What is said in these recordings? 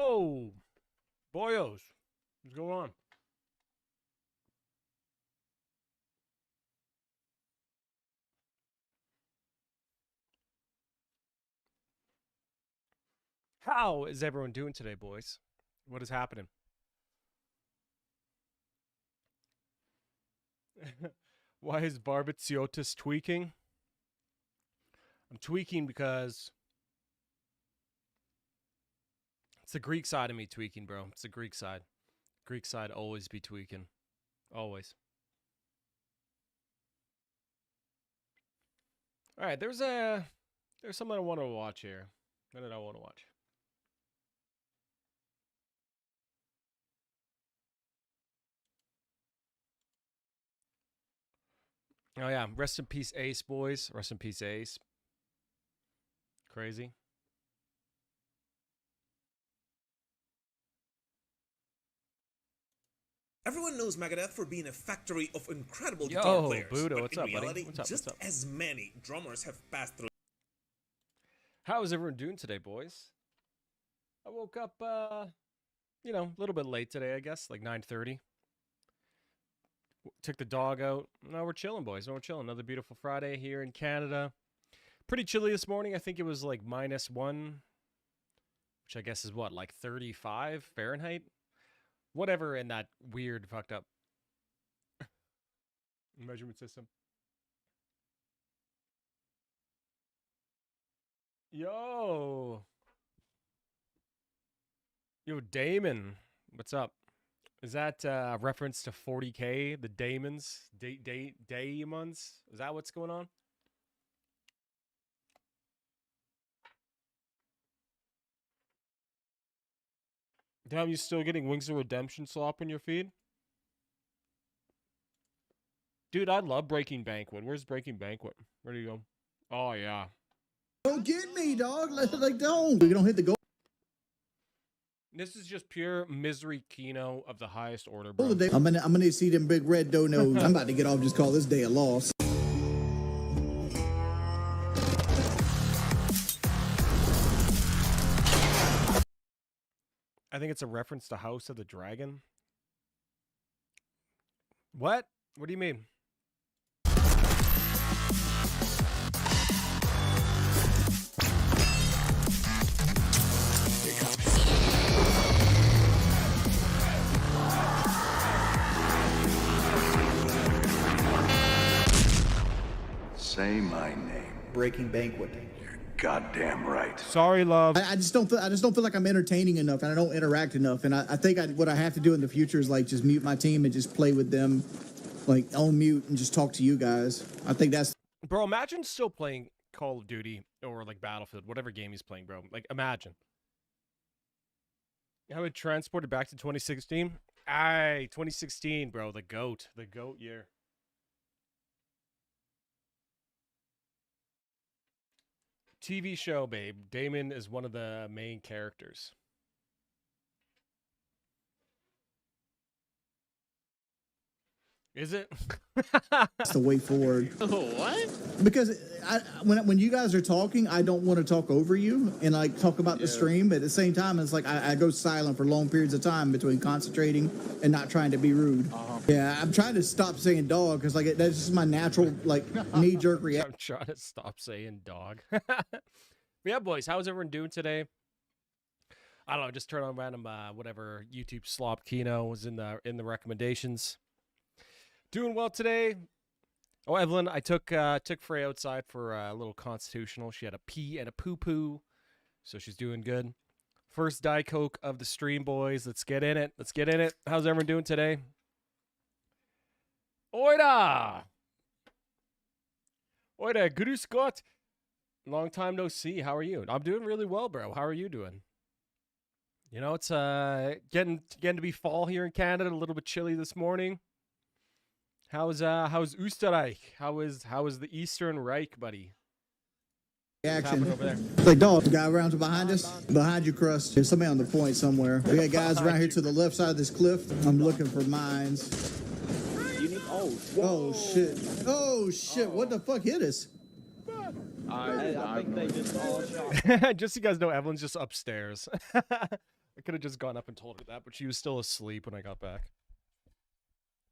Yo, boyos, what's going on? How is everyone doing today, boys? What is happening? Why is varvis.yt tweaking? I'm tweaking because it's the Greek side of me tweaking, bro. It's the Greek side. Greek side always be tweaking. Always. All right, there's something I want to watch here. What did I want to watch? Oh yeah, rest in peace, Ace, boys. Rest in peace, Ace. Crazy. Everyone knows Megadeth for being a factory of incredible guitar players. Budo, but what's in up, reality, buddy? What's up? just What's up? as many drummers have passed through. How is everyone doing today, boys? I woke up, you know, a little bit late today, I guess, like 9:30. Took the dog out. No, we're chilling, boys. No, we're chilling. Another beautiful Friday here in Canada. Pretty chilly this morning. I think it was like -1, which I guess is what, like 35 Fahrenheit? Whatever in that weird, fucked up measurement system. Yo, Damon, what's up? Is that a reference to 40K, the Daemons? Daemons? Is that what's going on? Damn, you still getting Wings of Redemption slop in your feed? Dude, I love Breaking Banquet. Where's Breaking Banquet? Where do you go? Oh, yeah. Don't get me, dog. Like, don't. You don't hit the goal. This is just pure misery kino of the highest order, bro. I'm gonna see them big red donos. I'm about to get off. Just call this day a loss. I think it's a reference to House of the Dragon. What? What do you mean? Say my name. Breaking Banquet. You're goddamn right. Sorry, love. I just don't feel like I'm entertaining enough, and I don't interact enough. And I think what I have to do in the future is like just mute my team and just play with them, like on mute and just talk to you guys. I think that's. Bro, imagine still playing Call of Duty or like Battlefield, whatever game he's playing, bro. Like, imagine. How it transported back to 2016? Aye, 2016, bro. The GOAT year. TV show, babe. Damon is one of the main characters. Is it? That's the way forward. What? Because when you guys are talking, I don't want to talk over you and like talk about the stream. But at the same time, it's like I go silent for long periods of time between concentrating and not trying to be rude. Yeah, I'm trying to stop saying dog because like that's just my natural like knee-jerk reaction. I'm trying to stop saying dog. Yeah, boys, how's everyone doing today? I don't know, just turn on random whatever YouTube slop kino was in the recommendations. Doing well today. Oh, Evelyn, I took Frey outside for a little constitutional. She had a pee and a poo-poo, so she's doing good. First Diet Coke of the stream, boys. Let's get in it. Let's get in it. How's everyone doing today? Oida! Oida, Guru Scott. Long time no see. How are you? I'm doing really well, bro. How are you doing? You know, it's getting to be fall here in Canada. A little bit chilly this morning. How's Österreich? How is the Eastern Reich, buddy? Action over there? Like dog, the guy around to behind us, behind you, Crust. There's somebody on the point somewhere. We got guys around here to the left side of this cliff. I'm looking for mines. You need, Oh shit! Oh shit! What the fuck hit us? I think they just all shot. Just so you guys know, Evelyn's just upstairs. I could have just gone up and told her that, but she was still asleep when I got back.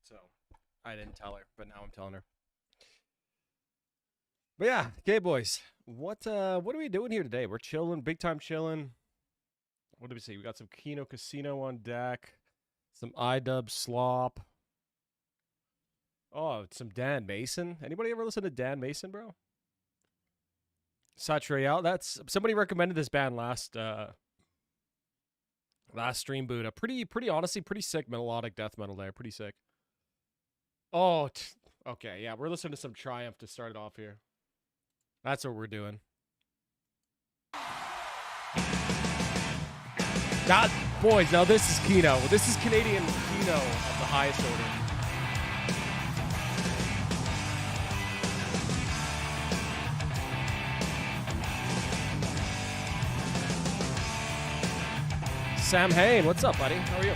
So I didn't tell her, but now I'm telling her. But yeah, okay, boys. What are we doing here today? We're chilling, big time chilling. What do we see? We got some Kino Casino on deck, some iDub slop. Oh, some Dan Mason. Anybody ever listen to Dan Mason, bro? Satrial. That's somebody recommended this band last stream boot. A pretty honestly pretty sick melodic death metal there. Pretty sick. Oh, okay, yeah, we're listening to some Triumph to start it off here. That's what we're doing. That, boys, now this is Kino. This is Canadian Kino of the highest order. Sam Hain, what's up, buddy? How are you?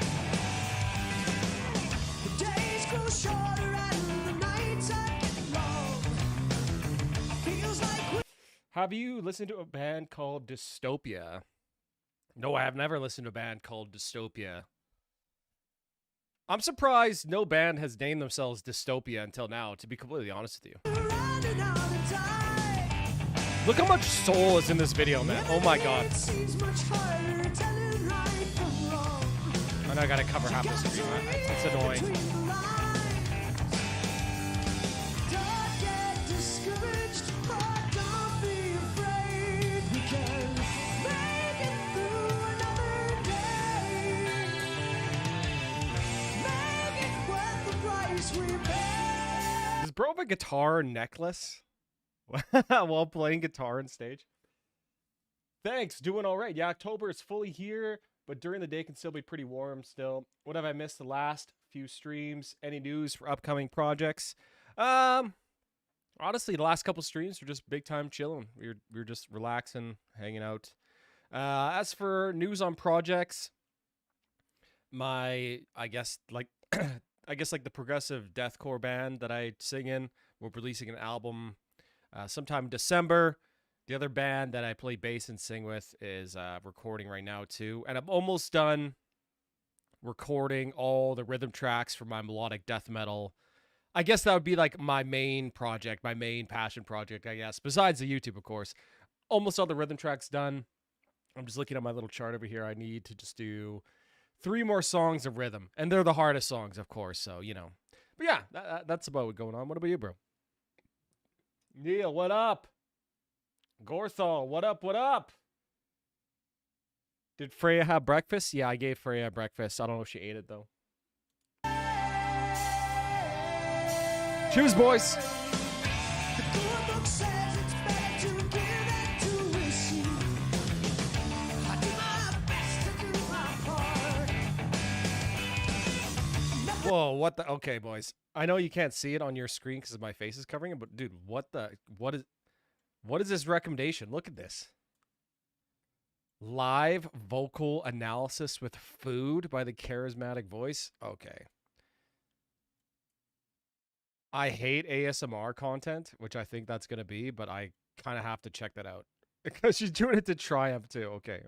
Have you listened to a band called Dystopia? No, I have never listened to a band called Dystopia. I'm surprised no band has named themselves Dystopia until now, to be completely honest with you. Look how much soul is in this video, man. Oh my god. I know I gotta cover half the screen. It's annoying. Does bro have a guitar necklace while playing guitar on stage? Thanks, doing all right. Yeah, October is fully here, but during the day can still be pretty warm still. What have I missed the last few streams? Any news for upcoming projects? Honestly, the last couple streams were just big time chilling. We were just relaxing, hanging out. As for news on projects, I guess like the progressive deathcore band that I sing in, we're releasing an album sometime in December. The other band that I play bass and sing with is recording right now too. And I'm almost done recording all the rhythm tracks for my melodic death metal. I guess that would be like my main project, my main passion project, I guess. Besides the YouTube, of course. Almost all the rhythm tracks done. I'm just looking at my little chart over here. I need to just do 3 more songs of rhythm. And they're the hardest songs, of course. So, you know. But yeah, that's about what's going on. What about you, bro? Neil, what up? Gorthal, what up, what up? Did Freya have breakfast? Yeah, I gave Freya breakfast. I don't know if she ate it, though. Cheers, boys. Whoa, what the? Okay, boys. I know you can't see it on your screen because my face is covering it, but dude, what is this recommendation? Look at this. Live vocal analysis with food by the charismatic voice. Okay. I hate ASMR content, which I think that's going to be, but I kind of have to check that out because she's doing it to Triumph too. Okay.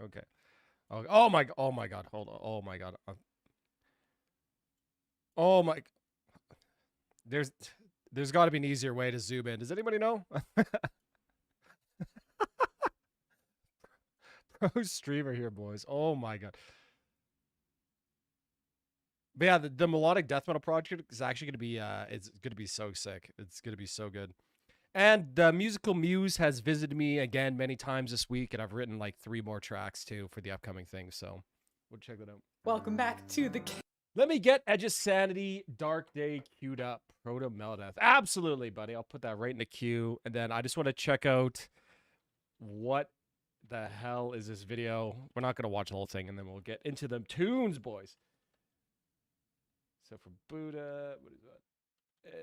Oh my god. Hold on. Oh my god. Oh my. There's got to be an easier way to zoom in. Does anybody know? Pro streamer here, boys. Oh my god. But yeah, the melodic death metal project is actually going to be it's going to be so sick. It's going to be so good. And the Musical Muse has visited me again many times this week, and I've written like 3 more tracks too for the upcoming thing. So we'll check that out. Welcome back to the. Let me get Edge's Sanity Dark Day queued up. Proto Melodeath. Absolutely, buddy. I'll put that right in the queue. And then I just want to check out what the hell is this video. We're not going to watch the whole thing, and then we'll get into them tunes, boys. So for Buddha, what is that?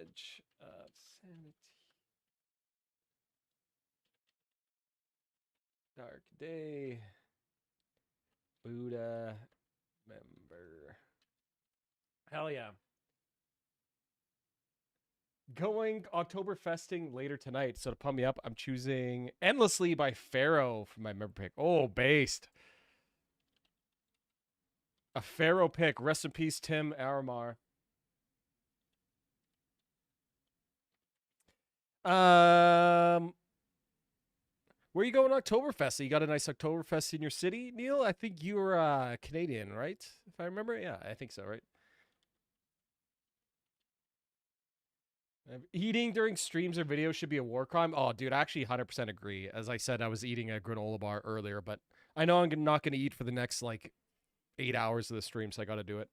Edge of Sanity. Dark Day. Buddha member. Hell yeah. Going Oktoberfesting later tonight. So to pump me up, I'm choosing Endlessly by Pharaoh for my member pick. Oh, based. A Pharaoh pick. Rest in peace, Tim Aramar. Where you going Oktoberfest? You got a nice Oktoberfest in your city, Neil? I think you're Canadian, right? If I remember. Yeah, I think so, right? Eating during streams or videos should be a war crime. Oh, dude, I actually 100% agree. As I said, I was eating a granola bar earlier, but I know I'm not going to eat for the next, like, 8 hours of the stream, so I got to do it.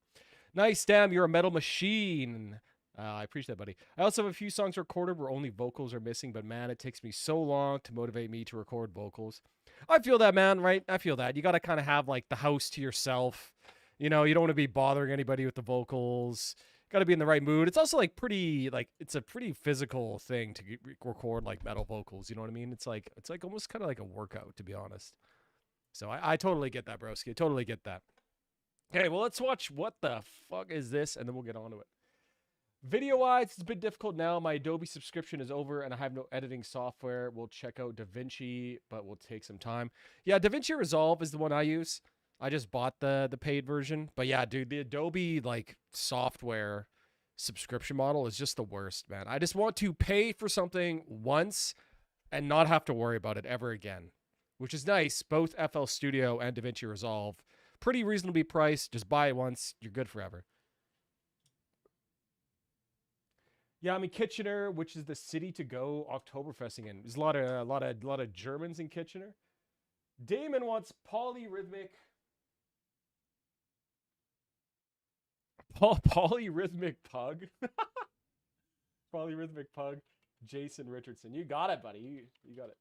Nice, damn, you're a metal machine. I appreciate that, buddy. I also have a few songs recorded where only vocals are missing, but man, it takes me so long to motivate me to record vocals. I feel that, man, right? I feel that. You got to kind of have, like, the house to yourself. You know, you don't want to be bothering anybody with the vocals. Got to be in the right mood. It's also, like, pretty, like, it's a pretty physical thing to record, like, metal vocals. You know what I mean? It's like almost kind of like a workout, to be honest. So I totally get that, broski. I totally get that. Okay, well, let's watch What the Fuck Is This, and then we'll get on to it. Video-wise, it's a bit difficult now. My Adobe subscription is over, and I have no editing software. We'll check out DaVinci, but we'll take some time. Yeah, DaVinci Resolve is the one I use. I just bought the paid version. But yeah, dude, the Adobe, like, software subscription model is just the worst, man. I just want to pay for something once and not have to worry about it ever again, which is nice. Both FL Studio and DaVinci Resolve, pretty reasonably priced. Just buy it once. You're good forever. Yeah, I'm in Kitchener, which is the city to go Oktoberfesting in. There's a lot of Germans in Kitchener. Damon wants polyrhythmic pug. Polyrhythmic pug. Jason Richardson. You got it, buddy. You got it.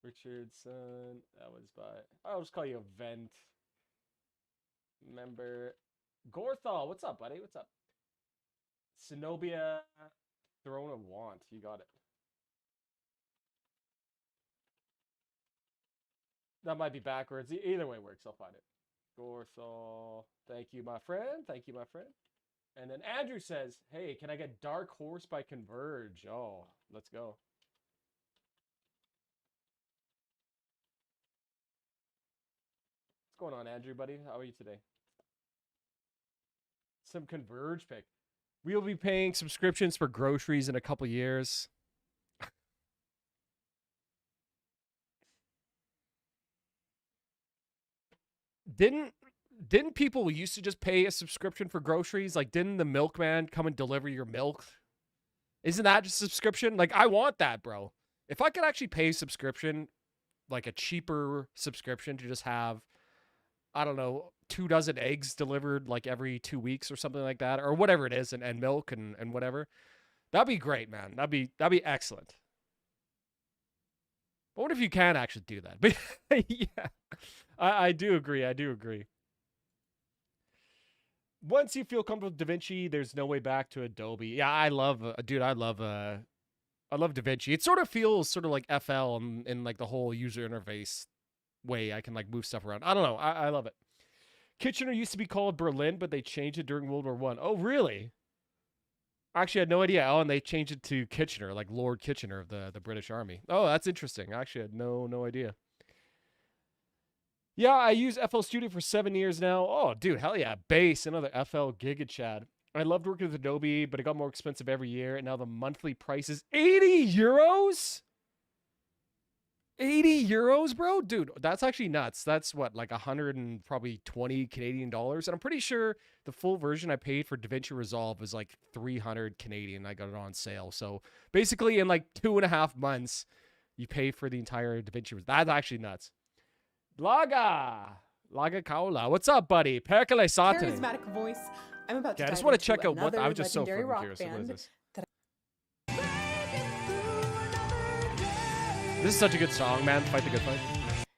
Richardson. That was by... I'll just call you a vent member. Gorthal. What's up, buddy? What's up? Zenobia, Throne of Want. You got it. That might be backwards. Either way works. I'll find it. Gorthal. Thank you, my friend. Thank you, my friend. And then Andrew says, hey, can I get Dark Horse by Converge? Oh, let's go. What's going on, Andrew, buddy? How are you today? Some Converge pick. We will be paying subscriptions for groceries in a couple years. Didn't people used to just pay a subscription for groceries? Like, didn't the milkman come and deliver your milk? Isn't that just a subscription? Like, I want that, bro. If I could actually pay a subscription, like a cheaper subscription to just have, I don't know, 24 eggs delivered like every 2 weeks or something like that, or whatever it is, and milk and whatever. That'd be great, man. That'd be excellent. But what if you can actually do that? But yeah, I do agree. I do agree. Once you feel comfortable with DaVinci, there's no way back to Adobe. Yeah, I love DaVinci. It sort of feels sort of like FL in like the whole user interface way. I can like move stuff around. I don't know. I love it. Kitchener used to be called Berlin, but they changed it during World War I. Oh, really? Actually, I had no idea. Oh, and they changed it to Kitchener, like Lord Kitchener of the British Army. Oh, that's interesting. I actually had no idea. Yeah, I use FL Studio for 7 years now. Oh, dude, hell yeah. Bass, another FL Giga Chad. I loved working with Adobe, but it got more expensive every year, and now the monthly price is 80 euros? 80 euros, bro? Dude, that's actually nuts. That's what, like 120 Canadian dollars? And I'm pretty sure the full version I paid for DaVinci Resolve was like 300 Canadian. I got it on sale. So basically in like 2.5 months, you pay for the entire DaVinci Resolve. That's actually nuts. Laga Kaula. What's up, buddy? Perkele Satane. Charismatic voice. I'm about to I just dive want into to check out what another I was just so legendary fucking rock curious. What is band this? that This is such a good song, man. Fight the good fight.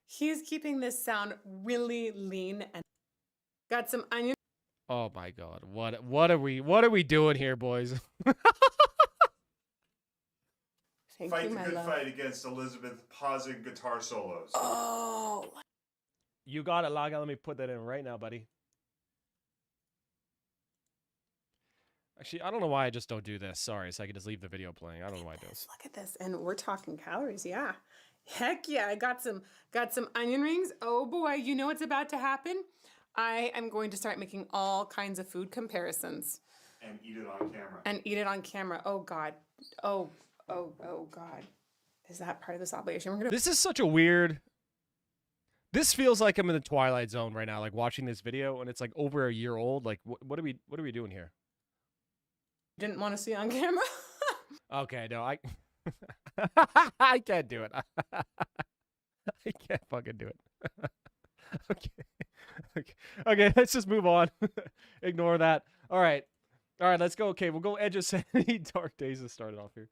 He's keeping this sound really lean and got some onion. Oh my god. What are we doing here, boys? Thank Fight you, the my good love. fight against Elizabeth pausing guitar solos. Oh, You got it, Laga. Let me put that in right now, buddy. Actually, I don't know why I just don't do this. Sorry, so I can just leave the video playing. I don't know why I do this. look at this, and we're talking calories. Yeah, heck yeah! I got some onion rings. Oh boy, you know what's about to happen? I am going to start making all kinds of food comparisons. And eat it on camera. And eat it on camera. Oh, God. Oh, God. Is that part of this obligation? We're gonna... This is such a weird... This feels like I'm in the Twilight Zone right now, like watching this video, and it's like over a year old. Like, what are we doing here? Didn't want to see on camera? Okay, no, I I can't do it. I can't fucking do it. Okay, let's just move on. Ignore that. All right, let's go. Okay, we'll go Edge of Sanity. Dark Days has started off here.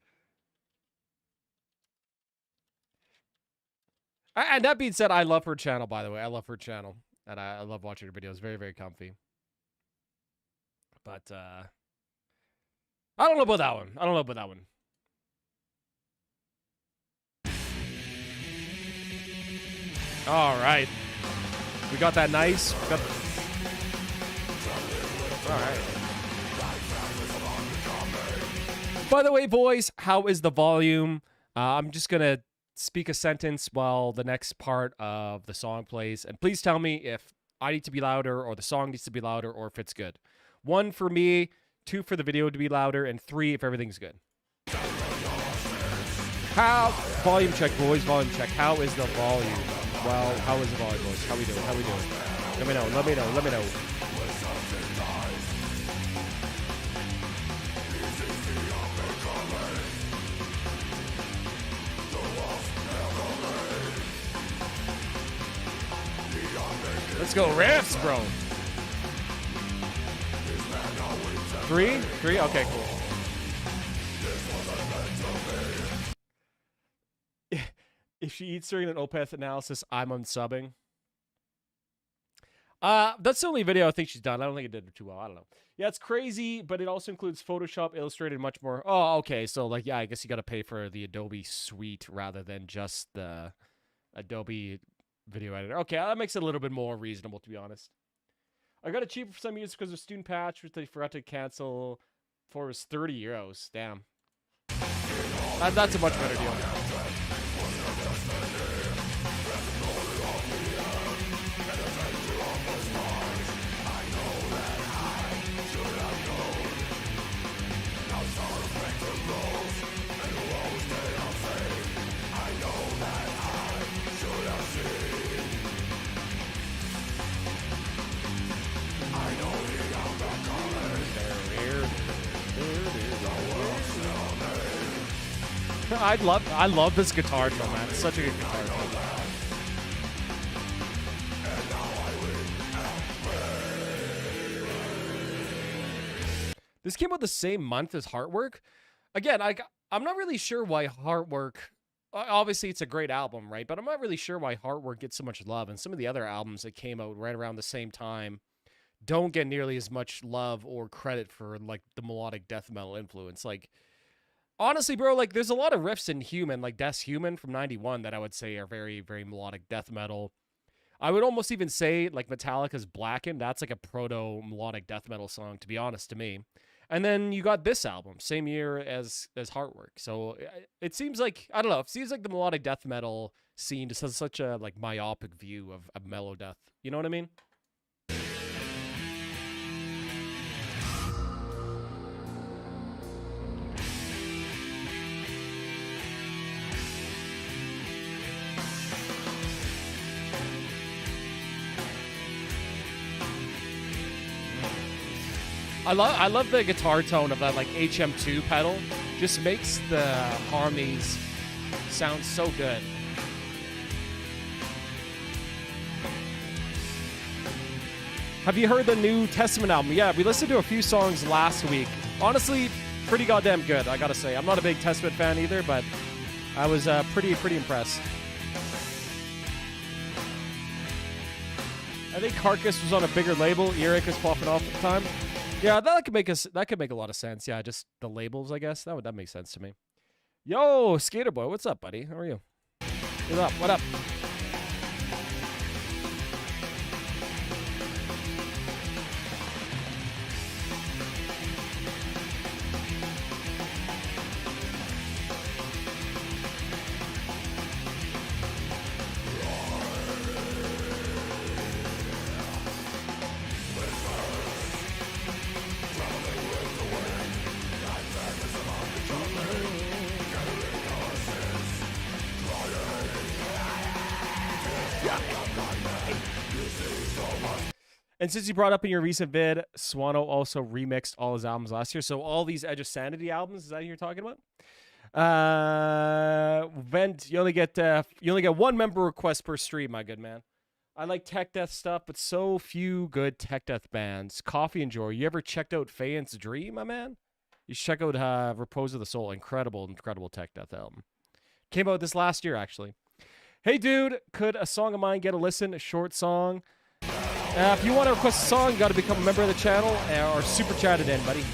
And that being said, I love her channel, by the way. I love her channel, and I love watching her videos. Very, very comfy. But I don't know about that one. All right. We got that nice. All right. By the way, boys, how is the volume? I'm just going to speak a sentence while the next part of the song plays. And please tell me if I need to be louder or the song needs to be louder or if it's good. 1 for me, 2 for the video to be louder, and 3 if everything's good. How? Volume check, boys. Volume check. How is the volume? Well, how is the volume, boys? How we doing? Let me know. Let's go riffs, bro. 3? Okay, cool. If she eats during an Opeth analysis, I'm unsubbing. That's the only video I think she's done. I don't think it did too well. I don't know. Yeah, it's crazy, but it also includes Photoshop, Illustrator, and much more. Oh, okay. So, like, yeah, I guess you got to pay for the Adobe suite rather than just the Adobe video editor. Okay, that makes it a little bit more reasonable, to be honest. I got it cheaper for some users because of student patch, which they forgot to cancel for was 30 euros. Damn. That's a much better deal. I love this guitar tone, man. It's such a good guitar tone. This came out the same month as Heartwork. Again, I'm not really sure why Heartwork... Obviously, it's a great album, right? But I'm not really sure why Heartwork gets so much love. And some of the other albums that came out right around the same time don't get nearly as much love or credit for, like, the melodic death metal influence. Like... Honestly, bro, like, there's a lot of riffs in Human, like Death's Human from 91 that I would say are very, very melodic death metal. I would almost even say, like, Metallica's Blackened, that's like a proto-melodic death metal song, to be honest to me. And then you got this album, same year as Heartwork. So it seems like, I don't know, it seems like the melodic death metal scene just has such a, like, myopic view of mellow death. You know what I mean? I love the guitar tone of that, like, HM2 pedal. Just makes the harmonies sound so good. Have you heard the new Testament album? Yeah, we listened to a few songs last week. Honestly, pretty goddamn good, I gotta say. I'm not a big Testament fan either, but I was pretty impressed. I think Carcass was on a bigger label. Eric was popping off at the time. Yeah, that could make a lot of sense. Yeah, just the labels, I guess. That makes sense to me. Yo, Skater Boy, what's up, buddy? How are you? What's up? What up? And since you brought up in your recent vid, Swano also remixed all his albums last year. So all these Edge of Sanity albums, is that who you're talking about? Vent, you only get one member request per stream, my good man. I like tech death stuff, but so few good tech death bands. Coffee and Joy. You ever checked out Faience Dream, my man? You should check out Repose of the Soul. Incredible tech death album. Came out this last year, actually. Hey, dude, could a song of mine get a listen? A short song. If you want to request a song, you got to become a member of the channel or super chat it in, buddy.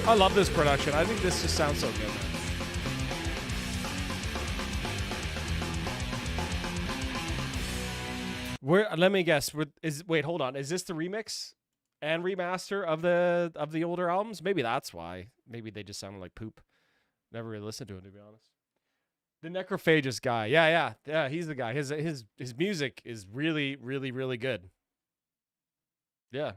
I love this production. I think this just sounds so good. Let me guess. Wait, hold on. Is this the remix and remaster of the older albums? Maybe that's why. Maybe they just sounded like poop. Never really listened to him, to be honest. The Necrophagus guy. Yeah. He's the guy. His music is really, really, really good. Yeah.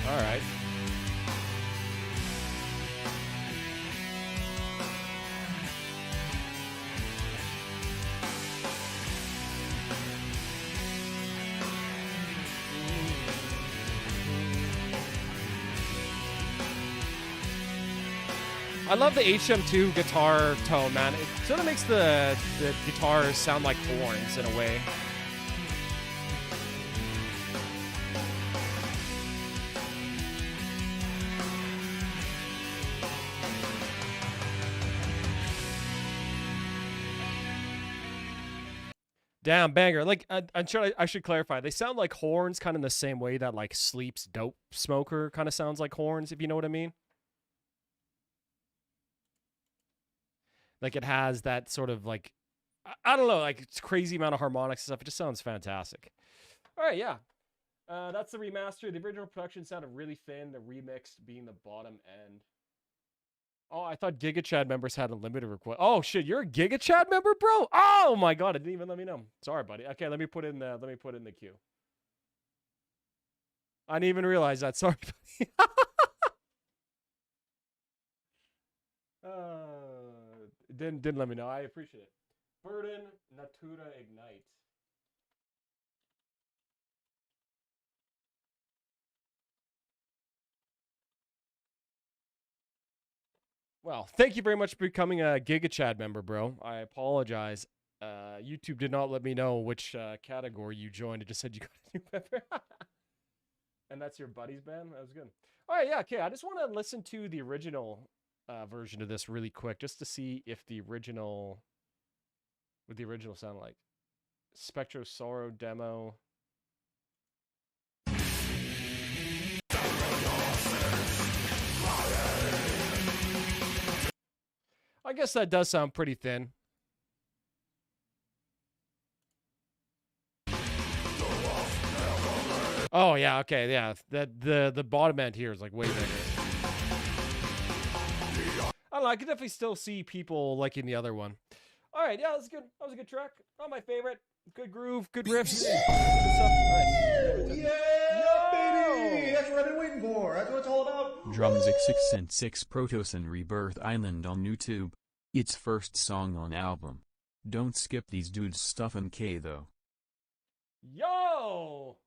All right. I love the HM2 guitar tone, man. It sort of makes the guitars sound like horns in a way. Damn, banger. Like, I'm sure I should clarify. They sound like horns kind of in the same way that, like, Sleep's Dope Smoker kind of sounds like horns, if you know what I mean. Like, it has that sort of, like, I don't know, like, it's crazy amount of harmonics and stuff. It just sounds fantastic. All right, yeah. That's the remaster. The original production sounded really thin. The remix being the bottom end. Oh, I thought Giga Chad members had a limited request. Oh shit, you're a Giga Chad member, bro? Oh my god, it didn't even let me know. Sorry, buddy. Okay, let me put in the queue. I didn't even realize that. Sorry, buddy. Didn't let me know. I appreciate it. Burden Natura Ignite. Well, thank you very much for becoming a Giga Chad member, bro. I apologize. YouTube did not let me know which category you joined. It just said you got a new member. And that's your buddy's band? That was good. All right, yeah, okay. I just want to listen to the original version of this really quick, just to see if the original, what the original sounded like. Spectro Sorrow demo. I guess that does sound pretty thin. Oh yeah, okay, yeah. The bottom end here is like way bigger. I don't know, I could definitely still see people liking the other one. All right, yeah, that was good. That was a good track. Not my favorite. Good groove, good riffs. Good stuff. Nice. Yeah, baby! That's what I've been waiting for. That's what it's all about. Drumzik 6 and 6 Protoss and Rebirth Island on YouTube. Its first song on album. Don't skip these dudes' stuff and K though. Yo!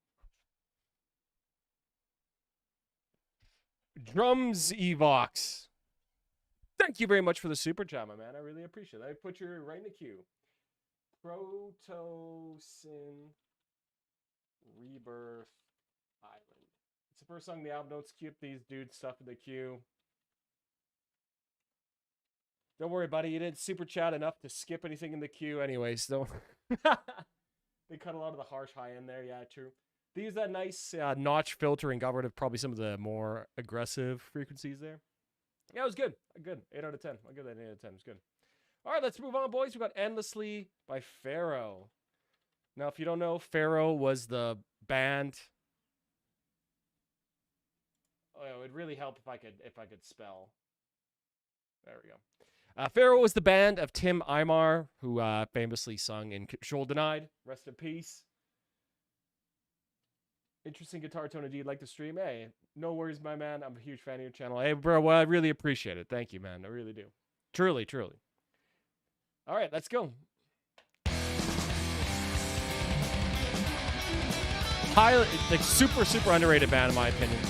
Drums Evox. Thank you very much for the super chat, my man. I really appreciate it. I put you right in the queue. Protosin Rebirth Island. It's the first song on the album. Don't skip these dudes' stuff in the queue. Don't worry, buddy. You didn't super chat enough to skip anything in the queue anyways. So they cut a lot of the harsh high end there. Yeah, true. They use that nice notch filter and got rid of probably some of the more aggressive frequencies there. Yeah, it was good. Good. 8 out of 10. I'll give that an 8 out of 10. It was good. All right, let's move on, boys. We got Endlessly by Pharaoh. Now, if you don't know, Pharaoh was the band. Oh, it would really help if I could spell. There we go. Pharaoh was the band of Tim Aymar, who famously sung in Control Denied. Rest in peace. Interesting guitar tone indeed. Like the stream. Hey, no worries, my man. I'm a huge fan of your channel. Hey, bro, well, I really appreciate it. Thank you, man. I really do. Truly, truly. All right, let's go. Like super, super underrated band in my opinion.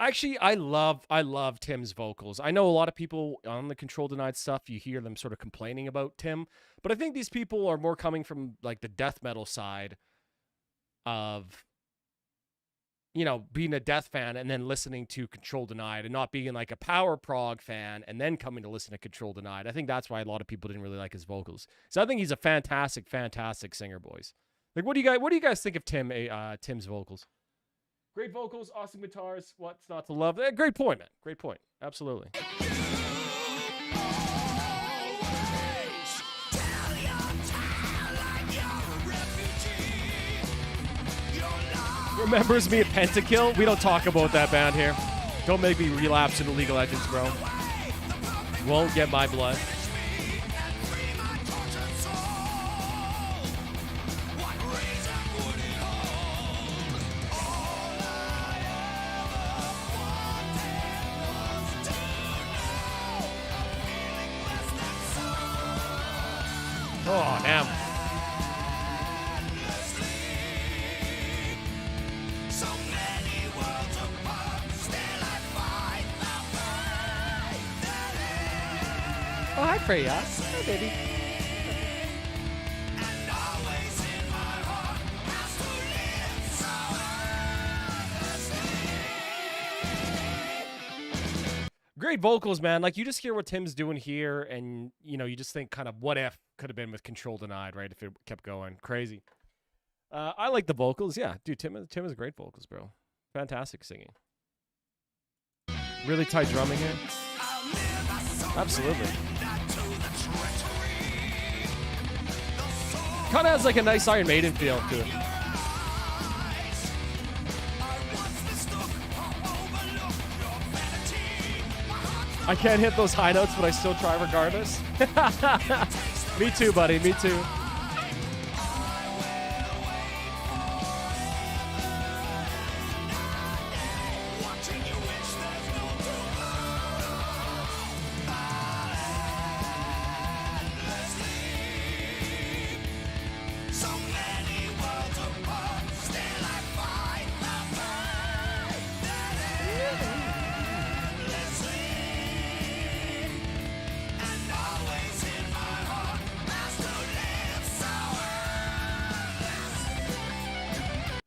Actually, I love Tim's vocals. I know a lot of people on the Control Denied stuff, you hear them sort of complaining about Tim, but I think these people are more coming from like the death metal side of, you know, being a death fan and then listening to Control Denied and not being like a power prog fan and then coming to listen to Control Denied. I think that's why a lot of people didn't really like his vocals. So I think he's a fantastic, fantastic singer, boys. Like, what do you guys think of Tim's vocals? Great vocals, awesome guitars. What's not to love? Great point, man. Great point. Absolutely. Remembers me at Pentakill? We don't talk about that band here. Don't make me relapse into League of Legends, bro. Won't get my blood. Oh, damn. Oh, hi, Freya. Hi, baby. Great vocals, man. Like, you just hear what Tim's doing here, and, you know, you just think kind of what if could have been with Control Denied, right, if it kept going. Crazy. I like the vocals. Yeah, dude, Tim is great vocals, bro. Fantastic singing. Really tight drumming here. Absolutely. Kind of has like a nice Iron Maiden feel to it. I can't hit those high notes, but I still try regardless. Me too, buddy. Me too.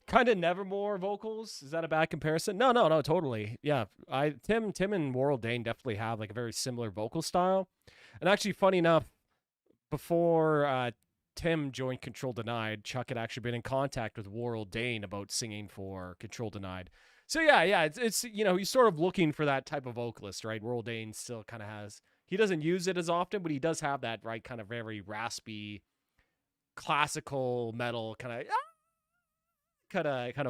Kind of Nevermore vocals. Is that a bad comparison? No, totally. Yeah, Tim and Warrell Dane definitely have like a very similar vocal style. And actually, funny enough, before Tim joined Control Denied, Chuck had actually been in contact with Warrell Dane about singing for Control Denied. So yeah, it's you know, he's sort of looking for that type of vocalist, right? Warrell Dane still kind of has. He doesn't use it as often, but he does have that right kind of very raspy, classical metal kind of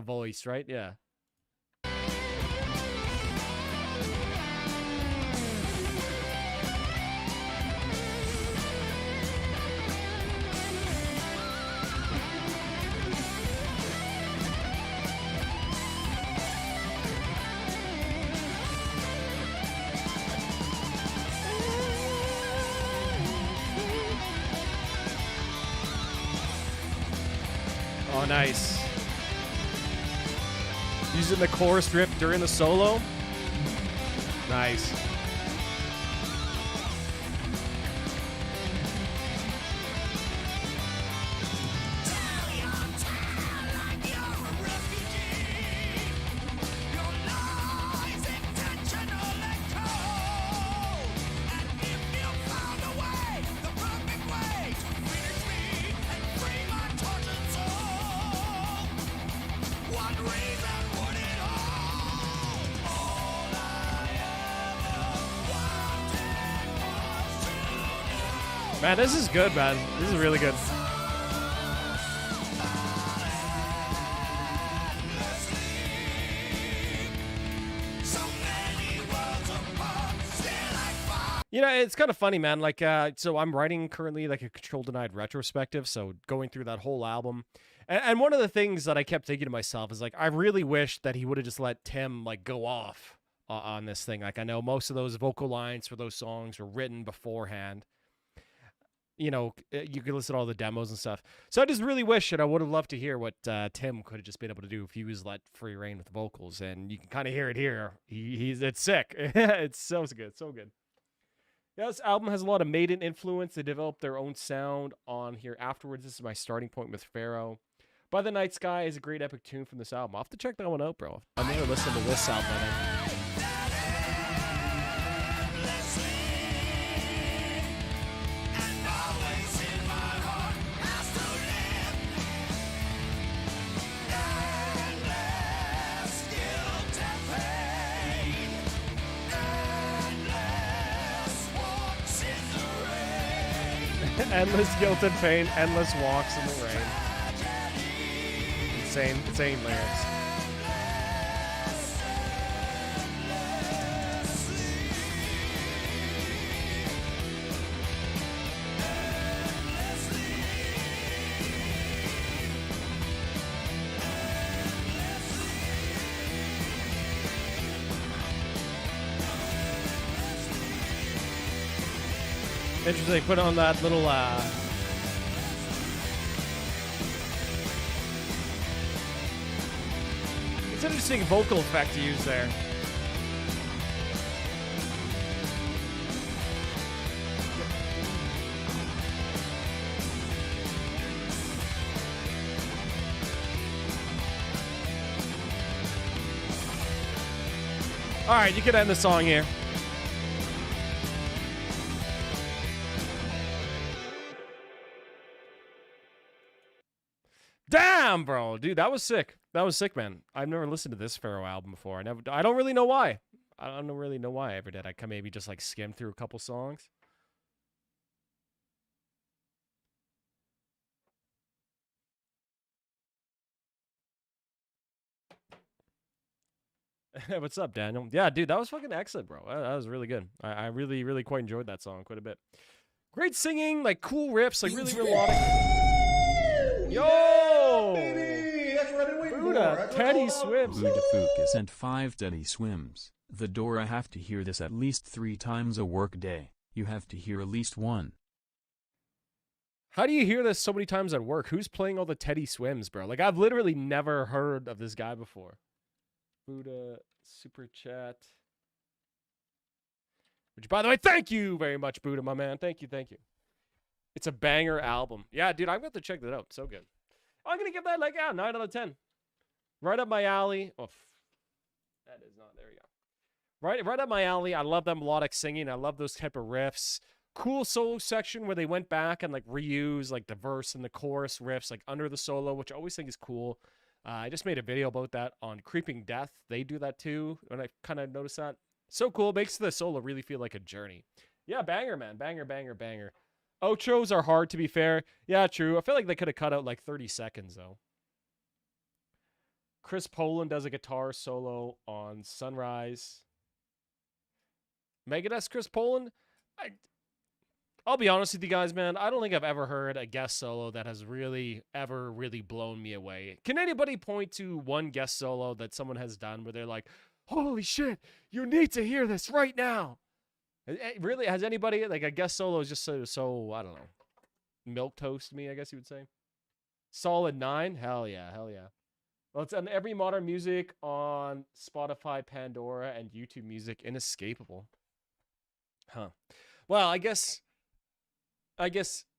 voice, right? Yeah. Oh, nice. Using the chorus riff during the solo. Nice. Man, this is good, man. This is really good. You know, it's kind of funny, man. Like, so I'm writing currently like a Control Denied retrospective, so going through that whole album. And one of the things that I kept thinking to myself is like, I really wish that he would have just let Tim like go off on this thing. Like, I know most of those vocal lines for those songs were written beforehand. You know, you can listen to all the demos and stuff. So I just really wish, and I would have loved to hear what Tim could have just been able to do if he was let free reign with the vocals. And you can kind of hear it here. It's sick. It's so good, so good. Yeah, this album has a lot of Maiden influence. They developed their own sound on here afterwards. This is my starting point with Pharaoh. By the Night Sky is a great epic tune from this album. I'll have to check that one out, bro. I've never listened to this album, I think. Endless guilt and pain, endless walks in the rain. Insane lyrics. Interesting, put on that little it's an interesting vocal effect to use there. Alright, you can end the song here. Damn, bro. Dude, that was sick. That was sick, man. I've never listened to this Pharaoh album before. I don't really know why. I don't really know why I ever did. I can maybe just like skim through a couple songs. What's up, Daniel? Yeah, dude, that was fucking excellent, bro. That was really good. I really, really quite enjoyed that song quite a bit. Great singing, like cool riffs, like really melodic. Yo! Baby, that's what I've been waiting Buddha, for. Teddy Swims. Buddha Fuka sent 5 Teddy Swims. The door. I have to hear this at least 3 times a work day. You have to hear at least 1. How do you hear this so many times at work? Who's playing all the Teddy Swims, bro? Like, I've literally never heard of this guy before. Buddha super chat. Which, by the way, thank you very much, Buddha, my man. Thank you, thank you. It's a banger album. Yeah, dude, I'm going to check that out. So good. I'm going to give that like, 9 out of 10. Right up my alley. Oh, that is not, there we go. Right up my alley. I love that melodic singing. I love those type of riffs. Cool solo section where they went back and like reuse like the verse and the chorus riffs like under the solo, which I always think is cool. I just made a video about that on Creeping Death. They do that too, and I kind of noticed that. So cool. Makes the solo really feel like a journey. Yeah, banger, man. Banger, banger, banger. Outros are hard, to be fair. Yeah, true. I feel like they could have cut out like 30 seconds, though. Chris Poland does a guitar solo on Sunrise. Megadeth's Chris Poland? I'll be honest with you guys, man. I don't think I've ever heard a guest solo that has really, ever really blown me away. Can anybody point to one guest solo that someone has done where they're like, holy shit, you need to hear this right now? Really, has anybody, like, a guest solo is just so I don't know, milquetoast to me, I guess you would say? Solid 9. Hell yeah, hell yeah. Well, it's on every modern music on Spotify, Pandora, and YouTube Music. Inescapable. Huh. Well, I guess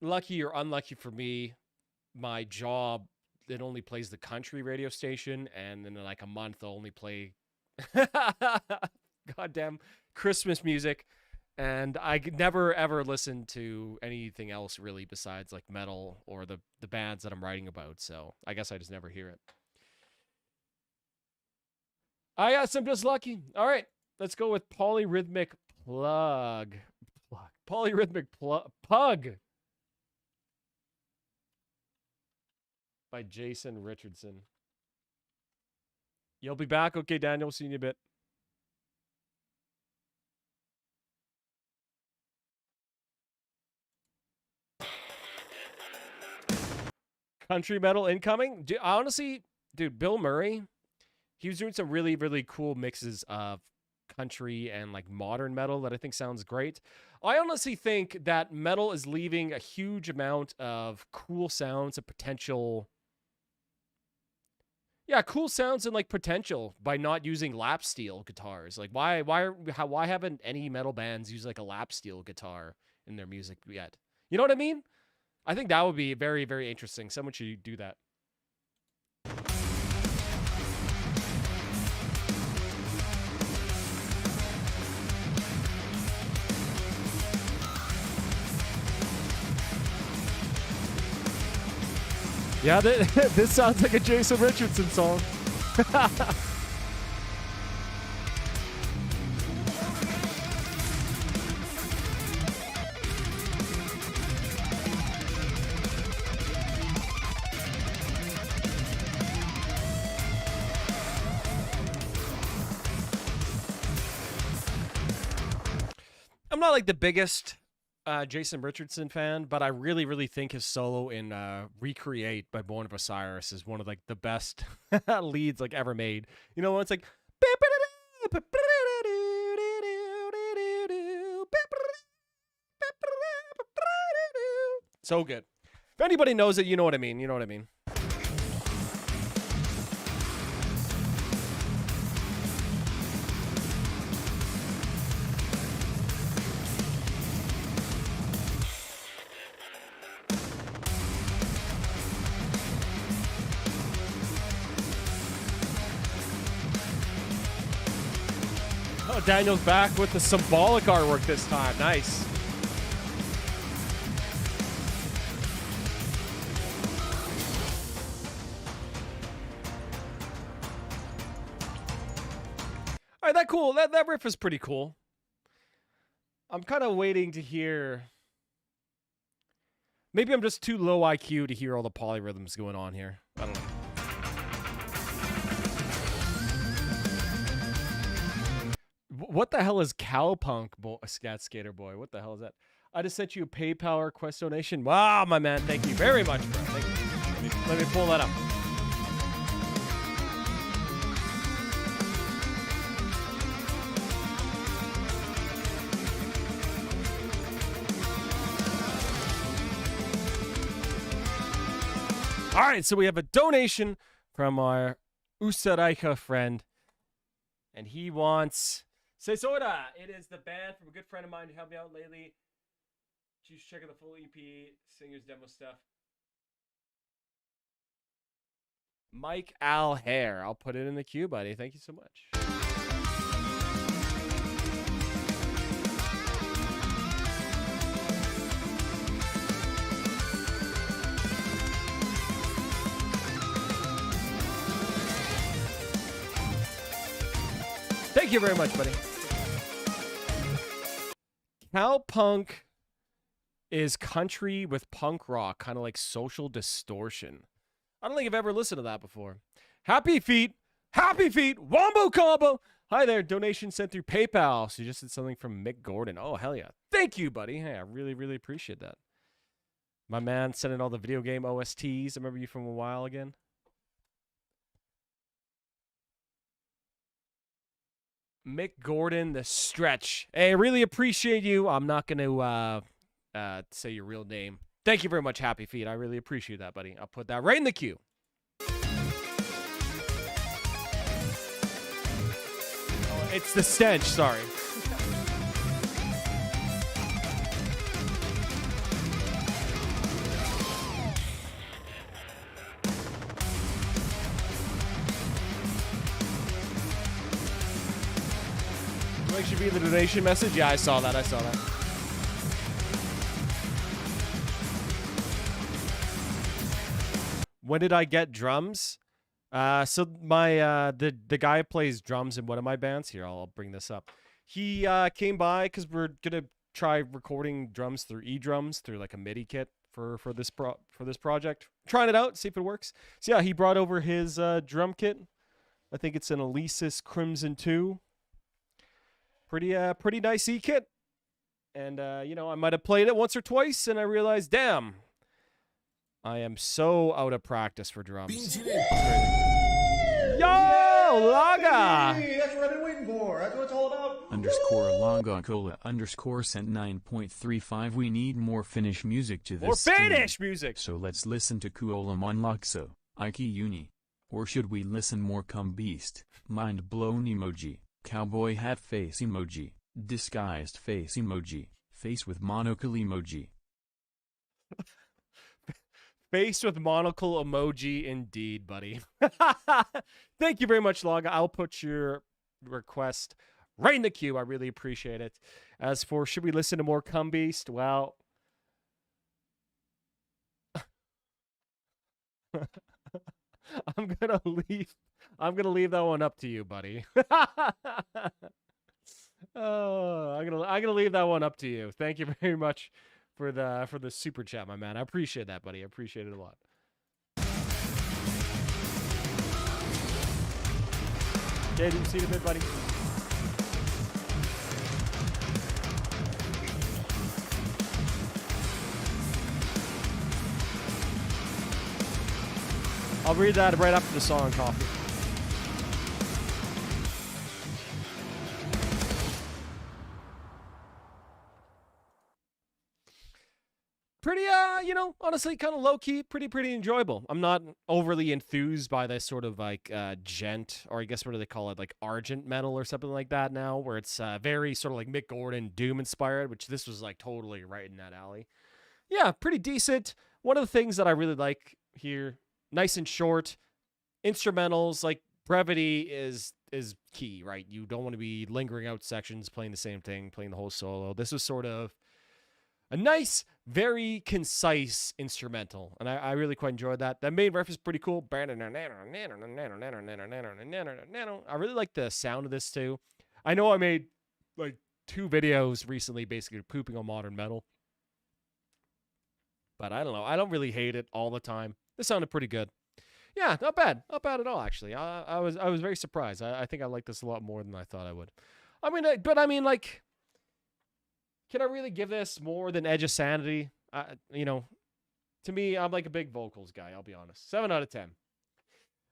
lucky or unlucky for me, my job, it only plays the country radio station, and then in like a month I'll only play goddamn Christmas music, and I could never ever listen to anything else really besides like metal or the bands that I'm writing about. So I guess I just never hear it. I guess I'm just lucky. All right, let's go with Polyrhythmic Pug by Jason Richardson. You'll be back? Okay, Daniel, see you in a bit. Country metal incoming? Honestly, dude, Bill Murray, he was doing some really, really cool mixes of country and like modern metal that I think sounds great. I honestly think that metal is leaving a huge amount of cool sounds and potential. Yeah, cool sounds and like potential by not using lap steel guitars. Like why haven't any metal bands used like a lap steel guitar in their music yet? You know what I mean? I think that would be very, very interesting. Someone should do that. Yeah, this sounds like a Jason Richardson song. I'm not like the biggest Jason Richardson fan, but I really, really think his solo in Recreate by Born of Osiris is one of like the best leads like ever made. You know, it's like so good. If anybody knows it, you know what I mean. You know what I mean. Oh, Daniel's back with the symbolic artwork this time. Nice. All right, that cool. That riff is pretty cool. I'm kind of waiting to hear. Maybe I'm just too low IQ to hear all the polyrhythms going on here. I don't know. What the hell is Cowpunk Scat Skater Boy? What the hell is that? I just sent you a PayPal request donation. Wow, my man. Thank you very much, bro. Thank you. Let me pull that up. All right, so we have a donation from our Österreicher friend, and he wants Sesora. It is the band from a good friend of mine who helped me out lately. Just check out the full EP, singers demo stuff. Mike Al Hare. I'll put it in the queue, buddy. Thank you so much. Thank you very much, buddy. Cowpunk is country with punk rock, kind of like Social Distortion. I don't think I've ever listened to that before. Happy Feet, Wombo Combo. Hi there, donation sent through PayPal. So you just did something from Mick Gordon. Oh, hell yeah. Thank you, buddy. Hey, I really, really appreciate that. My man sending all the video game OSTs. I remember you from a while again. Mick Gordon, The Stretch. Hey, I really appreciate you. I'm not going to say your real name Thank you very much, Happy Feet. I really appreciate that, buddy. I'll put that right in the queue. Oh, it's the stench, sorry. Like should be the donation message. Yeah, I saw that. When did I get drums? So my the guy who plays drums in one of my bands here. I'll bring this up. He came by because we're gonna try recording drums through eDrums through like a MIDI kit for this project. Trying it out, see if it works. So yeah, he brought over his drum kit. I think it's an Alesis Crimson 2. Pretty nice kit, and you know, I might have played it once or twice, and I realized, damn, I am so out of practice for drums. Yo, Laga! Hey, that's what I've been waiting for. That's what it's all about. _Laga Cola _ sent 9.35. We need more Finnish music to this. More stream. Finnish music. So let's listen to Kuola Monlakso, Iki Uni, or should we listen more Cum Beast, Mind Blown emoji. Cowboy hat face emoji, disguised face emoji, face with monocle emoji. Face with monocle emoji, indeed, buddy. Thank you very much, Laga. I'll put your request right in the queue. I really appreciate it. As for should we listen to more Cum Beast? Well, I'm gonna leave that one up to you, buddy. Oh, I'm gonna leave that one up to you. Thank you very much for the super chat, my man. I appreciate that, buddy. I appreciate it a lot. Okay, do you see the bit, buddy? I'll read that right after the song, Coffee. Pretty, you know, honestly, kind of low-key, pretty enjoyable. I'm not overly enthused by this sort of, like, gent, or I guess what do they call it, like, argent metal or something like that now, where it's very sort of like Mick Gordon, Doom-inspired, which this was, like, totally right in that alley. Yeah, pretty decent. One of the things that I really like here, nice and short, instrumentals, like, brevity is key, right? You don't want to be lingering out sections, playing the same thing, playing the whole solo. This was sort of a nice, very concise instrumental, and I really quite enjoyed that. That main riff is pretty cool. I really like the sound of this too. I know I made like 2 videos recently basically pooping on modern metal, but I don't know. I don't really hate it all the time. This sounded pretty good. Yeah, not bad at all actually. I was very surprised. I think I like this a lot more than I thought I would. I mean, like, can I really give this more than Edge of Sanity? You know, to me, I'm like a big vocals guy, I'll be honest. 7 out of 10.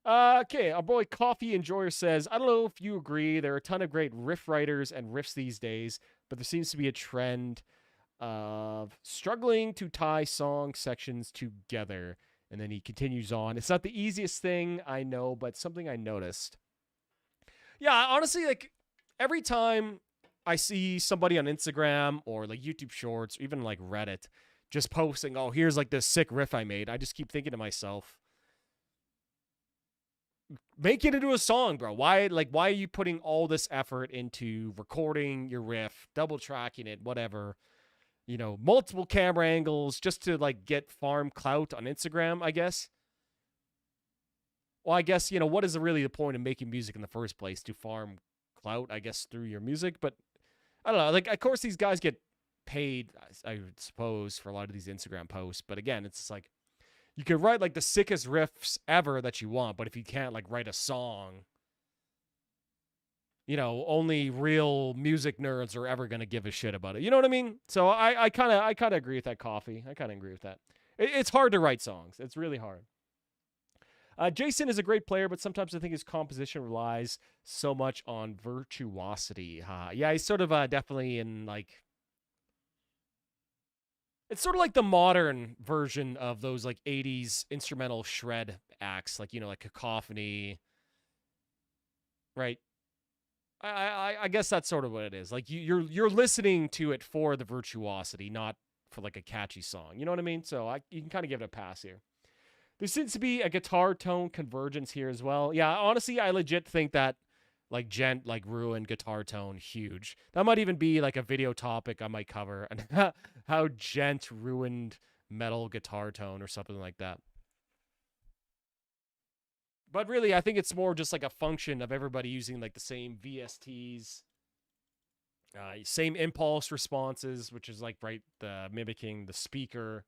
Okay, our boy Coffee Enjoyer says, I don't know if you agree, there are a ton of great riff writers and riffs these days, but there seems to be a trend of struggling to tie song sections together. And then he continues on. It's not the easiest thing, I know, but something I noticed. Yeah, honestly, like, every time I see somebody on Instagram or like YouTube Shorts, or even like Reddit, just posting, oh, here's like this sick riff I made. I just keep thinking to myself, make it into a song, bro. Why are you putting all this effort into recording your riff, double tracking it, whatever, you know, multiple camera angles just to like get farm clout on Instagram, I guess. Well, I guess, you know, what is really the point of making music in the first place? To farm clout, I guess, through your music, but I don't know. Like, of course, these guys get paid, I would suppose, for a lot of these Instagram posts. But again, it's just like, you can write like the sickest riffs ever that you want, but if you can't like write a song, you know, only real music nerds are ever gonna give a shit about it. You know what I mean? So I kind of agree with that, Coffee. I kind of agree with that. It's hard to write songs. It's really hard. Jason is a great player, but sometimes I think his composition relies so much on virtuosity. Yeah, he's sort of definitely in like... It's sort of like the modern version of those like 80s instrumental shred acts, like, you know, like Cacophony, right? I guess that's sort of what it is. Like you're listening to it for the virtuosity, not for like a catchy song. You know what I mean? So you can kind of give it a pass here. There seems to be a guitar tone convergence here as well. Yeah, honestly, I legit think that like Gent like ruined guitar tone huge. That might even be like a video topic I might cover, and how Gent ruined metal guitar tone or something like that. But really, I think it's more just like a function of everybody using like the same VSTs, same impulse responses, which is like mimicking the speaker.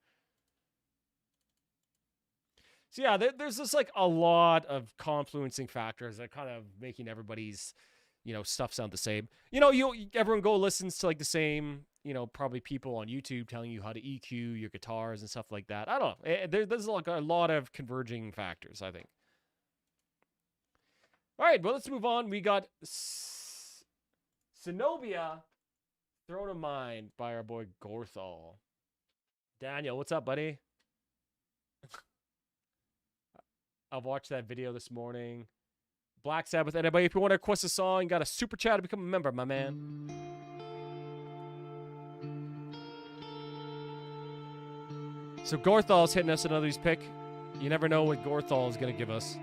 So yeah, there's just like a lot of confluencing factors that kind of making everybody's, you know, stuff sound the same. You know, everyone go listens to like the same, you know, probably people on YouTube telling you how to EQ your guitars and stuff like that. I don't know. There's like a lot of converging factors, I think. All right, well, let's move on. We got Zenobia, Throne of Mind by our boy Gorthal. Daniel, what's up, buddy? I've watched that video this morning. Black Sabbath. Anybody, if you want to request a song, you got a super chat to become a member, my man. So Gorthal's hitting us another pick. You never know what Gorthal is going to give us.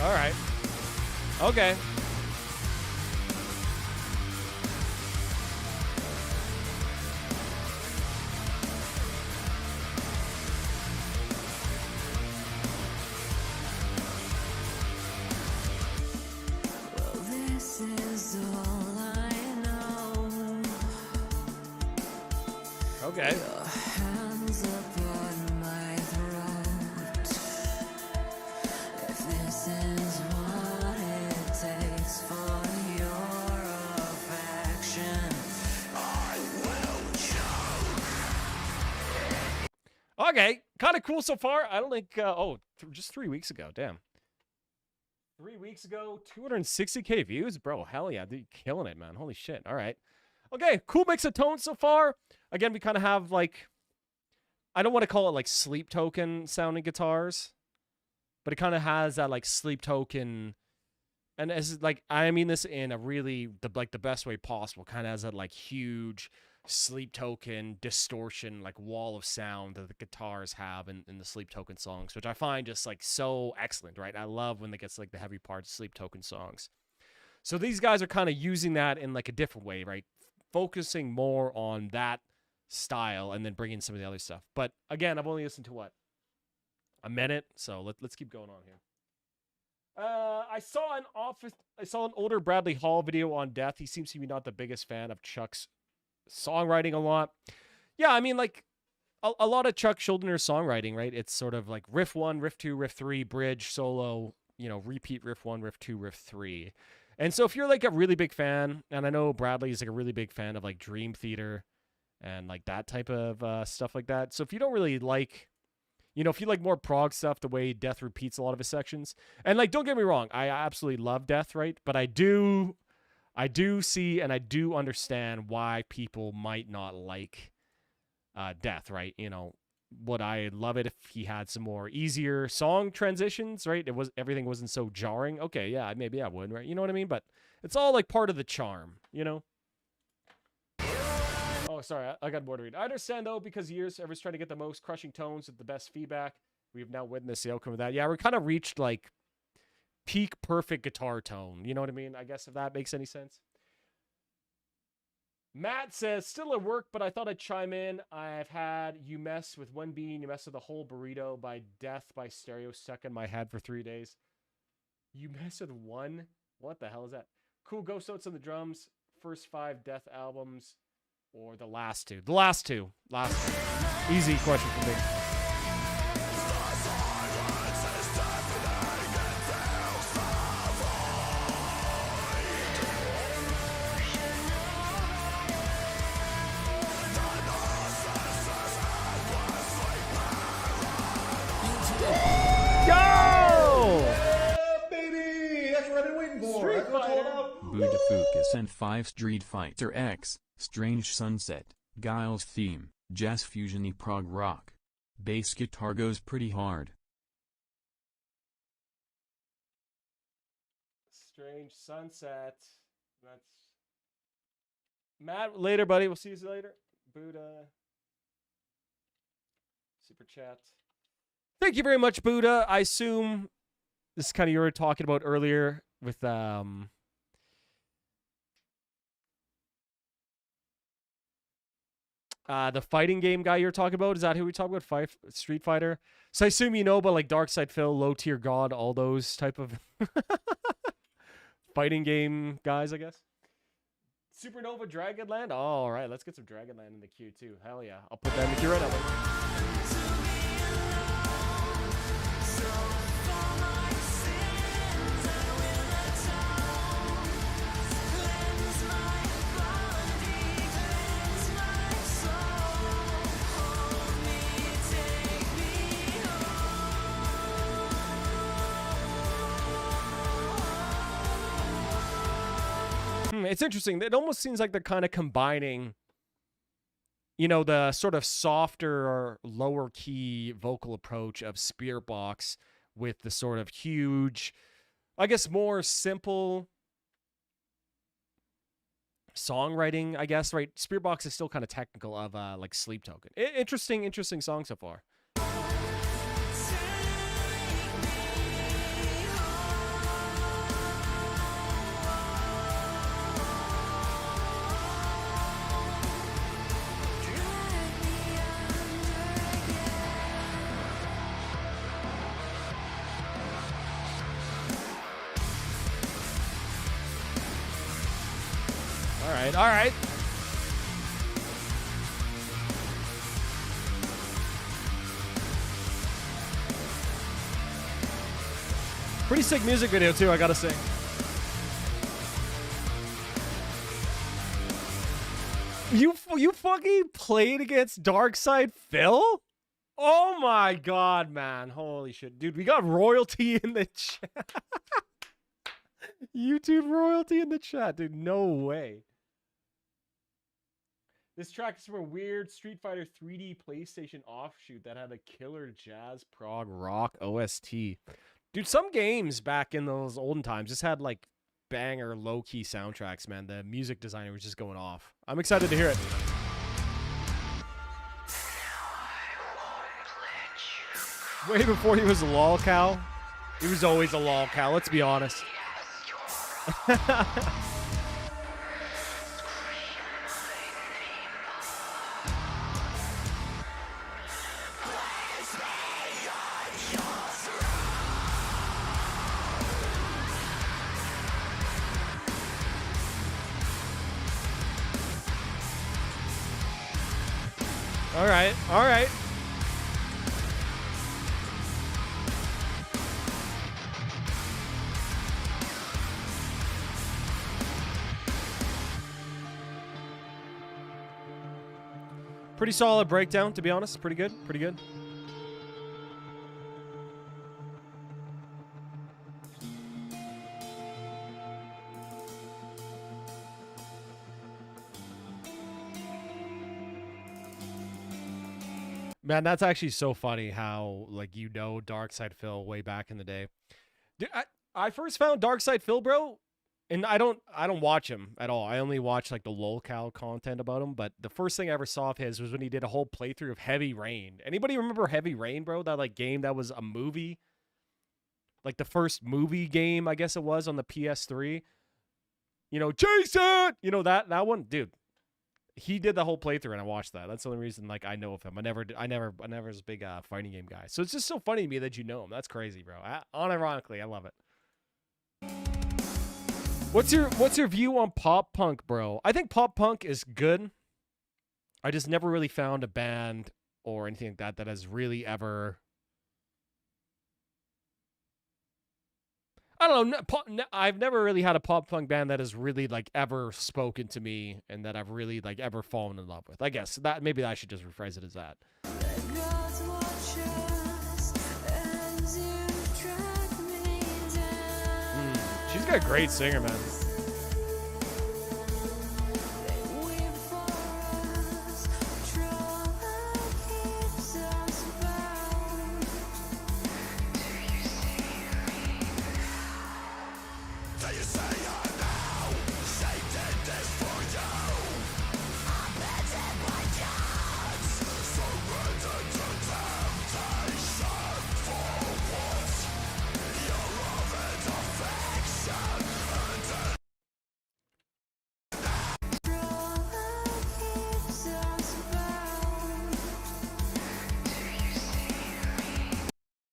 All right. Okay. Well, this is all I know. Okay. Your hands upon my throat. If this is what it takes for your affection, I will choke. Okay. Kind of cool so far. I don't think, just 3 weeks ago. Damn. 3 weeks ago, 260K views? Bro, hell yeah. Dude, killing it, man. Holy shit. All right. Okay, cool mix of tones so far. Again, we kind of have, like, I don't want to call it, like, sleep token sounding guitars, but it kind of has that, like, sleep token, and as, like, I mean this in a really, the best way possible, kind of has that, like, huge sleep token distortion, like, wall of sound that the guitars have in the sleep token songs, which I find just, like, so excellent, right? I love when it gets, like, the heavy parts of sleep token songs. So these guys are kind of using that in, like, a different way, right? Focusing more on that style and then bringing some of the other stuff. But again, I've only listened to what? A minute, so let's keep going on here. I saw an older Bradley Hall video on Death. He seems to be not the biggest fan of Chuck's songwriting a lot. Yeah, I mean, like, a lot of Chuck Schuldiner songwriting, right? It's sort of like riff 1, riff 2, riff 3, bridge, solo, you know, repeat riff 1, riff 2, riff 3. And so if you're like a really big fan, and I know Bradley is like a really big fan of like Dream Theater and like that type of stuff like that. So if you don't really like, you know, if you like more prog stuff, the way Death repeats a lot of his sections, and like, don't get me wrong, I absolutely love Death, right? But I do see and I do understand why people might not like Death, right? You know, would I love it if he had some more easier song transitions, right? Everything wasn't so jarring. Okay, yeah, maybe I would, right? You know what I mean? But it's all like part of the charm, you know? Oh, sorry, I got more to read. I understand, though, because years everyone's trying to get the most crushing tones with the best feedback. We've now witnessed the outcome of that. Yeah, we kind of reached like peak perfect guitar tone. You know what I mean? I guess if that makes any sense. Matt says, still at work, but I thought I'd chime in. I've had You Mess With One Bean, You Mess With the Whole Burrito by Death by Stereo stuck in my head for 3 days. You Mess With One? What the hell is that? Cool ghost notes on the drums. First 5 Death albums or the last 2? The last two. Easy question for me. sent 5 Street Fighter X, Strange Sunset, Guile's theme, jazz fusion-y prog rock. Bass guitar goes pretty hard. Strange Sunset. That's Matt. Later, buddy. We'll see you later. Buddha. Super chat. Thank you very much, Buddha. I assume this is kind of you were talking about earlier with the fighting game guy you were talking about. Is that who we talk about? Street Fighter. So I assume you know about like Dark Side Phil, Low Tier God, all those type of fighting game guys, I guess. Supernova Dragonland. Oh, all right, let's get some Dragonland in the queue too. Hell yeah, I'll put that in the queue right now. It's interesting. It almost seems like they're kind of combining, you know, the sort of softer or lower key vocal approach of Spirit Box with the sort of huge, I guess, more simple songwriting, I guess, right? Spirit Box is still kind of technical of like Sleep Token. Interesting song so far. All right. Pretty sick music video too, I gotta say. You fucking played against Darkside Phil? Oh my god, man. Holy shit. Dude, we got royalty in the chat. YouTube royalty in the chat, dude. No way. This track is from a weird Street Fighter 3D PlayStation offshoot that had a killer jazz prog rock OST. Dude, some games back in those olden times just had like banger low-key soundtracks, man. The music designer was just going off. I'm excited to hear it. Way before he was a lolcow. He was always a lolcow, let's be honest. All right. Pretty solid breakdown, to be honest. Pretty good. Man, that's actually so funny how, like, you know Darkside Phil way back in the day. Dude, I first found Darkside Phil, bro, and I don't watch him at all. I only watch, like, the lolcow content about him, but the first thing I ever saw of his was when he did a whole playthrough of Heavy Rain. Anybody remember Heavy Rain, bro? That, like, game that was a movie? Like, the first movie game, I guess it was, on the PS3. You know, Jason! You know, that one? Dude. He did the whole playthrough, and I watched that. That's the only reason, like, I know of him. I never was a big fighting game guy. So it's just so funny to me that you know him. That's crazy, bro. Unironically, I love it. What's your view on pop punk, bro? I think pop punk is good. I just never really found a band or anything like that has really ever. I don't know. I've never really had a pop punk band that has really like ever spoken to me and that I've really like ever fallen in love with. I guess that maybe I should just rephrase it as that. She's got a great singer, man.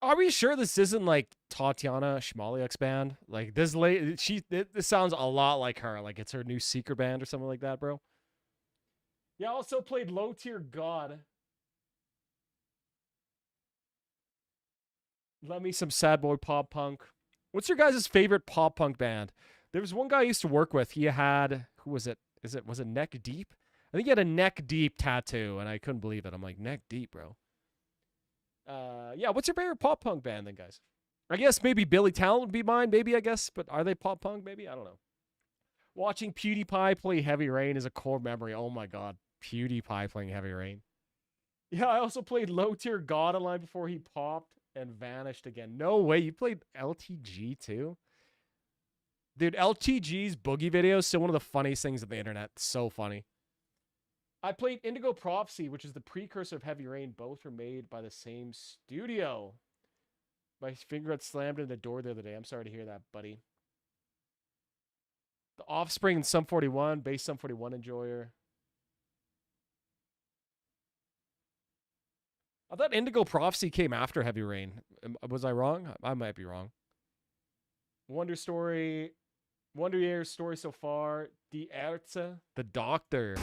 Are we sure this isn't like Tatiana Shmaliak's band? Like this this sounds a lot like her. Like it's her new secret band or something like that, bro. Yeah, I also played Low Tier God. Let me some sad boy pop punk. What's your guys' favorite pop punk band? There was one guy I used to work with. He had, who was it? Was it Neck Deep? I think he had a Neck Deep tattoo, and I couldn't believe it. I'm like, Neck Deep, bro. Yeah, what's your favorite pop punk band then, guys? I guess maybe Billy Talent would be mine, maybe, I guess. But are they pop punk, maybe? I don't know. Watching PewDiePie play Heavy Rain is a core memory. Oh my god. PewDiePie playing Heavy Rain. Yeah, I also played Low Tier God online before he popped and vanished again. No way. You played LTG too? Dude, LTG's boogie video is still one of the funniest things on the internet. So funny. I played Indigo Prophecy, which is the precursor of Heavy Rain. Both were made by the same studio. My finger got slammed in the door the other day. I'm sorry to hear that, buddy. The Offspring and Sum 41, bass Sum 41 enjoyer. I thought Indigo Prophecy came after Heavy Rain. Was I wrong? I might be wrong. Wonder Year's story so far. The Ärzte, the Doctor.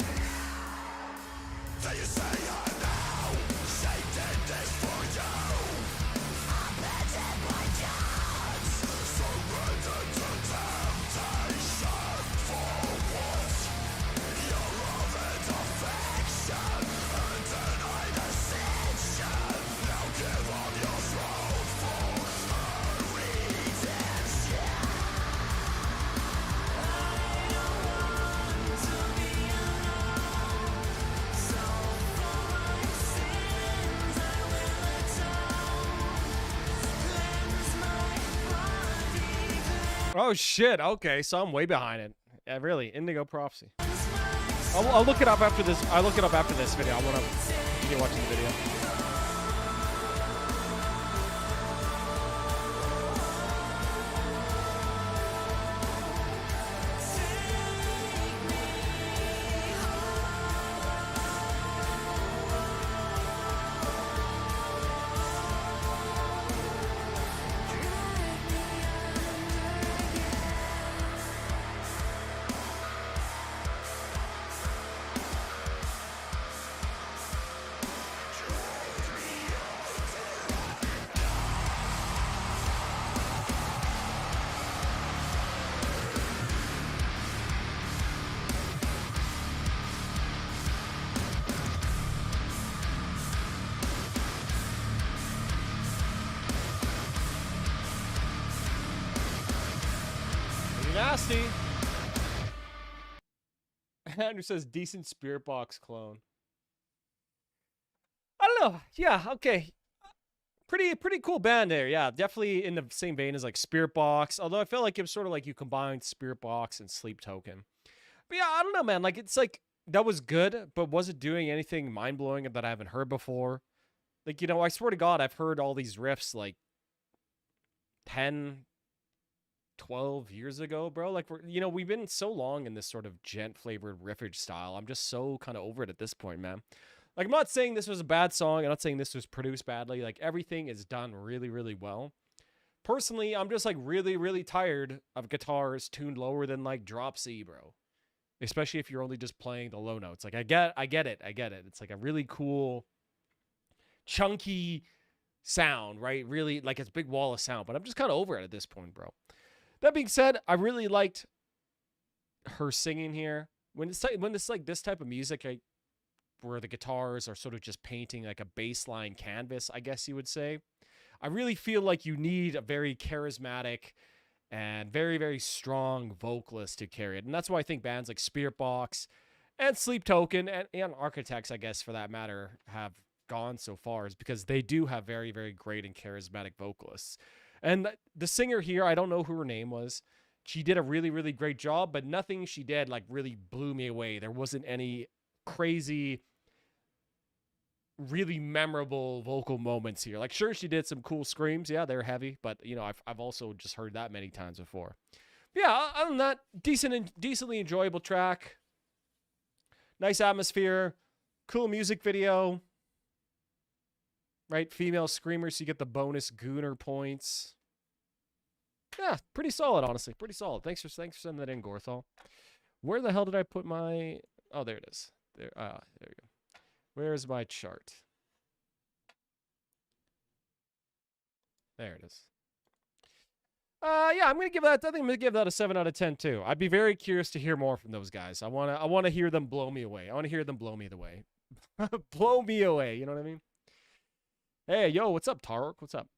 Oh shit! Okay, so I'm way behind it. Yeah, really, Indigo Prophecy. I'll look it up after this. I'll look it up after this video. I want to continue watching the video. Nasty. Andrew says decent Spirit Box clone. I don't know. Yeah, okay. Pretty cool band there. Yeah, definitely in the same vein as like Spirit Box. Although I felt like it was sort of like you combined Spirit Box and Sleep Token. But yeah, I don't know, man. Like it's like that was good, but was it doing anything mind blowing that I haven't heard before? Like, you know, I swear to God, I've heard all these riffs like 10, 12 years ago, bro. Like we've been so long in this sort of gent flavored riffage style. I'm just so kind of over it at this point, man. Like, I'm not saying this was a bad song. I'm not saying this was produced badly. Like, everything is done really, really well. Personally, I'm just like really, really tired of guitars tuned lower than like drop C, bro. Especially if you're only just playing the low notes. Like, I get it. It's like a really cool, chunky sound, right? Really, like, it's a big wall of sound. But I'm just kind of over it at this point, bro. That being said, I really liked her singing here. When it's like this type of music, where the guitars are sort of just painting like a baseline canvas, I guess you would say, I really feel like you need a very charismatic and very, very strong vocalist to carry it. And that's why I think bands like Spirit Box and Sleep Token and Architects, I guess, for that matter, have gone so far, is because they do have very, very great and charismatic vocalists. And the singer here, I don't know who her name was. She did a really, really great job, but nothing she did like really blew me away. There wasn't any crazy, really memorable vocal moments here. Like, sure, she did some cool screams. Yeah, they're heavy, but you know, I've also just heard that many times before. But yeah, other than that, decently enjoyable track. Nice atmosphere, cool music video. right? Female screamers, so you get the bonus Gooner points. Yeah, pretty solid, honestly. Pretty solid. Thanks for sending that in, Gorthal. Where the hell did I put my... Oh, there it is. There we go. Where's my chart? There it is. Yeah, I'm gonna give that. I think I'm gonna give that a 7 out of 10 too. I'd be very curious to hear more from those guys. I wanna hear them blow me away. I wanna hear them blow me away. Blow me away. You know what I mean? Hey, yo, what's up, Tarok? What's up?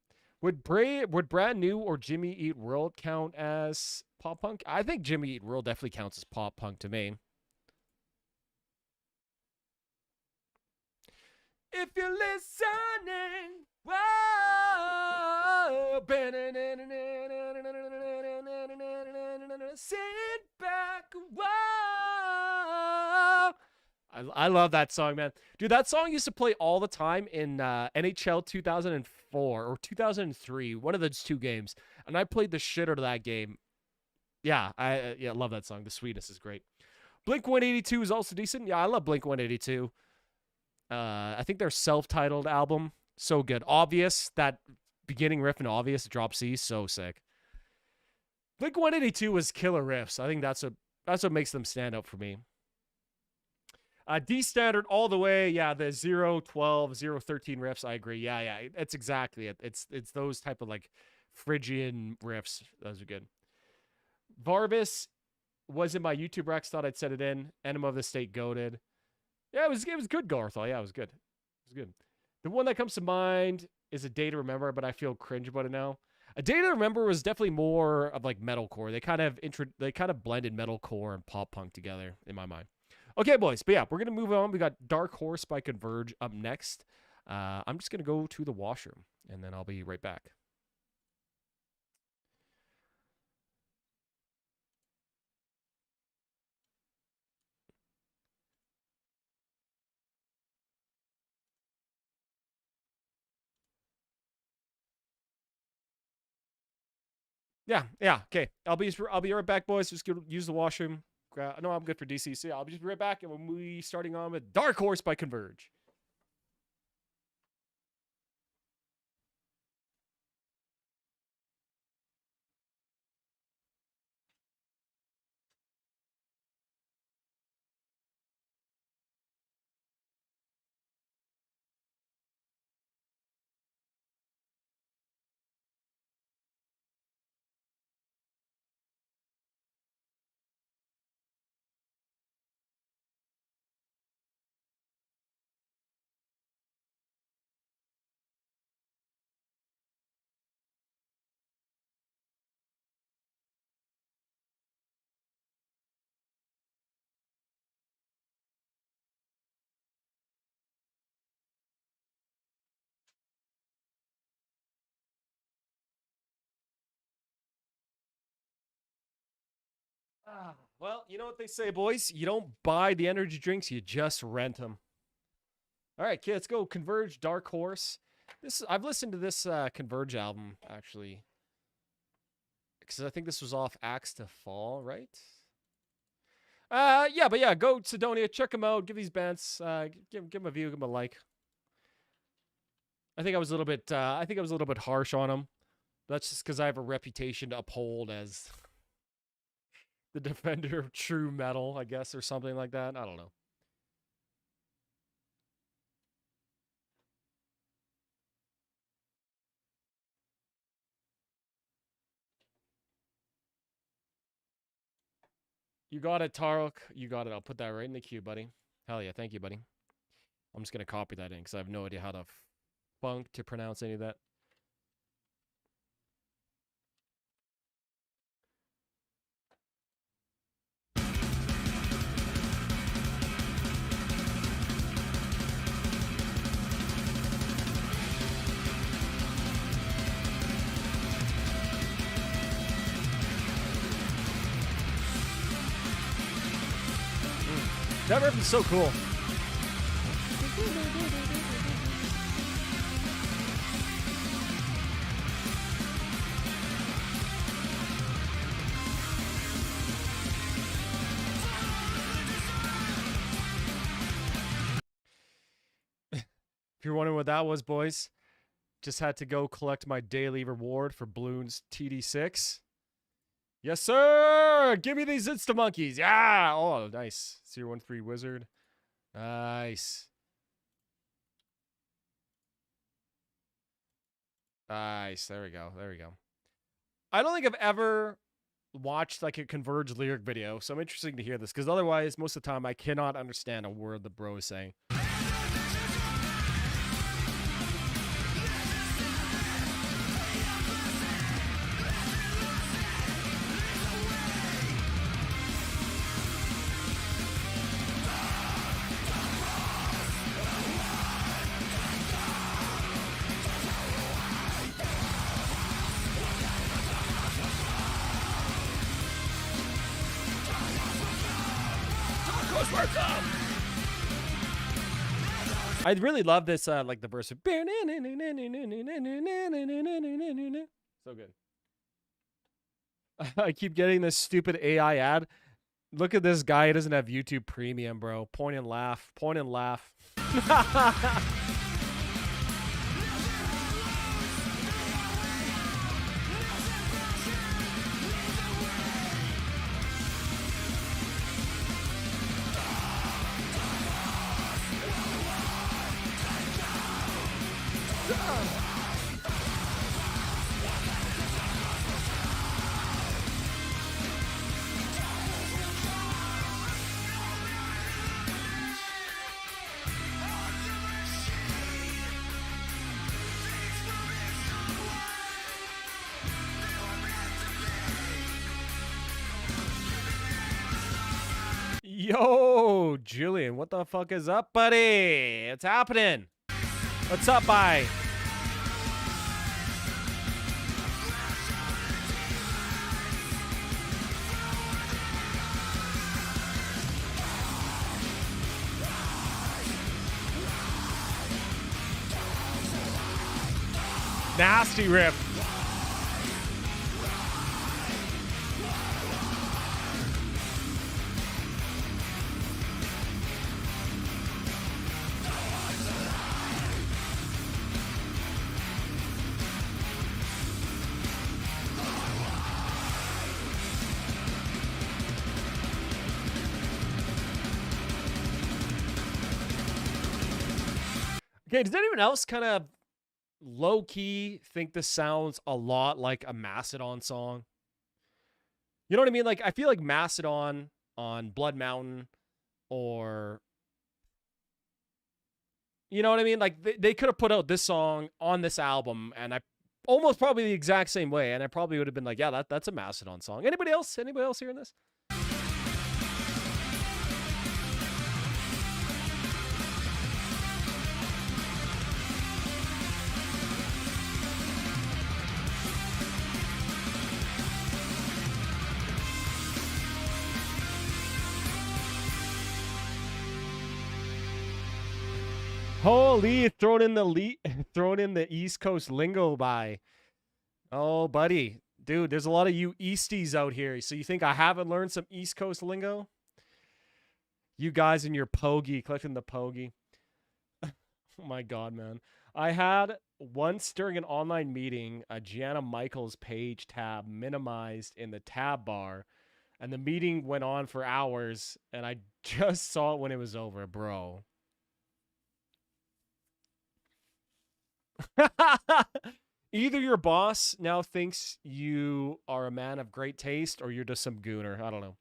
Would Brand New or Jimmy Eat World count as pop punk? I think Jimmy Eat World definitely counts as pop punk to me. If you're listening, whoa, sit back, whoa. I love that song, man. Dude, that song used to play all the time in NHL 2004 or 2003, one of those two games. And I played the shit out of that game. Yeah, I love that song. The Sweetness is great. Blink 182 is also decent. Yeah, I love Blink 182. I think their self-titled album, so good. Obvious, that beginning riff in Obvious, Drop C, so sick. Blink 182 was killer riffs. I think that's what makes them stand out for me. D standard all the way. Yeah, the 012, 013 riffs. I agree. Yeah. It's exactly it. It's those type of like Phrygian riffs. Those are good. Varvis was in my YouTube Rex. Thought I'd set it in. Enema of the State goated. Yeah, it was good, Garthol. Yeah, it was good. It was good. The one that comes to mind is A Day to Remember, but I feel cringe about it now. A Day to Remember was definitely more of like metalcore. They kind of blended metalcore and pop punk together in my mind. Okay, boys, but yeah, we're gonna move on. We got Dark Horse by Converge up next. I'm just gonna go to the washroom and then I'll be right back. Yeah. Okay. I'll be right back, boys. Just go use the washroom. No, I'm good for DCC. I'll just be right back, and we'll be starting on with Dark Horse by Converge. Well, you know what they say, boys. You don't buy the energy drinks, you just rent them. All right, kids, let's go. Converge, Dark Horse. I've listened to this Converge album, actually. Because I think this was off Axe to Fall, right? Yeah, go Sidonia, check them out, give these bands, give them a view, give them a like. I think I was a little bit harsh on them. That's just because I have a reputation to uphold as the defender of true metal, I guess, or something like that. I don't know. You got it, Tarok. You got it. I'll put that right in the queue, buddy. Hell yeah. Thank you, buddy. I'm just going to copy that in because I have no idea how to funk to pronounce any of that. That riff is so cool. If you're wondering what that was, boys, Just had to go collect my daily reward for Bloons TD6. Yes, sir! Give me these Insta Monkeys. Yeah! Oh, nice. 013 Wizard. Nice. Nice. There we go. There we go. I don't think I've ever watched like a Converge lyric video, so I'm interested to hear this, because otherwise, most of the time, I cannot understand a word the bro is saying. I really love this, like the verse. So good. I keep getting this stupid AI ad. Look at this guy. He doesn't have YouTube Premium, bro. Point and laugh. Point and laugh. Yo, Julian, what the fuck is up, buddy? It's happening. What's up, bye? Nasty riff. Okay, does anyone else kind of low-key think this sounds a lot like a Mastodon song? You know what I mean? Like, I feel like Mastodon on Blood Mountain, or... You know what I mean? Like, they could have put out this song on this album, and I almost probably the exact same way, and I probably would have been like, yeah, that's a Mastodon song. Anybody else? Anybody else hearing this? Holy, throwing in the East Coast lingo by. Oh, buddy. Dude, there's a lot of you Easties out here. So you think I haven't learned some East Coast lingo? You guys in your pogie, collecting the pogie. Oh my God, man. I had once during an online meeting, a Gianna Michaels page tab minimized in the tab bar, and the meeting went on for hours, and I just saw it when it was over, bro. Either your boss now thinks you are a man of great taste, or you're just some gooner. I don't know.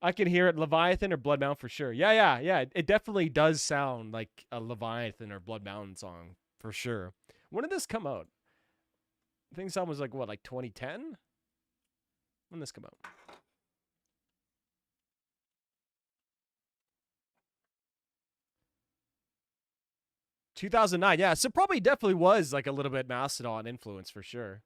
I can hear it. Leviathan or Blood Mountain for sure. Yeah. It definitely does sound like a Leviathan or Blood Mountain song for sure. When did this come out? I think this album was like, what, like 2010? When did this come out? ...2009, yeah. So probably definitely was like a little bit Mastodon influence for sure.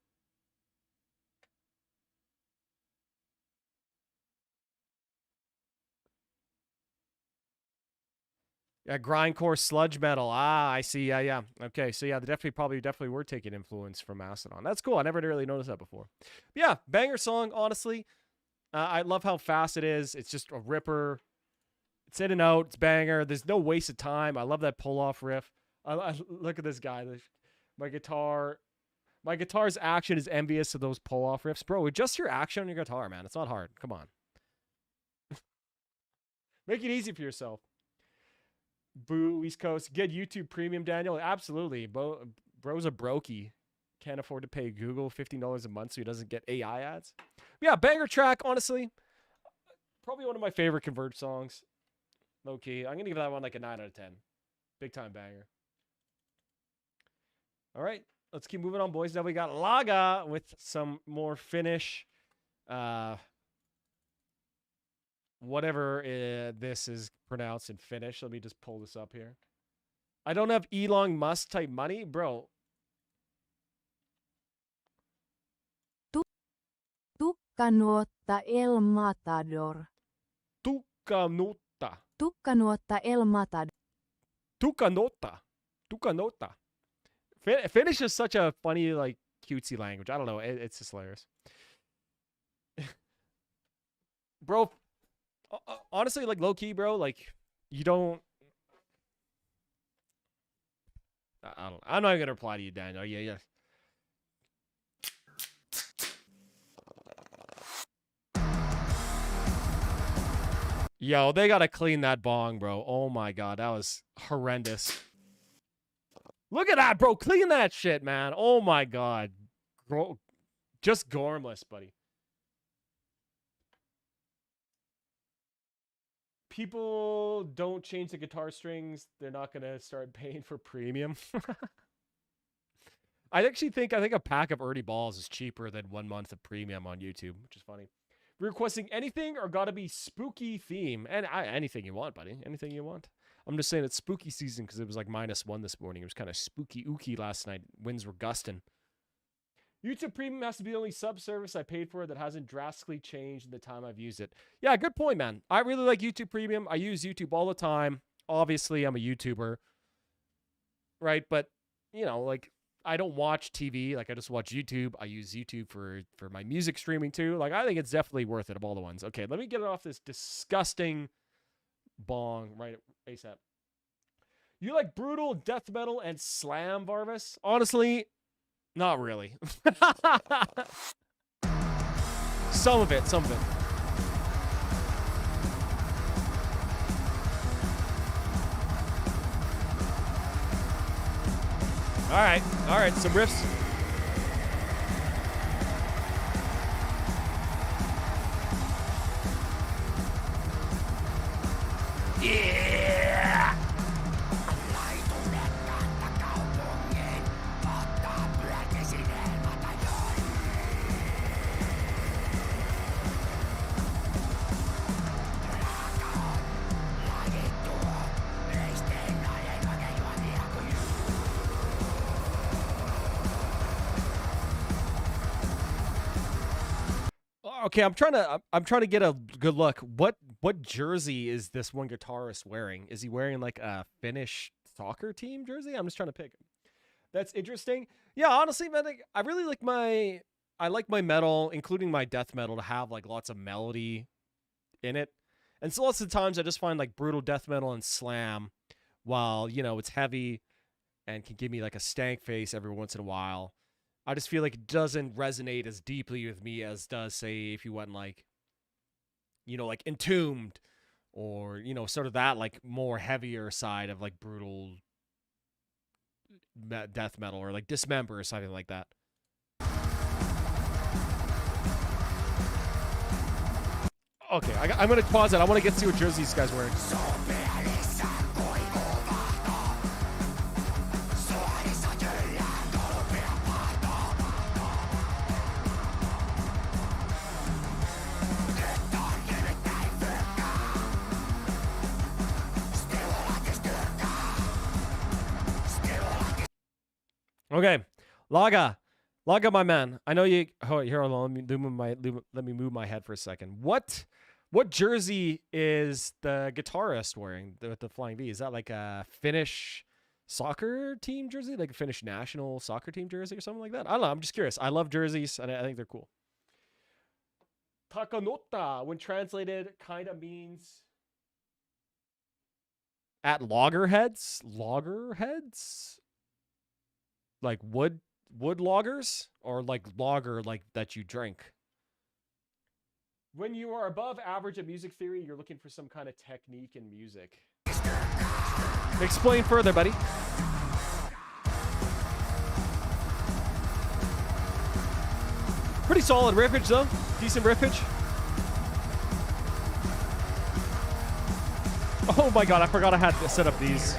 Yeah, grindcore sludge metal. Ah, I see. Yeah. Okay, so yeah, they definitely were taking influence from Mastodon. That's cool. I never really noticed that before. But yeah, banger song, honestly. I love how fast it is. It's just a ripper. It's in and out. It's banger. There's no waste of time. I love that pull-off riff. I look at this guy. My guitar's action is envious of those pull-off riffs. Bro, adjust your action on your guitar, man. It's not hard. Come on. Make it easy for yourself. Boo, East Coast. Get YouTube Premium, Daniel. Absolutely. Bro's a brokey. Can't afford to pay Google $15 a month so he doesn't get AI ads. But yeah, banger track, honestly. Probably one of my favorite Converge songs. Low key. I'm going to give that one like a 9 out of 10. Big time banger. All right. Let's keep moving on, boys. Now we got Laga with some more Finnish. Whatever this is pronounced in Finnish. Let me just pull this up here. I don't have Elon Musk type money, bro. Tukkanuotta El Matador. Tukkanuotta. Tukkanuotta El Matador. Tukkanuotta. Finnish is such a funny, like, cutesy language. I don't know. It's just hilarious. Bro, honestly, like, low-key, bro, like, you don't... I'm not even going to reply to you, Daniel. Yeah. Yo, they got to clean that bong, bro. Oh, my God. That was horrendous. Look at that, bro. Clean that shit, man. Oh, my God. Just gormless, buddy. People don't change the guitar strings. They're not going to start paying for premium. I think a pack of Ernie balls is cheaper than 1 month of premium on YouTube, which is funny. Requesting anything or gotta be spooky theme? And anything you want, buddy. Anything you want. I'm just saying it's spooky season because it was like -1 this morning. It was kind of spooky ooky last night. Winds were gusting. YouTube Premium has to be the only sub-service I paid for that hasn't drastically changed in the time I've used it. Yeah, good point, man. I really like YouTube Premium. I use YouTube all the time. Obviously, I'm a YouTuber. Right? But, you know, like, I don't watch TV. Like, I just watch YouTube. I use YouTube for my music streaming, too. Like, I think it's definitely worth it of all the ones. Okay, let me get it off this disgusting bong right ASAP. You like brutal death metal and slam, Varvis? Honestly, not really. Some of it. All right, some riffs. Yeah! Okay, I'm trying to get a good look. What jersey is this one guitarist wearing? Is he wearing like a Finnish soccer team jersey? I'm just trying to pick. That's interesting. Yeah, honestly, man, I really like my metal, including my death metal, to have like lots of melody in it. And so lots of times I just find like brutal death metal and slam, while, you know, it's heavy and can give me like a stank face every once in a while, I just feel like it doesn't resonate as deeply with me as does, say, if you went like, you know, like Entombed, or, you know, sort of that like more heavier side of like brutal death metal, or like Dismember or something like that. Okay, I'm gonna pause it. I want to see what jersey this guy's wearing. Okay, Laga, my man. I know you. Oh, here, let me move my head for a second. What jersey is the guitarist wearing with the flying V? Is that like a Finnish soccer team jersey, like a Finnish national soccer team jersey or something like that? I don't know. I'm just curious. I love jerseys, and I think they're cool. Takanotta, when translated, kind of means at loggerheads. Loggerheads. Like wood loggers, or like lager like that you drink? When you are above average at music theory, you're looking for some kind of technique in music. Explain further, buddy. Pretty solid riffage, though. Decent riffage. Oh my god, I forgot I had to set up these.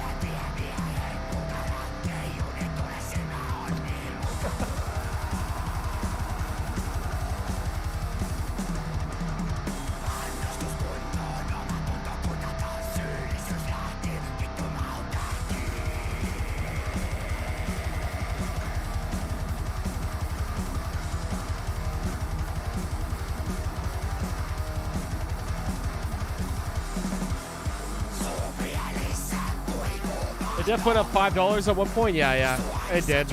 It put up $5 at one point. Yeah, it did.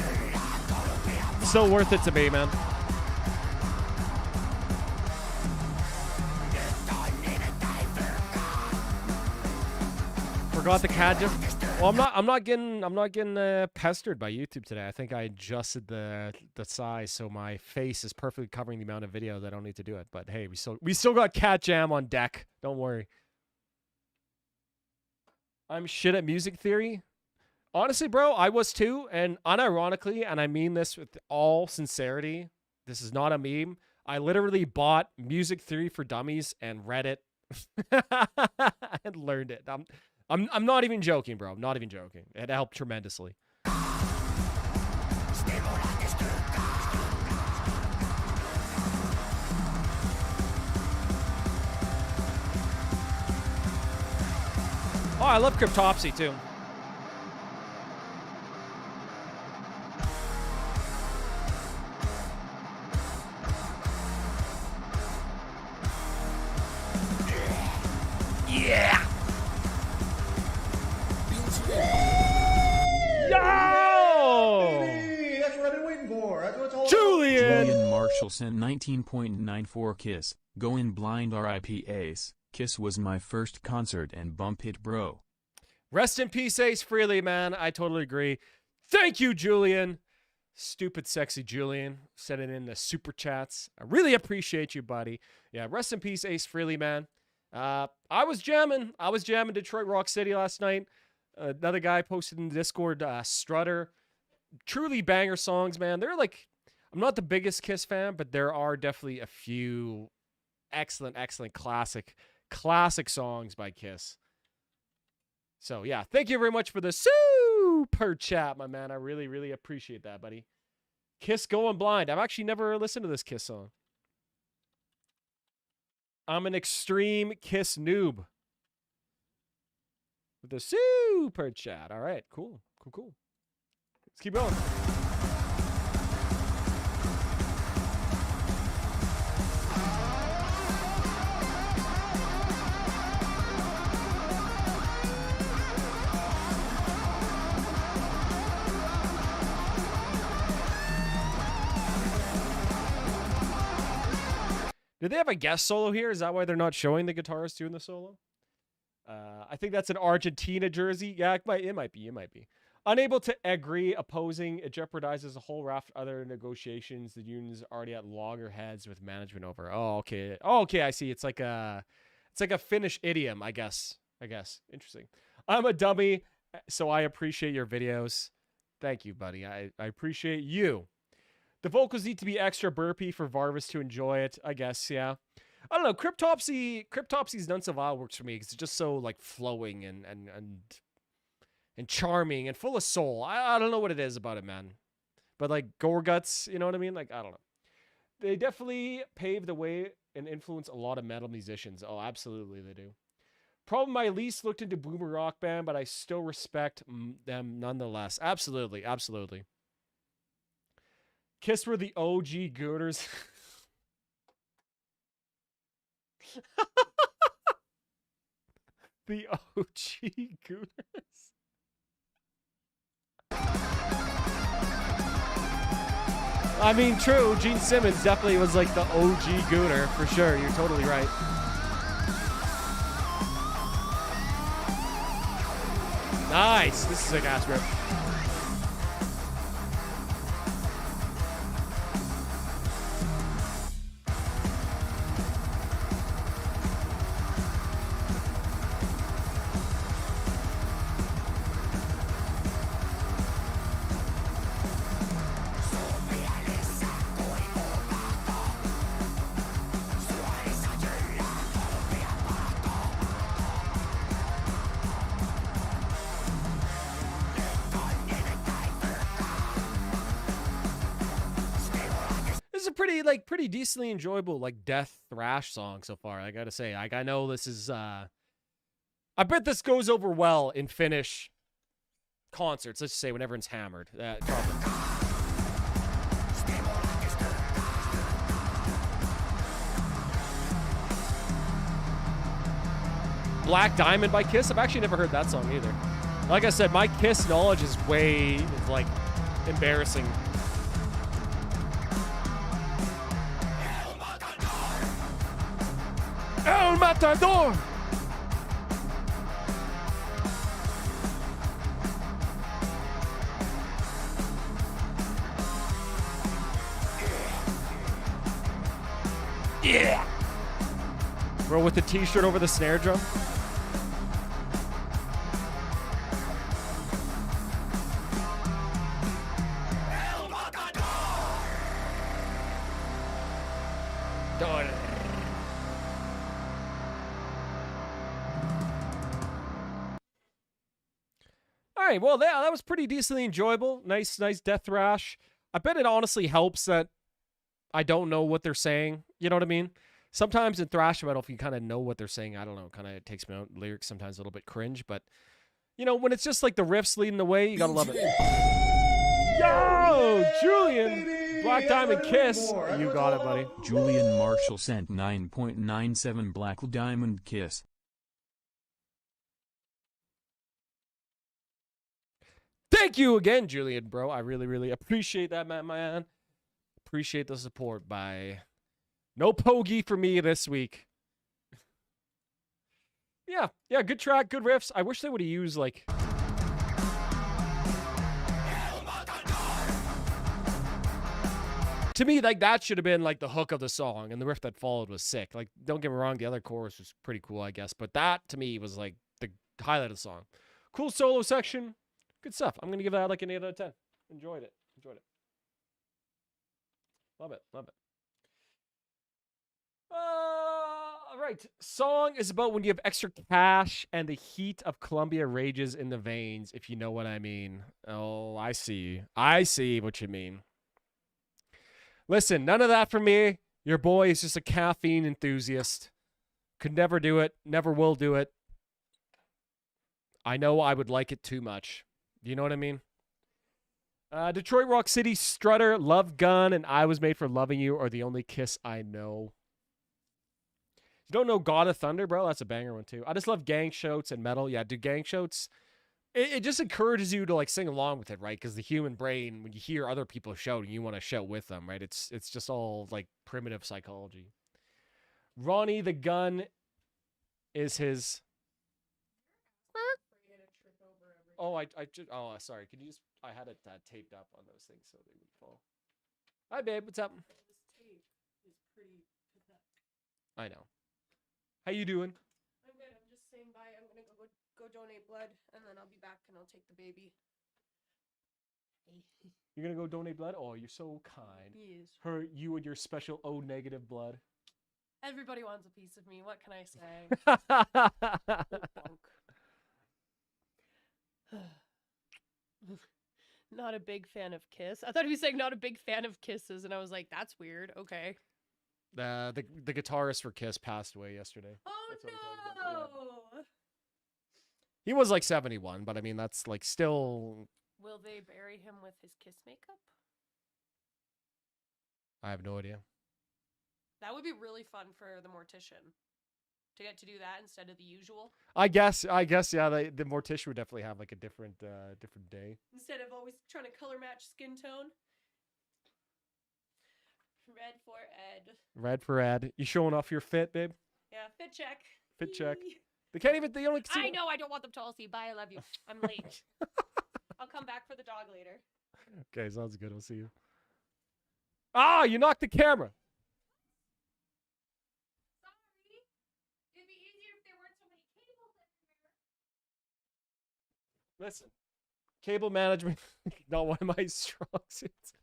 Still worth it to me, man. Forgot the cat just. Well, I'm not getting pestered by YouTube today. I think I adjusted the size so my face is perfectly covering the amount of video that I don't need to do it. But hey, we still got cat jam on deck. Don't worry. I'm shit at music theory. Honestly, bro, I was too, and unironically, and I mean this with all sincerity, this is not a meme. I literally bought Music Theory for Dummies and read it and learned it. I'm not even joking, bro. I'm not even joking. It helped tremendously. Oh, I love Cryptopsy too. Yeah! Yo! Hey, that's what I've been waiting for. That's what it's all Julian! Julian Marshall sent 19.94 Kiss. Go in blind RIP Ace. Kiss was my first concert and bump it, bro. Rest in peace, Ace Frehley, man. I totally agree. Thank you, Julian. Stupid, sexy Julian. Sending in the super chats. I really appreciate you, buddy. Yeah, rest in peace, Ace Frehley, man. I was jamming Detroit Rock City last night. Another guy posted in the Discord, Strutter. Truly banger songs, man. They're like, I'm not the biggest Kiss fan, but there are definitely a few excellent classic songs by Kiss. So yeah, thank you very much for the super chat, my man. I really, really appreciate that, buddy. Kiss Going Blind. I've actually never listened to this Kiss song. I'm an extreme Kiss noob. With the super chat. All right, cool. Let's keep going. Did they have a guest solo here? Is that why they're not showing the guitarist doing the solo? I think that's an Argentina jersey. Yeah, it might be. Unable to agree, opposing. It jeopardizes a whole raft of other negotiations. The union's already at loggerheads with management over. Oh, okay. I see. It's like a Finnish idiom, I guess. Interesting. I'm a dummy, so I appreciate your videos. Thank you, buddy. I appreciate you. The vocals need to be extra burpy for Varvis to enjoy it, I guess, yeah. I don't know, Cryptopsy's None So Vile works for me because it's just so like flowing and charming and full of soul. I don't know what it is about it, man. But like Gorguts, you know what I mean? Like, I don't know. They definitely paved the way and influenced a lot of metal musicians. Oh, absolutely they do. Probably I least looked into boomer rock band, but I still respect them nonetheless. Absolutely. Kiss were the OG Gooners. The OG Gooners. I mean, true. Gene Simmons definitely was like the OG Gooner for sure. You're totally right. Nice. This is a gas rip. pretty decently enjoyable like death thrash song so far. I gotta say, like I know this is. I bet this goes over well in Finnish concerts. Let's just say when everyone's hammered. Black Diamond by Kiss. I've actually never heard that song either. Like I said, my Kiss knowledge is like embarrassing. El Matador! Yeah! Bro, with the t-shirt over the snare drum. All right, well, that was pretty decently enjoyable. Nice death thrash. I bet it honestly helps that I don't know what they're saying. You know what I mean? Sometimes in thrash metal, if you kind of know what they're saying, I don't know, kind of takes me out lyrics sometimes a little bit cringe. But, you know, when it's just like the riffs leading the way, you got to love it. Yo, Julian, Black Diamond Kiss. You got it, buddy. Julian Marshall sent 9.97 Black Diamond Kiss. Thank you again, Julian, bro. I really appreciate that, man. Appreciate the support by no Pogie for me this week. Yeah, good track, good riffs. I wish they would have used like to me, like that should have been like the hook of the song, and the riff that followed was sick. Like, don't get me wrong, the other chorus was pretty cool, I guess, but that to me was like the highlight of the song. Cool solo section. Good stuff. I'm going to give that like an 8 out of 10. Enjoyed it. Love it. All right. Song is about when you have extra cash and the heat of Columbia rages in the veins, if you know what I mean. Oh, I see. I see what you mean. Listen, none of that for me. Your boy is just a caffeine enthusiast. Could never do it. Never will do it. I know I would like it too much. You know what I mean? Detroit Rock City, Strutter, Love Gun, and I Was Made for Loving You are the only Kiss I know. You don't know God of Thunder, bro? That's a banger one, too. I just love gang shouts and metal. Yeah, dude, gang shouts. It just encourages you to, like, sing along with it, right? Because the human brain, when you hear other people shouting, you want to shout with them, right? It's just all, like, primitive psychology. Ronnie the Gun is his... Oh, sorry. Could you just? I had it taped up on those things so they would fall. Hi, babe. What's up? This tape is pretty pathetic. I know. How you doing? I'm good. I'm just saying bye. I'm gonna go donate blood, and then I'll be back and I'll take the baby. You're gonna go donate blood? Oh, you're so kind. Yes. You and your special O negative blood. Everybody wants a piece of me. What can I say? Not a big fan of Kiss. I thought he was saying not a big fan of Kisses, and I was like, that's weird. Okay. The guitarist for Kiss passed away yesterday. Oh no! He was like 71, but I mean that's like still. Will they bury him with his Kiss makeup? I have no idea. That would be really fun for the mortician to get to do that instead of the usual. I guess, yeah. The mortician would definitely have like a different day. Instead of always trying to color match skin tone. Red for Ed. Red for Ed. You showing off your fit, babe? Yeah, fit check. Fit check. They can't even. They only. I know. I don't want them to all see. Bye. I love you. I'm late. I'll come back for the dog later. Okay, sounds good. We'll see you. Ah, you knocked the camera. Sorry. It'd be easier if there weren't so many cables everywhere. Listen, cable management, not one of my strong suits.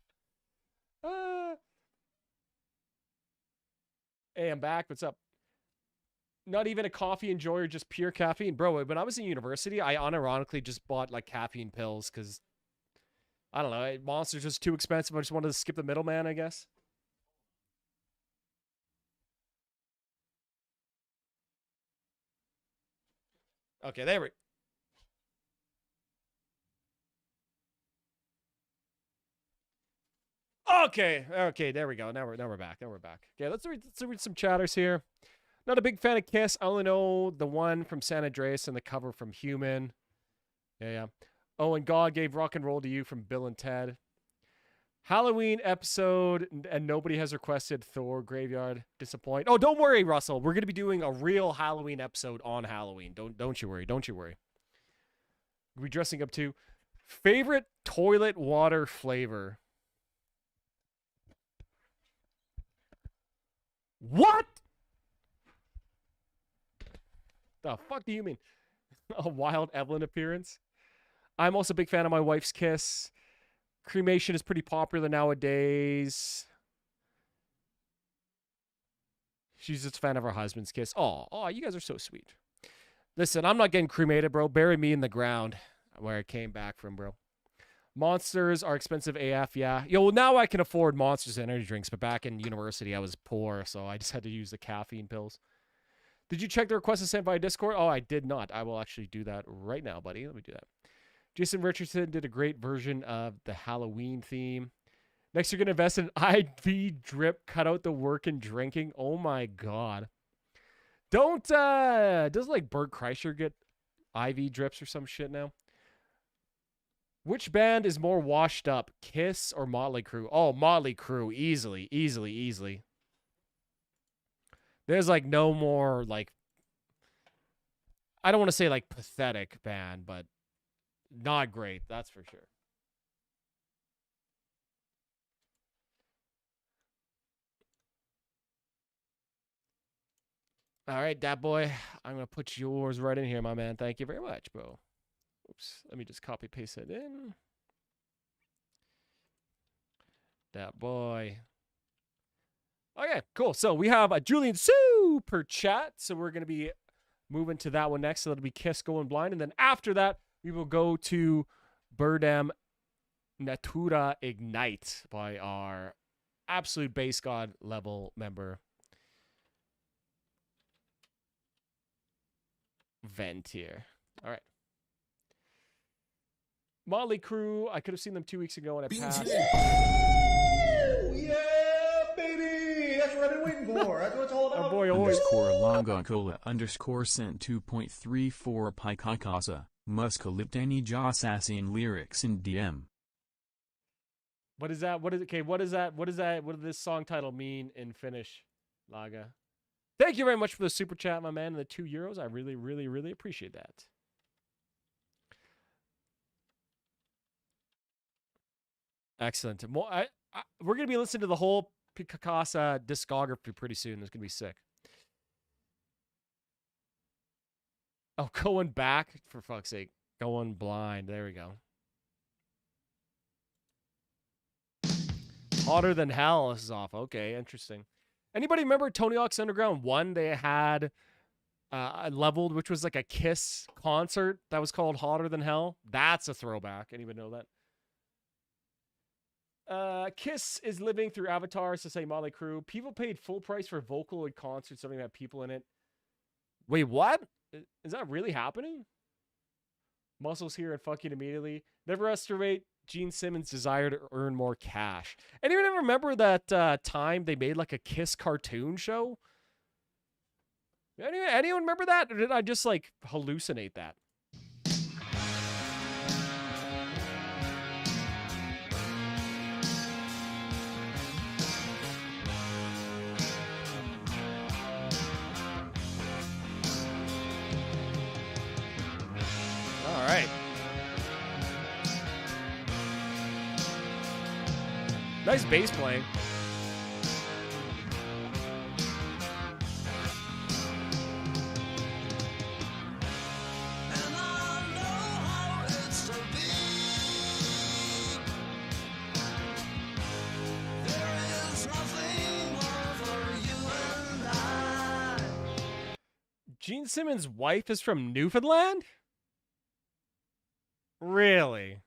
Hey, I'm back. What's up? Not even a coffee enjoyer, just pure caffeine. Bro, when I was in university, I unironically just bought like caffeine pills because, I don't know, Monster's just too expensive. I just wanted to skip the middleman, I guess. Okay, there we. Okay, there we go. Now we're back. Okay, let's read some chatters here. Not a big fan of Kiss. I only know the one from San Andreas and the cover from Human. Yeah. Oh, and God gave rock and roll to you from Bill and Ted. Halloween episode, and nobody has requested Thor Graveyard. Disappoint. Oh, don't worry, Russell. We're gonna be doing a real Halloween episode on Halloween. Don't you worry. We're dressing up too. Favorite toilet water flavor. What? The fuck do you mean? A Wild Evelyn appearance? I'm also a big fan of my wife's Kiss. Cremation is pretty popular nowadays. She's just a fan of her husband's Kiss. Oh, you guys are so sweet. Listen, I'm not getting cremated, bro. Bury me in the ground where I came back from, bro. Monsters are expensive AF, yeah. Yo, well, now I can afford Monsters energy drinks, but back in university, I was poor, so I just had to use the caffeine pills. Did you check the request sent via Discord? Oh, I did not. I will actually do that right now, buddy. Let me do that. Jason Richardson did a great version of the Halloween theme. Next, you're going to invest in IV drip, cut out the work and drinking. Oh, my God. Doesn't like Bert Kreischer get IV drips or some shit now? Which band is more washed up, Kiss or Motley Crue? Oh, Motley Crue, easily. There's like no more like, I don't want to say like pathetic band, but not great, that's for sure. All right, Dat Boy, I'm going to put yours right in here, my man. Thank you very much, bro. Oops, let me just copy paste it in. Dat Boy. Okay, cool. So we have a Julian super chat. So we're going to be moving to that one next. So that'll be Kiss Going Blind. And then after that, we will go to Birdam Natura Ignite by our absolute base god level member, Vent here. All right. Motley Crue, I could have seen them 2 weeks ago and I passed. Yeah, baby! That's what I've been waiting for. That's what it's all about. Oh boy, always. _Longocola_ sent 2.34 Pikakasa. Muskaliptani Josassian lyrics in DM. What is that? What is it? Okay, what is that? What does this song title mean in Finnish, Laga? Thank you very much for the super chat, my man, and the €2. I really appreciate that. Excellent. We're going to be listening to the whole Pikakasa discography pretty soon. It's going to be sick. Oh, going back, for fuck's sake. Going blind. There we go. Hotter Than Hell. This is off. Okay, interesting. Anybody remember Tony Hawk's Underground 1? They had Leveled, which was like a Kiss concert that was called Hotter Than Hell. That's a throwback. Anybody know that? Kiss is living through avatars to say Motley Crue. People paid full price for Vocaloid concerts, something that had people in it. Wait, what? Is that really happening? Muscles here and fucking immediately. Never estimate Gene Simmons' desire to earn more cash. Anyone ever remember that time they made like a Kiss cartoon show? Anyone remember that? Or did I just like hallucinate that? All right. Nice bass playing. Gene Simmons' wife is from Newfoundland? Really?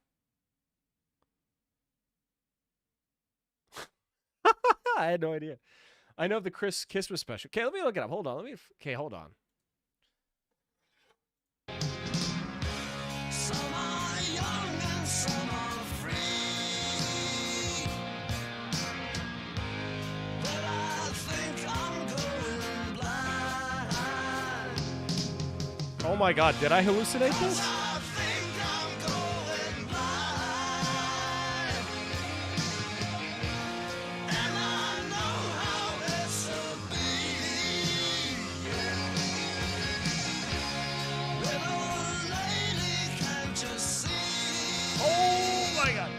I had no idea. I know the Kiss was special. Okay, let me look it up. Hold on. Okay, hold on. my god, did I hallucinate this? Oh my god.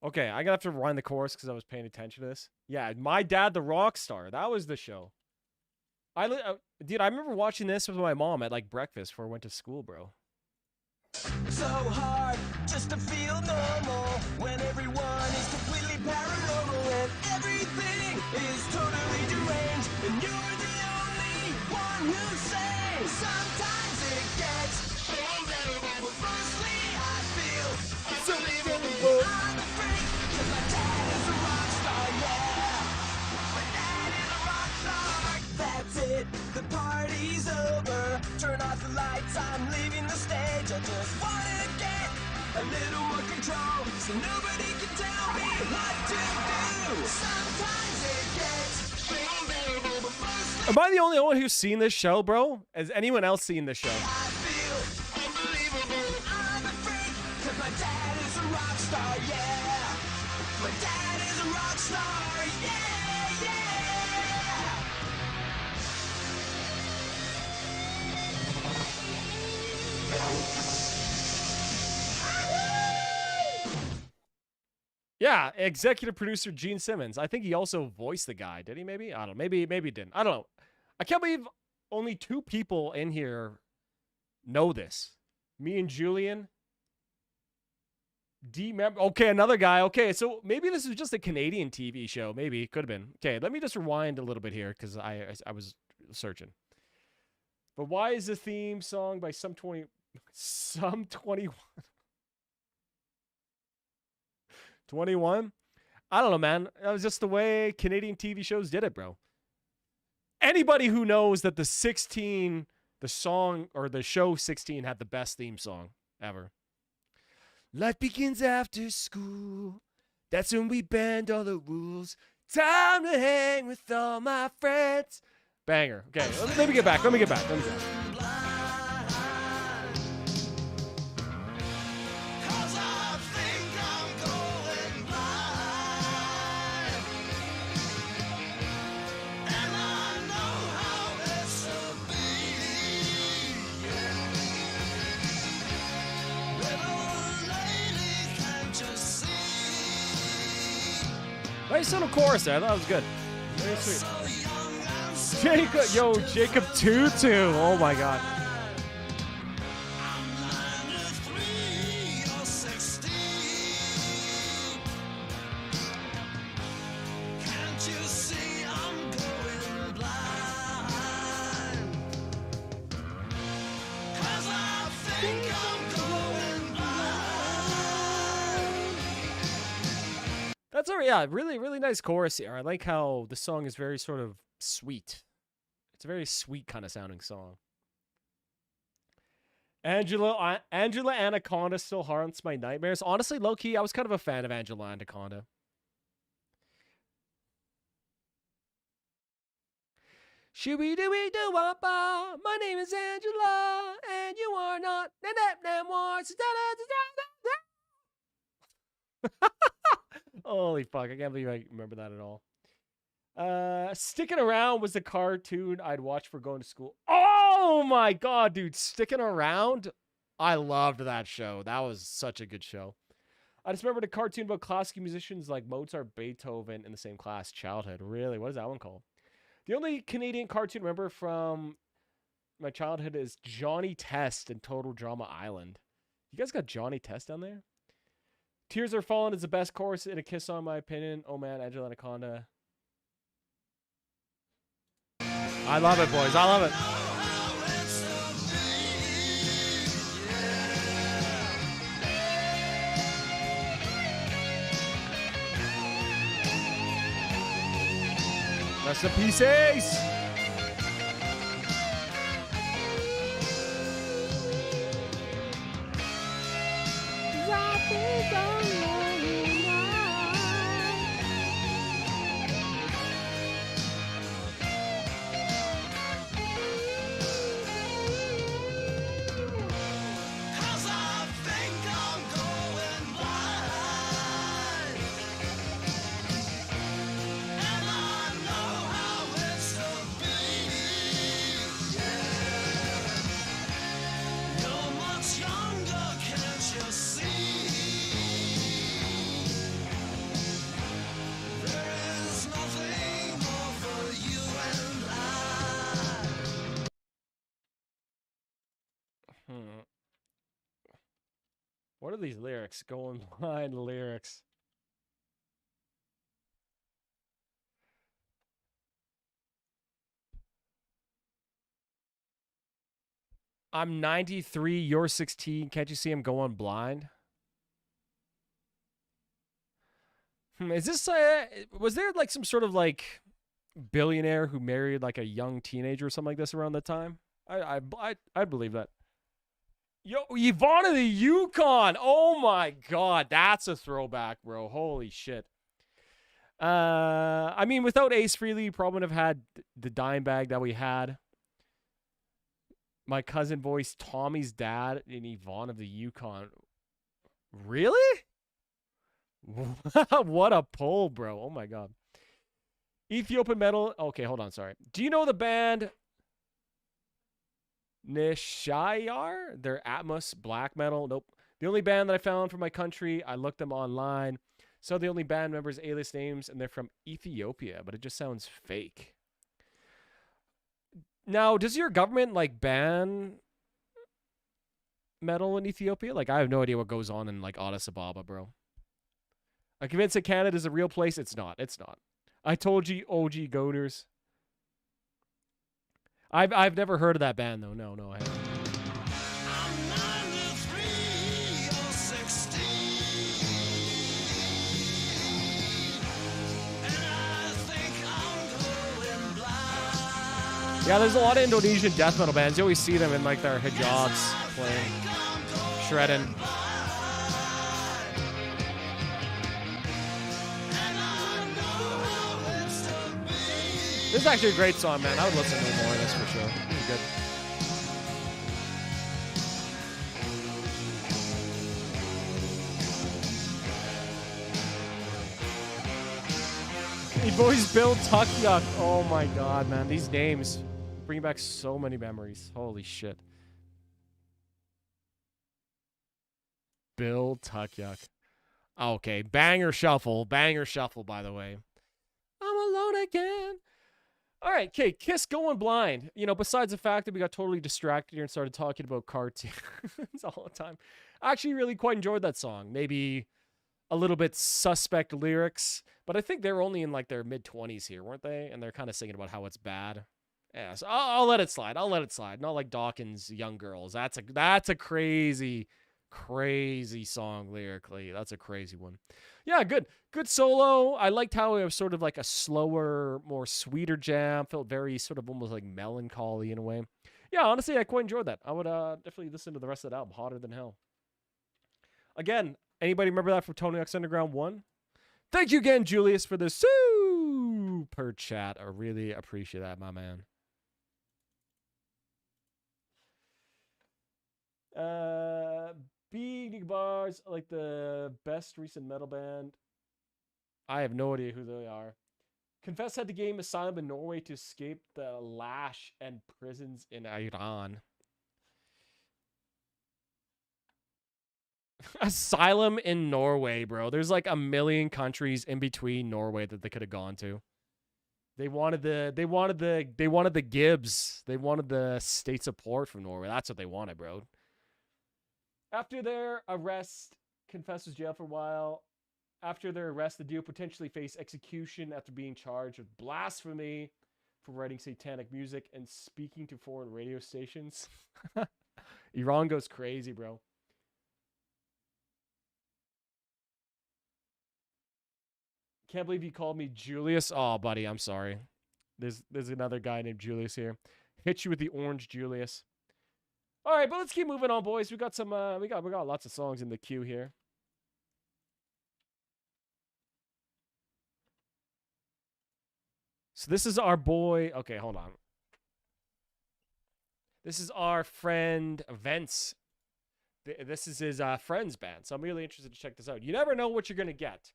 Okay, I gotta have to rewind the chorus because I was paying attention to this. Yeah, My Dad the Rock Star. That was the show. Dude, I remember watching this with my mom at like breakfast before I went to school, bro. So hard just to feel normal when everyone is completely paranormal and everything is totally deranged and you're the only one who's sane. Sometimes it gets unbearable, but mostly I feel so unbelievable. I'm a freak 'cause my dad is a rock star, yeah. My dad is a rock star. That's it, the party's over. Turn off the lights, I'm leaving the stage. I just wanna get a little more control so nobody can tell me what to do. Sometimes it gets unbearable, but mostly Am I the only one who's seen this show, bro? Has anyone else seen this show? I feel unbelievable. I'm a freak 'cause my dad is a rock star, yeah. My dad is a rock star, yeah, yeah. Yeah, executive producer Gene Simmons. I think he also voiced the guy. Did he maybe? I don't know. Maybe he didn't. I don't know. I can't believe only 2 people in here know this. Me and Julian. Okay, another guy. Okay, so maybe this is just a Canadian TV show. Maybe it could have been. Okay, let me just rewind a little bit here because I was searching. But why is the theme song by Sum 21? 21? I don't know, man. That was just the way Canadian TV shows did it, bro. Anybody who knows that the song or the show 16 had the best theme song ever. Life begins after school. That's when we bend all the rules. Time to hang with all my friends. Banger. Okay, let me get back. Nice little chorus there. I thought it was good. Very sweet. Jacob Tutu. Oh my god. That's all right. Yeah, really, really nice chorus here. I like how the song is very sort of sweet. It's a very sweet kind of sounding song. Angela Anaconda still haunts my nightmares. Honestly, low-key, I was kind of a fan of Angela Anaconda. Shoo-wee-doo-wee-doo-wah-bah. My name is Angela, and you are not. Holy fuck, I can't believe I remember that at all. Sticking Around was the cartoon I'd watch for going to school. Oh my god, dude, Sticking Around? I loved that show. That was such a good show. I just remembered a cartoon about classical musicians like Mozart, Beethoven in the same class. Childhood. Really? What is that one called? The only Canadian cartoon I remember from my childhood is Johnny Test and Total Drama Island. You guys got Johnny Test down there? Tears Are Falling is the best chorus in a Kiss Song, in my opinion. Oh man, Angela Anaconda. I love it, boys. I love it. Rest in peace, Ace. What are these lyrics? Going blind lyrics. I'm 93, you're 16. Can't you see I'm going blind? Is this was there like some sort of like billionaire who married like a young teenager or something like this around that time? I believe that. Yo, Yvonne of the Yukon. Oh my god, that's a throwback, bro. Holy shit. I mean, without Ace Frehley, you probably wouldn't have had the dime bag that we had. My cousin voiced Tommy's dad in Yvonne of the Yukon. Really? What a pull, bro. Oh my god. Ethiopian metal. Okay, hold on, sorry. Do you know the band Nishayar? They're Atmos black metal. Nope. The only band that I found from my country, I looked them online. So the only band members, A-list names, and they're from Ethiopia, but it just sounds fake. Now, does your government like ban metal in Ethiopia? Like, I have no idea what goes on in like Addis Ababa, bro. I'm convinced that Canada is a real place. It's not. It's not. I told you, OG Goaters. I've never heard of that band though. No, I haven't. Yeah, there's a lot of Indonesian death metal bands. You always see them in like their hijabs playing, shredding. This is actually a great song, man. I would listen to more of this for sure. This is good. Hey, boys, Bill Tuckyuck. Oh my god, man. These names bring back so many memories. Holy shit. Bill Tuckyuck. Okay, banger shuffle, by the way. I'm alone again. All right, okay, Kiss Going Blind. You know, besides the fact that we got totally distracted here and started talking about cartoons all the time, I actually really quite enjoyed that song. Maybe a little bit suspect lyrics, but I think they were only in like their mid-20s here, weren't they? And they're kind of singing about how it's bad. Yeah, so I'll let it slide. Not like Dawkins' Young Girls. That's a crazy song lyrically. That's a crazy one. Yeah, good solo. I liked how it was sort of like a slower, more sweeter jam. Felt very sort of almost like melancholy in a way. Yeah, honestly, I quite enjoyed that. I would definitely listen to the rest of that album, Hotter Than Hell. Again, anybody remember that from Tony Hawk's Underground 1? Thank you again, Julius, for the super chat. I really appreciate that, my man. Big Bars, like the best recent metal band. I have no idea who they are. Confess had to gain asylum in Norway to escape the lash and prisons in Iran. Asylum in Norway, bro. There's like a million countries in between Norway that they could have gone to. They wanted the Gibbs. They wanted the state support from Norway. That's what they wanted, bro. After their arrest, Confess was jailed for a while. After their arrest, the duo potentially faced execution after being charged with blasphemy for writing satanic music and speaking to foreign radio stations. Iran goes crazy, bro. Can't believe you called me Julius. Oh, buddy, I'm sorry. There's another guy named Julius here. Hit you with the orange Julius. All right, but let's keep moving on, boys. We got some we got lots of songs in the queue here. So this is our boy. Okay, hold on. This is our friend Vince. This is his friend's band. So I'm really interested to check this out. You never know what you're going to get.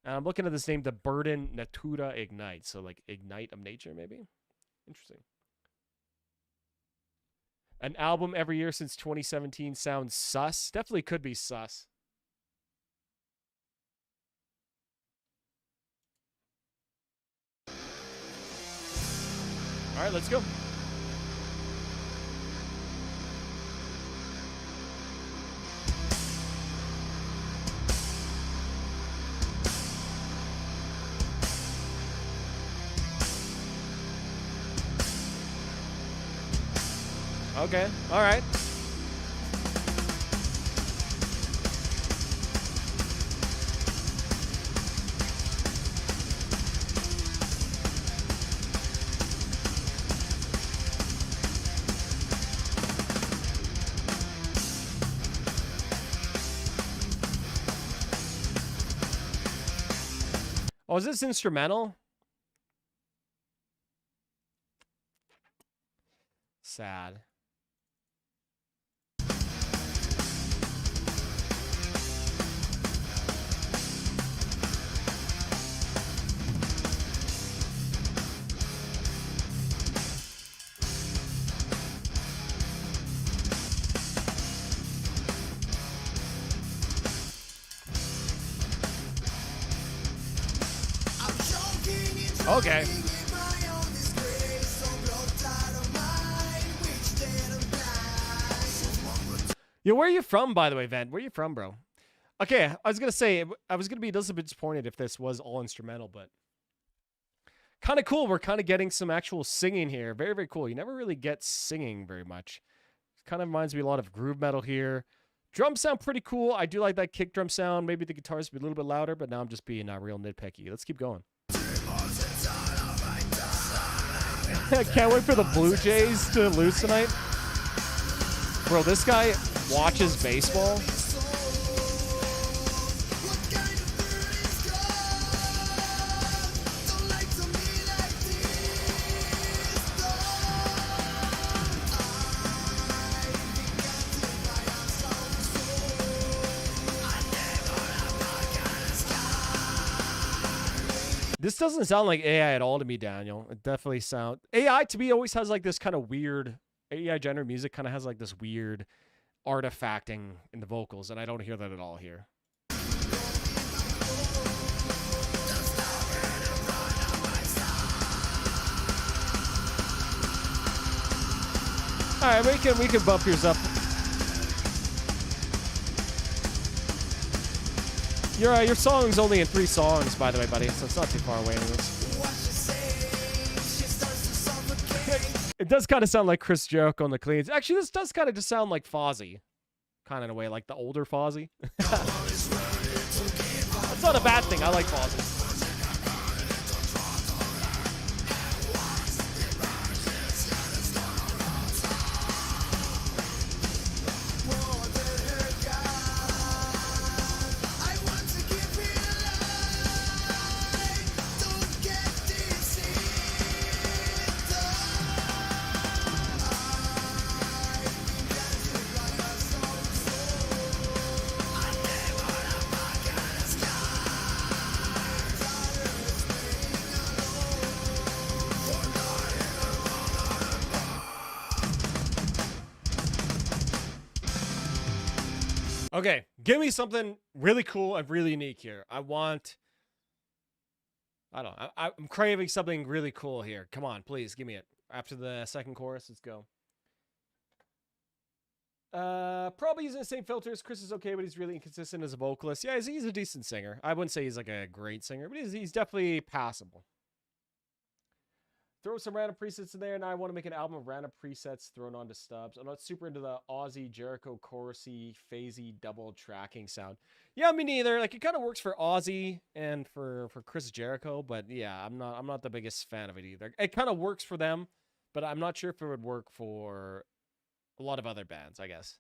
I'm looking at this name, The Burden Natura Ignite. So like Ignite of Nature, maybe? Interesting. An album every year since 2017 sounds sus. Definitely could be sus. All right, let's go. Okay. All right. Oh, is this instrumental? Sad. Okay. Yo, where are you from, by the way, Vent? Where are you from, bro? Okay, I was gonna say, I was gonna be a little bit disappointed if this was all instrumental, but kind of cool. We're kind of getting some actual singing here. Very, very cool. You never really get singing very much. Kind of reminds me a lot of groove metal here. Drums sound pretty cool. I do like that kick drum sound. Maybe the guitars be a little bit louder, but now I'm just being real nitpicky. Let's keep going. Can't wait for the Blue Jays to lose tonight. Bro, this guy watches baseball. This doesn't sound like AI at all to me, Daniel. It definitely sounds... AI to me always has like this kind of weird... AI generated music kind of has like this weird artifacting in the vocals, and I don't hear that at all here. All right, we can bump yours up. Your song's only in 3 songs, by the way, buddy, so it's not too far away anyways. It does kind of sound like Chris Jericho on the cleans. Actually, this does kind of just sound like Fozzy. Kind of in a way, like the older Fozzy. That's not a bad thing. I like Fozzy. Okay, give me something really cool and really unique here. I'm craving something really cool here. Come on, please, give me it. After the second chorus, let's go. Probably using the same filters. Chris is okay, but he's really inconsistent as a vocalist. Yeah, he's a decent singer. I wouldn't say he's like a great singer, but he's definitely passable. Throw some random presets in there, and I want to make an album of random presets thrown onto stubs. I'm not super into the Aussie Jericho chorusy, phasey double tracking sound. Yeah, me neither. Like, it kind of works for Aussie and for Chris Jericho, but yeah, I'm not the biggest fan of it either. It kind of works for them, but I'm not sure if it would work for a lot of other bands, I guess.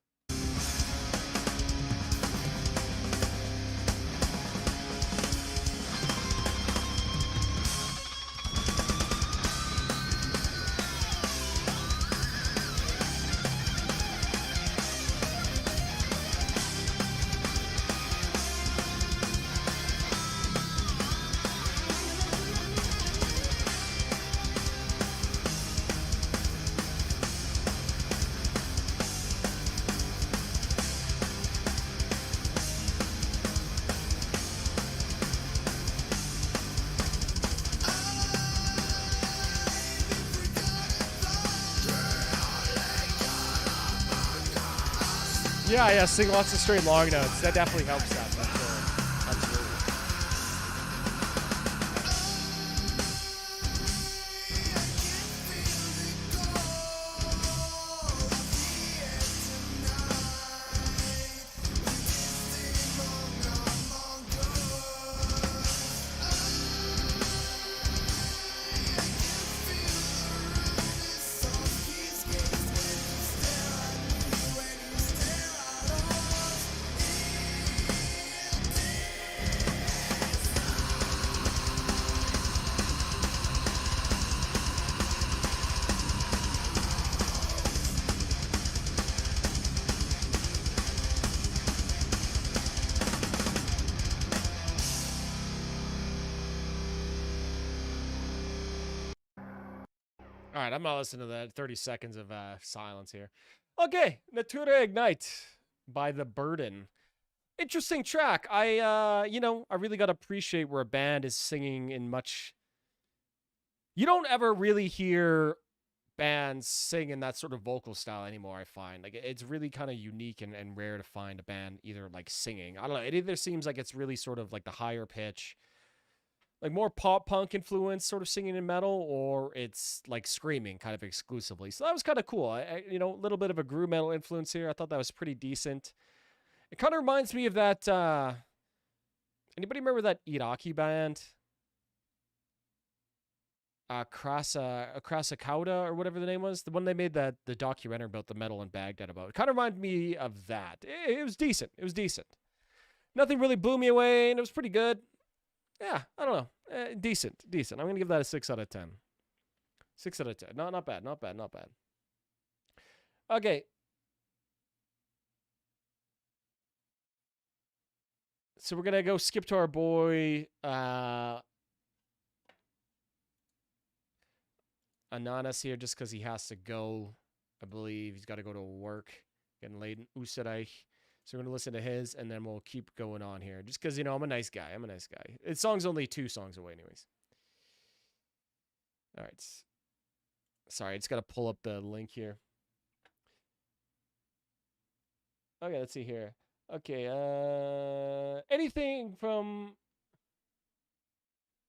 Yeah, sing lots of straight long notes. That definitely helps that. Absolutely. All right, I'm not listening to that 30 seconds of silence here. Okay, Natura Ignite by The Burden. Interesting track. I really got to appreciate where a band is singing in much... You don't ever really hear bands sing in that sort of vocal style anymore, I find. Like, it's really kind of unique and rare to find a band either, like, singing. I don't know. It either seems like it's really sort of, like, the higher pitch, like, more pop-punk influence sort of singing in metal, or it's, like, screaming kind of exclusively. So that was kind of cool. A little bit of a groove metal influence here. I thought that was pretty decent. It kind of reminds me of that, anybody remember that Iraqi band? Krasa Kauda or whatever the name was, the one they made the documentary about the metal in Baghdad about. It kind of reminded me of that. It was decent. It was decent. Nothing really blew me away, and it was pretty good. Yeah, I don't know. Decent. I'm gonna give that a 6 out of 10. 6 out of 10. No, not bad. Okay. So we're gonna go skip to our boy Ananas here, just because he has to go. I believe he's got to go to work. Getting late in Österreich. So we're going to listen to his, and then we'll keep going on here. Just because, I'm a nice guy. The song's only 2 songs away anyways. All right. Sorry, I just got to pull up the link here. Okay, let's see here. Okay, anything from...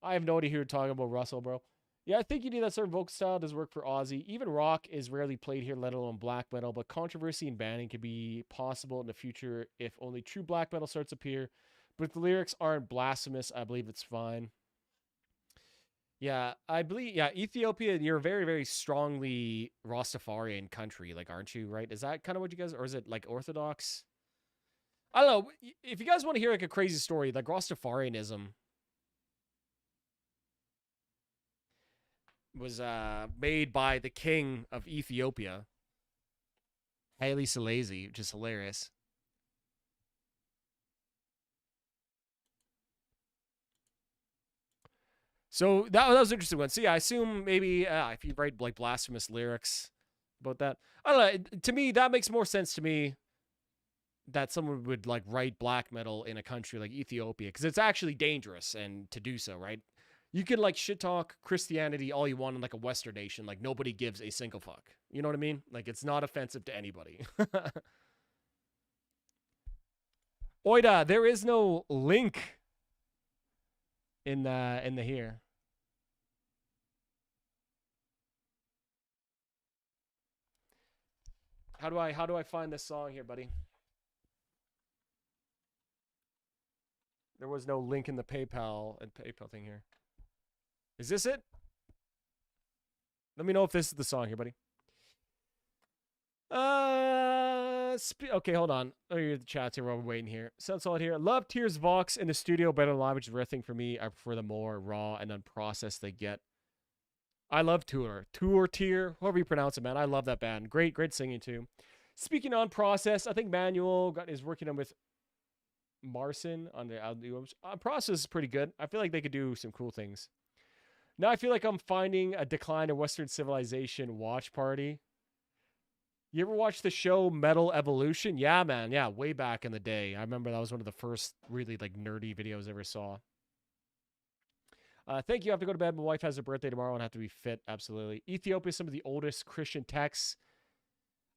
I have no idea who you're talking about, Russell, bro. Yeah, I think you need that certain vocal style. Does work for Aussie. Even rock is rarely played here, let alone black metal. But controversy and banning could be possible in the future if only true black metal starts to appear. But if the lyrics aren't blasphemous, I believe it's fine. Yeah, I believe, Ethiopia, you're a very, very strongly Rastafarian country, like, aren't you, right? Is that kind of what you guys, or is it, like, Orthodox? I don't know. If you guys want to hear, like, a crazy story, like, Rastafarianism was made by the king of Ethiopia, Haile Selassie, which is hilarious. So that was an interesting one. So yeah, I assume maybe if you write like blasphemous lyrics about that, I don't know. To me, that makes more sense to me that someone would like write black metal in a country like Ethiopia, because it's actually dangerous and to do so, right? You can like shit talk Christianity all you want in like a Western nation. Like nobody gives a single fuck. You know what I mean? Like it's not offensive to anybody. Oida, there is no link in the here. How do I find this song here, buddy? There was no link in the PayPal thing here. Is this it? Let me know if this is the song here, buddy. Okay, hold on. Oh, you're the chats here while we're waiting here. Sounds solid here. Love Tears Vox in the studio better than live, which is a rare thing for me. I prefer the more raw and unprocessed they get. I love Tier, however you pronounce it, man. I love that band. Great singing too. Speaking on process, I think Manuel is working on with Marcin on the audio. Process is pretty good. I feel like they could do some cool things. Now I feel like I'm finding a decline of Western civilization watch party. You ever watch the show Metal Evolution? Yeah, man. Yeah, way back in the day. I remember that was one of the first really like nerdy videos I ever saw. Thank you. I have to go to bed. My wife has her birthday tomorrow and I have to be fit. Absolutely. Ethiopia is some of the oldest Christian texts.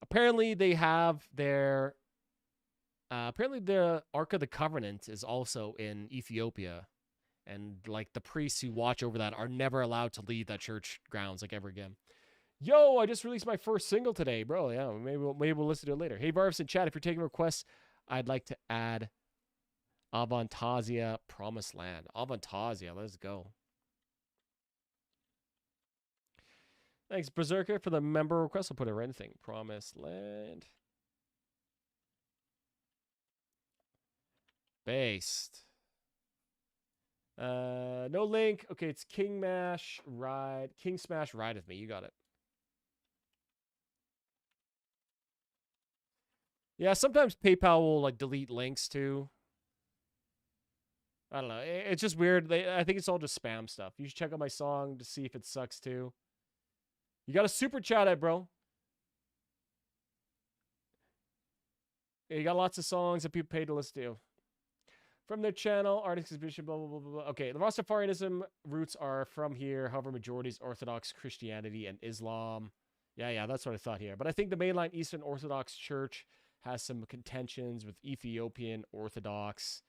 Apparently they have their... apparently the Ark of the Covenant is also in Ethiopia. And like the priests who watch over that are never allowed to leave that church grounds like ever again. Yo, I just released my first single today, bro. Yeah, maybe we'll listen to it later. Hey, Varvis in chat, if you're taking requests, I'd like to add Avantasia Promised Land. Avantasia, let's go. Thanks, Berserker, for the member request. I'll put it right in the thing. Promised Land. Based. No link. Okay, it's King Smash Ride with me. You got it. Yeah, sometimes PayPal will like delete links too. I don't know. It's just weird. I think it's all just spam stuff. You should check out my song to see if it sucks too. You got to super chat it, bro. Yeah, you got lots of songs that people pay to listen to. From their channel, art exhibition, blah, blah, blah, blah, blah. Okay, the Rastafarianism roots are from here. However, majority is Orthodox Christianity and Islam. Yeah, that's what I thought here. But I think the mainline Eastern Orthodox Church has some contentions with Ethiopian Orthodox.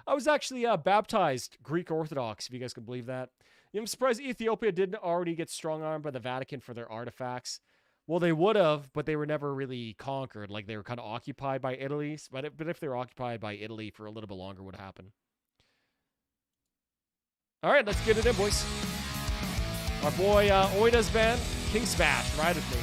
I was actually baptized Greek Orthodox, if you guys can believe that. I'm surprised Ethiopia didn't already get strong-armed by the Vatican for their artifacts. Well, they would have, but they were never really conquered. Like, they were kind of occupied by Italy. But if they were occupied by Italy for a little bit longer, what would happen? All right, let's get it in, boys. Our boy Oida's band, King Smash, ride with me.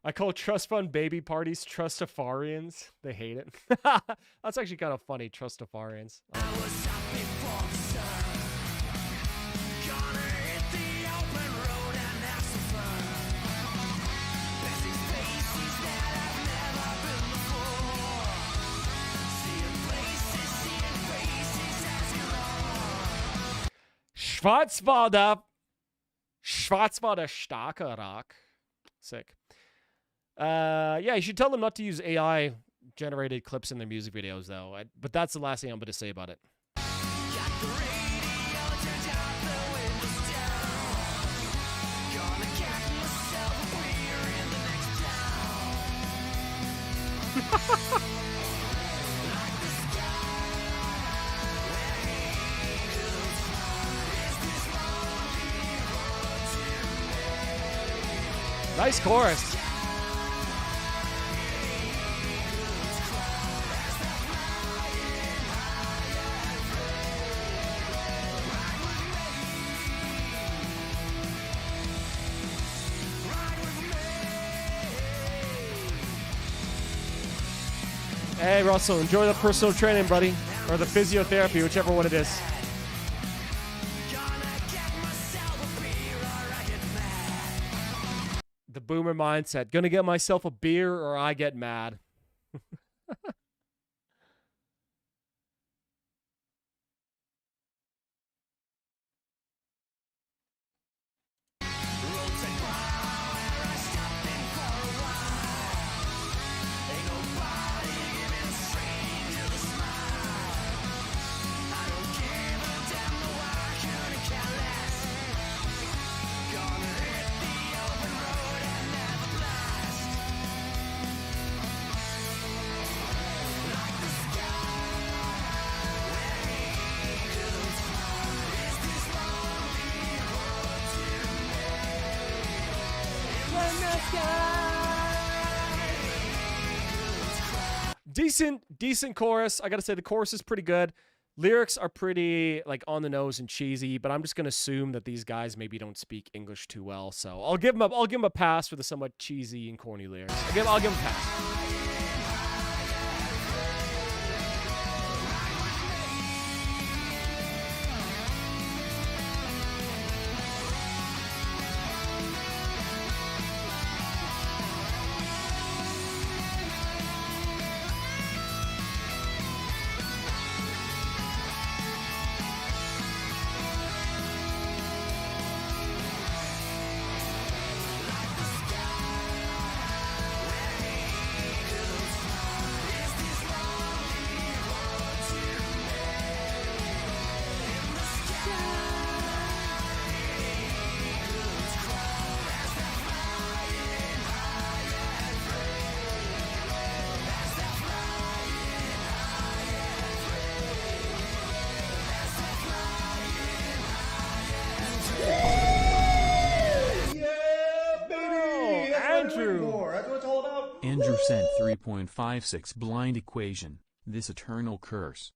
I call trust fund baby parties Trustafarians. They hate it. That's actually kind of funny, Trustafarians. Schwarzwalder starker Rock. Sick. Yeah, you should tell them not to use AI generated clips in their music videos, though. But that's the last thing I'm going to say about it. Nice chorus. Hey, Russell, enjoy the personal training, buddy. Or the physiotherapy, whichever one it is. The boomer mindset. Gonna get myself a beer or I get mad. Decent chorus. I gotta say the chorus is pretty good. Lyrics are pretty like on the nose and cheesy, but I'm just gonna assume that these guys maybe don't speak English too well, so I'll give them a pass for the somewhat cheesy and corny lyrics. I'll give them a pass. Andrew sent 3.56 blind equation. This eternal curse.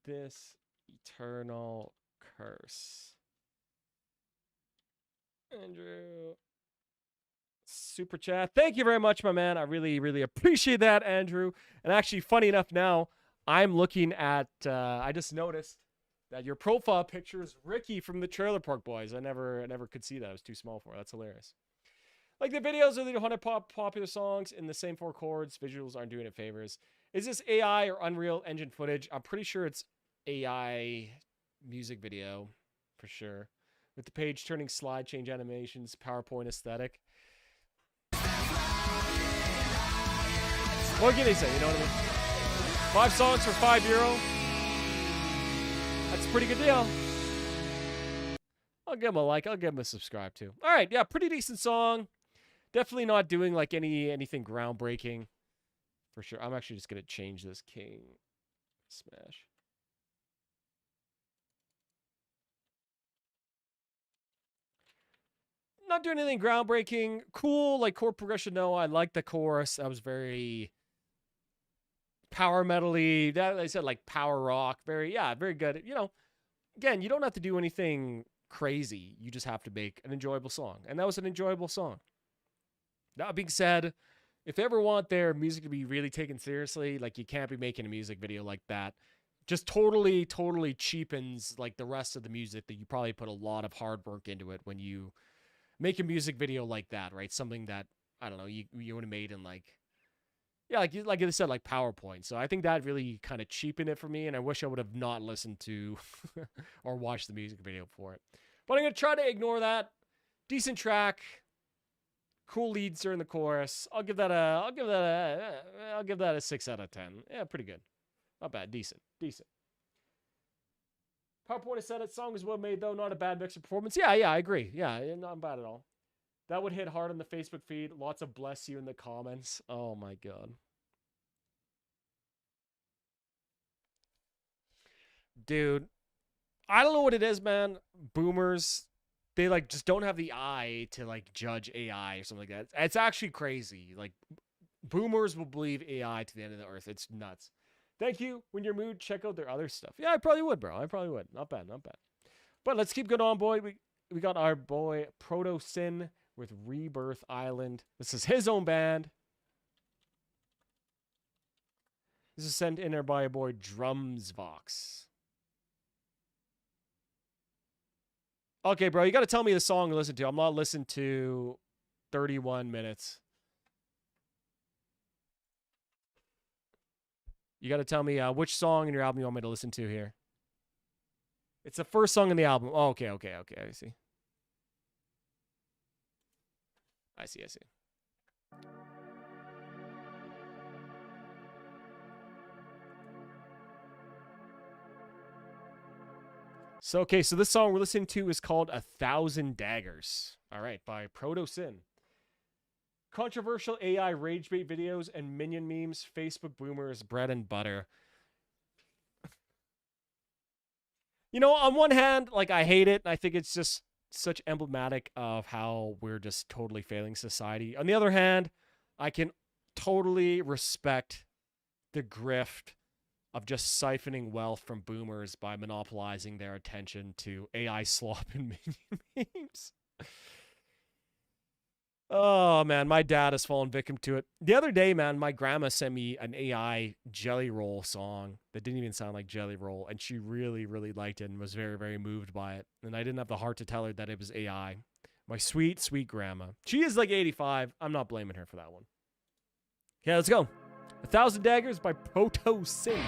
This eternal curse. Andrew. Super chat. Thank you very much, my man. I really, really appreciate that, Andrew. And actually, funny enough now, I'm looking at, I just noticed that your profile picture is Ricky from the Trailer Park Boys. I never could see that. It was too small for it. That's hilarious. Like the videos of the 100 popular songs in the same 4 chords. Visuals aren't doing it favors. Is this AI or Unreal Engine footage? I'm pretty sure it's AI music video for sure. With the page turning slide, change animations, PowerPoint aesthetic. What can they say? You know what I mean? 5 songs for €5. That's a pretty good deal. I'll give him a like. I'll give him a subscribe too. All right, yeah, pretty decent song. Definitely not doing like anything groundbreaking, for sure. I'm actually just gonna change this King Smash. Not doing anything groundbreaking. Cool, like chord progression. No, I like the chorus. That was very power metal-y. That I said like power rock. Very good. You know, again, you don't have to do anything crazy. You just have to make an enjoyable song, and that was an enjoyable song. That being said, if they ever want their music to be really taken seriously, like you can't be making a music video like that. Just totally cheapens like the rest of the music that you probably put a lot of hard work into it when you make a music video like that, right? Something that, I don't know, you would have made in like I said, like PowerPoint. So I think that really kind of cheapened it for me, and I wish I would have not listened to or watched the music video for it. But I'm going to try to ignore that. Decent track. Cool leads during the chorus. I'll give that a 6 out of 10. Yeah, pretty good. Not bad. Decent. PowerPoint has said it. Song is well made though. Not a bad mix of performance. Yeah, I agree. Yeah, not bad at all. That would hit hard on the Facebook feed. Lots of bless you in the comments. Oh my god. Dude, I don't know what it is, man. Boomers, they like just don't have the eye to like judge AI or something like that. It's actually crazy. Like boomers will believe AI to the end of the earth. It's nuts. Thank you. When you're in mood, check out their other stuff. Yeah, I probably would, bro. I probably would. Not bad. But let's keep going on, boy. We got our boy Proto Sin with Rebirth Island. This is his own band. This is sent in there by a boy Drumsvox. Okay, bro, you got to tell me the song to listen to. I'm not listening to 31 minutes. You got to tell me which song in your album you want me to listen to here. It's the first song in the album. Oh, okay. I see. So this song we're listening to is called 1,000 Daggers. All right, by Proto Sin. Controversial AI rage bait videos and minion memes, Facebook boomers, bread and butter. You know, on one hand, like I hate it, and I think it's just such emblematic of how we're just totally failing society. On the other hand, I can totally respect the grift of just siphoning wealth from boomers by monopolizing their attention to AI slop and minion memes. Oh, man, my dad has fallen victim to it. The other day, man, my grandma sent me an AI Jelly Roll song that didn't even sound like Jelly Roll, and she really, really liked it and was very, very moved by it. And I didn't have the heart to tell her that it was AI. My sweet, sweet grandma. She is like 85. I'm not blaming her for that one. Okay, let's go. 1,000 Daggers by Proto Sin.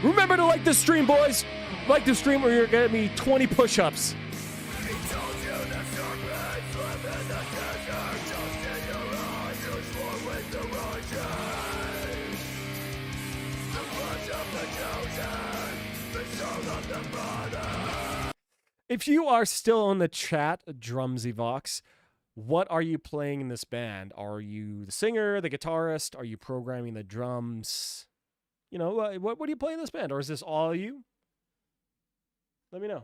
Remember to like this stream, boys. Like the stream or you're going to me 20 push-ups. If you are still on the chat, Drumsvox, what are you playing in this band? Are you the singer, the guitarist? Are you programming the drums? You know, what do you play in this band? Or is this all you? Let me know.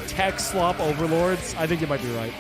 Tech slop overlords? I think you might be right.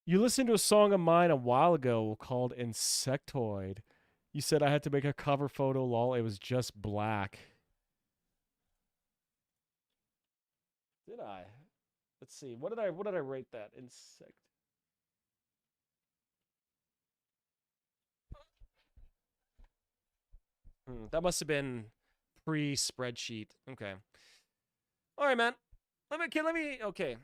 You listened to a song of mine a while ago called Insectoid. You said I had to make a cover photo, lol. It was just black. Did I? Let's see. What did I rate that? Insect. That must have been pre-spreadsheet. Okay. All right, man. Okay.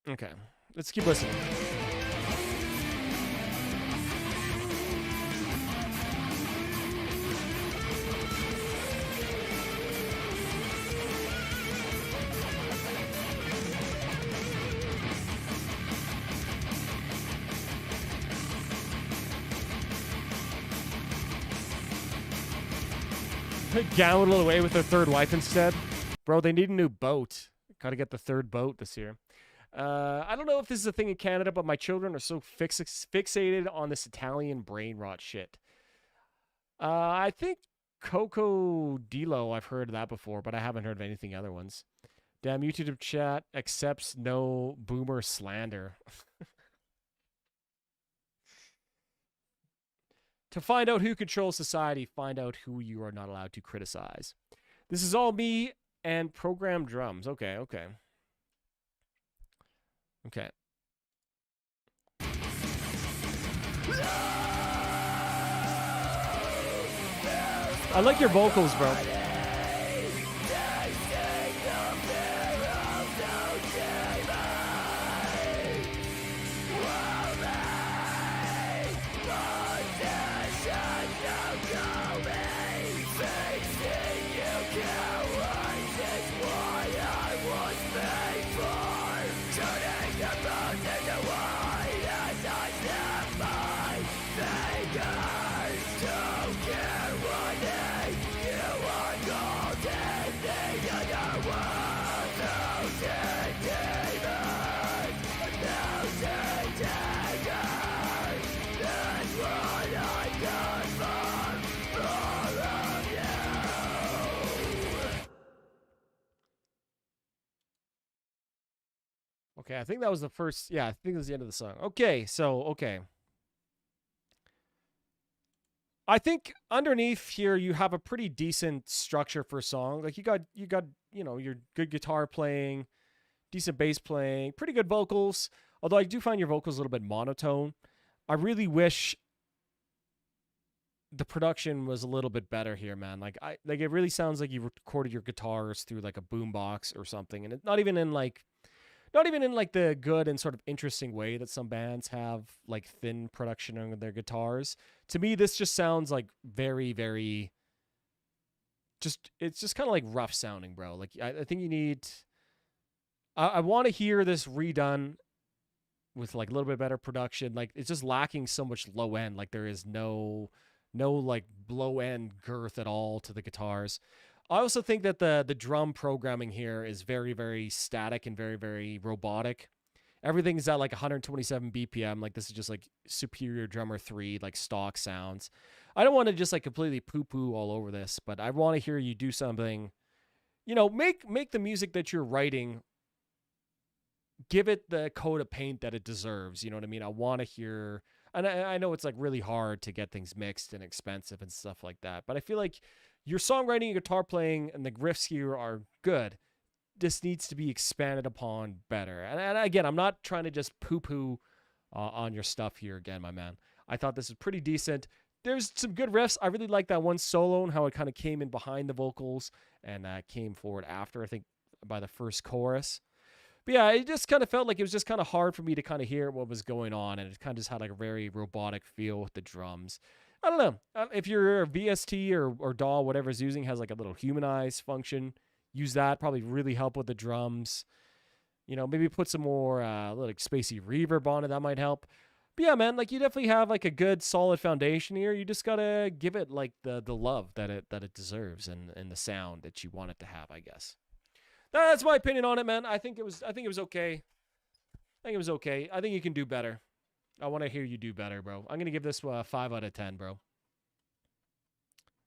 Okay. Let's keep listening. Gambled away with their third wife instead. Bro, they need a new boat. Gotta get the third boat this year. I don't know if this is a thing in Canada, but my children are so fixated on this Italian brain rot shit. I think Coco Dilo, I've heard of that before, but I haven't heard of anything other ones. Damn, YouTube chat accepts no boomer slander. To find out who controls society, find out who you are not allowed to criticize. This is all me and programmed drums. Okay. I like your vocals, bro. Okay, I think that was the first. Yeah, I think it was the end of the song. Okay. I think underneath here you have a pretty decent structure for a song. Like you got your good guitar playing, decent bass playing, pretty good vocals. Although I do find your vocals a little bit monotone. I really wish the production was a little bit better here, man. Like it really sounds like you recorded your guitars through like a boombox or something, and it's not even in like the good and sort of interesting way that some bands have like thin production on their guitars. To me, this just sounds like very, very it's just kind of like rough sounding, bro. Like I think you need, I want to hear this redone with like a little bit better production. Like it's just lacking so much low end. Like there is no like low end girth at all to the guitars. I also think that the drum programming here is very, very static and very, very robotic. Everything's at like 127 BPM. Like this is just like Superior Drummer 3, like stock sounds. I don't want to just like completely poo-poo all over this, but I want to hear you do something, make the music that you're writing, give it the coat of paint that it deserves. You know what I mean? I want to hear, and I know it's like really hard to get things mixed and expensive and stuff like that, but I feel like your songwriting, your guitar playing, and the riffs here are good. This needs to be expanded upon better. And again, I'm not trying to just poo-poo on your stuff here again, my man. I thought this was pretty decent. There's some good riffs. I really like that one solo and how it kind of came in behind the vocals and came forward after, I think, by the first chorus. But yeah, it just kind of felt like it was just kind of hard for me to kind of hear what was going on, and it kind of just had like a very robotic feel with the drums. I don't know. If your VST or DAW, whatever it's using, has like a little humanize function, use that. Probably really help with the drums. Maybe put some more little spacey reverb on it. That might help. But yeah, man, like you definitely have like a good solid foundation here. You just gotta give it like the love that it deserves and the sound that you want it to have, I guess. That's my opinion on it, man. I think it was okay. I think you can do better. I want to hear you do better, bro. I'm going to give this 5 out of 10, bro.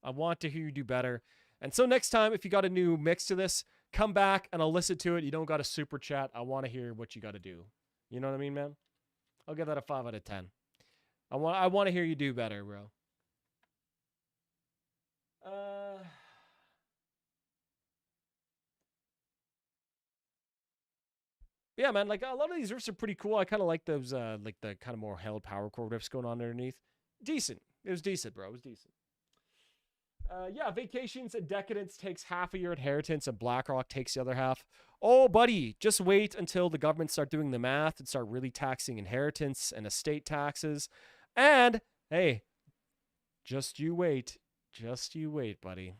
I want to hear you do better. And so next time, if you got a new mix to this, come back and I'll listen to it. You don't got a super chat. I want to hear what you got to do. You know what I mean, man? I'll give that a 5 out of 10. I want to hear you do better, bro. Yeah, man, like a lot of these riffs are pretty cool. I kind of like those, like the kind of more held power chord riffs going on underneath. Decent. It was decent, bro. It was decent. Yeah, Vacations and Decadence takes half of your inheritance and BlackRock takes the other half. Oh, buddy, just wait until the government start doing the math and start really taxing inheritance and estate taxes. And, hey, just you wait. Just you wait, buddy.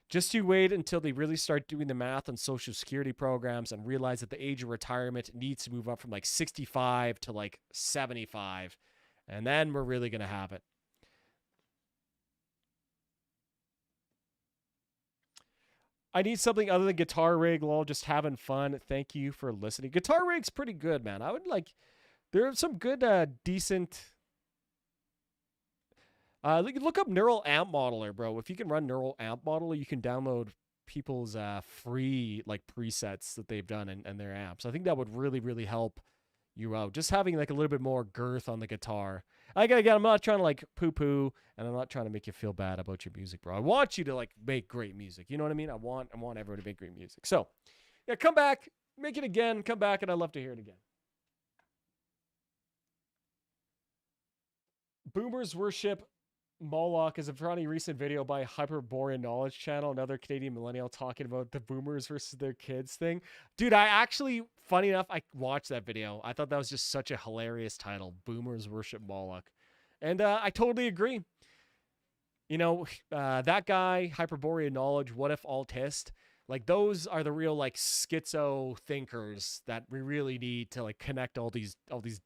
Just you wait until they really start doing the math on Social Security programs and realize that the age of retirement needs to move up from like 65 to like 75. And then we're really going to have it. I need something other than Guitar Rig, lol, just having fun. Thank you for listening. Guitar Rig's pretty good, man. I would like, there are some good, decent... look up Neural Amp Modeler, bro. If you can run Neural Amp Modeler, you can download people's free like presets that they've done in their amps. I think that would really, really help you out. Just having like a little bit more girth on the guitar. Again, I'm not trying to like poo-poo, and I'm not trying to make you feel bad about your music, bro. I want you to like make great music. You know what I mean? I want everyone to make great music. So, yeah, come back, make it again, come back, and I'd love to hear it again. Boomers worship Moloch is a funny recent video by Hyperborean Knowledge Channel, another Canadian millennial talking about the boomers versus their kids thing. Dude, I actually, funny enough, I watched that video. I thought that was just such a hilarious title, Boomers Worship Moloch. And I totally agree. You know, that guy, Hyperborean Knowledge, What If Altist, like those are the real like schizo thinkers that we really need to like connect all these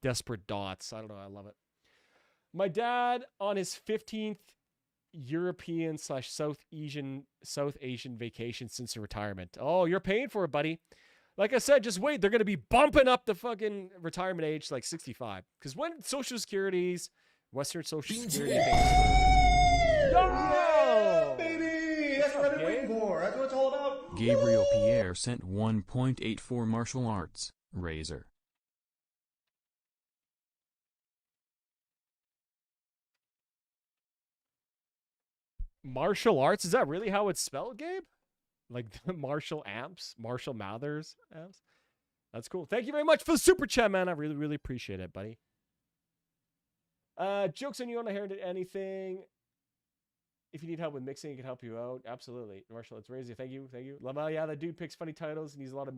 desperate dots. I don't know, I love it. My dad on his 15th European/South Asian vacation since retirement. Oh, you're paying for it, buddy. Like I said, just wait. They're going to be bumping up the fucking retirement age to like 65. Because when Social Security's, Western Social Security... Yeah, baby! That's what I've been waiting for. That's what it's all about. Gabriel Pierre sent 1.84 martial arts, Razor. Martial arts? Is that really how it's spelled, Gabe? Like the Marshall amps? Marshall Mathers amps? That's cool. Thank you very much for the super chat, man. I really, really appreciate it, buddy. Jokes on you on the hair, did anything. If you need help with mixing, it can help you out. Absolutely. Marshall, it's Razy. Thank you. Thank you. LMAO, yeah, that dude picks funny titles and he's a lot of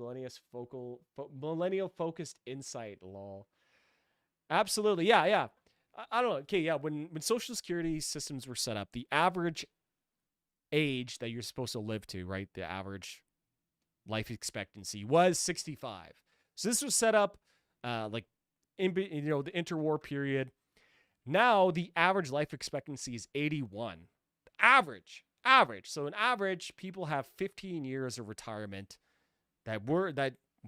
millennial-focused insight, lol. Absolutely. Yeah, yeah. I don't know. Okay, yeah. When Social Security systems were set up, the average age that you're supposed to live to, right? The average life expectancy was 65. So this was set up like in the interwar period. Now the average life expectancy is 81. Average. So an average, people have 15 years of retirement that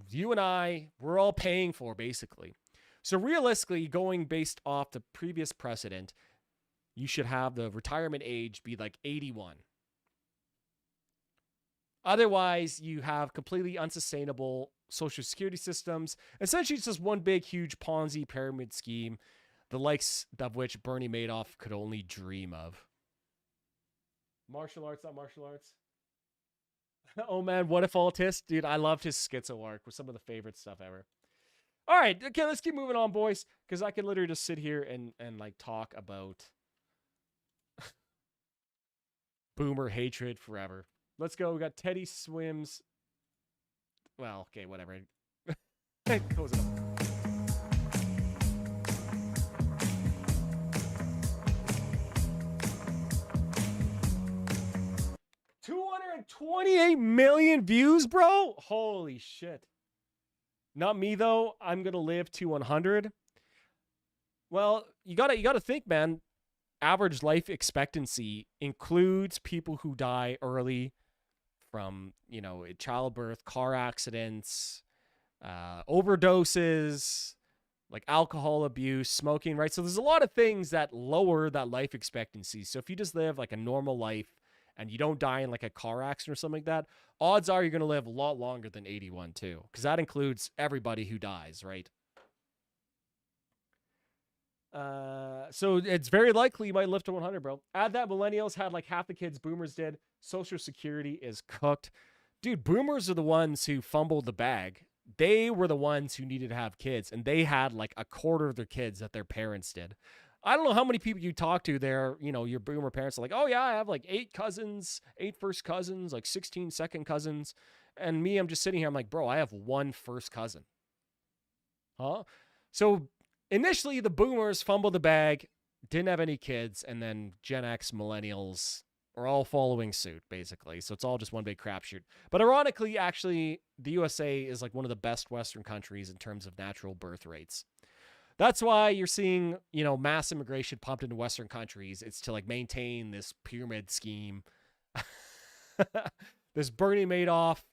you and I we're all paying for basically. So realistically, going based off the previous precedent, you should have the retirement age be like 81. Otherwise, you have completely unsustainable Social Security systems. Essentially, it's just one big, huge Ponzi pyramid scheme, the likes of which Bernie Madoff could only dream of. Martial arts, not martial arts. Oh, man, What If Altist? Dude, I loved his schizo arc. Was some of the favorite stuff ever. All right, okay, let's keep moving on, boys, because I can literally just sit here and like talk about boomer hatred forever. Let's go. We got Teddy Swims. Well, okay, whatever. Close it up. $228 million views, bro. Holy shit. Not me though. I'm gonna live to 100. Well, you gotta think, man. Average life expectancy includes people who die early from, childbirth, car accidents, overdoses, like alcohol abuse, smoking, right? So there's a lot of things that lower that life expectancy. So if you just live like a normal life and you don't die in like a car accident or something like that, odds are you're going to live a lot longer than 81 too, because that includes everybody who dies, right? So it's very likely you might live to 100, bro. Add that millennials had like half the kids boomers did. Social Security is cooked. Dude, boomers are the ones who fumbled the bag. They were the ones who needed to have kids, and they had like a quarter of their kids that their parents did. I don't know how many people you talk to there, you know, your boomer parents are like, oh yeah, I have like 8 cousins, 8 first cousins, like 16 second cousins. And me, I'm just sitting here, I'm like, bro, I have 1 first cousin. Huh? So initially the boomers fumbled the bag, didn't have any kids, and then Gen X, millennials are all following suit, basically. So it's all just one big crapshoot. But ironically, actually, the USA is like one of the best Western countries in terms of natural birth rates. That's why you're seeing, you know, mass immigration pumped into Western countries. It's to like maintain this pyramid scheme, this Bernie Madoff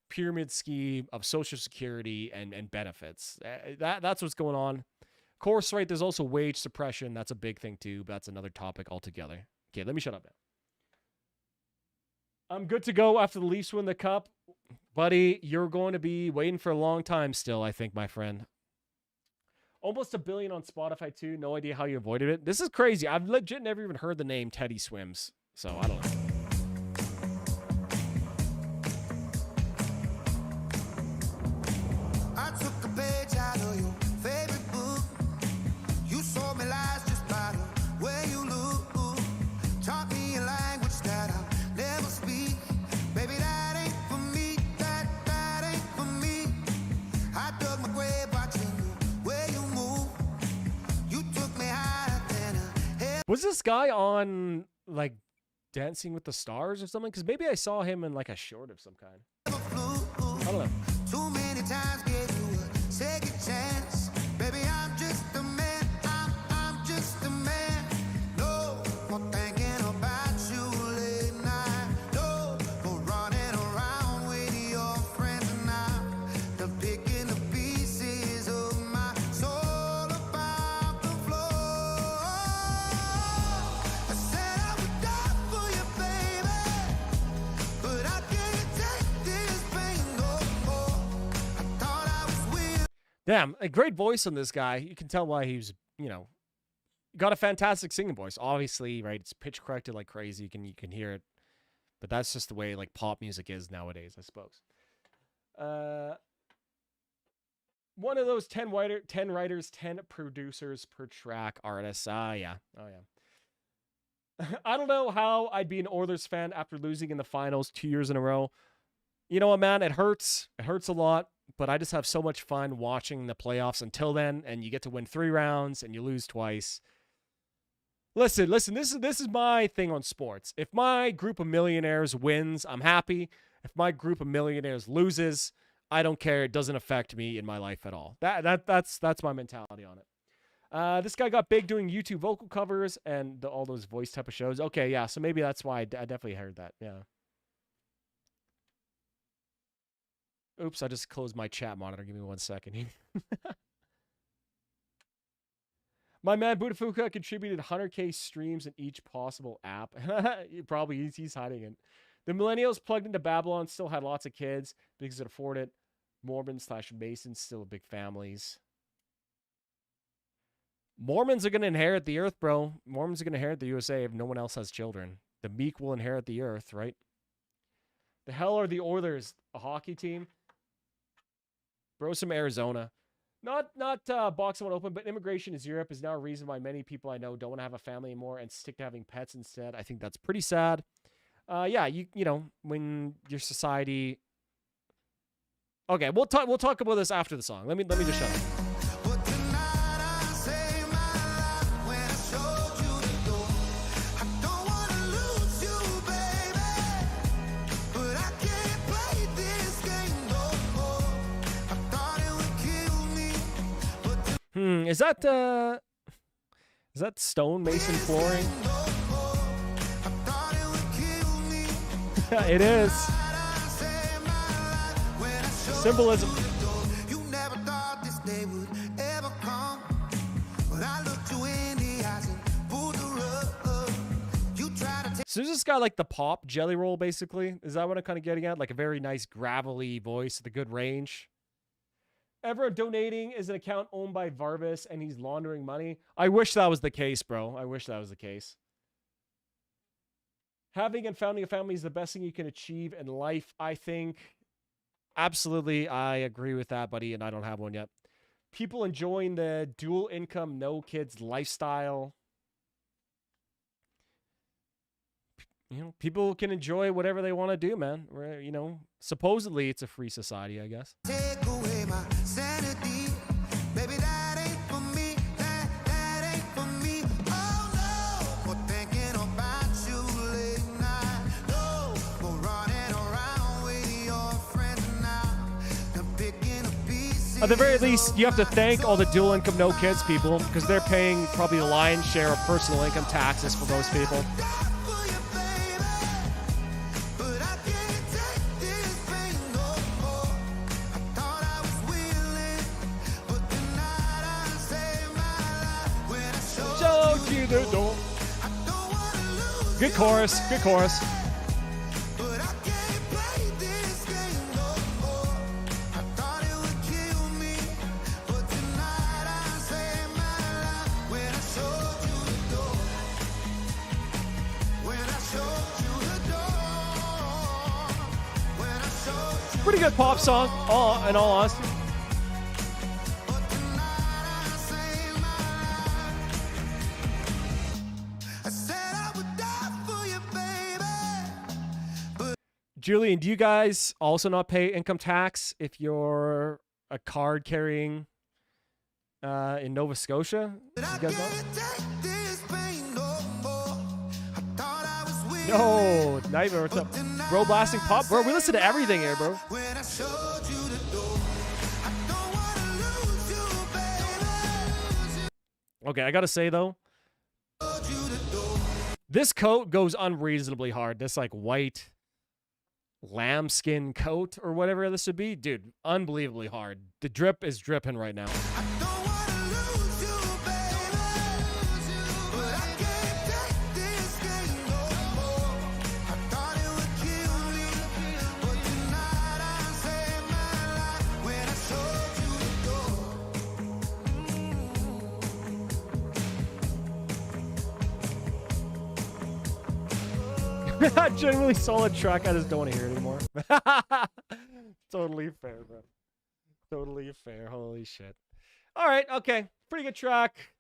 pyramid scheme of Social Security and benefits. That's what's going on. Of course, right, there's also wage suppression. That's a big thing too, but that's another topic altogether. Okay, let me shut up now. I'm good to go after the Leafs win the cup. Buddy, you're going to be waiting for a long time still, I think, my friend. Almost 1 billion on Spotify too. No idea how you avoided it. This is crazy. I've legit never even heard the name Teddy Swims. So I don't know. I took a page out of your favorite book. You sold me lies just by the way you look. Taught me a language that I'll never speak. Baby, that ain't for me. That ain't for me. I dug my grave watching the way you move. You took me higher than a hell. Was this guy on like Dancing with the Stars or something? Because maybe I saw him in like a short of some kind. I don't know. Too many times gave you a second chance. Baby, I'm just a man. I'm just a man. No more thinking about you late night. No more running around with your friends and I'm picking the pieces of my soul about the floor. I said I would die for you, baby, but I can't take this pain no more. I thought I was weird. Damn, a great voice on this guy. You can tell why he was, you know, got a fantastic singing voice. Obviously, right? It's pitch corrected like crazy. You can hear it. But that's just the way like pop music is nowadays, I suppose. One of those 10 writers, 10 producers per track artists. Yeah. Oh yeah. I don't know how I'd be an Oilers fan after losing in the finals 2 years in a row. You know what, man? It hurts. It hurts a lot. But I just have so much fun watching the playoffs until then, and you get to win 3 rounds and you lose twice. Listen, this is my thing on sports. If my group of millionaires wins, I'm happy. If my group of millionaires loses, I don't care. It doesn't affect me in my life at all. That's my mentality on it. This guy got big doing YouTube vocal covers and all those voice type of shows. Okay, yeah, so maybe that's why I definitely heard that. Yeah. Oops, I just closed my chat monitor. Give me 1 second. My man Budafuka contributed 100K streams in each possible app. Probably he's hiding it. The millennials plugged into Babylon still had lots of kids because they could afford it. Mormons/Masons still have big families. Mormons are going to inherit the earth, bro. Mormons are going to inherit the USA if no one else has children. The meek will inherit the earth, right? The hell are the Oilers? A hockey team? Bro, some Arizona. Not boxing one open, but immigration to Europe is now a reason why many people I know don't want to have a family anymore and stick to having pets instead. I think that's pretty sad. Yeah, you know, when your society. Okay, we'll talk about this after the song. Let me just shut up. Is that stonemason flooring? It is. Symbolism. You never thought this day would ever come, but I looked you in the eyes and pulled the rug. You try to take So is this guy like the pop jelly roll, basically? Is that what I'm kind of getting at? Like a very nice gravelly voice with a good range. Ever donating is an account owned by Varvis and he's laundering money. I wish that was the case, bro. I wish that was the case. Having and founding a family is the best thing you can achieve in life, I think. Absolutely, I agree with that, buddy, and I don't have one yet. People enjoying the dual income, no kids lifestyle. You know, people can enjoy whatever they want to do, man. You know, supposedly it's a free society, I guess. Take away my sanity. Baby, that ain't for me. That ain't for me. Oh no, for thinking about you late night. No, for running around with your friends now. And picking a piece. At the very least, you have to thank all the dual income, no kids people because they're paying probably the lion's share of personal income taxes for most people. Good chorus, good chorus. Pretty good pop song, in all honesty. Julian, do you guys also not pay income tax if you're a card carrying in Nova Scotia? You guys know? No, Nightmare, what's up? Bro, blasting pop? Bro, we listen to everything here, bro. Okay, I gotta say, though, this coat goes unreasonably hard. This, like, white lambskin coat or whatever this would be. Dude, unbelievably hard. The drip is dripping right now. Generally solid track. I just don't want to hear it anymore. Totally fair, bro. Totally fair. Holy shit. All right. Okay. Pretty good track.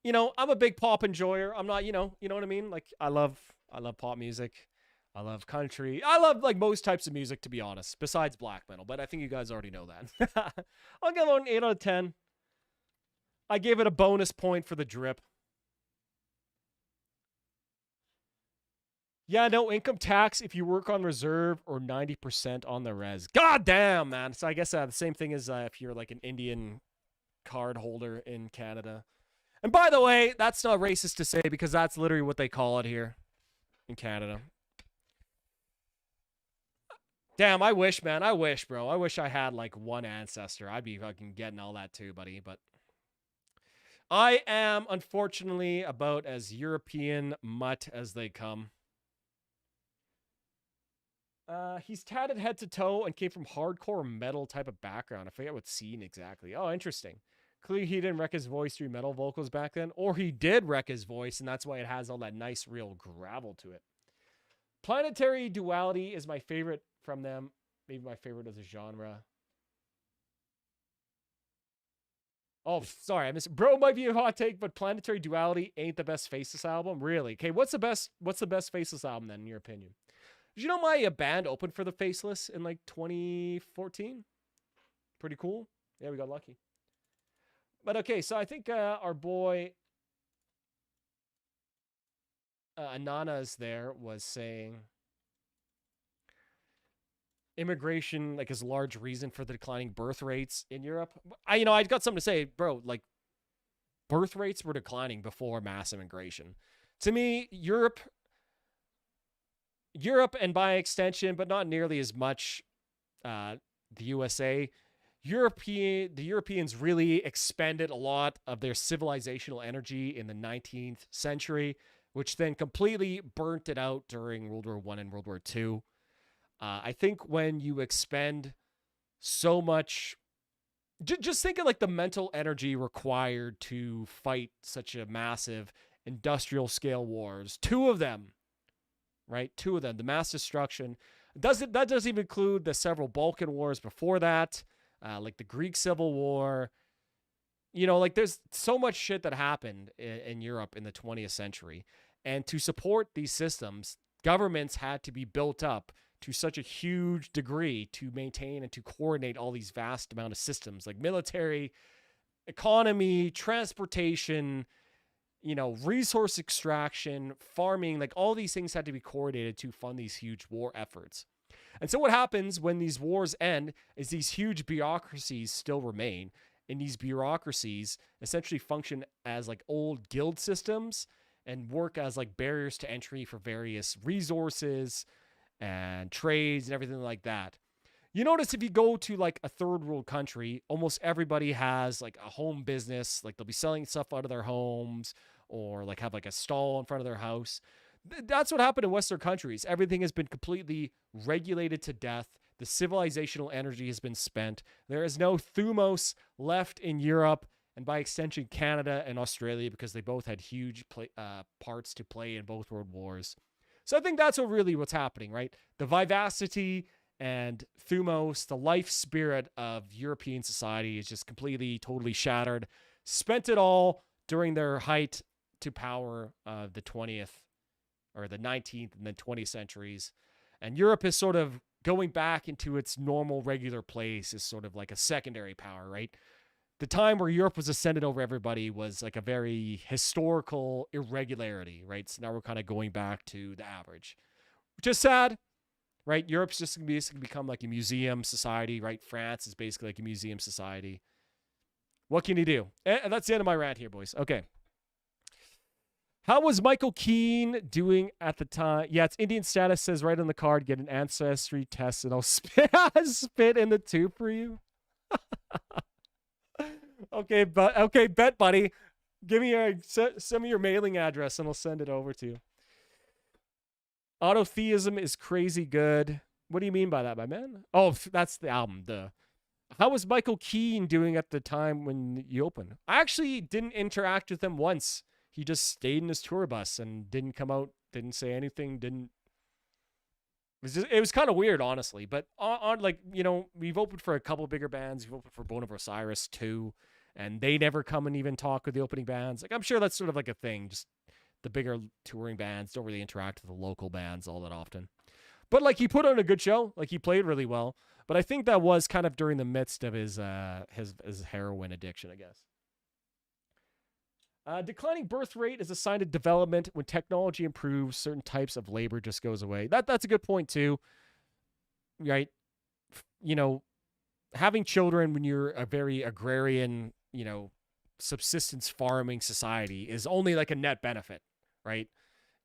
You know, I'm a big pop enjoyer. I'm not, you know what I mean? Like, I love pop music. I love country. I love, like, most types of music, to be honest, besides black metal. But I think you guys already know that. I'll give it an 8 out of 10. I gave it a bonus point for the drip. Yeah, no income tax if you work on reserve or 90% on the res. God damn, man. So I guess the same thing as if you're like an Indian card holder in Canada. And by the way, that's not racist to say because that's literally what they call it here in Canada. Damn, I wish, man. I wish, bro. I wish I had like one ancestor. I'd be fucking getting all that too, buddy. But I am, unfortunately, about as European mutt as they come. He's tatted head to toe and came from hardcore metal type of background. I forget what scene exactly. Oh, interesting. Clearly he didn't wreck his voice through metal vocals back then. Or he did wreck his voice, and that's why it has all that nice, real gravel to it. Planetary Duality is my favorite from them. Maybe my favorite as a genre. Oh, sorry, I missed. Bro, might be a hot take, but Planetary Duality ain't the best Faceless album. Really? Okay, what's the best Faceless album then, in your opinion? Did you know my band opened for the Faceless in like 2014? Pretty cool. Yeah, we got lucky. But okay, so I think our boy Anana's there was saying immigration like is a large reason for the declining birth rates in Europe. I got something to say, bro. Like, birth rates were declining before mass immigration. To me, Europe, and by extension, but not nearly as much, the USA. The Europeans really expended a lot of their civilizational energy in the 19th century, which then completely burnt it out during World War I and World War II. I think when you expend so much, just think of like the mental energy required to fight such a massive industrial scale wars. Two of them, right? Two of them, the mass destruction. That doesn't even include the several Balkan wars before that, like the Greek Civil War. You know, like there's so much shit that happened in Europe in the 20th century. And to support these systems, governments had to be built up to such a huge degree to maintain and to coordinate all these vast amount of systems like military, economy, transportation, you know, resource extraction, farming, like all these things had to be coordinated to fund these huge war efforts. And so what happens when these wars end is these huge bureaucracies still remain. And these bureaucracies essentially function as like old guild systems and work as like barriers to entry for various resources and trades and everything like that. You notice if you go to like a third world country, almost everybody has like a home business. Like they'll be selling stuff out of their homes or like have like a stall in front of their house. That's what happened in Western countries. Everything has been completely regulated to death. The civilizational energy has been spent. There is no thumos left in Europe and by extension Canada and Australia because they both had huge parts to play in both world wars. So I think that's what's happening, right? The vivacity and thumos, the life spirit of European society is just completely, totally shattered. Spent it all during their height to power of the 20th or the 19th and then 20th centuries. And Europe is sort of going back into its normal, regular place is sort of like a secondary power, right? The time where Europe was ascended over everybody was like a very historical irregularity, right? So now we're kind of going back to the average, which is sad, right? Europe's just going to become like a museum society, right? France is basically like a museum society. What can you do? And that's the end of my rant here, boys. Okay. How was Michael Keane doing at the time? Yeah, it's Indian status, says right on the card, get an ancestry test and I'll spit in the tube for you. Okay, bet, buddy. Give me send me your mailing address and I'll send it over to you. Autotheism is crazy good. What do you mean by that, my man? Oh, that's the album. How was Michael Keane doing at the time when you opened? I actually didn't interact with him once. He just stayed in his tour bus and didn't come out, didn't say anything, it was kind of weird, honestly. But on like, you know, we've opened for a couple bigger bands. We've opened for Bone of Osiris too, and they never come and even talk with the opening bands. Like, I'm sure that's sort of like a thing. Just the bigger touring bands don't really interact with the local bands all that often. But like, he put on a good show. Like, he played really well. But I think that was kind of during the midst of his heroin addiction, I guess. Declining birth rate is a sign of development. When technology improves, certain types of labor just goes away. That's a good point too, right? You know, having children when you're a very agrarian, you know, subsistence farming society is only like a net benefit, right?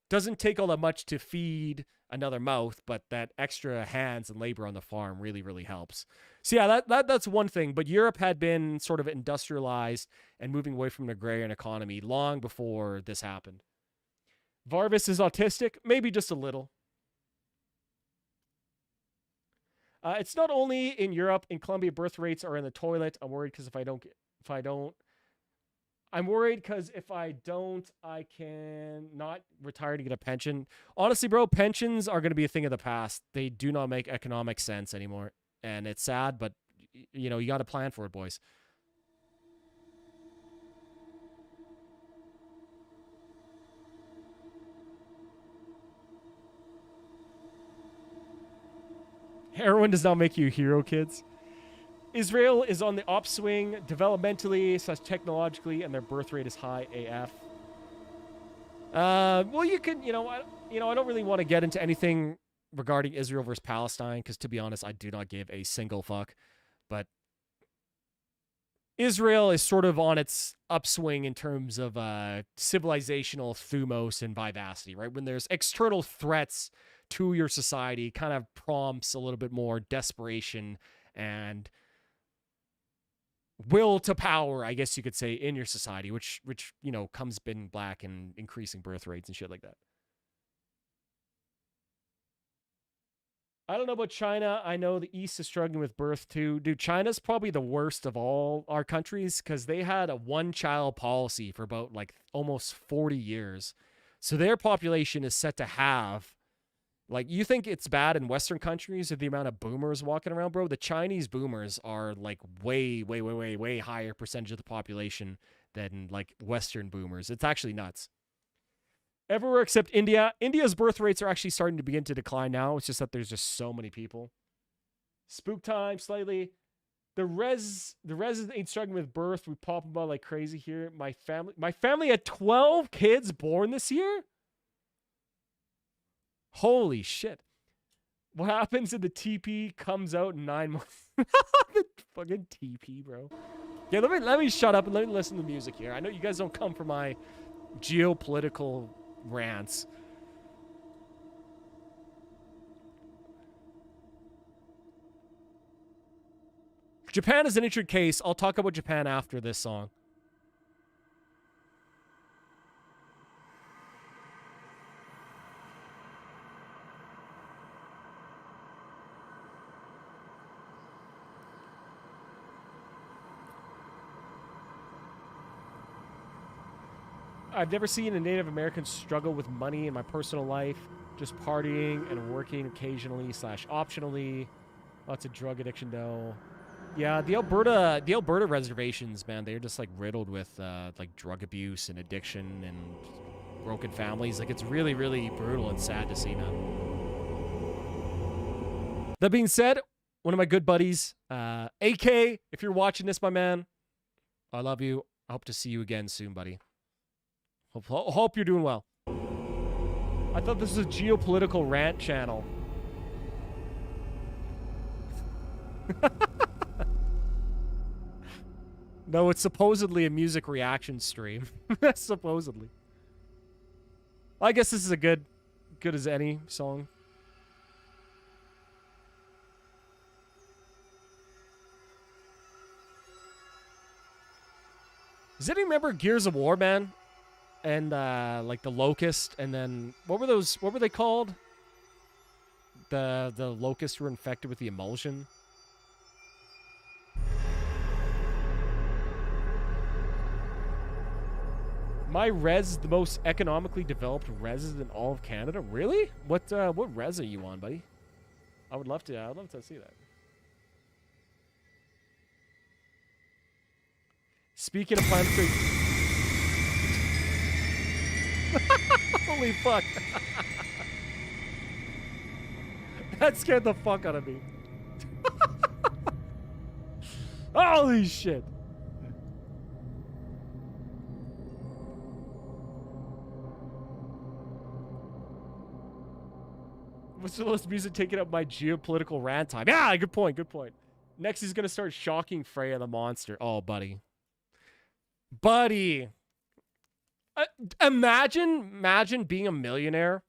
Doesn't take all that much to feed another mouth, but that extra hands and labor on the farm really, really helps. So yeah, that's one thing. But Europe had been sort of industrialized and moving away from an agrarian economy long before this happened. Varvis is autistic, maybe just a little. It's not only in Europe. In Colombia, birth rates are in the toilet. I'm worried because if I don't, I can not retire to get a pension. Honestly, bro, pensions are going to be a thing of the past. They do not make economic sense anymore. And it's sad, but, you know, you got to plan for it, boys. Heroin does not make you a hero, kids. Israel is on the upswing developmentally, technologically, and their birth rate is high AF. Well, you can, I don't really want to get into anything regarding Israel versus Palestine because, to be honest, I do not give a single fuck. But Israel is sort of on its upswing in terms of civilizational thumos and vivacity, right? When there's external threats to your society, kind of prompts a little bit more desperation and will to power, I guess you could say, in your society, which you know comes being black and increasing birth rates and shit like that. I don't know about China. I know the East is struggling with birth too. Dude, China's probably the worst of all our countries because they had a one-child policy for about like almost 40 years. So their population is set to have, like, you think it's bad in Western countries with the amount of boomers walking around, bro? The Chinese boomers are like way higher percentage of the population than like Western boomers. It's actually nuts. Everywhere except India. India's birth rates are actually starting to begin to decline now. It's just that there's just so many people. Spook time, slightly. The res ain't struggling with birth. We pop about like crazy here. My family had 12 kids born this year. Holy shit. What happens if the TP comes out in 9 months? The fucking TP, bro. Yeah, let me shut up and let me listen to music here. I know you guys don't come for my geopolitical rants. Japan is an interesting case. I'll talk about Japan after this song. I've never seen a Native American struggle with money in my personal life. Just partying and working occasionally / optionally. Lots of drug addiction though. Yeah, the Alberta reservations, man, they're just like riddled with like drug abuse and addiction and broken families. Like it's really, really brutal and sad to see, man. That being said, one of my good buddies, AK, if you're watching this, my man, I love you. I hope to see you again soon, buddy. Hope you're doing well. I thought this was a geopolitical rant channel. No, it's supposedly a music reaction stream. Supposedly. I guess this is a good as any song. Does anyone remember Gears of War, man? And like the Locust, and then what were they called? The locusts were infected with the emulsion. My res, the most economically developed res in all of Canada. Really? What res are you on, buddy? I would love to see that. Speaking of planetary. Holy fuck. That scared the fuck out of me. Holy shit. What's all this music taking up my geopolitical rant time? Yeah, good point. Next he's gonna start shocking Freya the monster. Oh, buddy. Imagine being a millionaire,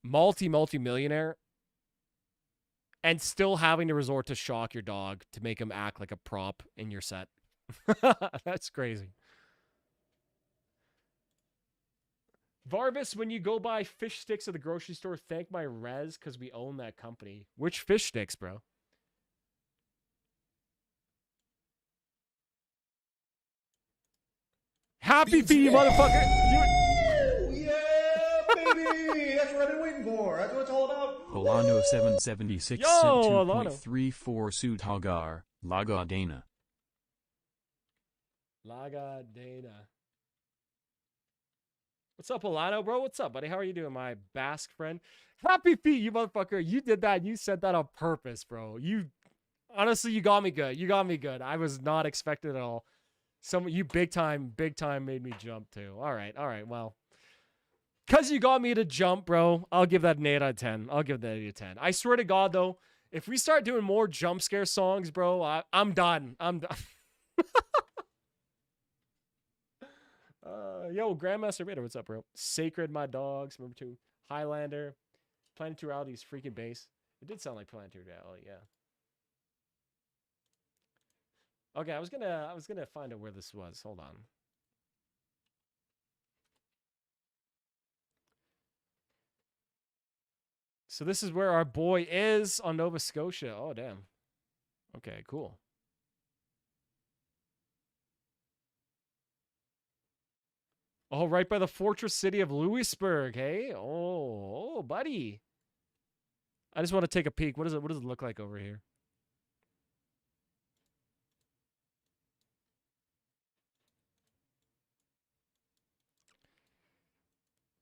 multi-millionaire, and still having to resort to shock your dog to make him act like a prop in your set. That's crazy. Varvis, when you go buy fish sticks at the grocery store, thank my res because we own that company. Which fish sticks, bro? Happy for you, motherfucker! Yeah, baby! That's what I've been waiting for. That's what it's all about. Polano 776 sent 2.34 Suit Hagar, Laga Dana. Laga Dana. What's up, Polano, bro? What's up, buddy? How are you doing, my Basque friend? Happy feet, you motherfucker. You did that. You said that on purpose, bro. Honestly, you got me good. I was not expecting it at all. You big time made me jump too. All right. Well, because you got me to jump, bro, I'll give that an 8 out of 10. I'll give that 8 out of 10. I swear to God, though, if we start doing more jump scare songs, bro, I'm done. Yo, Grandmaster Vader, what's up, bro? Sacred, my dogs. Remember to Highlander. Planetary Reality's freaking bass. It did sound like Planetary Reality, yeah. Okay, I was gonna find out where this was. Hold on. So this is where our boy is on Nova Scotia. Oh, damn. Okay, cool. Oh, right by the fortress city of Louisburg, hey? Oh, buddy. I just want to take a peek. What does it look like over here?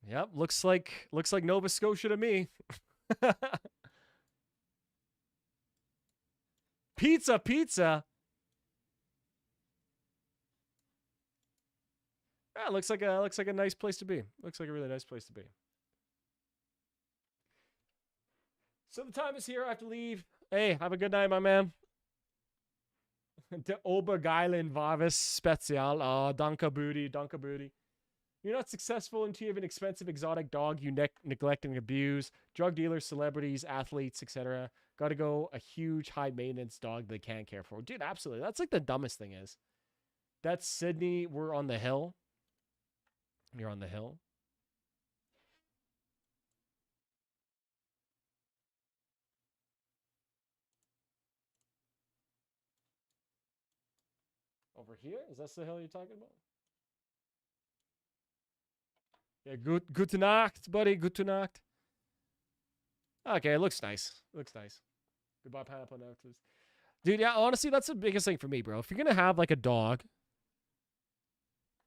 Yep, looks like Nova Scotia to me. Pizza. Yeah, looks like a nice place to be. Looks like a really nice place to be. So the time is here. I have to leave. Hey, have a good night, my man. De Obergeilen Varvis Spezial. Oh, danke booty. You're not successful until you have an expensive exotic dog you neglect and abuse. Drug dealers, celebrities, athletes, etc. Got to go a huge high maintenance dog they can't care for. Dude, absolutely. That's like the dumbest thing is. That's Sydney. We're on the hill. You're on the hill. Over here? Is that the hill you're talking about? Yeah, gute Nacht, buddy. Gute Nacht. Okay, it looks nice. Looks nice. Goodbye, pineapple notes. Dude, yeah, honestly, that's the biggest thing for me, bro. If you're going to have, like, a dog,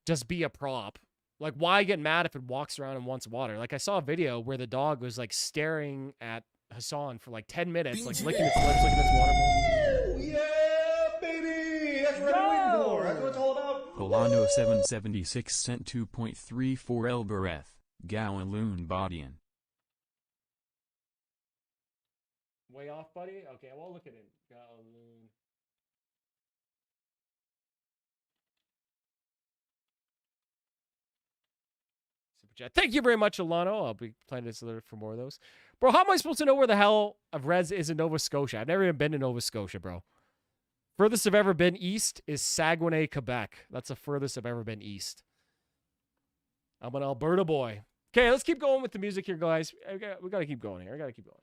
just be a prop. Like, why get mad if it walks around and wants water? Like, I saw a video where the dog was, like, staring at Hassan for, like, 10 minutes, like, licking its lips, licking its water bowl. Yeah, baby! That's what I'm waiting for. That's what it's all about. Polano 776 sent 2.34 Elbereth, Gowaloon Bodian. Way off, buddy? Okay, well, look at it. Gowaloon. Super chat. Thank you very much, Alano. I'll be planning this for more of those. Bro, how am I supposed to know where the hell of Res is in Nova Scotia? I've never even been to Nova Scotia, bro. Furthest I've ever been east is Saguenay, Quebec. That's the furthest I've ever been east. I'm an Alberta boy. Okay, let's keep going with the music here, guys. We got to keep going here. I got to keep going.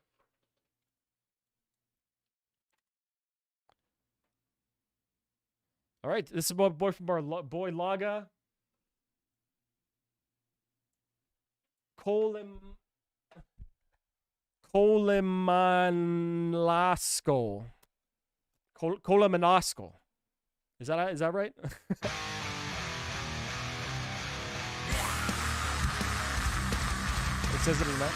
All right, this is my boy from our boy Laga. Colimanlasco. Colimanasco. Is that right? It says it in that.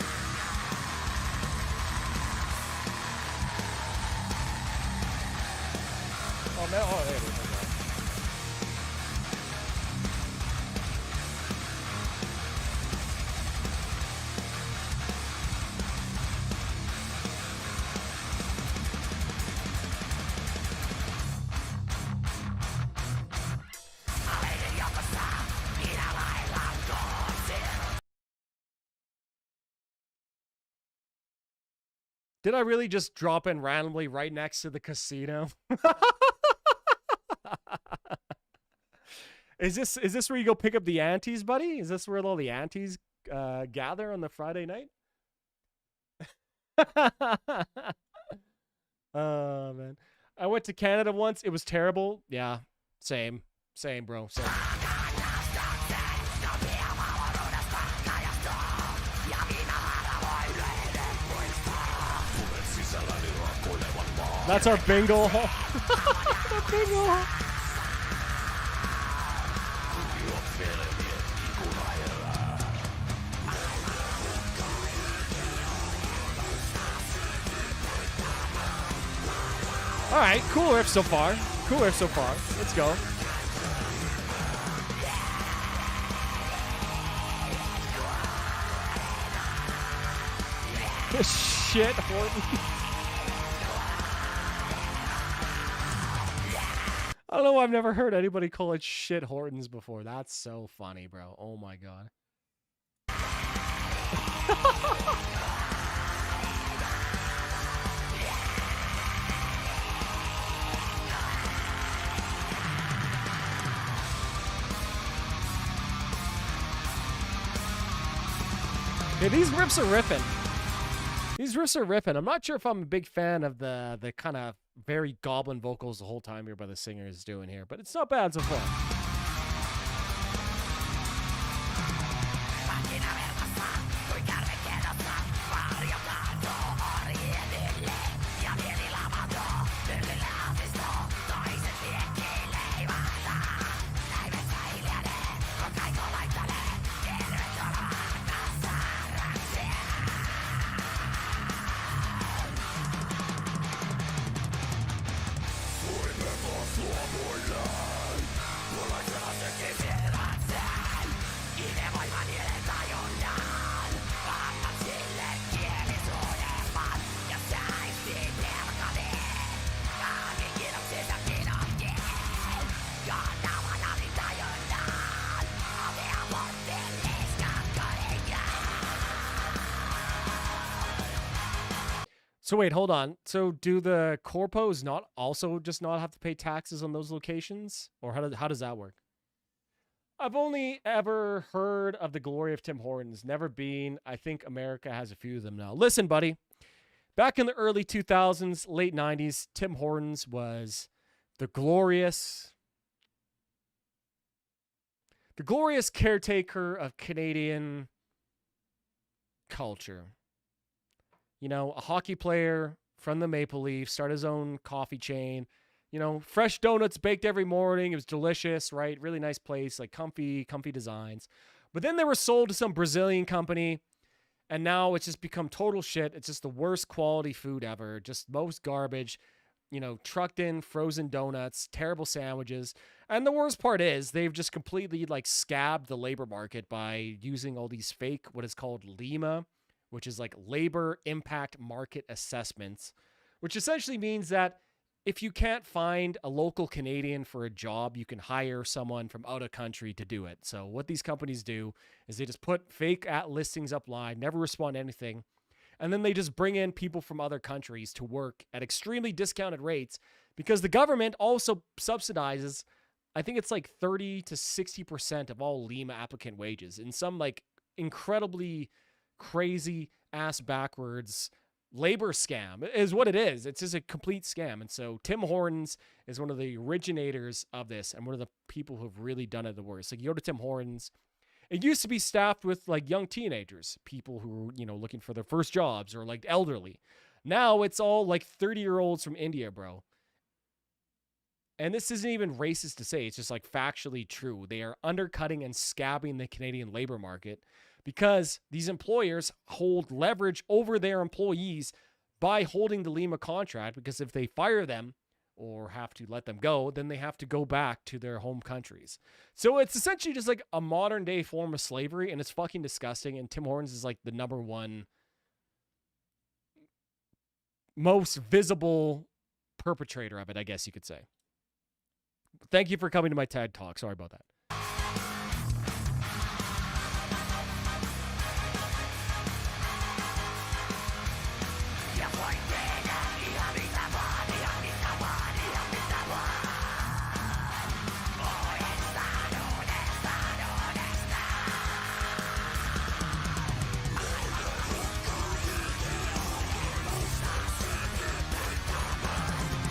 Oh man! Oh, there it is. Did I really just drop in randomly right next to the casino? Is this where you go pick up the aunties, buddy? Is this where all the aunties gather on the Friday night? Oh man, I went to Canada once. It was terrible. Yeah, same, bro. Same. That's our bingo hall. The bingo hall. All right, cool riff so far. Let's go. Shit, Horton. I don't know. I've never heard anybody call it shit Hortons before. That's so funny, bro. Oh my god. Yeah, these riffs are ripping. These riffs are ripping. I'm not sure if I'm a big fan of the kind of very goblin vocals the whole time here by the singer is doing here, but it's not bad so far. So wait, hold on. So do the corpos not also just not have to pay taxes on those locations? Or how does that work? I've only ever heard of the glory of Tim Hortons. Never been. I think America has a few of them now. Listen, buddy. Back in the early 2000s, late 90s, Tim Hortons was the glorious caretaker of Canadian culture. You know, a hockey player from the Maple Leafs, started his own coffee chain. You know, fresh donuts baked every morning. It was delicious, right? Really nice place, like comfy designs. But then they were sold to some Brazilian company, and now it's just become total shit. It's just the worst quality food ever. Just most garbage. You know, trucked in frozen donuts, terrible sandwiches. And the worst part is they've just completely like scabbed the labor market by using all these fake, what is called LMAO, which is like labor impact market assessments, which essentially means that if you can't find a local Canadian for a job, you can hire someone from out of country to do it. So what these companies do is they just put fake listings up line, never respond to anything, and then they just bring in people from other countries to work at extremely discounted rates because the government also subsidizes, I think it's like 30 to 60% of all LMAO applicant wages in some like incredibly crazy ass backwards labor scam is what it is. It's just a complete scam. And so Tim Hortons is one of the originators of this and one of the people who've really done it the worst. Like you go to Tim Hortons, it used to be staffed with like young teenagers, people who were, you know, looking for their first jobs or like elderly. Now it's all like 30-year-olds from India, bro. And this isn't even racist to say, it's just like factually true. They are undercutting and scabbing the Canadian labor market because these employers hold leverage over their employees by holding the LMAO contract, because if they fire them or have to let them go, then they have to go back to their home countries. So it's essentially just like a modern day form of slavery, and it's fucking disgusting. And Tim Hortons is like the number one most visible perpetrator of it, I guess you could say. Thank you for coming to my TED Talk. Sorry about that.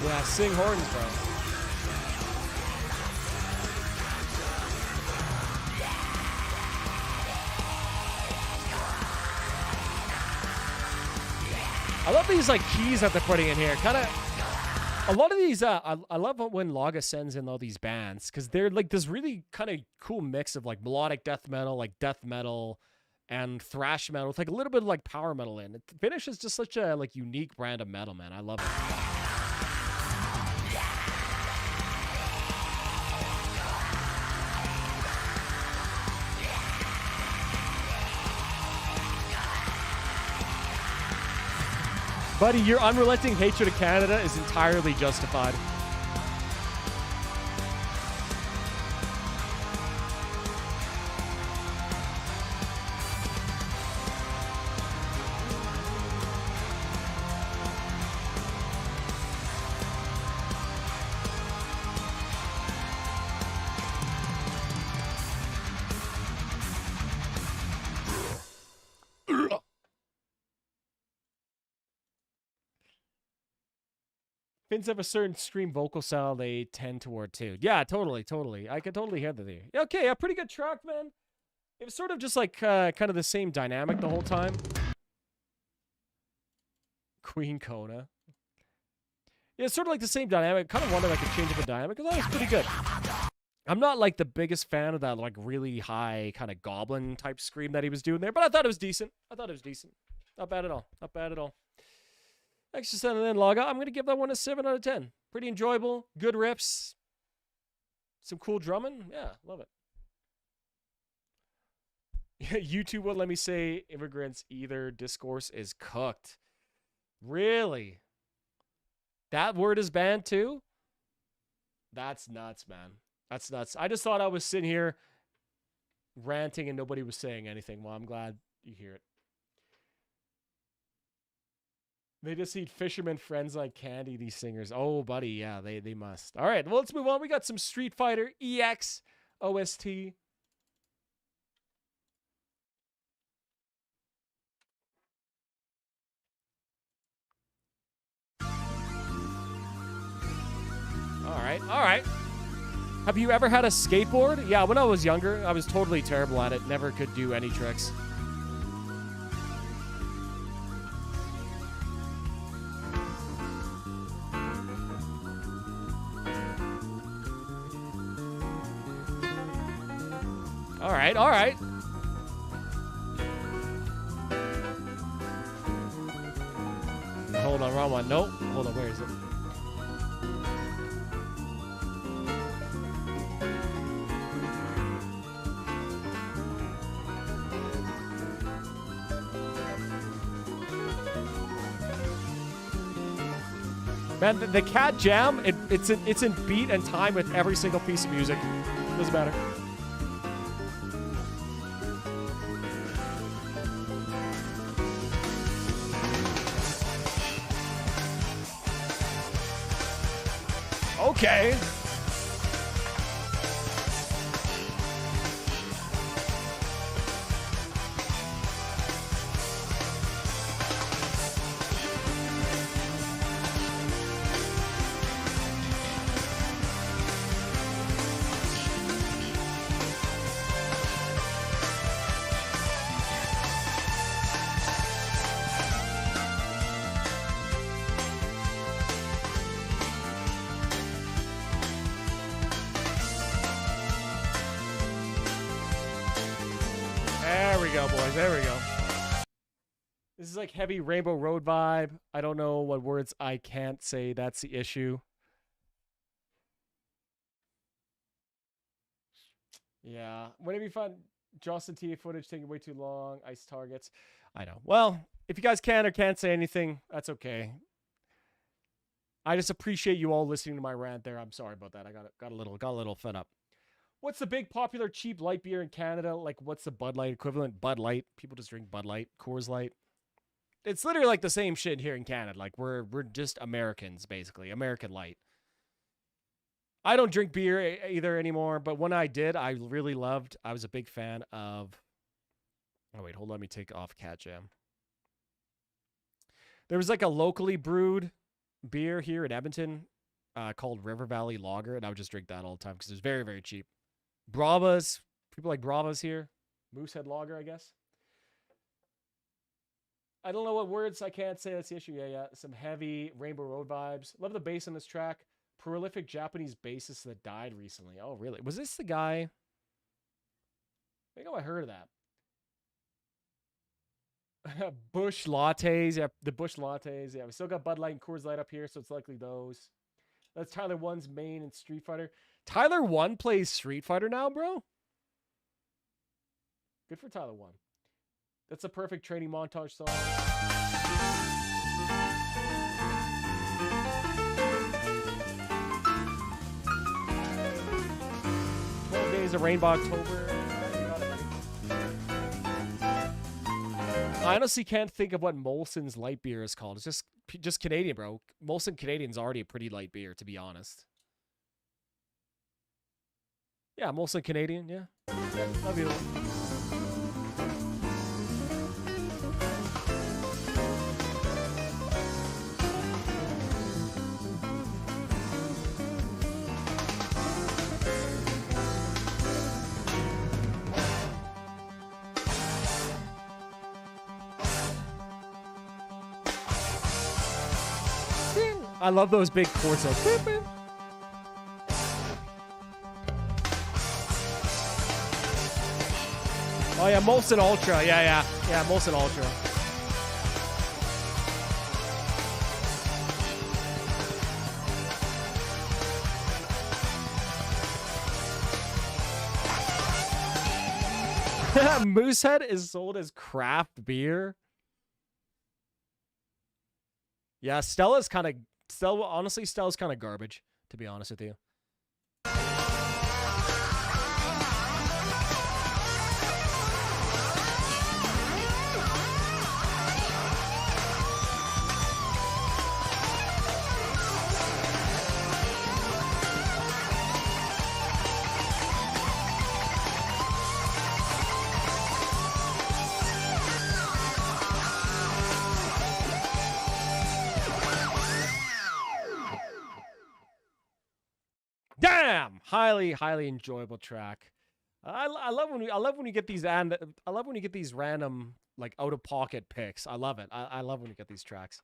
Yeah, sing Hortons, bro. I love these like keys that they're putting in here. Kind of, a lot of these. I love when Laga sends in all these bands because they're like this really kind of cool mix of like melodic death metal, like death metal, and thrash metal with like a little bit of like power metal in it. Finnish is just such a like unique brand of metal, man. I love it. Buddy, your unrelenting hatred of Canada is entirely justified. Finns have a certain scream vocal style they tend toward too. Yeah, totally, totally. I could totally hear that there. Okay, a pretty good track, man. It was sort of just like kind of the same dynamic the whole time. Queen Kona. Yeah, it's sort of like the same dynamic. Kind of wanted like a change of a dynamic, because that was pretty good. I'm not like the biggest fan of that like really high kind of goblin type scream that he was doing there, but I thought it was decent. Not bad at all. Not bad at all. Extra 7 and then log out. I'm going to give that one a 7 out of 10. Pretty enjoyable. Good riffs. Some cool drumming. Yeah, love it. YouTube won't let me say immigrants either. Discourse is cooked. Really? That word is banned too? That's nuts, man. That's nuts. I just thought I was sitting here ranting and nobody was saying anything. Well, I'm glad you hear it. They just eat fishermen friends like candy, these singers. Oh, buddy, yeah, they must. All right, well, let's move on. We got some Street Fighter EX OST. All right. Have you ever had a skateboard? Yeah, when I was younger, I was totally terrible at it. Never could do any tricks. All right. Hold on, wrong one. Nope. Hold on, where is it? Man, the Cat Jam, it's in beat and time with every single piece of music. Doesn't matter. Okay. There we go. This is like heavy Rainbow Road vibe. I don't know what words I can't say. That's the issue. Yeah. Whenever you find Justin T footage taking way too long, ice targets. I know. Well, if you guys can or can't say anything, that's okay. I just appreciate you all listening to my rant there. I'm sorry about that. I got a little fed up. What's the big popular cheap light beer in Canada? Like, what's the Bud Light equivalent? Bud Light. People just drink Bud Light, Coors Light. It's literally like the same shit here in Canada. Like, we're just Americans, basically. American Light. I don't drink beer either anymore, but when I did, I really loved. I was a big fan of. Oh wait, hold on. Let me take off Cat Jam. There was like a locally brewed beer here in Edmonton called River Valley Lager, and I would just drink that all the time because it was very, very cheap. Bravas. People like Bravas here. Moosehead Lager, I guess. I don't know what words I can't say. That's the issue. Yeah. Some heavy Rainbow Road vibes. Love the bass on this track. Prolific Japanese bassist that died recently. Oh, really? Was this the guy? I think I heard of that. Bush Lattes. Yeah, the Bush Lattes. Yeah, we still got Bud Light and Coors Light up here, so it's likely those. That's Tyler 1's main in Street Fighter. Tyler 1 plays Street Fighter now, bro? Good for Tyler 1. That's a perfect training montage song. 12 Days of Rainbow October. I honestly can't think of what Molson's light beer is called. It's just Canadian, bro. Molson Canadian's already a pretty light beer, to be honest. Yeah, Molson Canadian, yeah. Love you. 12 I love those big chords. Like, boop, boop. Oh yeah, Molson Ultra. Yeah, Molson Ultra. Moosehead is sold as craft beer. Yeah, Stella's honestly, Stella's kind of garbage, to be honest with you. Damn, highly enjoyable track. I love when you get these random like out of pocket picks. I love it. I love when you get these tracks.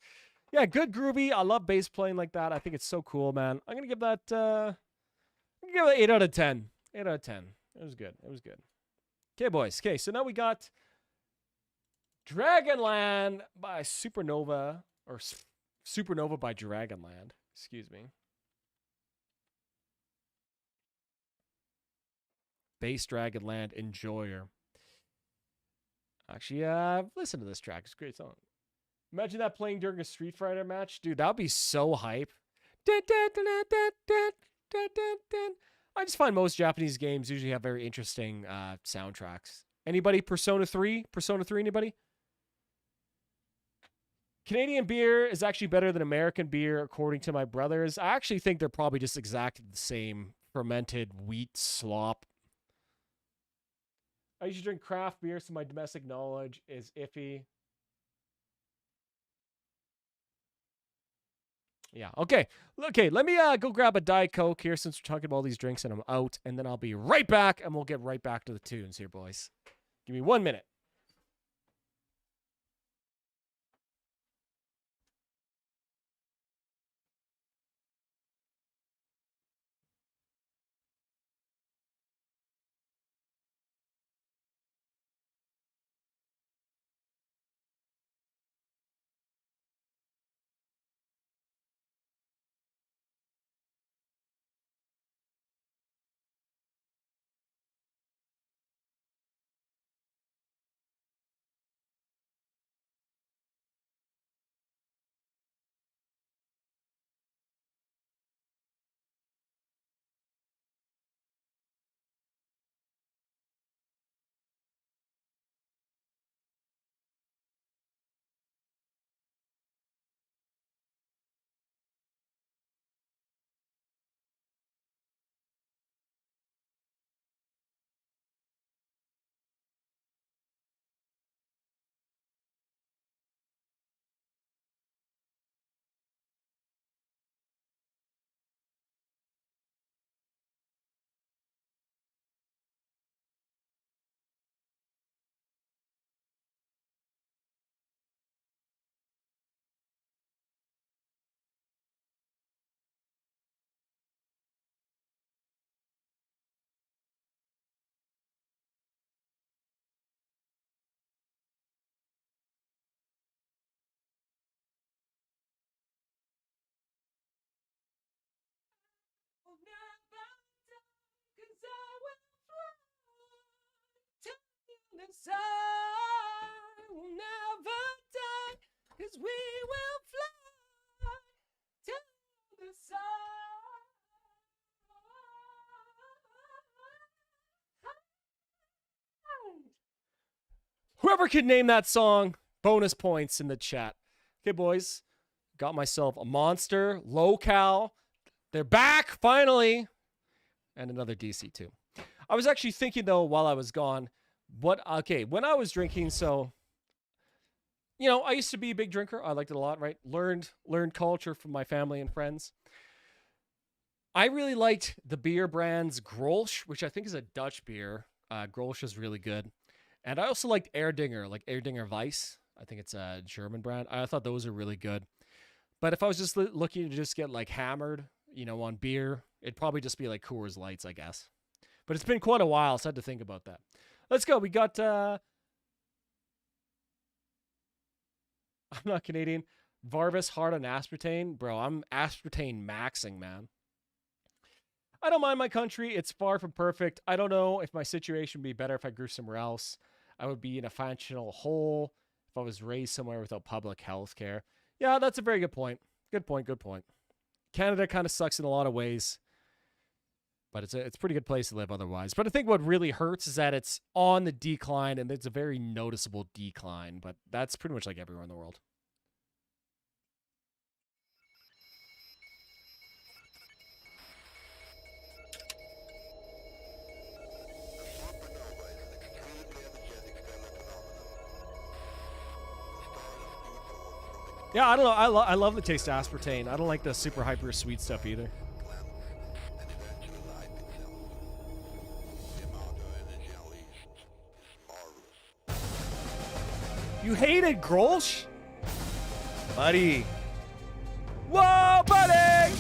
Yeah, good groovy. I love bass playing like that. I think it's so cool, man. I'm gonna give that 8 out of 10. 8 out of 10. It was good. Okay, boys. Okay, so now we got Dragonland by Supernova, or Supernova by Dragonland. Excuse me. Bass Dragonland Enjoyer. Actually, listen to this track. It's a great song. Imagine that playing during a Street Fighter match. Dude, that would be so hype. I just find most Japanese games usually have very interesting soundtracks. Anybody? Persona 3? Persona 3, anybody? Canadian beer is actually better than American beer, according to my brothers. I actually think they're probably just exactly the same fermented wheat slop. I usually drink craft beer, so my domestic knowledge is iffy. Yeah, okay. Okay, let me go grab a Diet Coke here since we're talking about all these drinks and I'm out, and then I'll be right back, and we'll get right back to the tunes here, boys. Give me 1 minute. I will never die, 'cause we will fly to the sun. Whoever can name that song, bonus points in the chat. Okay, boys. Got myself a Monster, Low-Cal. They're back, finally. And another DC, too. I was actually thinking, though, while I was gone, when I was drinking, so, you know, I used to be a big drinker. I liked it a lot, right? Learned culture from my family and friends. I really liked the beer brands Grolsch, which I think is a Dutch beer. Grolsch is really good. And I also liked Erdinger, like Erdinger Weiss. I think it's a German brand. I thought those are really good. But if I was just looking to just get like hammered, you know, on beer, it'd probably just be like Coors Lights, I guess. But it's been quite a while, so I had to think about that. Let's go. We got, I'm not Canadian. Varvis hard on aspartame. Bro, I'm aspartame maxing, man. I don't mind my country. It's far from perfect. I don't know if my situation would be better if I grew somewhere else. I would be in a financial hole if I was raised somewhere without public health care. Yeah, that's a very good point. Good point, good point. Canada kind of sucks in a lot of ways, but it's a pretty good place to live otherwise. But I think what really hurts is that it's on the decline, and it's a very noticeable decline, but that's pretty much like everywhere in the world. Yeah, I don't know. I love the taste of aspartame. I don't like the super hyper sweet stuff either. You hated Grolsch? Buddy. Whoa, buddy!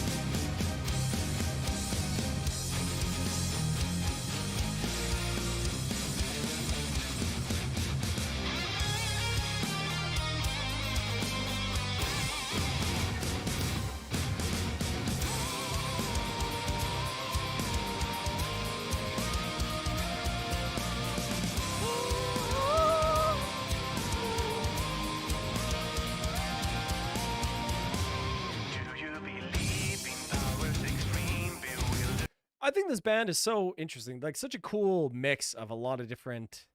I think this band is so interesting. Like, such a cool mix of a lot of different,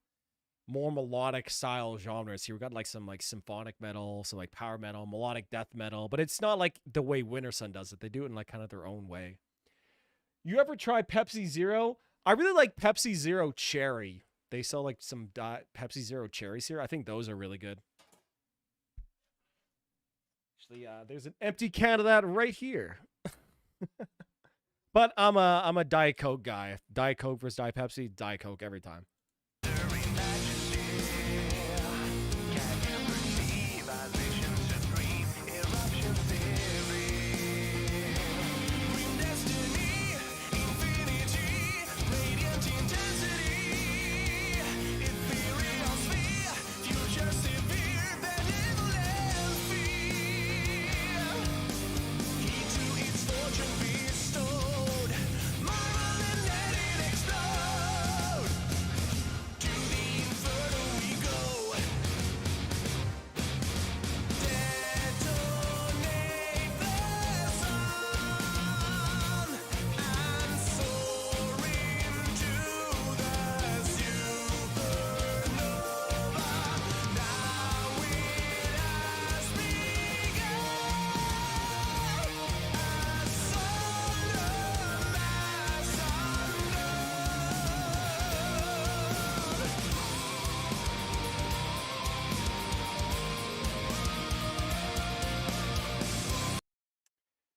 more melodic style genres here. We got like some like symphonic metal, some like power metal, melodic death metal, but it's not like the way Winter Sun does it. They do it in like kind of their own way. You ever try Pepsi Zero? I really like Pepsi Zero Cherry. They sell like some Pepsi Zero cherries here. I think those are really good. Actually, there's an empty can of that right here. But I'm a Diet Coke guy. Diet Coke versus Diet Pepsi, Diet Coke every time.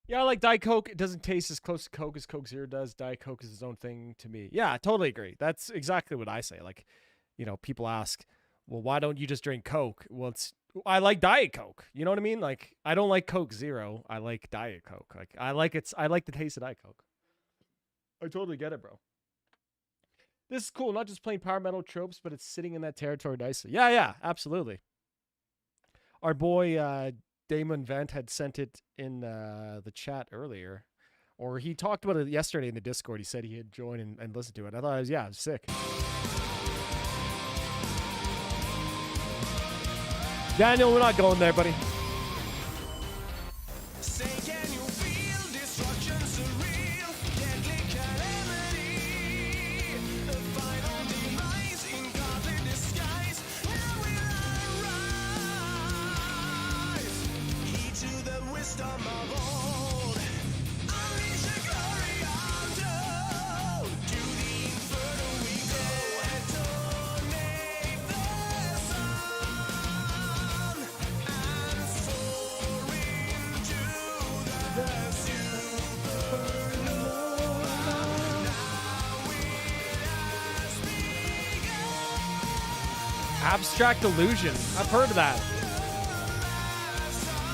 Yeah, I like Diet Coke. It doesn't taste as close to Coke as Coke Zero does. Diet Coke is its own thing to me. Yeah, I totally agree. That's exactly what I say. Like, you know, people ask, well, why don't you just drink Coke? Well, I like Diet Coke. You know what I mean? Like, I don't like Coke Zero. I like Diet Coke. Like, I like the taste of Diet Coke. I totally get it, bro. This is cool. Not just playing power metal tropes, but it's sitting in that territory nicely. Yeah, absolutely. Our boy, Damon Vent had sent it in the chat earlier, or he talked about it yesterday in the Discord. He said he had joined and listened to it. I thought it was sick. Daniel, we're not going there, buddy. Abstract Illusion. I've heard of that.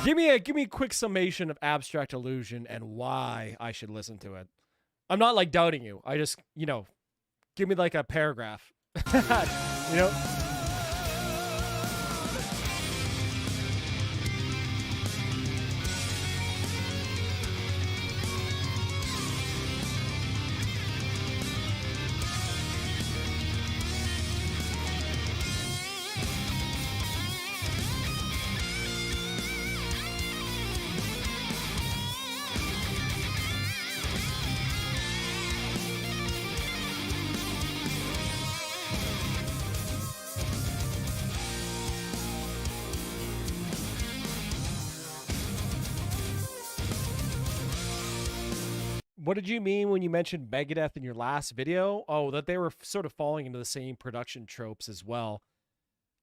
Give me a quick summation of Abstract Illusion and why I should listen to it. I'm not like doubting you. I just, give me like a paragraph. you know? What did you mean when you mentioned Megadeth in your last video? Oh, that they were sort of falling into the same production tropes as well.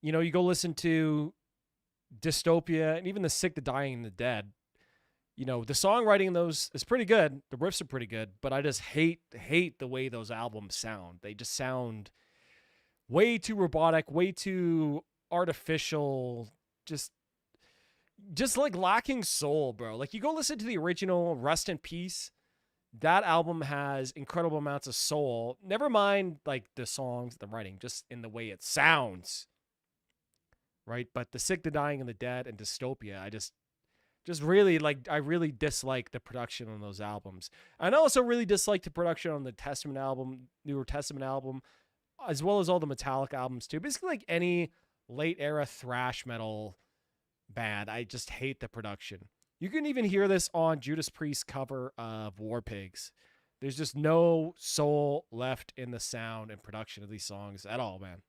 You go listen to Dystopia and even The Sick, the Dying, and the Dead. The songwriting in those is pretty good. The riffs are pretty good, but I just hate the way those albums sound. They just sound way too robotic, way too artificial, just like lacking soul, bro. Like you go listen to the original Rest in Peace. That album has incredible amounts of soul. Never mind like the songs, the writing, just in the way it sounds. Right? But The Sick, the Dying, and the Dead and Dystopia, I just really I really dislike the production on those albums. And I also really dislike the production on the Testament album, Newer Testament album, as well as all the Metallica albums too. Basically like any late era thrash metal band, I just hate the production. You can even hear this on Judas Priest's cover of War Pigs. There's just no soul left in the sound and production of these songs at all, man.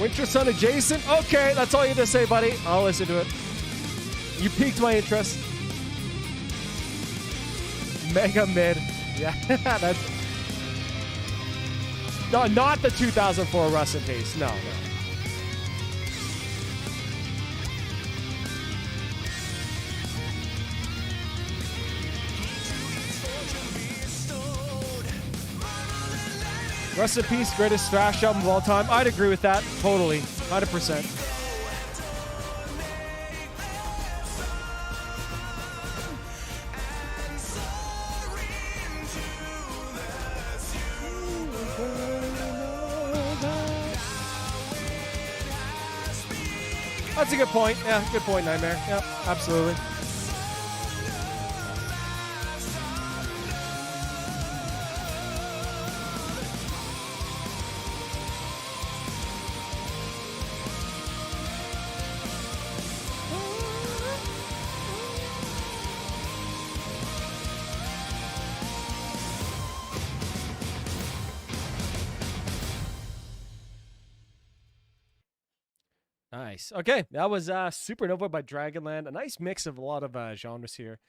Winter Sun adjacent? Okay, that's all you have to say, buddy. I'll listen to it. You piqued my interest. Mega mid. Yeah, that's... No, not the 2004 Rust in Peace. No. Rest in Peace, greatest thrash album of all time. I'd agree with that. Totally. 100%. That's a good point. Yeah, good point, Nightmare. Yeah, absolutely. Nice. Okay, that was Supernova by Dragonland. A nice mix of a lot of genres here.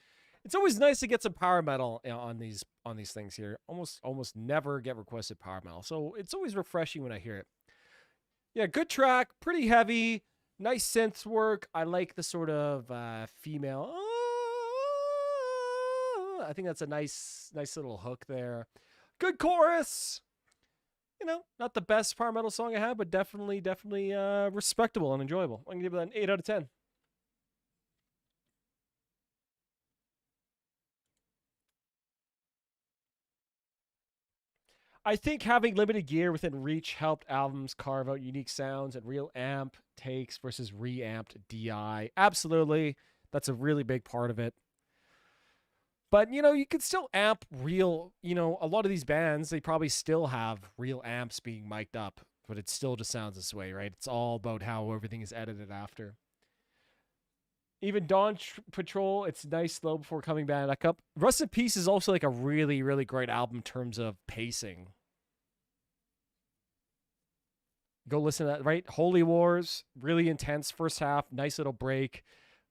It's always nice to get some power metal on these things here. Almost never get requested power metal, so it's always refreshing when I hear it. Yeah, good track, pretty heavy, nice synth work. I like the sort of female. I think that's a nice little hook there. Good chorus. Not the best power metal song I have, but definitely respectable and enjoyable. I'm going to give it an 8 out of 10. I think having limited gear within reach helped albums carve out unique sounds and real amp takes versus reamped DI. Absolutely. That's a really big part of it. But, you could still amp real, a lot of these bands, they probably still have real amps being mic'd up, but it still just sounds this way, right? It's all about how everything is edited after. Even Dawn Patrol, it's nice slow before coming back up. Rust in Peace is also like a really, really great album in terms of pacing. Go listen to that, right? Holy Wars, really intense first half, nice little break,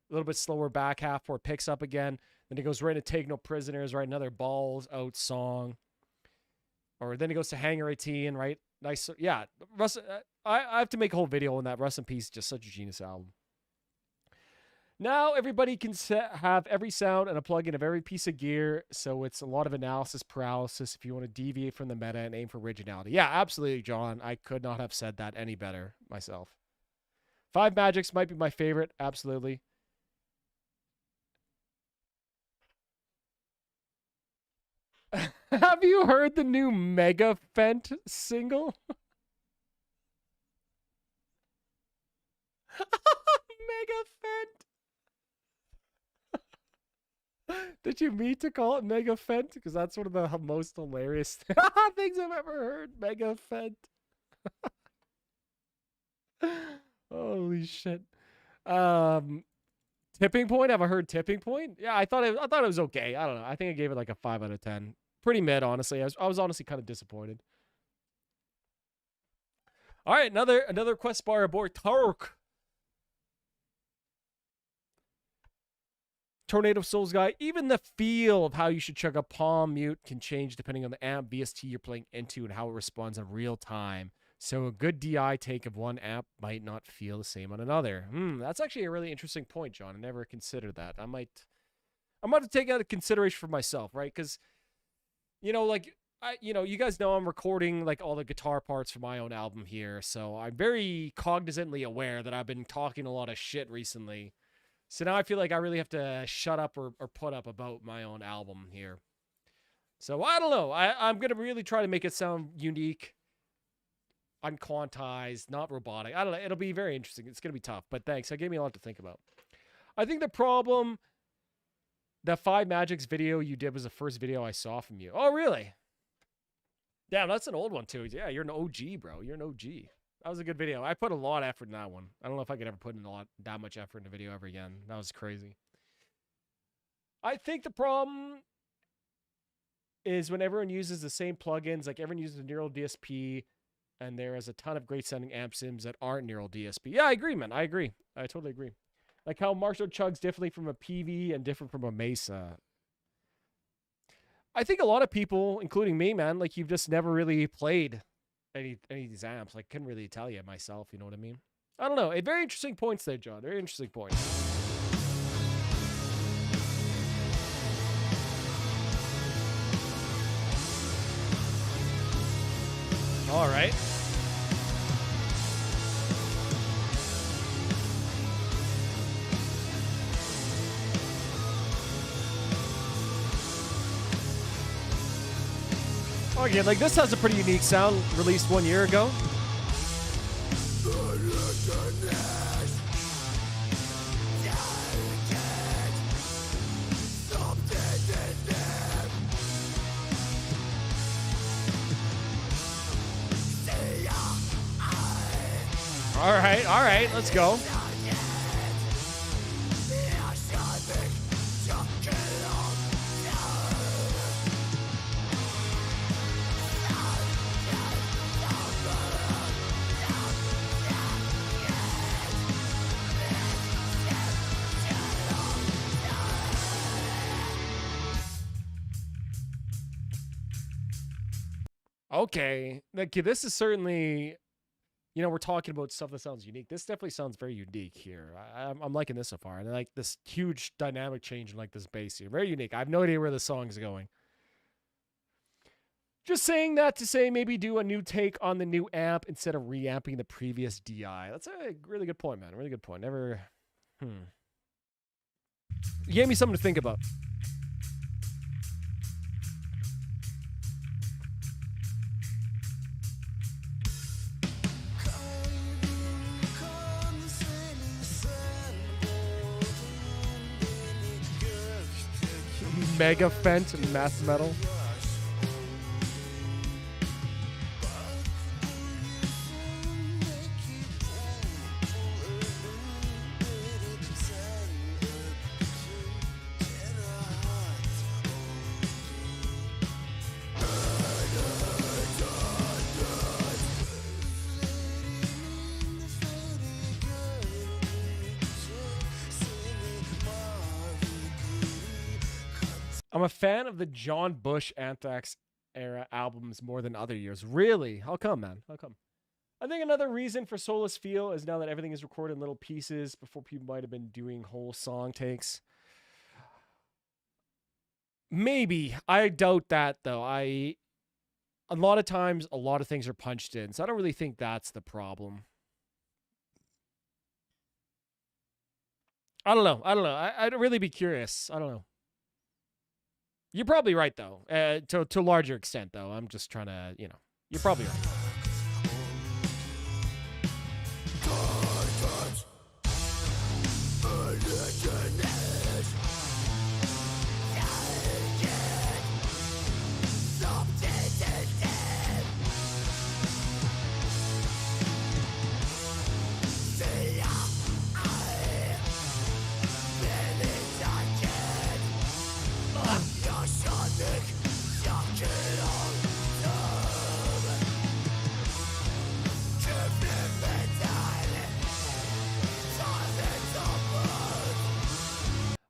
a little bit slower back half before it picks up again. Then it goes right to Take No Prisoners, right? Another balls out song. Or then it goes to Hangar 18, right? Nice. Yeah. I have to make a whole video on that. Rust in Peace, just such a genius album. Now everybody can have every sound and a plugin of every piece of gear, so it's a lot of analysis paralysis if you want to deviate from the meta and aim for originality. Yeah, absolutely, John. I could not have said that any better myself. 5 Magics might be my favorite, absolutely. Have you heard the new Mega Fent single? Mega Fent. Did you mean to call it Mega Fent? Because that's one of the most hilarious things I've ever heard. Mega Fent. Holy shit. Tipping Point. Have I heard Tipping Point? Yeah, I thought it was okay. I don't know. I think I gave it like a 5 out of 10. Pretty mid, honestly. I was honestly kind of disappointed. All right, another quest bar aboard Tark. Tornado Souls guy. Even the feel of how you should chug a palm mute can change depending on the amp VST you're playing into and how it responds in real time. So a good DI take of one amp might not feel the same on another. That's actually a really interesting point, John. I never considered that. I'm about to take that into consideration for myself, right? Because, like, you guys know I'm recording like all the guitar parts for my own album here. So I'm very cognizantly aware that I've been talking a lot of shit recently. So now I feel like I really have to shut up or put up about my own album here. So I don't know. I'm going to really try to make it sound unique, unquantized, not robotic. I don't know. It'll be very interesting. It's going to be tough, but thanks. That gave me a lot to think about. I think the problem, that 5 Magics video you did was the first video I saw from you. Oh, really? Damn, that's an old one too. Yeah, you're an OG, bro. You're an OG. That was a good video. I put a lot of effort in that one. I don't know if I could ever put in that much effort in a video ever again. That was crazy. I think the problem is when everyone uses the same plugins, like everyone uses a Neural DSP, and there is a ton of great sounding amp sims that aren't Neural DSP. Yeah, I agree, man. I agree. I totally agree. Like how Marshall chugs differently from a PV and different from a Mesa. I think a lot of people, including me, man, like you've just never really played any of these amps. Like, couldn't really tell you myself, you know what I mean? I don't know. Very interesting points there, John. Very interesting points. All right. Okay, like this has a pretty unique sound, released 1 year ago. All right, let's go. Okay, like this is certainly, we're talking about stuff that sounds unique. This definitely sounds very unique here. I'm liking this so far. And I like this huge dynamic change in like this bass here. Very unique. I have no idea where the song is going. Just saying that to say maybe do a new take on the new amp instead of reamping the previous DI. That's a really good point, man. Really good point. Never. You gave me something to think about. Mega Fent and math metal. I'm a fan of the John Bush Anthrax era albums more than other years. Really? How come, man? How come? I think another reason for soulless feel is now that everything is recorded in little pieces. Before, people might have been doing whole song takes. Maybe. I doubt that, though. A lot of times, a lot of things are punched in, so I don't really think that's the problem. I don't know. I'd really be curious. I don't know. You're probably right, though. To a larger extent, though. I'm just trying to, you're probably right.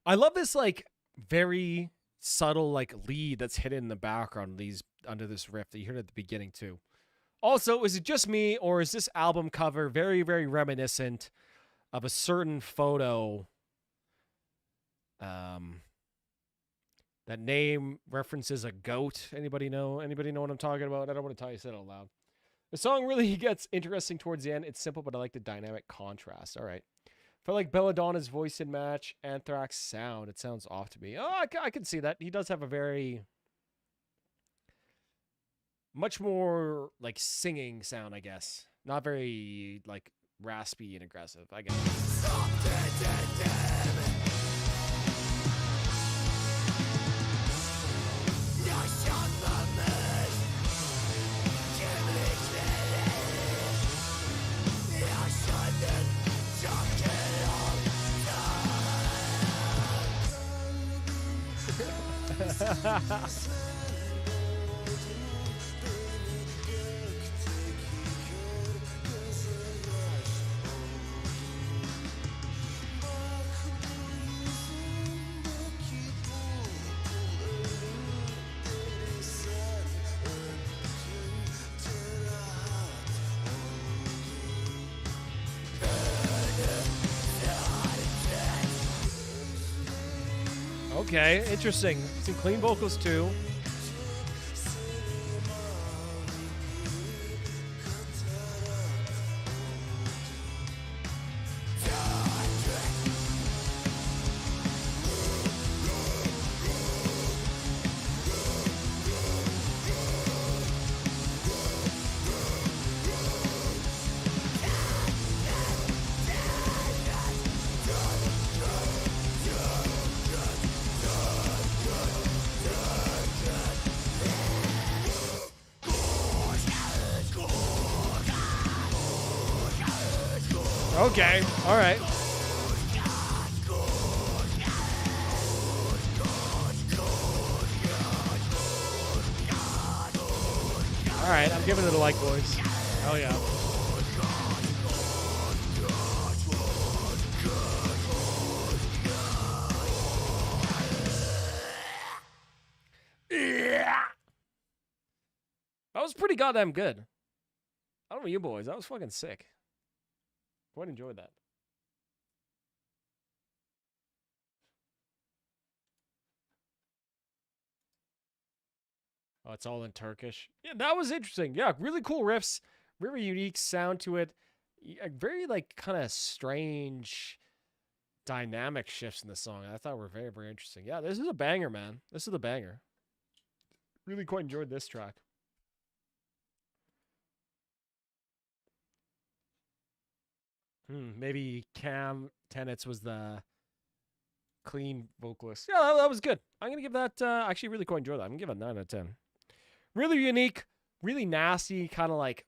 I love this like very subtle like lead that's hidden in the background under this riff that you heard at the beginning too. Also, is it just me or is this album cover very, very reminiscent of a certain photo that name references a goat? Anybody know what I'm talking about? I don't want to tell you it out loud. The song really gets interesting towards the end. It's simple, but I like the dynamic contrast. All right. Felt like Belladonna's voice in match Anthrax sound. It sounds off to me. Oh, I can see that. He does have a very much more like singing sound, I guess. Not very like raspy and aggressive, I guess. Okay, interesting. Some clean vocals too. Okay, all right. All right, I'm giving it a like, boys. Hell yeah. That was pretty goddamn good. I don't know you boys. That was fucking sick. Quite enjoyed that. Oh, it's all in Turkish. Yeah, that was interesting. Yeah, really cool riffs. Very unique sound to it. Very, like, kind of strange dynamic shifts in the song. I thought were very, very interesting. Yeah, this is a banger, man. This is a banger. Really quite enjoyed this track. Maybe Cam Tenets was the clean vocalist. Yeah, that was good. I'm going to give that, actually really quite enjoyed that. I'm going to give it a 9 out of 10. Really unique, really nasty, kind of like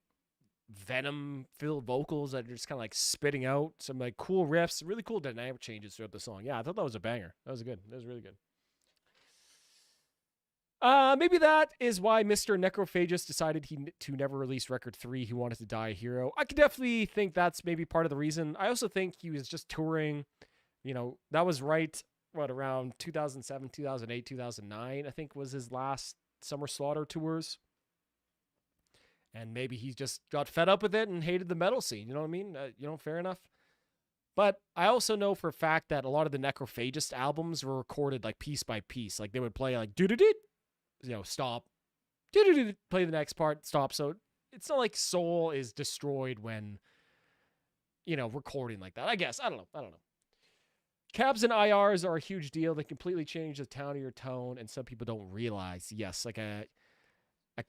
venom-filled vocals that are just kind of like spitting out some like cool riffs, really cool dynamic changes throughout the song. Yeah, I thought that was a banger. That was good. That was really good. Maybe that is why Mr. Necrophagus decided to never release record 3. He wanted to die a hero. I could definitely think that's maybe part of the reason. I also think he was just touring, that was right, around 2007, 2008, 2009, I think was his last Summer Slaughter tours. And maybe he just got fed up with it and hated the metal scene. You know what I mean? Fair enough. But I also know for a fact that a lot of the Necrophagist albums were recorded like piece by piece. Like they would play like do-do-do, stop, do-do-do, play the next part, stop. So it's not like soul is destroyed when, recording like that. I guess. I don't know. Cabs and IRs are a huge deal. They completely change the tone of your tone, and some people don't realize. Yes, like a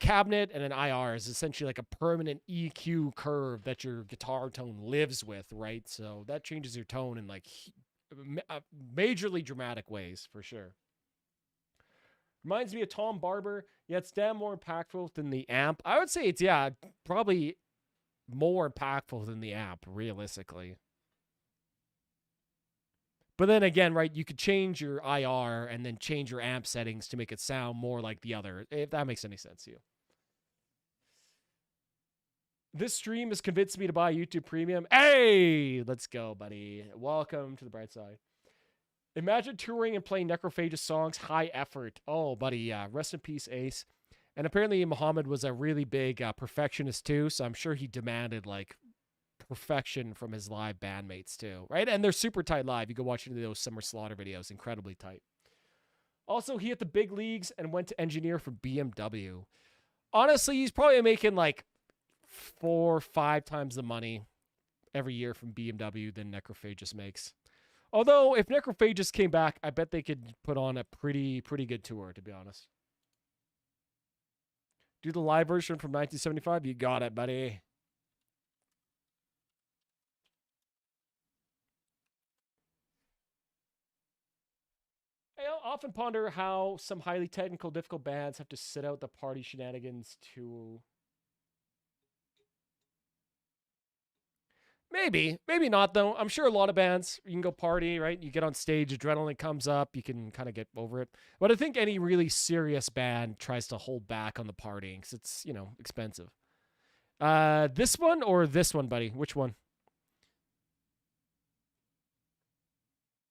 cabinet and an IR is essentially like a permanent EQ curve that your guitar tone lives with, right? So that changes your tone in like majorly dramatic ways, for sure. Reminds me of Tom Barber. Yeah, it's damn more impactful than the amp. I would say it's, probably more impactful than the amp, realistically. But then again, right, you could change your IR and then change your amp settings to make it sound more like the other, if that makes any sense to you. This stream has convinced me to buy YouTube Premium. Hey, let's go, buddy. Welcome to the bright side. Imagine touring and playing Necrophagist songs, high effort. Oh, buddy, rest in peace, Ace. And apparently Muhammad was a really big perfectionist too, so I'm sure he demanded, like, perfection from his live bandmates too, right? And they're super tight live. You go watch any of those Summer Slaughter videos, incredibly tight. Also, he hit the big leagues and went to engineer for BMW. Honestly, he's probably making like 4 or 5 times the money every year from BMW than Necrophagist makes. Although, if Necrophagist came back, I bet they could put on a pretty good tour, to be honest. Do the live version from 1975? You got it, buddy. I often ponder how some highly technical, difficult bands have to sit out the party shenanigans to... Maybe not, though. I'm sure a lot of bands, you can go party, right? You get on stage, adrenaline comes up, you can kind of get over it. But I think any really serious band tries to hold back on the partying because it's, expensive. This one or this one, buddy? Which one?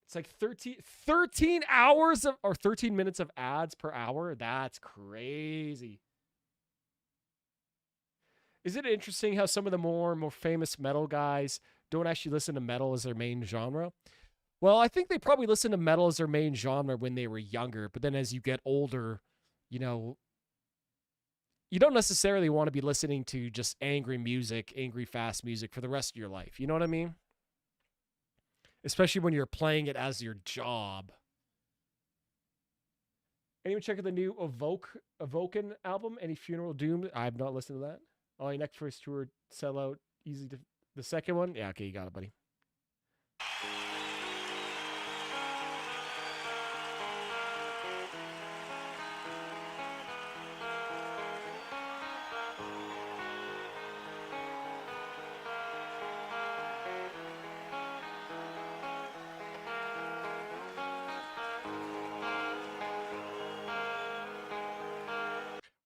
It's like 13 hours or 13 minutes of ads per hour. That's crazy. Is it interesting how some of the more famous metal guys don't actually listen to metal as their main genre? Well, I think they probably listened to metal as their main genre when they were younger. But then as you get older, you don't necessarily want to be listening to just angry music, angry, fast music for the rest of your life. You know what I mean? Especially when you're playing it as your job. Anyone check out the new Evoken album? Any Funeral Doom? I have not listened to that. Oh, your next first tour, sell out, easy to... The second one? Yeah, okay, you got it, buddy.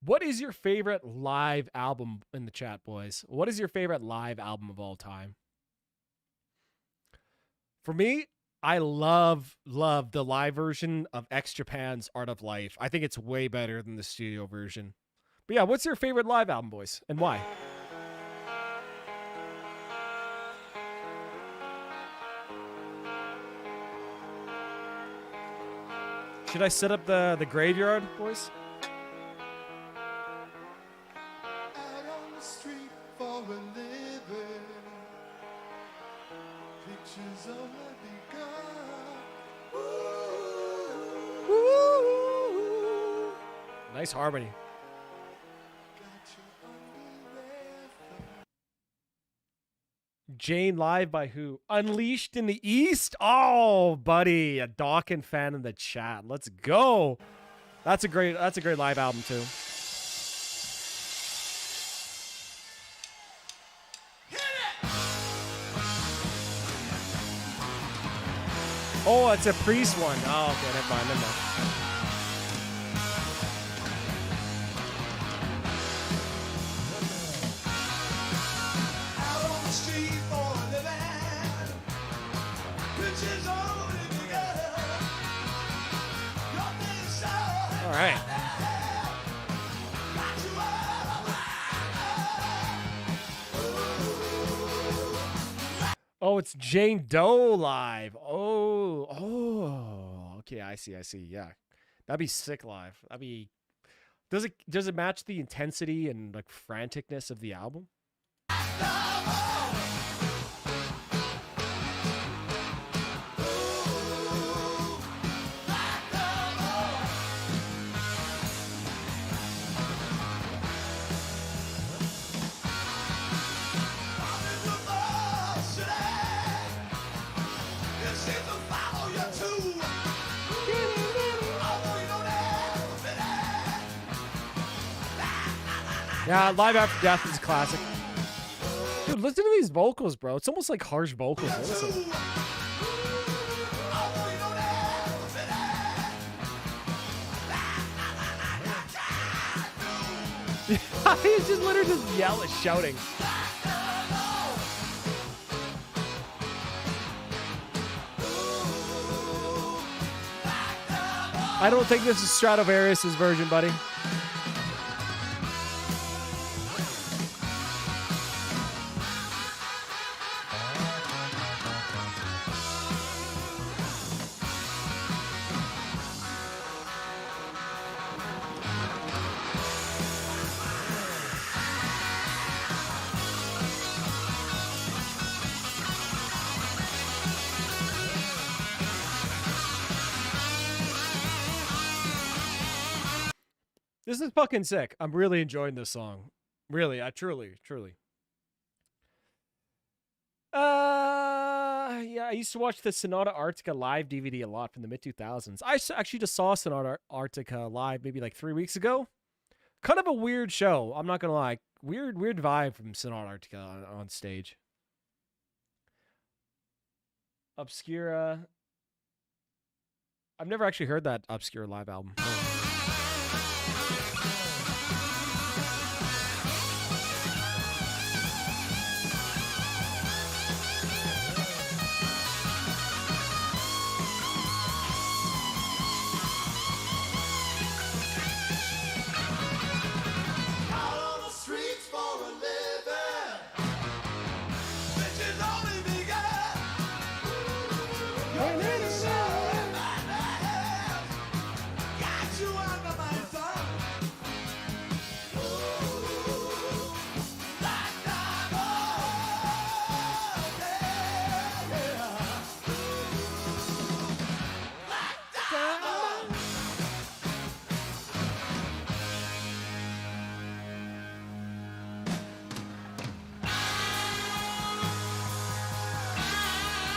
What is your favorite live album in the chat, boys? What is your favorite live album of all time? For me, I love the live version of X Japan's Art of Life. I think it's way better than the studio version. But yeah, what's your favorite live album, boys? And why? Should I set up the graveyard, boys? Nice harmony. Jane live by who? Unleashed in the East? Oh, buddy, a Dawkins fan in the chat. Let's go. That's a great live album too. Oh, it's a Priest one. Oh, okay, never mind. All right. it's Jane Doe live. Oh. Okay, I see. Yeah, that'd be sick live. That'd be. Does it match the intensity and like franticness of the album? Yeah, Live After Death is a classic. Dude, listen to these vocals, bro. It's almost like harsh vocals. Listen. He's just literally just shouting. I don't think this is Stradivarius' version, buddy. This is fucking sick. I'm really enjoying this song. Really, I truly. Yeah, I used to watch the Sonata Arctica live DVD a lot from the mid-2000s. I actually just saw Sonata Arctica live maybe like 3 weeks ago. Kind of a weird show. I'm not gonna lie. Weird vibe from Sonata Arctica on stage. Obscura. I've never actually heard that Obscura live album.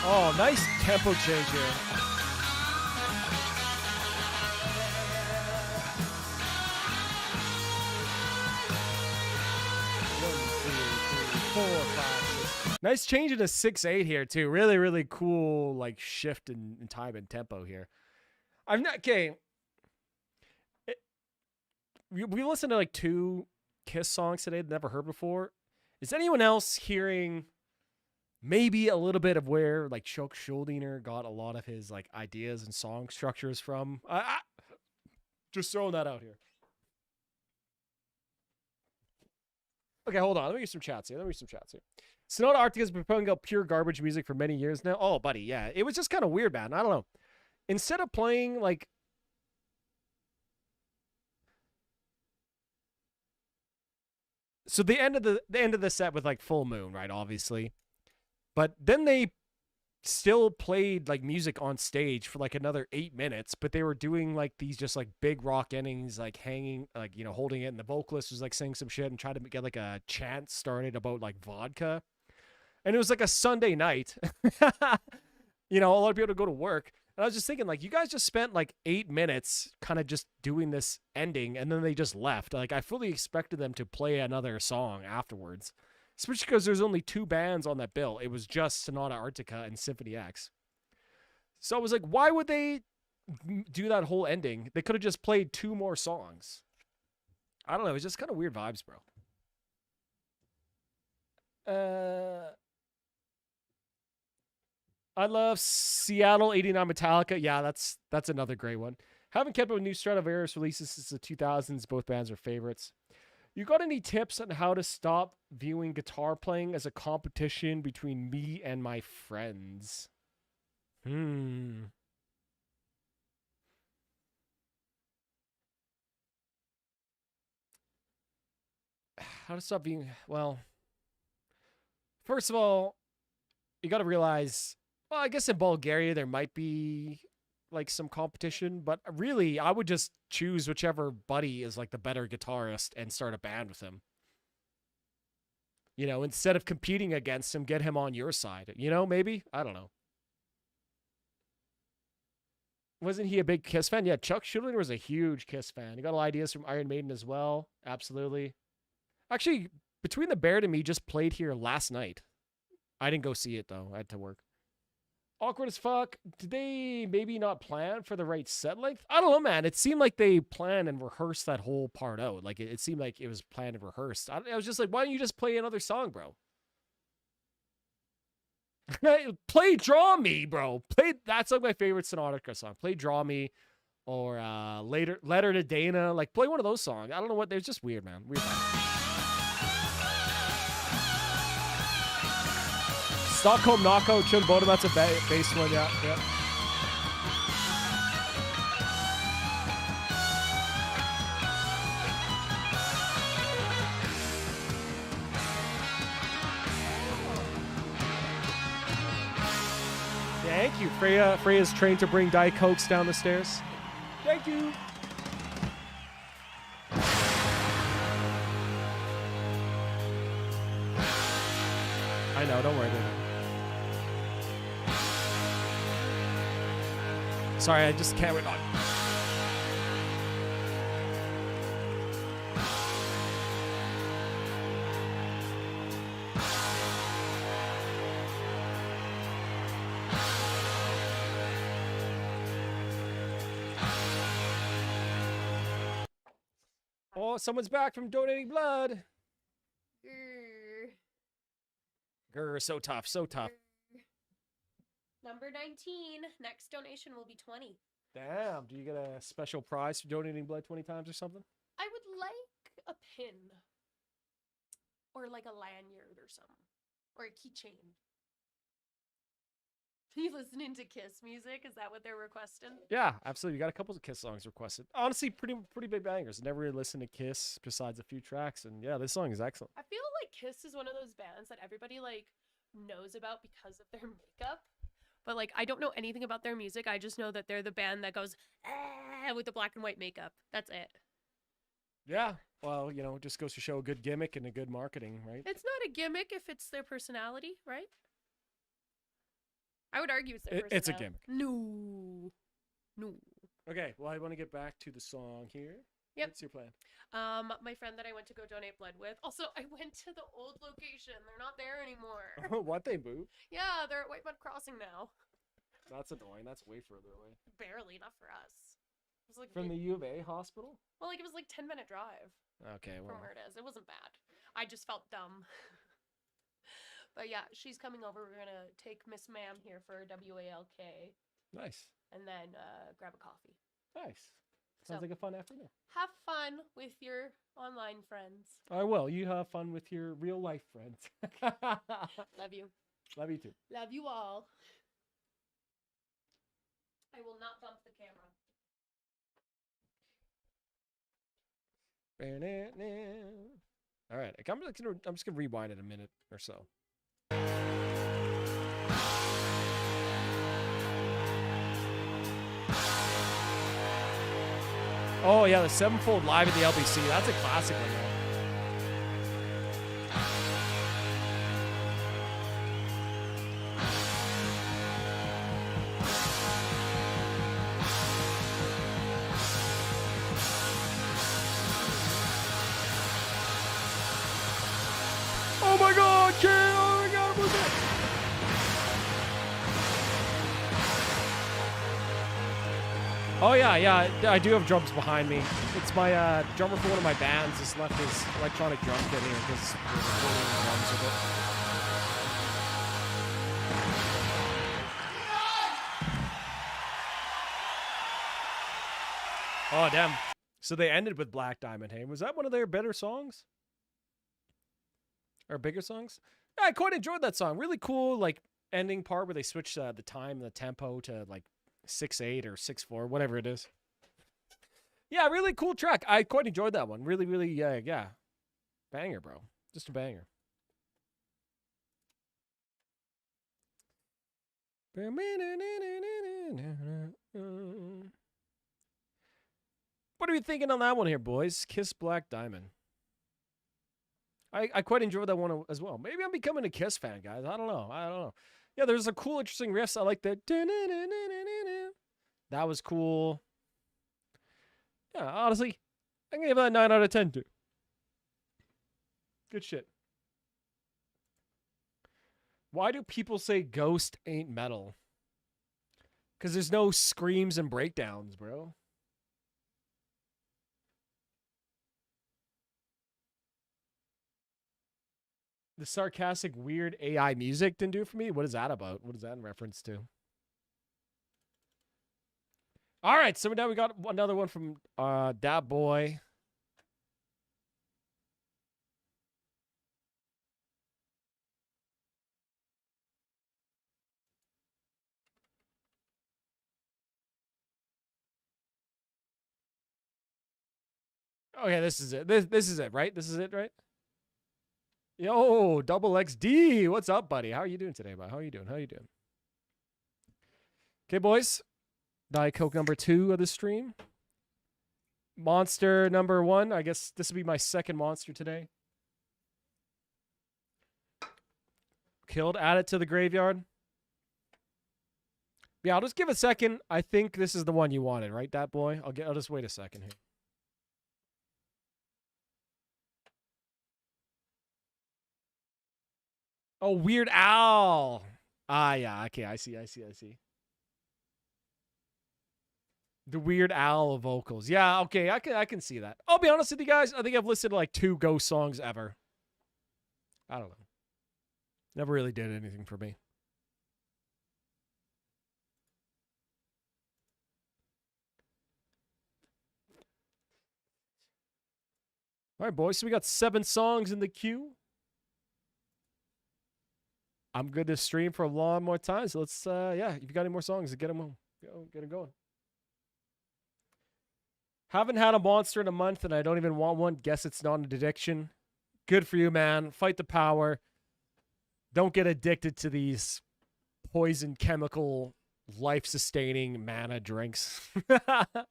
Oh, nice tempo change here. One, two, three, 4, 5, 6. Nice change into 6/8 here too. Really cool like shift in time and tempo here. I'm not okay. We listened to like 2 Kiss songs today that I've never heard before. Is anyone else hearing maybe a little bit of where like Chuck Schuldiner got a lot of his like ideas and song structures from? Just throwing that out here. Okay, hold on. Let me get some chats here. Sonata Arctica has been putting out pure garbage music for many years now. Oh, buddy, yeah. It was just kind of weird, man. I don't know. Instead of playing like so the end of the set with like Full Moon, right? Obviously. But then they still played like music on stage for like another 8 minutes, but they were doing like these just like big rock endings, like hanging, like, you know, holding it. And the vocalist was like saying some shit and trying to get like a chant started about like vodka. And it was like a Sunday night, you know, a lot of people to go to work. And I was just thinking, like, you guys just spent like 8 minutes kind of just doing this ending and then they just left. Like, I fully expected them to play another song afterwards. Especially because there's only 2 bands on that bill. It was just Sonata Arctica and Symphony X. So I was like, why would they do that whole ending? They could have just played 2 more songs. I don't know. It was just kind of weird vibes, bro. I love Seattle 89 Metallica. Yeah, that's another great one. Haven't kept up with new Stradivarius releases since the 2000s. Both bands are favorites. You got any tips on how to stop viewing guitar playing as a competition between me and my friends? How to stop viewing? Well, first of all, you got to realize, well, I guess in Bulgaria there might be like some competition, but really I would just choose whichever buddy is like the better guitarist and start a band with him. You know, instead of competing against him, get him on your side. You know, maybe? I don't know. Wasn't he a big Kiss fan? Yeah, Chuck Schuldiner was a huge Kiss fan. He got ideas from Iron Maiden as well. Absolutely. Actually, Between the Bear and Me just played here last night. I didn't go see it, though. I had to work. Awkward as fuck. Did they maybe not plan for the right set length? I don't know, man. It seemed like they planned and rehearsed that whole part out. Like, it seemed like it was planned and rehearsed. I was just like, why don't you just play another song, bro? Play Draw Me, bro. That's like my favorite Sinatra song. Play Draw Me or Letter to Dana. Like, play one of those songs. I don't know what. They're just weird, man. Weird. Stockholm Knockout, Chun Bodom, that's a bass one, yeah. Thank you. Freya's trained to bring Diet Cokes down the stairs. Thank you. I know, don't worry about it. Sorry, I just can't wait on. Oh, someone's back from donating blood. Grr, so tough, so tough. Number 19. Next donation will be 20. Damn, do you get a special prize for donating blood 20 times or something? I would like a pin. Or like a lanyard or something. Or a keychain. Are you listening to Kiss music? Is that what they're requesting? Yeah, absolutely. We got a couple of Kiss songs requested. Honestly, pretty big bangers. Never really listened to Kiss besides a few tracks, and yeah, this song is excellent. I feel like Kiss is one of those bands that everybody like knows about because of their makeup. But like I don't know anything about their music. I just know that they're the band that goes with the black and white makeup. That's it. Yeah. Well, you know, it just goes to show a good gimmick and a good marketing, right? It's not a gimmick if it's their personality, right? I would argue it's their personality. It's a gimmick. No. Okay, well, I want to get back to the song here. Yep. What's your plan? My friend that I went to go donate blood with. Also, I went to the old location. They're not there anymore. What, they moved? Yeah, they're at White Mud Crossing now. That's annoying. That's way further away. Barely, not for us. It was like From the U of A hospital? Well, like it was like 10-minute drive. Okay, well. From where it is. It wasn't bad. I just felt dumb. But yeah, she's coming over. We're gonna take Miss Ma'am here for WALK. Nice. And then grab a coffee. Nice. Sounds like a fun afternoon. Have fun with your online friends. I will. You have fun with your real life friends. Love you. Love you too. Love you all. I will not bump the camera. All right. I'm just gonna rewind it a minute or so. Oh yeah, the Sevenfold live at the LBC. That's a classic one, man. Oh my God, Kid! Oh my God, what's that? Oh yeah, I do have drums behind me. It's my drummer for one of my bands just left his electronic drum kit here because we're recording the drums with it. Oh damn. So they ended with Black Diamond. Hey, was that one of their better songs? Or bigger songs? Yeah, I quite enjoyed that song. Really cool, like, ending part where they switched the time, the tempo to, like, 6/8 or 6/4, whatever it is. Yeah, really cool track. I quite enjoyed that one. Really, really, yeah. Banger, bro. Just a banger. What are you thinking on that one here, boys? Kiss Black Diamond. I quite enjoyed that one as well. Maybe I'm becoming a Kiss fan, guys. I don't know. Yeah, there's a cool, interesting riffs. I like that. That was cool. Yeah, honestly, I can give that a 9 out of 10 too. Good shit. Why do people say Ghost ain't metal? Because there's no screams and breakdowns, bro. The sarcastic, weird AI music didn't do it for me? What is that about? What is that in reference to? All right, so now we got another one from Dat Boy. Okay, this is it. This is it, right? This is it, right? Yo, Double XD. What's up, buddy? How are you doing today, bud? How are you doing? Okay, boys. Diet Coke number 2 of the stream. Monster number 1. I guess this will be my second monster today. Killed. Add it to the graveyard. Yeah, I'll just give it a second. I think this is the one you wanted, right, Dat Boy? I'll just wait a second here. Oh, Weird Al. Ah, yeah. Okay, I see. The Weird Al vocals. Yeah, okay, I can see that. I'll be honest with you guys. I think I've listened to like 2 Ghost songs ever. I don't know. Never really did anything for me. All right, boys. So we got 7 songs in the queue. I'm good to stream for a long more time. So let's, yeah, if you got any more songs, get them home. Get them going. Haven't had a monster in a month and I don't even want one. Guess it's not an addiction. Good for you, man. Fight the power. Don't get addicted to these poison chemical, life-sustaining mana drinks. Okay,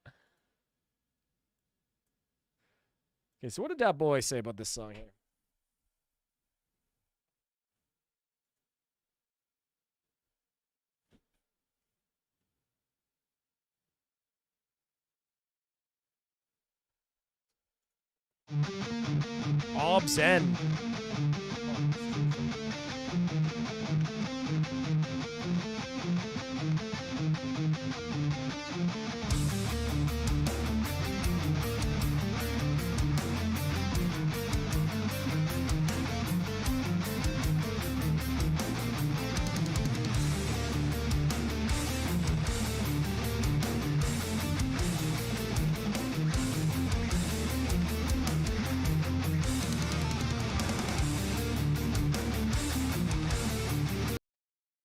so what did that boy say about this song here? Obscene.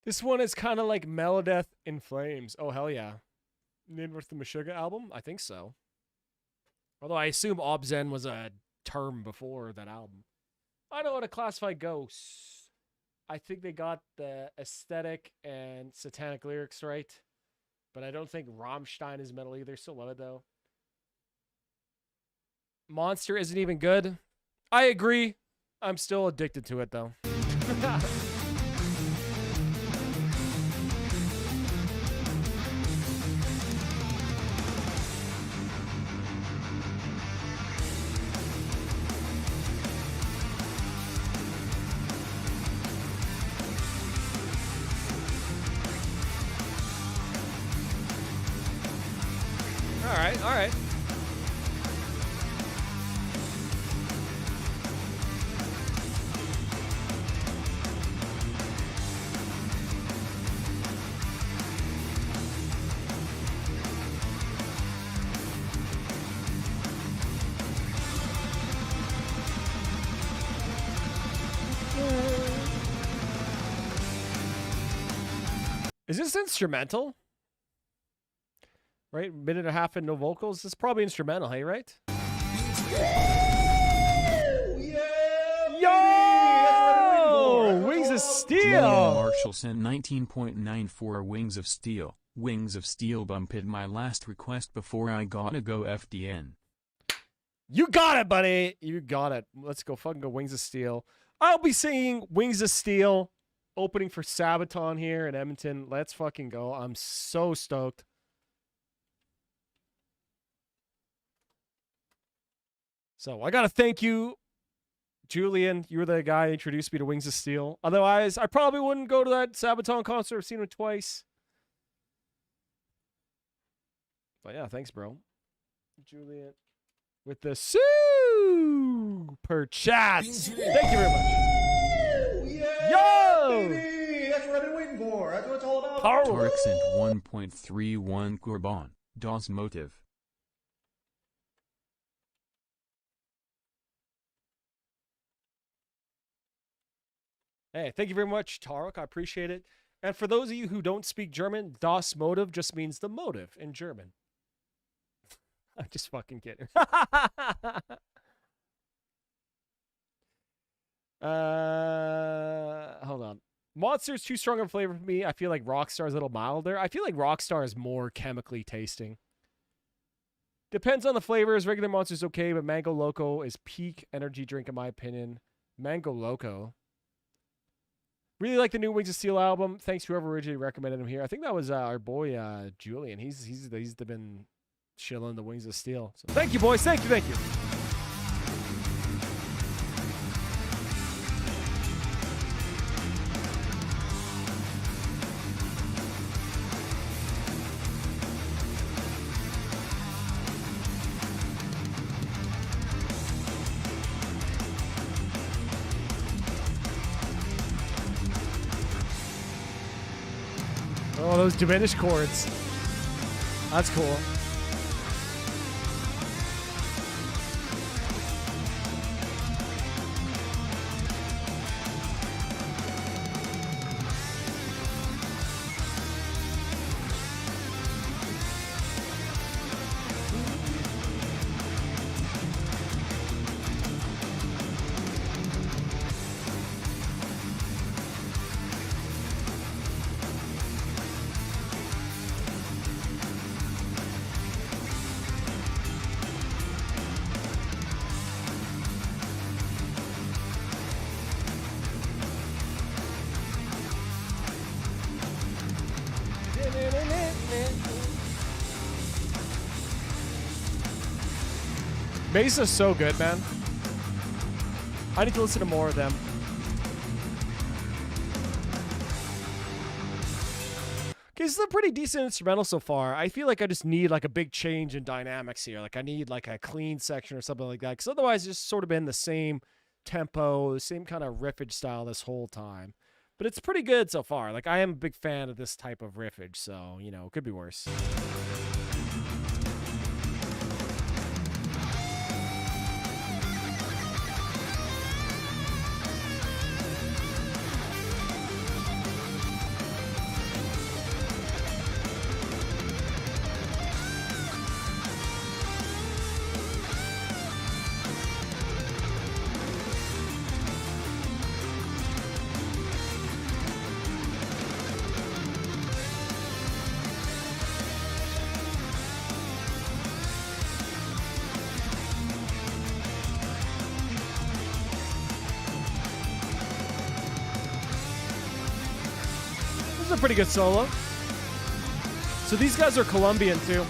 This one is kind of like Melodeath in Flames. Oh, hell yeah. Named with the Meshuggah album? I think so. Although I assume Obscene was a term before that album. I don't know how to classify Ghosts. I think they got the aesthetic and satanic lyrics right. But I don't think Rammstein is metal either. Still love it, though. Monster isn't even good. I agree. I'm still addicted to it, though. All right. Is this instrumental? Right? Minute and a half and no vocals? This is probably instrumental, hey, right? Yo! Wings of Steel! Julian Marshall sent 19.94 Wings of Steel. Wings of Steel bumped my last request before I gotta go FDN. You got it, buddy. You got it. Let's go fucking go Wings of Steel. I'll be singing Wings of Steel opening for Sabaton here in Edmonton. Let's fucking go. I'm so stoked. So I got to thank you, Julian. You were the guy who introduced me to Wings of Steel. Otherwise, I probably wouldn't go to that Sabaton concert. I've seen him twice. But yeah, thanks, bro. Julian with the super chats. Thank you very much. Yo! Baby, that's what I've been waiting for. That's what it's all about. Tarek sent 1.31 Kurban. Das Motive. Hey, thank you very much, Tarek. I appreciate it. And for those of you who don't speak German, Das Motive just means the motive in German. I'm just fucking kidding. Hold on. Monster's too strong of flavor for me. I feel like Rockstar's a little milder. I feel like Rockstar is more chemically tasting. Depends on the flavors. Regular Monster's okay, but Mango Loco is peak energy drink in my opinion. Mango Loco. Really like the new Wings of Steel album. Thanks whoever originally recommended him here. I think that was our boy Julian. He's been chilling the Wings of Steel. So thank you, boys. Thank you. Oh, those diminished chords. That's cool. Mesa's so good, man. I need to listen to more of them. Okay, this is a pretty decent instrumental so far. I feel like I just need like a big change in dynamics here. Like I need like a clean section or something like that. Because otherwise it's just sort of been the same tempo, the same kind of riffage style this whole time. But it's pretty good so far. Like I am a big fan of this type of riffage. So, you know, it could be worse. This is a pretty good solo. So these guys are Colombian too.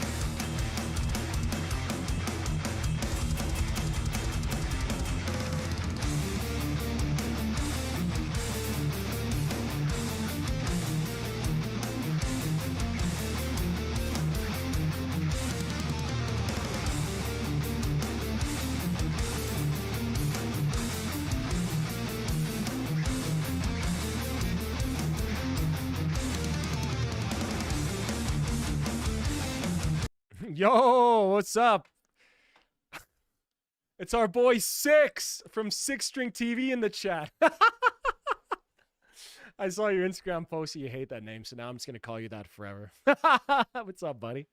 Yo, what's up? It's our boy Six from Six String TV in the chat. I saw your Instagram post. You hate that name, so now I'm just gonna call you that forever. What's up, buddy?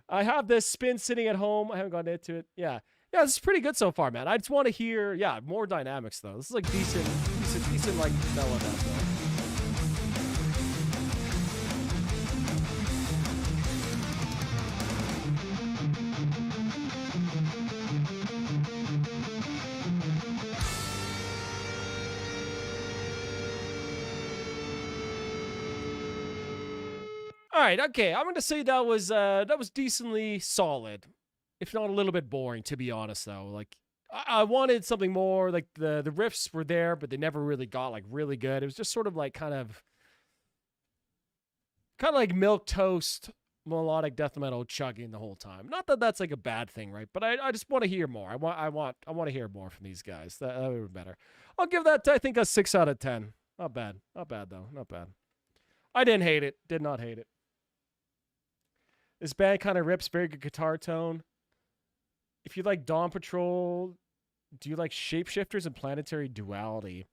I have this spin sitting at home. I haven't gotten into it. Yeah, this is pretty good so far, man. I just want to hear, more dynamics though. This is like decent like mellow though. All right, okay. I'm gonna say that was decently solid, if not a little bit boring, to be honest. Though, like I wanted something more. Like the riffs were there, but they never really got like really good. It was just sort of like kind of like milquetoast melodic death metal chugging the whole time. Not that that's like a bad thing, right? But I just want to hear more. I want to hear more from these guys. That would be better. I'll give that I think a 6 out of 10. Not bad. Not bad though. Not bad. I didn't hate it. Did not hate it. This band kind of rips, very good guitar tone. If you like Dawn Patrol, do you like Shapeshifters and Planetary Duality?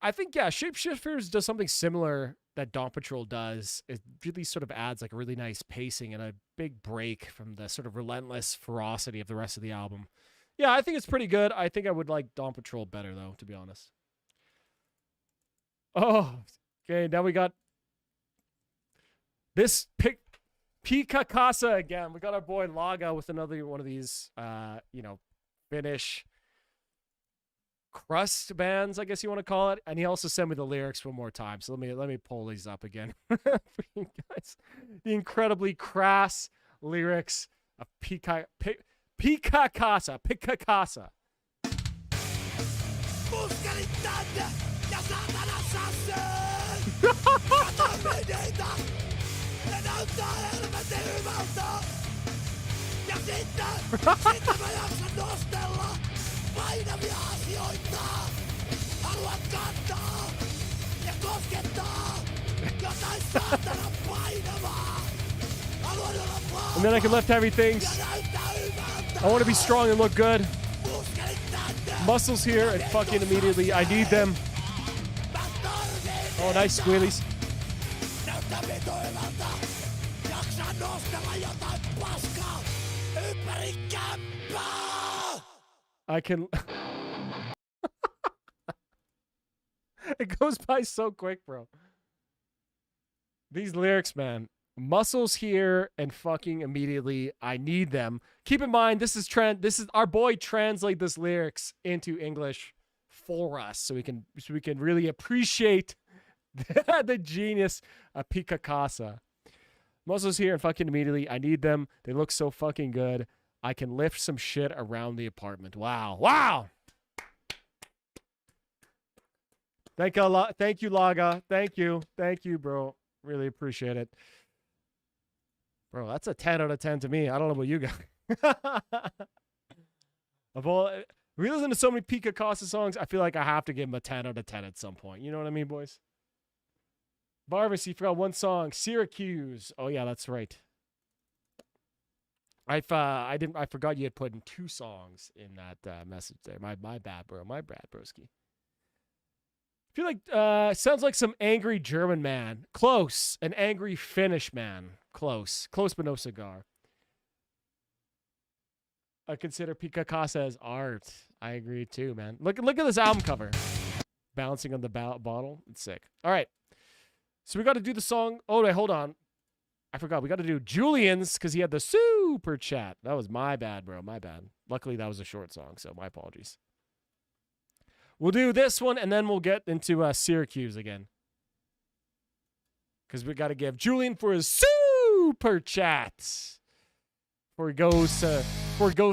I think, Shapeshifters does something similar that Dawn Patrol does. It really sort of adds like a really nice pacing and a big break from the sort of relentless ferocity of the rest of the album. Yeah, I think it's pretty good. I think I would like Dawn Patrol better, though, to be honest. Oh, okay, now we got this Pika Casa again. We got our boy Laga with another one of these, Finnish crust bands, I guess you want to call it. And he also sent me the lyrics one more time. So let me pull these up again for you guys. The incredibly crass lyrics of Pika Casa. Näyttää helvetin hyvältä. Ja sitten mä jaksan nostella painavia asioita. Haluan kantaa ja koskettaa jotain saatana painavaa. Haluan olla vaan. And then I can lift heavy things. I want to be strong and look good. Muscles here and fucking immediately. I need them. Oh, nice squealies. I can. It goes by so quick, bro. These lyrics, man. Muscles here and fucking immediately. I need them. Keep in mind, this is our boy translate this lyrics into English for us, so we can really appreciate the genius of Pika Casa. Muscles here and fucking immediately. I need them. They look so fucking good. I can lift some shit around the apartment. Wow. Thank you, Laga. Thank you, bro. Really appreciate it. Bro, that's a 10 out of 10 to me. I don't know about you guys. We listen to so many Pika Casa songs, I feel like I have to give him a 10 out of 10 at some point. You know what I mean, boys? Varvis, you forgot one song. Syracuse. Oh yeah, that's right. I forgot you had put in 2 songs in that message there. My bad, bro. My bad, broski. I feel like sounds like some angry German man. Close. An angry Finnish man. Close but no cigar. I consider Pika Casa as art. I agree too, man. Look at this album cover. Bouncing on the bottle. It's sick. All right. So we got to do the song. Oh, wait, hold on. I forgot. We got to do Julian's because he had the super chat. That was my bad, bro. My bad. Luckily, that was a short song, so my apologies. We'll do this one, and then we'll get into Syracuse again. Because we got to give Julian for his super chat. Before he goes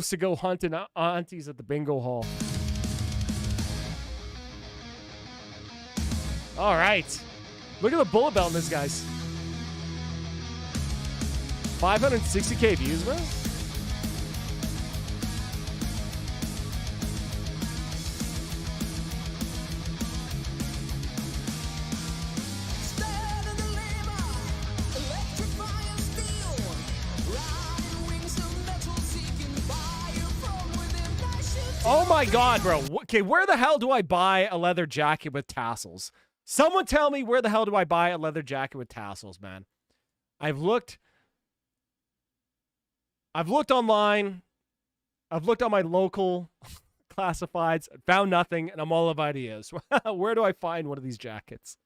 to go hunting aunties at the bingo hall. All right. Look at the bullet bell in this, guys. 560K views, bro. Oh my god, bro. Okay, where the hell do I buy a leather jacket with tassels? Someone tell me, where the hell do I buy a leather jacket with tassels, man? I've looked online. I've looked on my local classifieds, found nothing, and I'm all of ideas. Where do I find one of these jackets?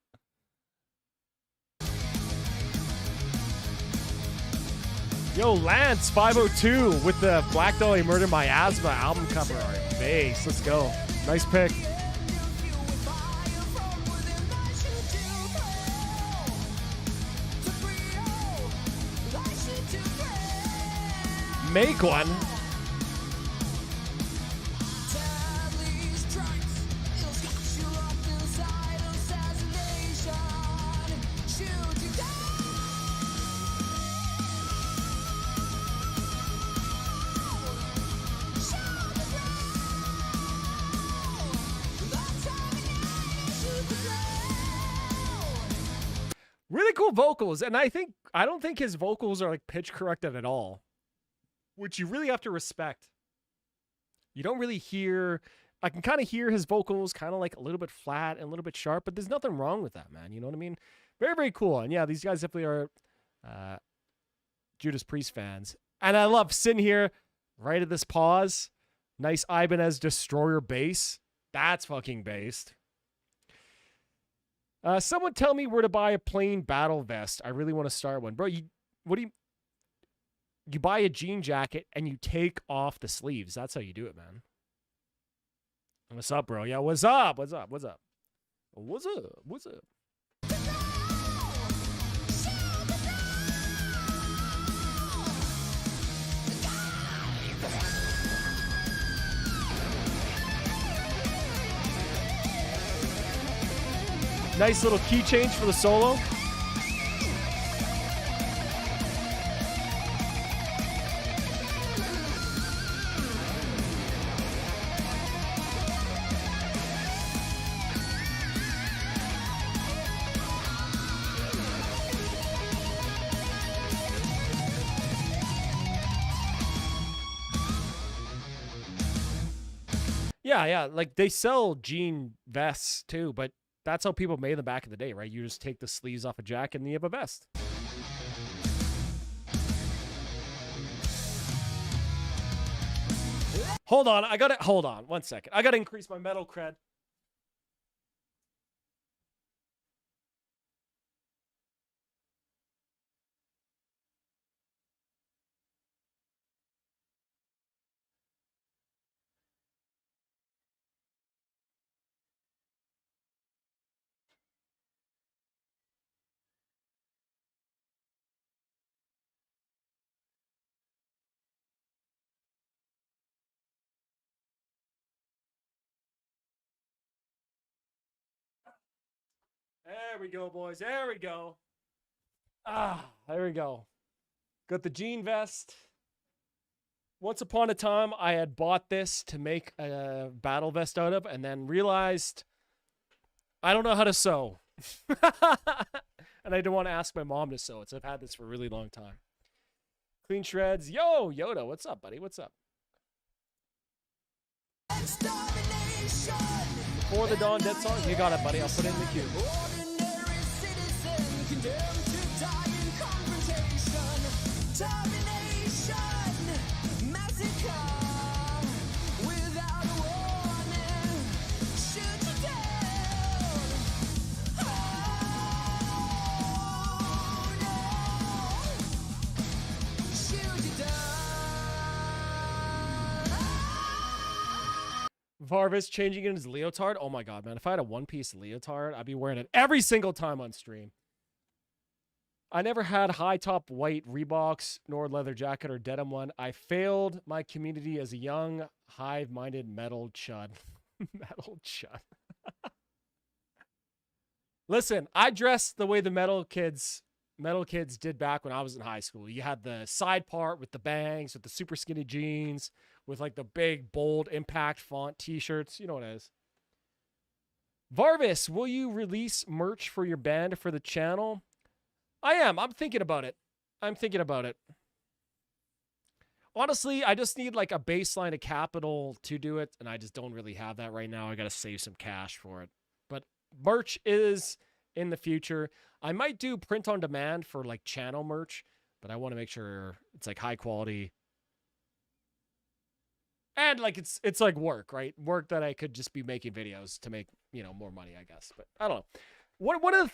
Yo, Lance 502 with the Black Dolly Murder My Asthma album cover art. Base, let's go. Nice pick. Make one. Really cool vocals, and I don't think his vocals are like pitch corrected at all, which you really have to respect. You don't really hear. I can kind of hear his vocals kind of like a little bit flat and a little bit sharp, but there's nothing wrong with that, man. You know what I mean? Very, very cool. And yeah, these guys definitely are Judas Priest fans. And I love sitting here right at this pause. Nice Ibanez Destroyer bass. That's fucking based. Someone tell me where to buy a plain battle vest. I really want to start one. Bro, you buy a jean jacket and you take off the sleeves. That's how you do it, man. What's up, bro? Yeah, what's up? What's up? What's up? What's up? What's up? Nice little key change for the solo. Yeah, like they sell jean vests too, but that's how people made them back in the day, right? You just take the sleeves off a jacket and you have a vest. Hold on, hold on, 1 second. I gotta increase my metal cred. There we go, boys. There we go. There we go. Got the jean vest. Once upon a time, I had bought this to make a battle vest out of, and then realized I don't know how to sew. And I don't want to ask my mom to sew it, so I've had this for a really long time. Clean shreds. Yo, Yoda, what's up, buddy? What's up? Before the Dawn Dead song? You got it, buddy. I'll put it in the queue. Varvis changing in his leotard. Oh my god, man. If I had a one-piece leotard, I'd be wearing it every single time on stream. I never had high-top white Reeboks, nor leather jacket or denim one. I failed my community as a young, hive-minded metal chud. Metal chud. Listen, I dressed the way the metal kids did back when I was in high school. You had the side part with the bangs, with the super skinny jeans, with like the big, bold, impact font t-shirts. You know what it is. Varvis, will you release merch for your band for the channel? I am. I'm thinking about it. Honestly, I just need like a baseline of capital to do it, and I just don't really have that right now. I got to save some cash for it. But merch is in the future. I might do print on demand for like channel merch, but I want to make sure it's like high quality. And like it's like work, right? Work that I could just be making videos to make, more money, I guess. But I don't know. One of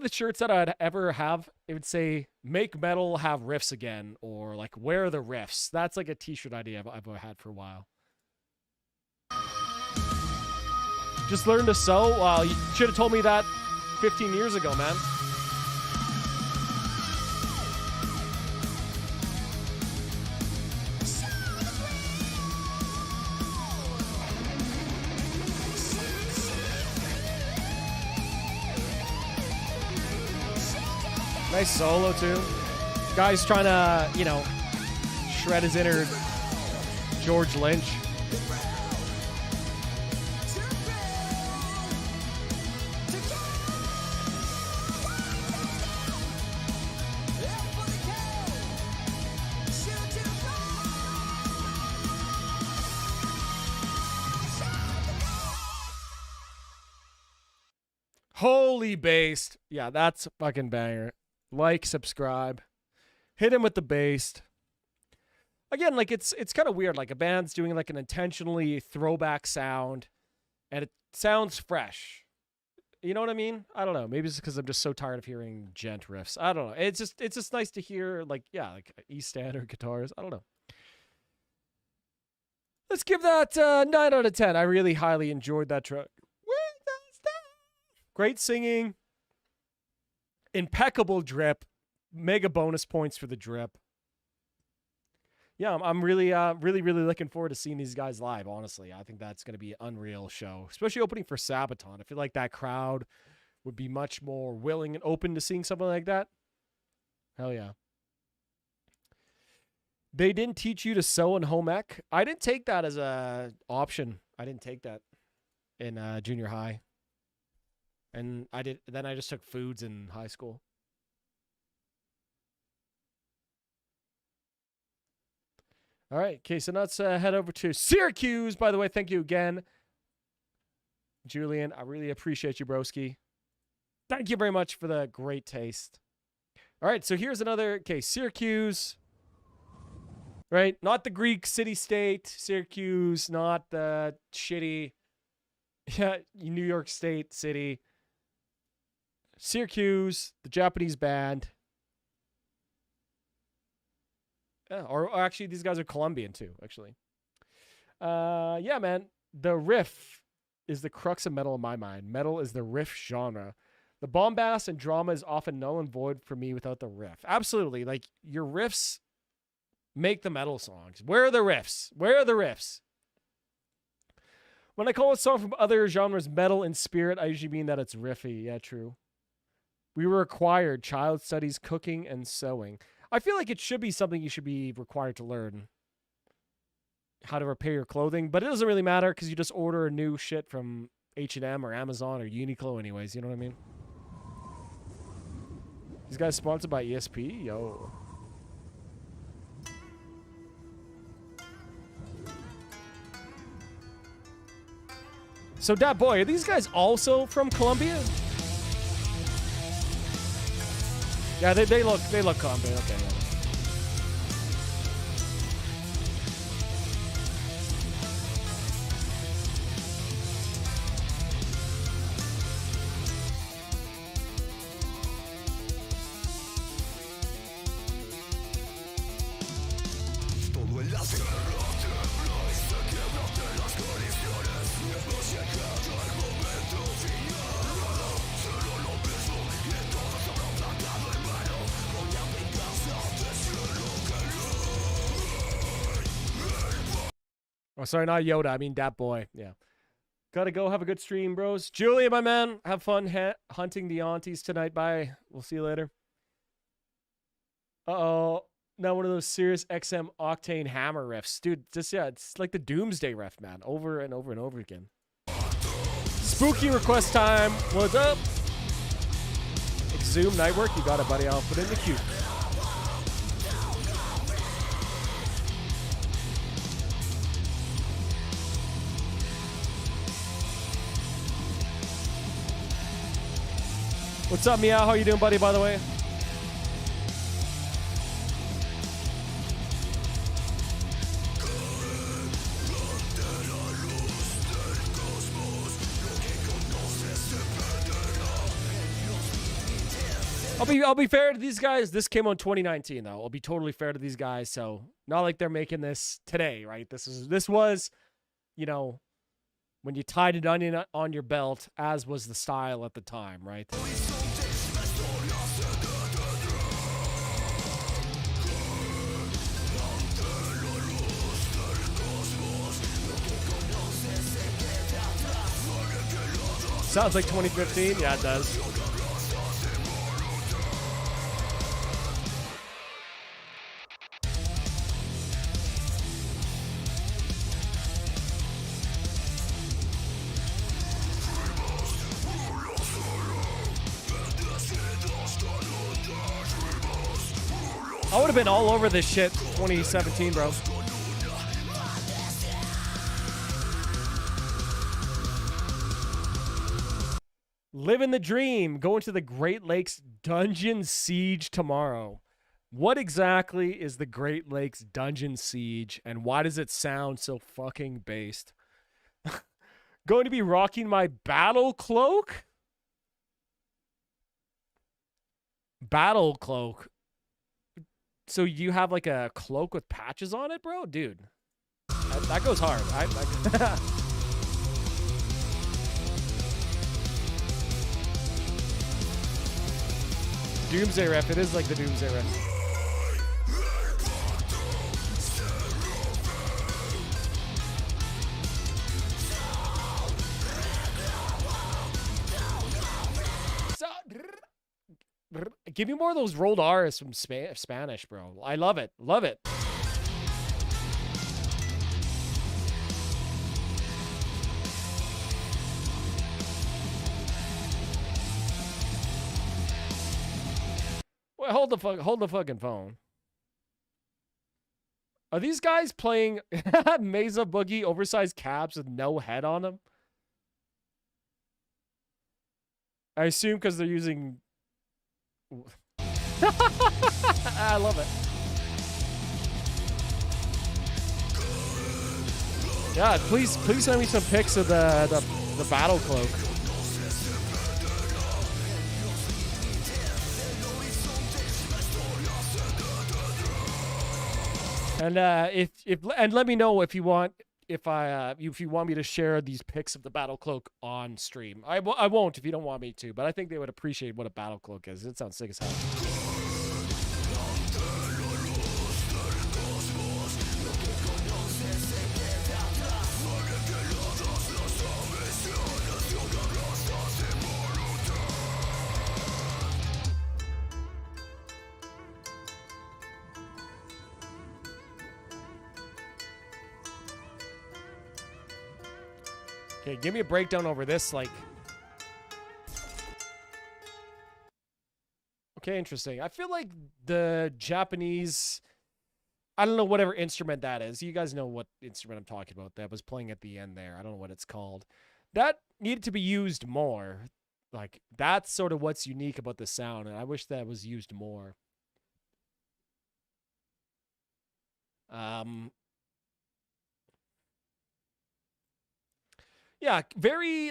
the shirts that I'd ever have, it would say "Make metal have riffs again," or like "Where are the riffs?" That's like a t-shirt idea I've had for a while. Just learned to sew. Wow, you should have told me that 15 years ago, man. Nice solo, too. Guy's trying to, shred his inner George Lynch. Holy based. Yeah, that's a fucking banger. Like, subscribe. Hit him with the based. Again, like it's kind of weird. Like a band's doing like an intentionally throwback sound and it sounds fresh. You know what I mean? I don't know. Maybe it's because I'm just so tired of hearing gent riffs. I don't know. It's just nice to hear like East Standard guitars. I don't know. Let's give that 9 out of 10. I really highly enjoyed that track. Great singing. Impeccable drip. Mega bonus points for the drip. Yeah, I'm really looking forward to seeing these guys live, honestly. I think that's going to be an unreal show, especially opening for Sabaton. I feel like that crowd would be much more willing and open to seeing something like that. Hell yeah. They didn't teach you to sew in home ec. I didn't take that as a option. I didn't take that in junior high. And then I just took foods in high school. All right, okay, so let's head over to Syracuse. By the way, thank you again, Julian. I really appreciate you, broski. Thank you very much for the great taste. All right, so here's another, okay, Syracuse. Right, not the Greek city-state, Syracuse, not the shitty New York State city. Syracuse, the Japanese band. Yeah, or actually, these guys are Colombian too, actually. Yeah, man. The riff is the crux of metal in my mind. Metal is the riff genre. The bombast and drama is often null and void for me without the riff. Absolutely. Like, your riffs make the metal songs. Where are the riffs? Where are the riffs? When I call a song from other genres metal in spirit, I usually mean that it's riffy. Yeah, true. We were required child studies, cooking, and sewing. I feel like it should be something you should be required to learn. How to repair your clothing. But it doesn't really matter because you just order new shit from H&M or Amazon or Uniqlo anyways. You know what I mean? These guys sponsored by ESP? Yo. So, Dat Boy, are these guys also from Colombia? Yeah, they look Colombian. Okay, yeah. Oh, sorry, not Yoda. I mean Dat Boy. Yeah. Gotta go. Have a good stream, bros. Julia, my man. Have fun hunting the aunties tonight. Bye. We'll see you later. Uh-oh. Now one of those Sirius XM Octane Hammer riffs. Dude, it's like the Doomsday riff, man. Over and over and over again. Spooky request time. What's up? Exhume Nightwork. You got it, buddy. I'll put it in the queue. What's up, Meow? How you doing, buddy, by the way? I'll be fair to these guys. This came on 2019 though. I'll be totally fair to these guys. So not like they're making this today, right? This was, you know, when you tied an onion on your belt, as was the style at the time, right? Sounds like 2015. Yeah, it does. I would have been all over this shit 2017, bro. Living the dream. Going to the Great Lakes Dungeon Siege tomorrow. What exactly is the Great Lakes Dungeon Siege, and why does it sound so fucking based? Going to be rocking my battle cloak? Battle cloak. So you have like a cloak with patches on it, bro? Dude, that goes hard. Doomsday ref. It is like the Doomsday ref. Give me more of those rolled R's from Spanish, bro. I love it. Love it. Wait, hold the fucking phone. Are these guys playing Mesa Boogie oversized caps with no head on them? I assume because they're using... I love it. Yeah, please send me some pics of the battle cloak. And and let me know if you want if you want me to share these pics of the battle cloak on stream. I won't if you don't want me to, but I think they would appreciate what a battle cloak is. It sounds sick as hell. Okay, give me a breakdown over this, like... Okay, interesting. I feel like the Japanese... I don't know whatever instrument that is. You guys know what instrument I'm talking about that was playing at the end there. I don't know what it's called. That needed to be used more. Like, that's sort of what's unique about the sound, and I wish that was used more. Yeah, very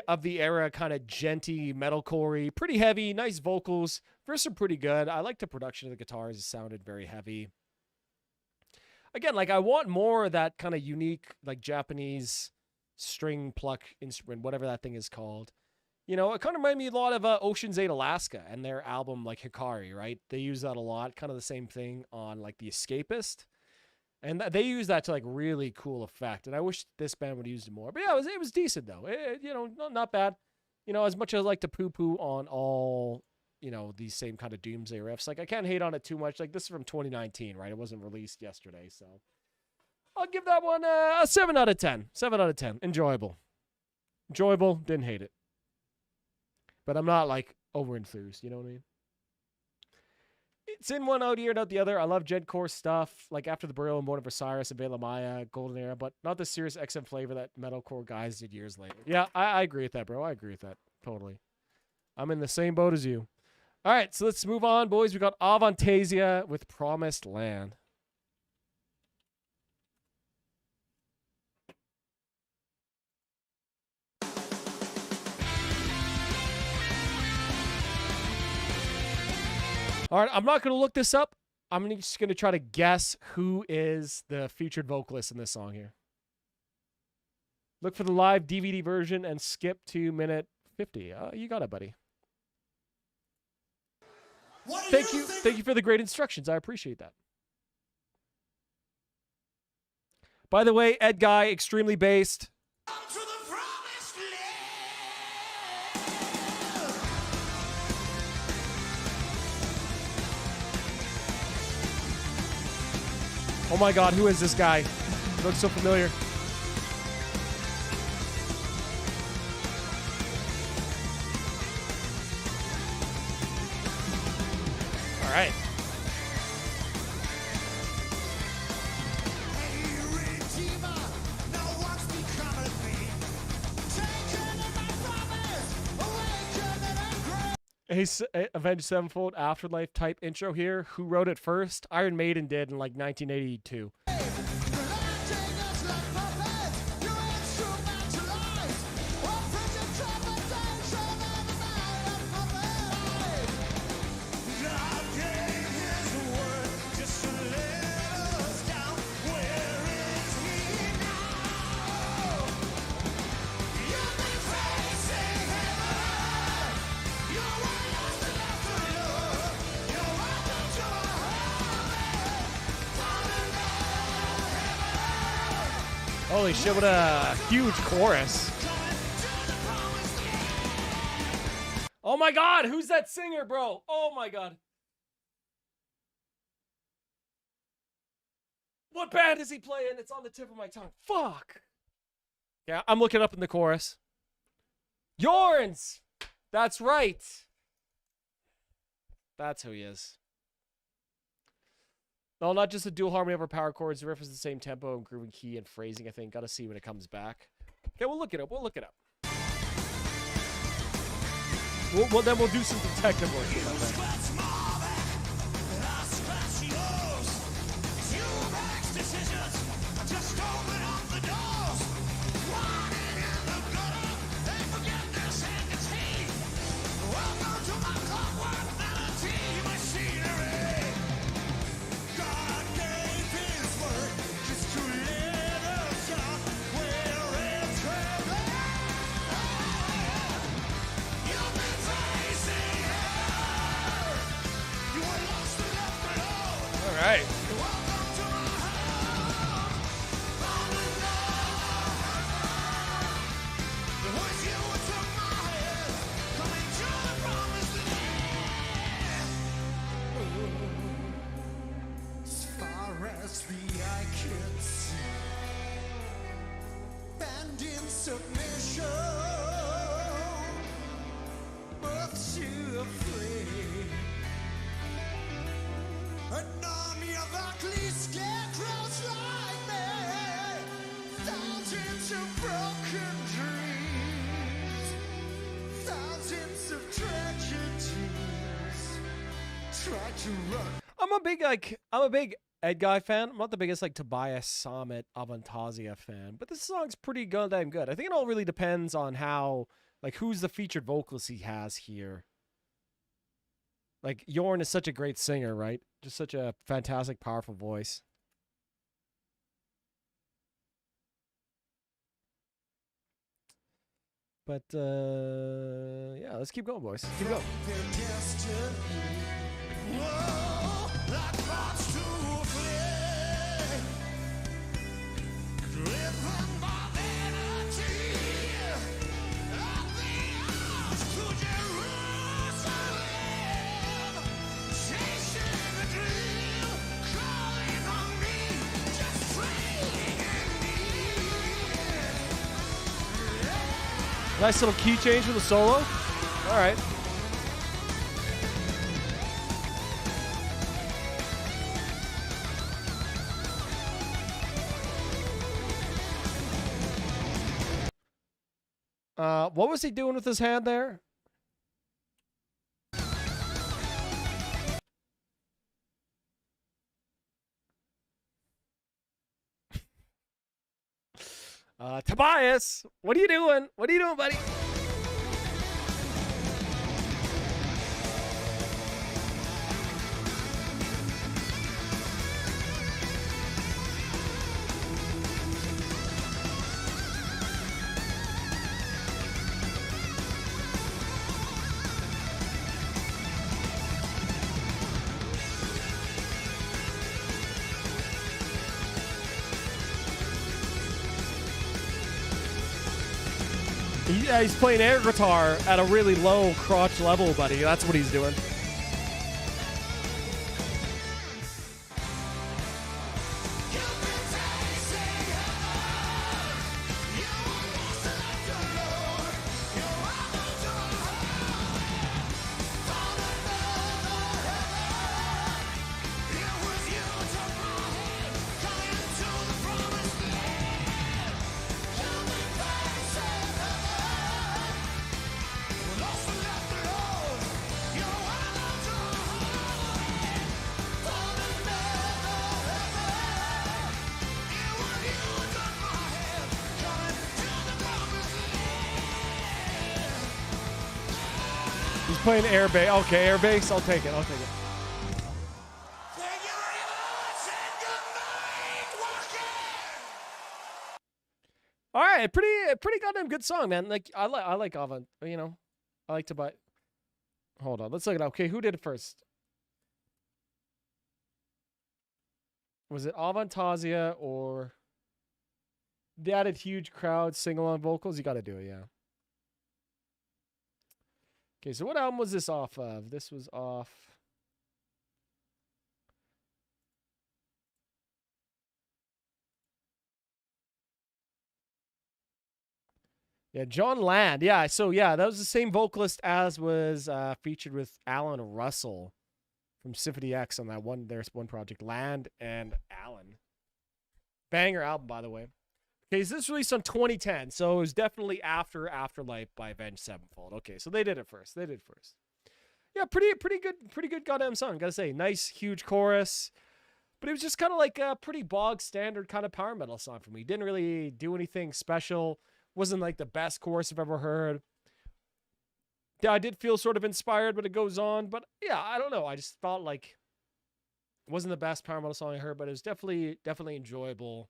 of the era, kind of genty, metalcore-y, pretty heavy, nice vocals. Verses are pretty good. I like the production of the guitars. It sounded very heavy. Again, like, I want more of that kind of unique, like, Japanese string pluck instrument, whatever that thing is called. You know, it kind of reminded me a lot of Ocean's 8 Alaska and their album, like, Hikari, right? They use that a lot. Kind of the same thing on, like, The Escapist. And they use that to, like, really cool effect. And I wish this band would use it more. But yeah, it was decent, though. You know, not bad. You know, as much as I like to poo-poo on all, you know, these same kind of Doomsday riffs, like, I can't hate on it too much. Like, this is from 2019, right? It wasn't released yesterday, so. I'll give that one a 7 out of 10. 7 out of 10. Enjoyable. Enjoyable. Didn't hate it. But I'm not, like, over-enthused. You know what I mean? It's in one out ear and out the other. I love Jedcore stuff, like After the Burial and Born of Osiris and Vela Maya, Golden Era, but not the serious XM flavor that metalcore guys did years later. Yeah, I agree with that, bro. I agree with that. Totally. I'm in the same boat as you. All right, so let's move on, boys. We got Avantasia with Promised Land. All right, I'm not going to look this up. I'm just going to try to guess who is the featured vocalist in this song here. Look for the live DVD version and skip to minute 50. You got it, buddy. Thank you. Thank you for the great instructions. I appreciate that. By the way, Ed Guy, extremely based. Oh my God, who is this guy? He looks so familiar. All right. Avenged Sevenfold Afterlife type intro here. Who wrote it first? Iron Maiden did in like 1982. Holy shit, what a huge chorus. Oh my God, who's that singer, bro? Oh my God. What band is he playing? It's on the tip of my tongue. Fuck. Yeah, I'm looking up in the chorus. Jorns! That's right. That's who he is. No, not just a dual harmony over power chords. The riff is the same tempo and grooving key and phrasing, I think. Got to see when it comes back. Okay, we'll look it up. We'll look it up. Then we'll do some detective work about that. Right. As far as the eye can see, and in submission, but too afraid. An army of ugly scarecrows like me, thousands of broken dreams, thousands of tragedies, try to run. I'm a big Ed Guy fan. I'm not the biggest like Tobias Sammet Avantasia fan, but this song's pretty goddamn good. I think it all really depends on how, like, who's the featured vocalist he has here. Like, Jorn is such a great singer, right? Just such a fantastic, powerful voice. But, yeah, let's keep going, boys. Keep going. Nice little key change with the solo. All right. What was he doing with his hand there? Tobias, what are you doing? What are you doing, buddy? Yeah, he's playing air guitar at a really low crotch level, buddy. That's what he's doing. He's playing air bass. Okay, air bass. I'll take it. I'll take it. All right, pretty goddamn good song, man. Like I like Avant. You know, I like to buy. Hold on, let's look it up. Okay, who did it first? Was it Avantasia or they added huge crowd sing-along vocals? You got to do it, yeah. Okay, so what album was this off of? This was off. Yeah, John Land. Yeah, so yeah, that was the same vocalist as was featured with Alan Russell from Symphony X on that one. There's one project, Land and Alan. Banger album, by the way. Okay, so this was released on 2010, so it was definitely after Afterlife by Avenged Sevenfold. Okay, so they did it first. They did it first. Yeah, pretty good goddamn song. Gotta say, nice huge chorus, but it was just kind of like a pretty bog standard kind of power metal song for me. Didn't really do anything special. Wasn't like the best chorus I've ever heard. Yeah, I did feel sort of inspired, but it goes on. But yeah, I don't know. I just felt like it wasn't the best power metal song I heard, but it was definitely enjoyable.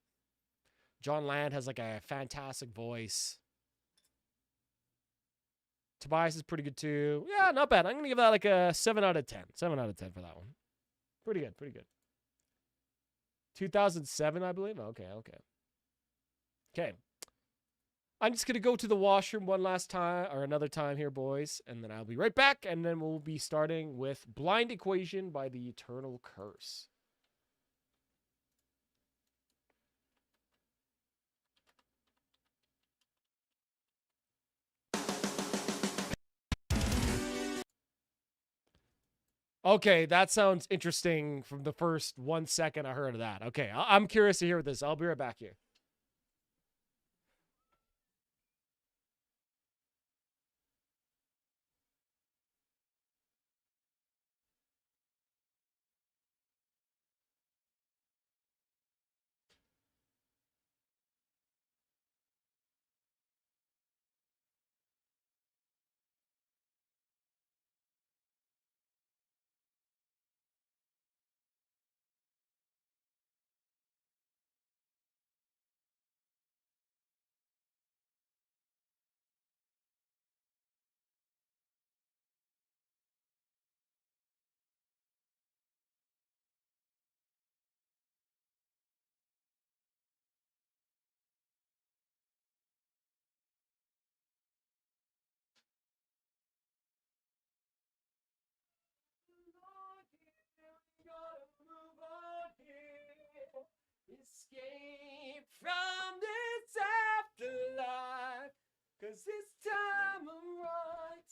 John Land has like a fantastic voice. Tobias is pretty good too. Yeah, not bad. I'm going to give that like a 7 out of 10. 7 out of 10 for that one. Pretty good, pretty good. 2007, I believe. Okay. I'm just going to go to the washroom one last time or another time here, boys, and then I'll be right back, and then we'll be starting with Blind Equation by the Eternal Curse. Okay, that sounds interesting from the first 1 second I heard of that. Okay, I'm curious to hear this. I'll be right back here. Escape from this afterlife, 'cause this time I'm right.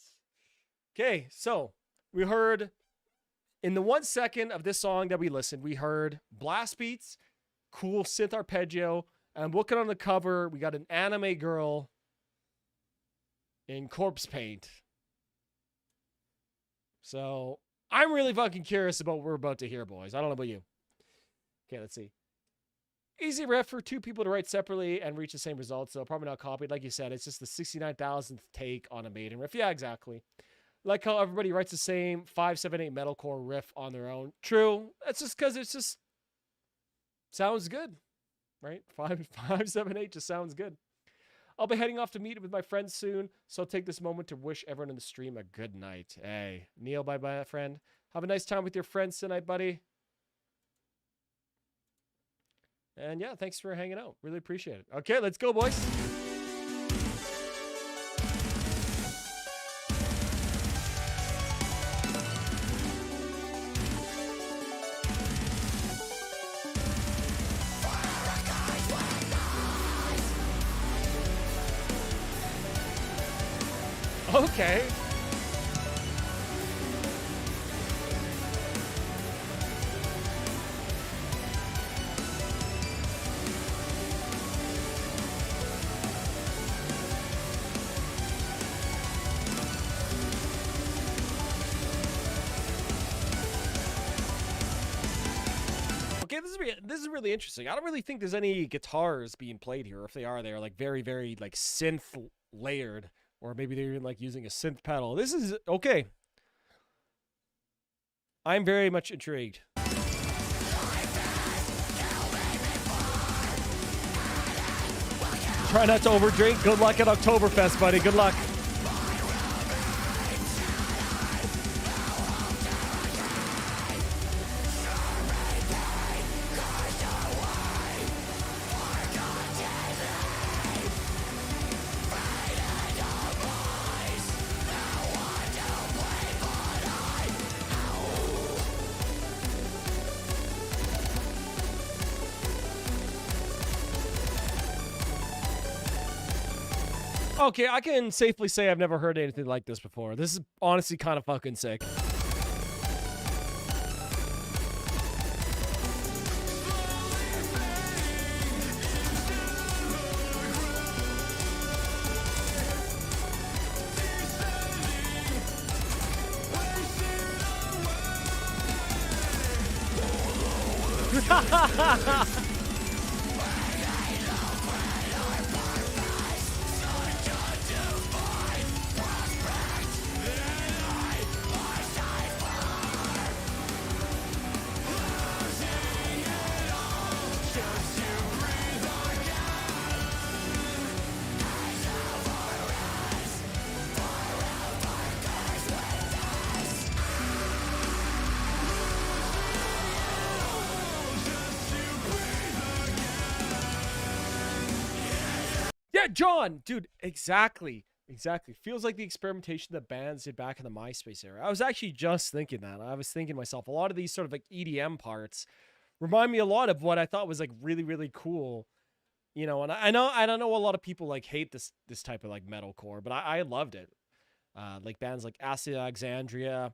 Okay, so we heard in the 1 second of this song that we listened, we heard blast beats, cool synth arpeggio, and looking on the cover, we got an anime girl in corpse paint. So I'm really fucking curious about what we're about to hear, boys. I don't know about you. Okay, let's see. Easy riff for two people to write separately and reach the same results. So probably not copied. Like you said, it's just the 69,000th take on a Maiden riff. Yeah, exactly. Like how everybody writes the same 578 metalcore riff on their own. True. That's just because it's just sounds good, right? 578 just sounds good. I'll be heading off to meet with my friends soon, so I'll take this moment to wish everyone in the stream a good night. Hey, Neil, bye-bye, friend. Have a nice time with your friends tonight, buddy. And yeah, thanks for hanging out. Really appreciate it. Okay, let's go, boys. Okay. Okay, this is really interesting. I don't really think there's any guitars being played here. If they are, they're like very, very like synth layered, or maybe they're even like using a synth pedal. This is okay. I'm very much intrigued. Try not to overdrink. Good luck at Oktoberfest, buddy. Good luck. Okay, I can safely say I've never heard anything like this before. This is honestly kind of fucking sick. Yeah, John, dude, exactly. Feels like the experimentation that bands did back in the MySpace era. I was actually just thinking that. I was thinking to myself, a lot of these sort of like EDM parts remind me a lot of what I thought was like really, really cool. You know, and I don't know a lot of people like hate this type of like metalcore, but I loved it. Like bands like Acid Alexandria,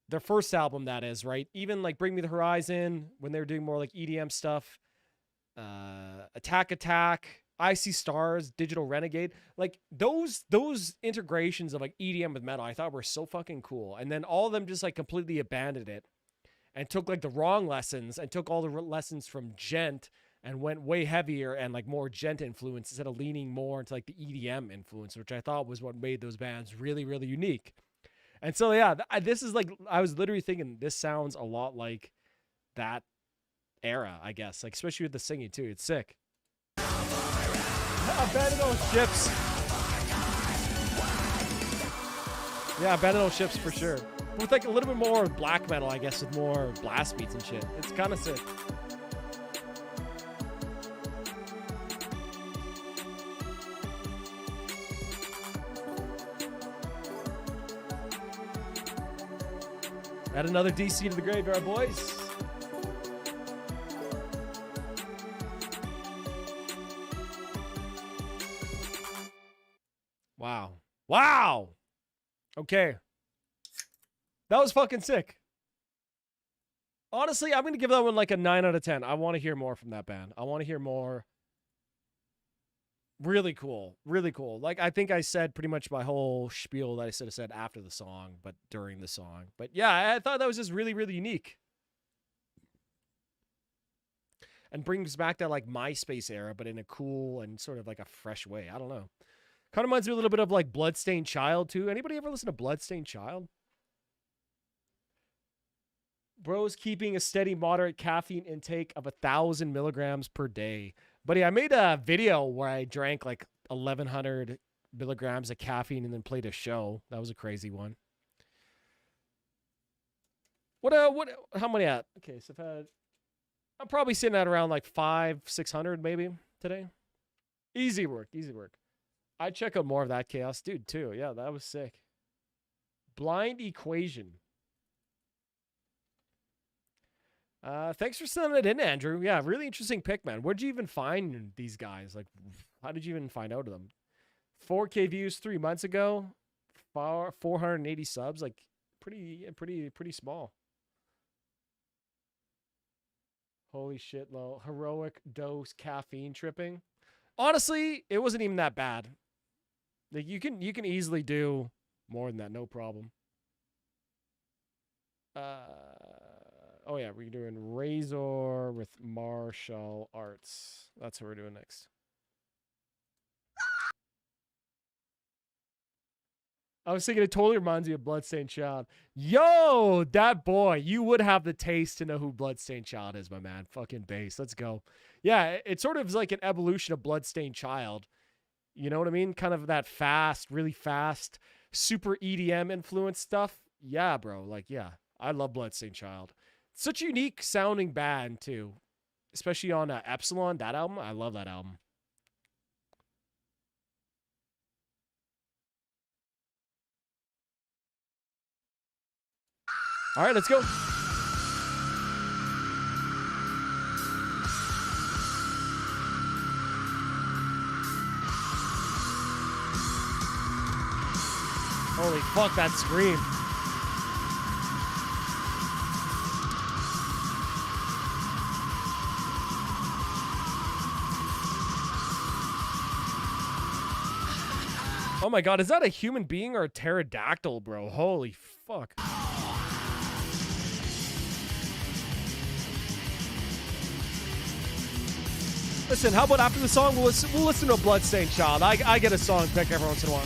their first album, that is, right? Even like Bring Me the Horizon, when they were doing more like EDM stuff. Attack, I See Stars, Digital Renegade, like those integrations of like EDM with metal, I thought were so fucking cool. And then all of them just like completely abandoned it and took like the wrong lessons and took all the lessons from Gent and went way heavier and like more Gent influence instead of leaning more into like the EDM influence, which I thought was what made those bands really, really unique. And so, yeah, this is like, I was literally thinking this sounds a lot like that era, I guess, like especially with the singing too. It's sick. Abandon all ships. Yeah, abandon all ships for sure. With like a little bit more black metal, I guess, with more blast beats and shit. It's kind of sick. Add another DC to the graveyard, boys. Wow. Okay. That was fucking sick. Honestly, I'm going to give that one like a 9 out of 10. I want to hear more from that band. I want to hear more. Really cool. Really cool. Like, I think I said pretty much my whole spiel that I should have said after the song, but during the song. But yeah, I thought that was just really, really unique. and brings back that like MySpace era, but in a cool and sort of like a fresh way. I don't know. Kind of reminds me a little bit of like Bloodstained Child too. Anybody ever listen to Bloodstained Child? Bro's keeping a steady, moderate caffeine intake of 1,000 milligrams per day. Buddy, I made a video where I drank like 1,100 milligrams of caffeine and then played a show. That was a crazy one. How many at? Okay, so I'm probably sitting at around like 500-600 maybe today. Easy work. I check out more of that chaos dude too. Yeah, that was sick. Blind Equation. Thanks for sending it in, Andrew. Yeah, really interesting pick, man. Where'd you even find these guys? Like, how did you even find out of them? 4K views 3 months ago, 480 subs. Like, pretty small. Holy shit, low. Heroic dose caffeine tripping. Honestly, it wasn't even that bad. Like, you can easily do more than that, no problem. Oh yeah, we're doing Razor with martial arts. That's what we're doing next. I was thinking it totally reminds me of Bloodstained Child. Yo, that boy, you would have the taste to know who Bloodstained Child is, my man. Fucking bass. Let's go. Yeah, it sort of is like an evolution of Bloodstained Child. You know what I mean? Kind of that fast, really fast, super EDM influence stuff. Yeah, bro. Like, yeah, I love Bloodstained Child. Such a unique sounding band, too. Especially on Epsilon, that album. I love that album. All right, let's go. Holy fuck, that scream. Oh my god, is that a human being or a pterodactyl, bro? Holy fuck. Listen, how about after the song, we'll listen to a Bloodstained Child. I get a song pick every once in a while.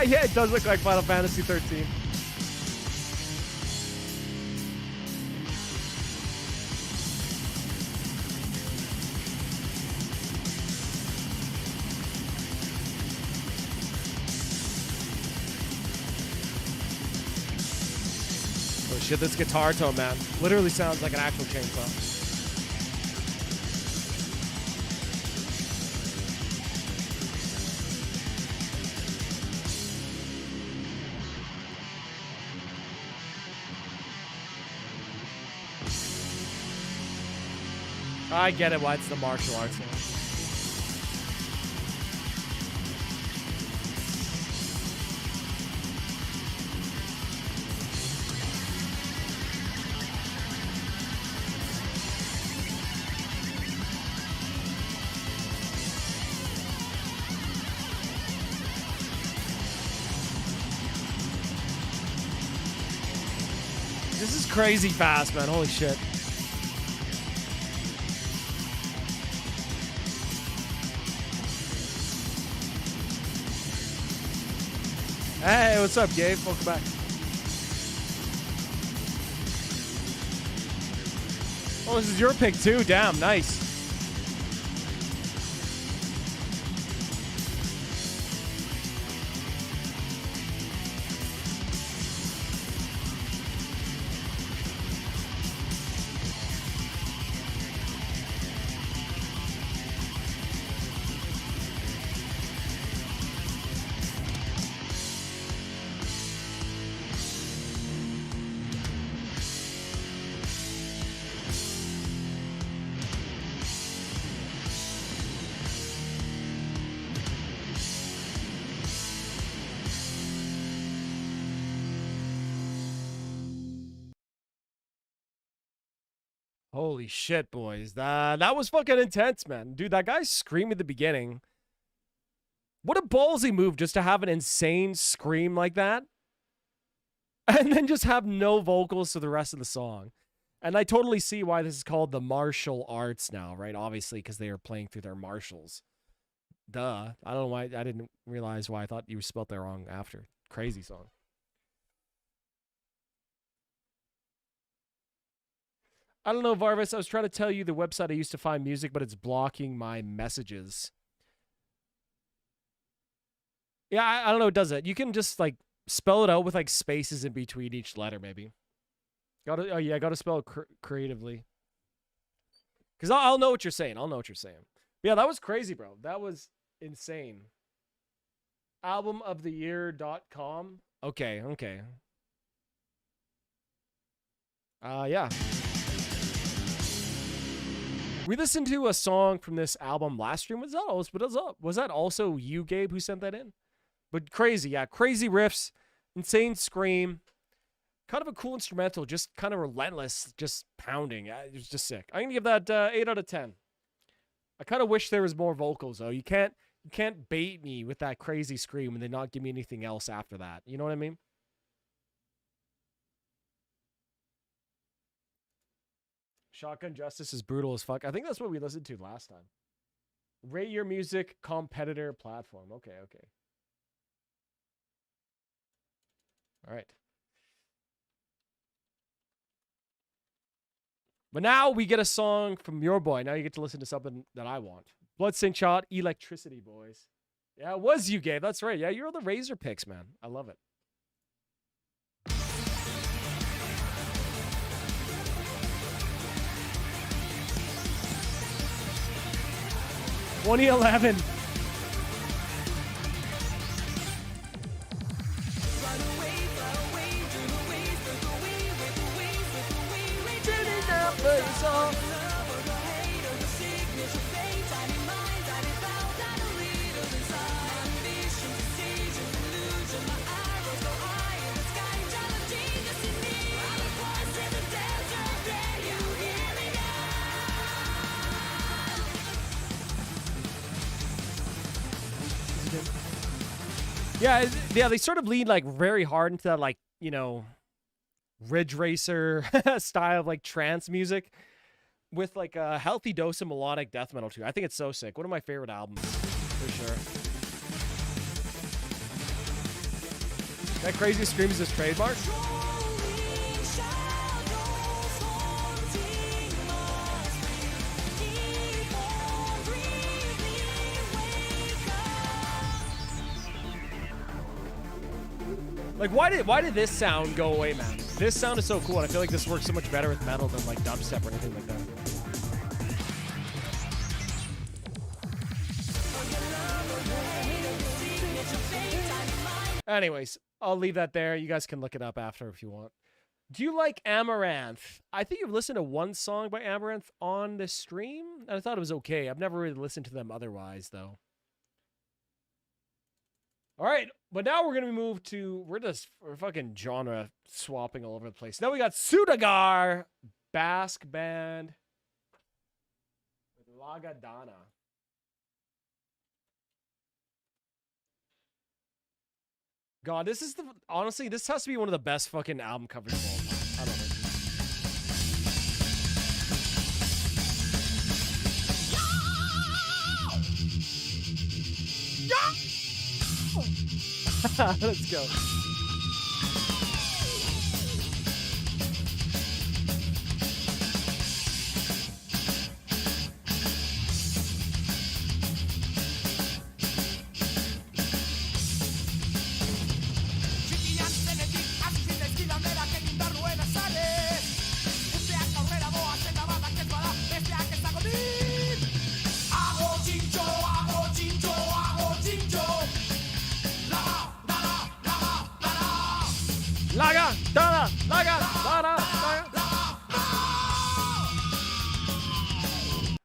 Yeah, it does look like Final Fantasy 13. Oh shit, this guitar tone, man. Literally sounds like an actual chainsaw. I get it why it's the martial arts one. This is crazy fast, man. Holy shit. Hey, what's up, Gabe? Welcome back. Oh, this is your pick too. Damn, nice. Holy shit, boys. That was fucking intense, man. Dude, that guy screamed at the beginning. What a ballsy move just to have an insane scream like that. And then just have no vocals for the rest of the song. And I totally see why this is called the martial arts now, right? Obviously, because they are playing through their martials. Duh. I don't know why. I didn't realize why I thought you spelled that wrong after. Crazy song. I don't know, Varvis. I was trying to tell you the website I used to find music, but it's blocking my messages. Yeah, I don't know. It does it. You can just like spell it out with like spaces in between each letter, maybe. Gotta spell it creatively. Because I'll know what you're saying. I'll know what you're saying. But yeah, that was crazy, bro. That was insane. Albumoftheyear.com. Okay. Yeah. We listened to a song from this album last stream. Was that also you, Gabe, who sent that in? But crazy, yeah. Crazy riffs, insane scream. Kind of a cool instrumental, just kind of relentless, just pounding. It was just sick. I'm going to give that 8 out of 10. I kind of wish there was more vocals, though. You can't bait me with that crazy scream and then not give me anything else after that. You know what I mean? Shotgun Justice is brutal as fuck. I think that's what we listened to last time. Rate your music competitor platform. Okay. All right. But now we get a song from your boy. Now you get to listen to something that I want. Bloodstained Shot, Electricity, boys. Yeah, it was you, Gabe. That's right. Yeah, you're the Razor picks, man. I love it. (2011) Yeah, they sort of lean like very hard into that, like, you know, Ridge Racer style of like trance music with like a healthy dose of melodic death metal too. I think it's so sick. One of my favorite albums for sure. That crazy scream is his trademark. Like, why did this sound go away, man? This sound is so cool, and I feel like this works so much better with metal than like dubstep or anything like that. Anyways, I'll leave that there. You guys can look it up after if you want. Do you like Amaranth? I think you've listened to one song by Amaranth on the stream, and I thought it was okay. I've never really listened to them otherwise, though. All right, but now we're going to move to, we're fucking genre swapping all over the place. Now we got Sudagar, Basque band with Lagadana. God, this is honestly, this has to be one of the best fucking album covers of all time. I don't know. Let's go.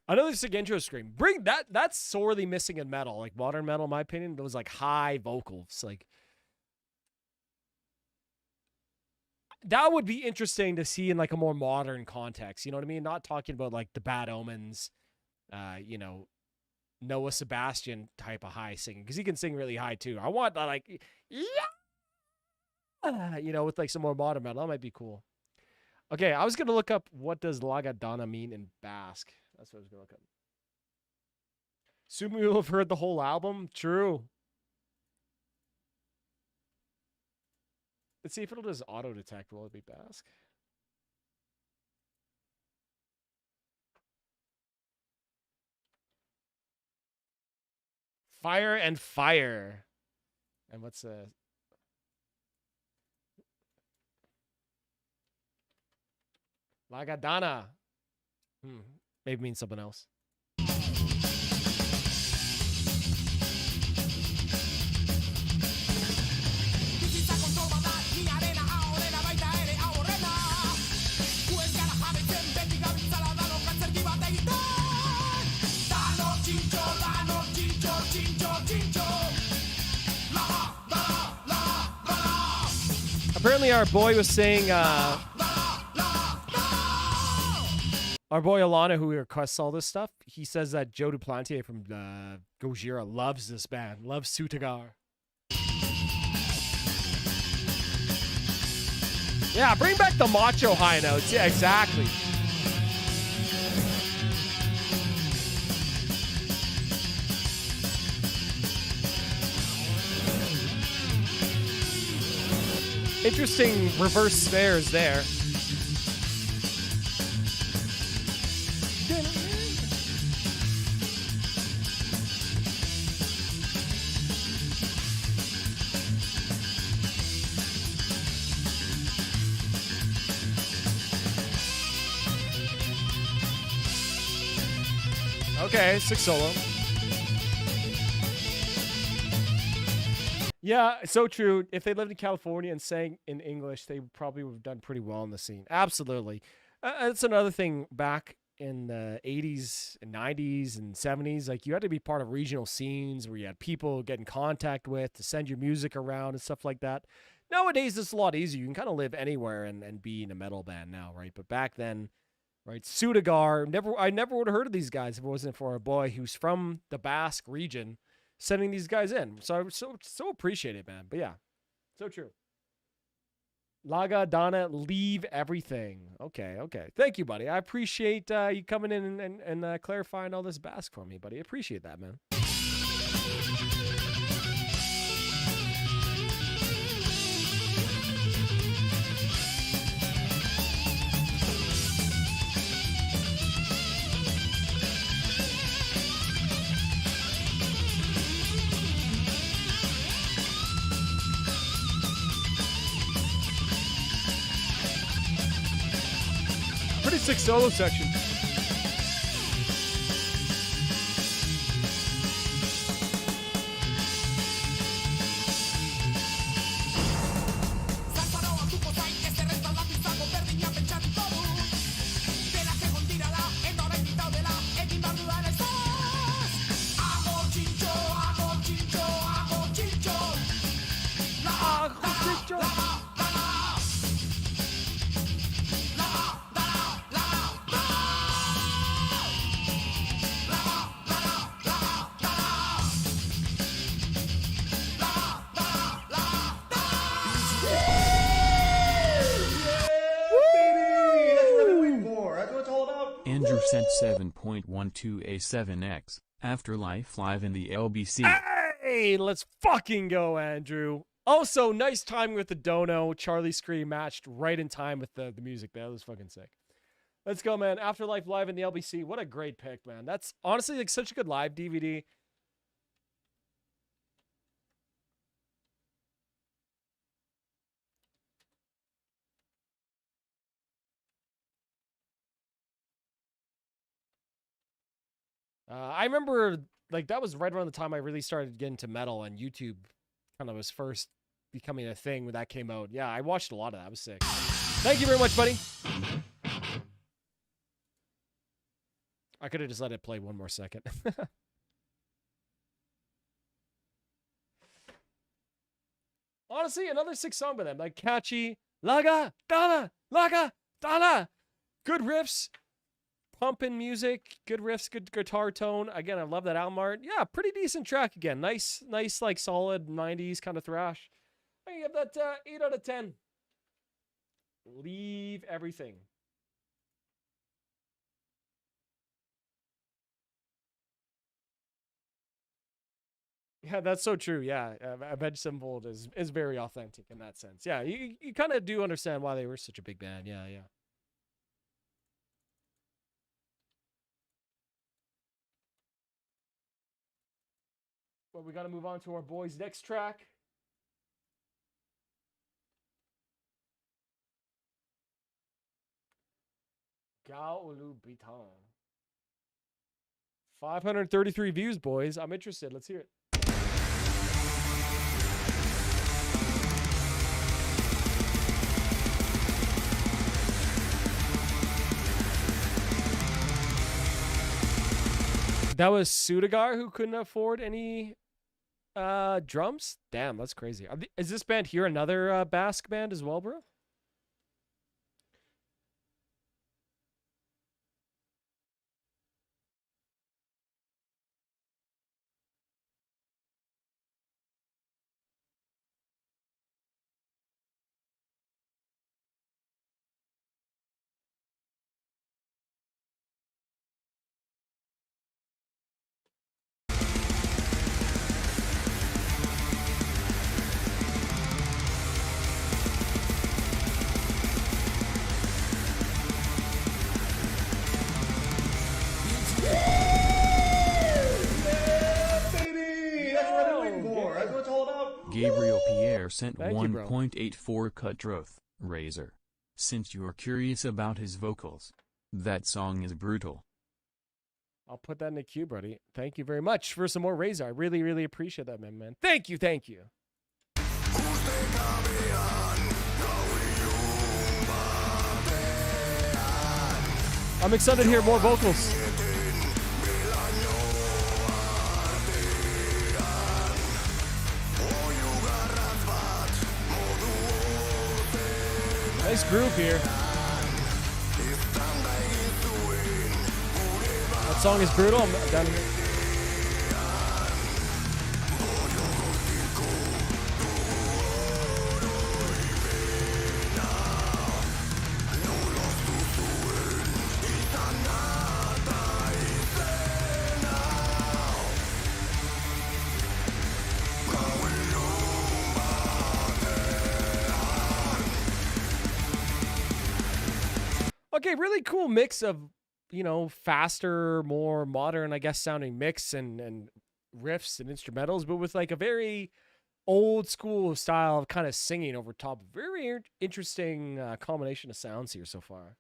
Another sick intro scream. Bring that. That's sorely missing in metal, like modern metal, in my opinion. Those like high vocals, like that would be interesting to see in like a more modern context. You know what I mean? Not talking about like the Bad Omens, you know, Noah Sebastian type of high singing, because he can sing really high too. I want that, like, yeah, you know, with like some more modern metal. That might be cool. Okay, I was gonna look up what does Lagadana mean in Basque. That's what I was gonna look up. Assume you'll have heard the whole album. True. Let's see if it'll just auto detect. Will it be Basque? Fire and fire. And what's Lagadana? Maybe means something else. Apparently our boy was saying, our boy Alana, who requests all this stuff, he says that Joe Duplantier from Gojira loves this band, loves Sutagar. Yeah, bring back the macho high notes. Yeah, exactly. Interesting reverse snares there. Okay, 6 solo. Yeah, so true. If they lived in California and sang in English, they probably would have done pretty well in the scene. Absolutely. That's another thing back in the 80s and 90s and 70s. Like, you had to be part of regional scenes where you had people to get in contact with to send your music around and stuff like that. Nowadays, it's a lot easier. You can kind of live anywhere and be in a metal band now, right? But back then, right, Sudagar, I never would have heard of these guys if it wasn't for a boy who's from the Basque region sending these guys in. So I so appreciate it, man. But yeah, so true. Lagadana, leave everything. Okay. Thank you, buddy. I appreciate you coming in and clarifying all this Basque for me, buddy. I appreciate that, man. Pretty sick solo section. Andrew sent 7.12A7X, Afterlife live in the LBC. Hey, let's fucking go, Andrew. Also, nice timing with the dono. Charlie Scream matched right in time with the music. That was fucking sick. Let's go, man. Afterlife live in the LBC. What a great pick, man. That's honestly like such a good live DVD. I remember, like, that was right around the time I really started getting into metal, and YouTube kind of was first becoming a thing when that came out. Yeah, I watched a lot of that. It was sick. Thank you very much, buddy. I could have just let it play one more second. Honestly, another sick song by them. Like, catchy. Laga, dala, laga, dala. Good riffs. Pumping music, good riffs, good guitar tone. Again, I love that album art. Yeah, pretty decent track again. Nice, like solid 90s kind of thrash. I give that 8 out of 10. Leave everything. Yeah, that's so true. Yeah, Avenged Sevenfold is very authentic in that sense. Yeah, you kind of do understand why they were such a big band. Yeah, yeah. Well, we got to move on to our boys' next track. Gaolu Bitan. 533 views, boys. I'm interested. Let's hear it. That was Sudagar who couldn't afford any drums? Damn, that's crazy. Is this band here another Basque band as well, bro? Gabriel Pierre sent Thank you, bro. 1.84 Cutroth, Razor. Since you're curious about his vocals, that song is brutal. I'll put that in the queue, buddy. Thank you very much for some more Razor. I really, really appreciate that, man. Thank you, thank you. I'm excited to hear more vocals. Nice groove here. That song is brutal. I'm done. Okay, really cool mix of, you know, faster, more modern, I guess, sounding mix and riffs and instrumentals, but with like a very old school style of kind of singing over top. Very interesting combination of sounds here so far.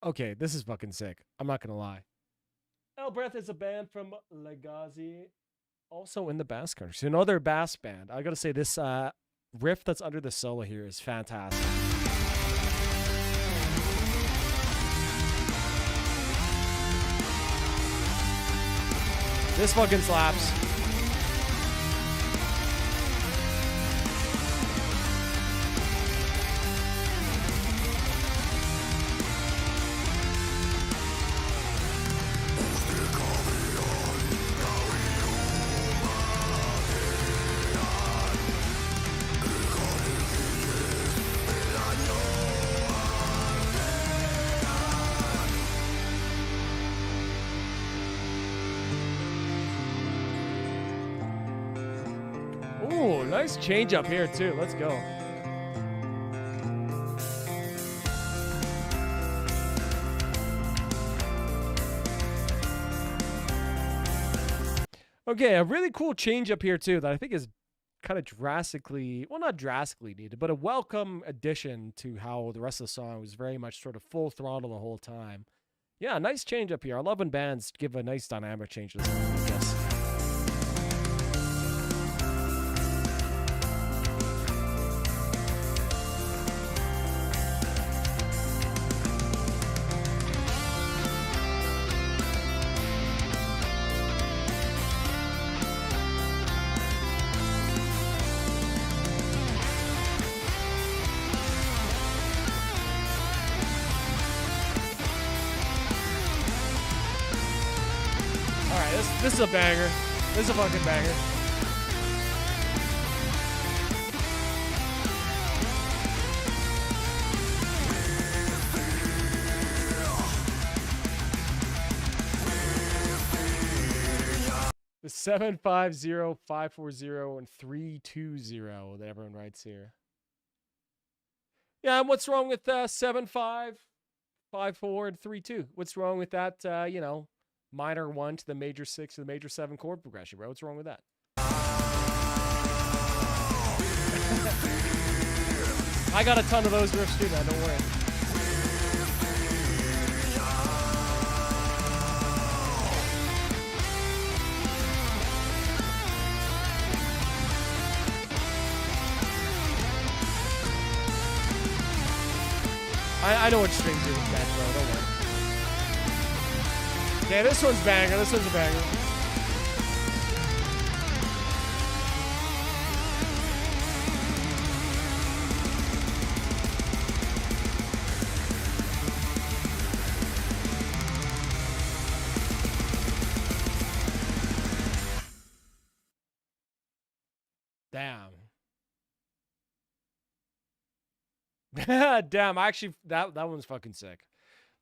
Okay, this is fucking sick. I'm not gonna lie. El Breath is a band from Legazi, also in the Basque country. So another Basque band. I gotta say this riff that's under the solo here is fantastic. This fucking slaps. Nice change up here too. Let's go. Okay, a really cool change up here too that I think is kind of drastically, well, not drastically needed, but a welcome addition to how the rest of the song was very much sort of full throttle the whole time. Yeah, nice change up here. I love when bands give a nice dynamic change to the song, I guess. This is a banger. This is a fucking banger. The 750, 540, and 320 that everyone writes here. Yeah, and what's wrong with 7554 and 32? What's wrong with that? You know, minor 1 to the major 6 to the major 7 chord progression, bro. What's wrong with that? I got a ton of those riffs too, man. Don't worry. I know what strings do with that, bro. Don't worry. Yeah, this one's banger. This one's a banger. Damn. Damn, actually, that one's fucking sick.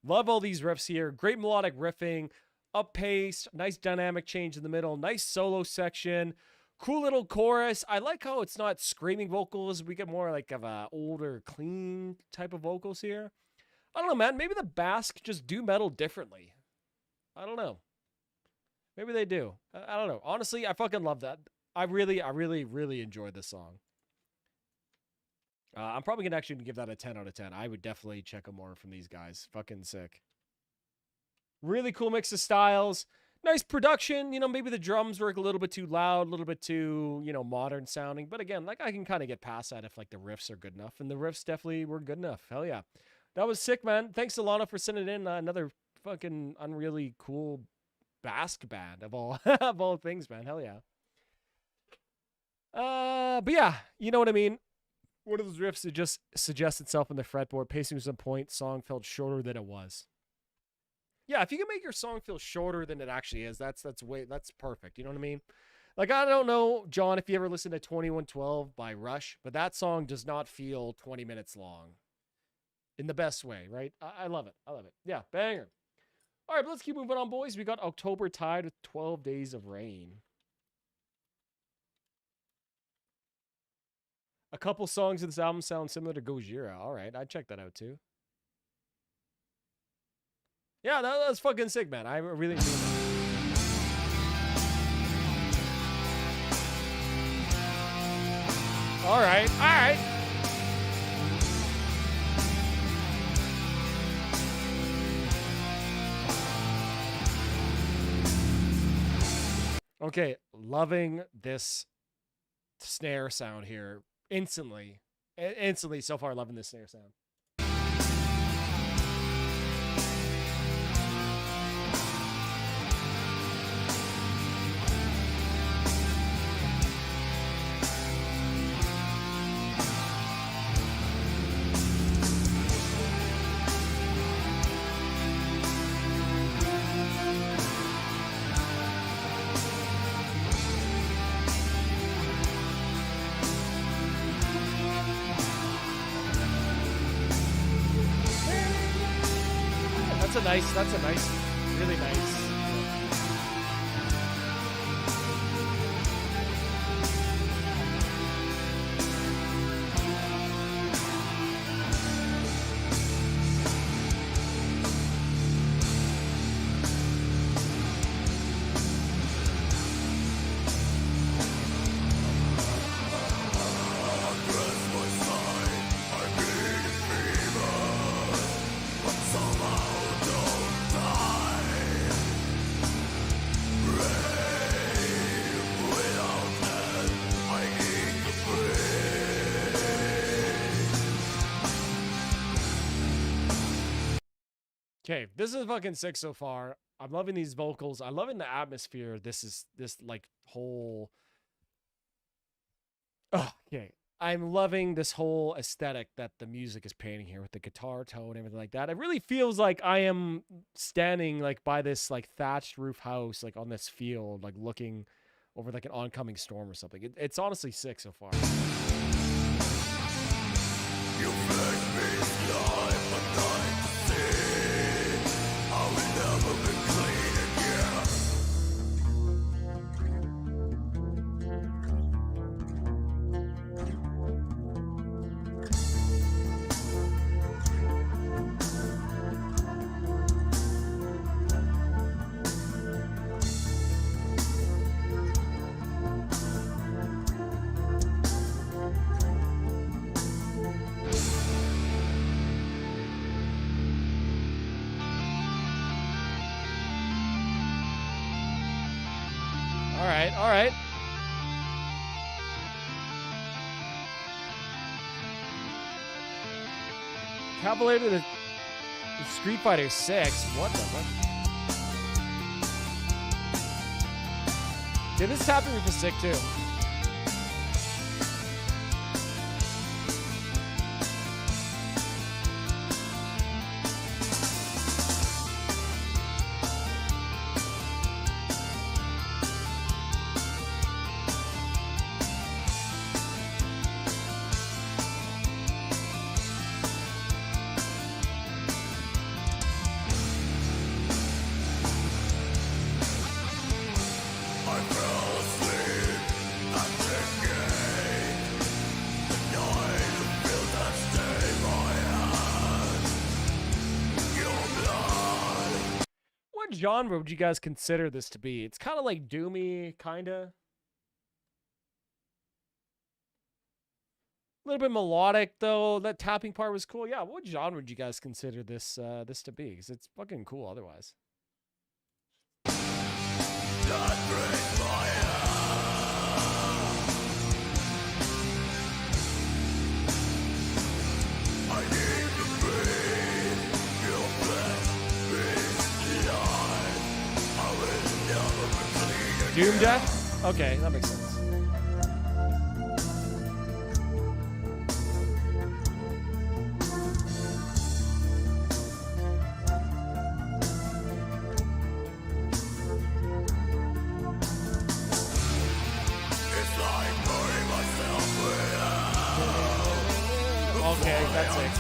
Love all these riffs here. Great melodic riffing, up pace, nice dynamic change in the middle, nice solo section, cool little chorus. I like how it's not screaming vocals. We get more like of a older, clean type of vocals here. I don't know, man. Maybe the Basque just do metal differently. I don't know. Maybe they do. I don't know. Honestly, I fucking love that. I really enjoyed this song. I'm probably going to actually give that a 10 out of 10. I would definitely check out more from these guys. Fucking sick. Really cool mix of styles. Nice production. You know, maybe the drums were a little bit too loud, a little bit too, you know, modern sounding. But again, like I can kind of get past that if like the riffs are good enough. And the riffs definitely were good enough. Hell yeah. That was sick, man. Thanks to Lana for sending in another fucking unreally cool Basque band of all, of all things, man. Hell yeah. But yeah, you know what I mean? One of those riffs that just suggests itself in the fretboard. Pacing was on point. Song felt shorter than it was. Yeah, if you can make your song feel shorter than it actually is, that's perfect. You know what I mean? Like, I don't know, John, if you ever listened to 2112 by Rush, but that song does not feel 20 minutes long. In the best way, right? I love it. I love it. Yeah, banger. All right, but let's keep moving on, boys. We got October tied with 12 Days of Rain. A couple songs of this album sound similar to Gojira. All right, I'd check that out too. Yeah, that was fucking sick, man. I really mean that. All right, all right. Okay, loving this snare sound here. Instantly so far loving this snare sound. That's a nice, really nice. Okay, this is fucking sick so far. I'm loving these vocals. I'm loving the atmosphere. This like whole. Oh, okay. I'm loving this whole aesthetic that the music is painting here with the guitar tone and everything like that. It really feels like I am standing like by this like thatched roof house, like on this field, like looking over like an oncoming storm or something. It's honestly sick so far. You make me fly, but I see I will never be clean again. All right. Cavalier to the Street Fighter 6. What the fuck? Yeah, this tapping riff is sick too. What genre would you guys consider this to be? It's kind of like doomy, kind of. A little bit melodic though. That tapping part was cool. Yeah, what genre would you guys consider this this to be? Because it's fucking cool otherwise. Doom Death? Okay, that makes sense. Okay, that's it.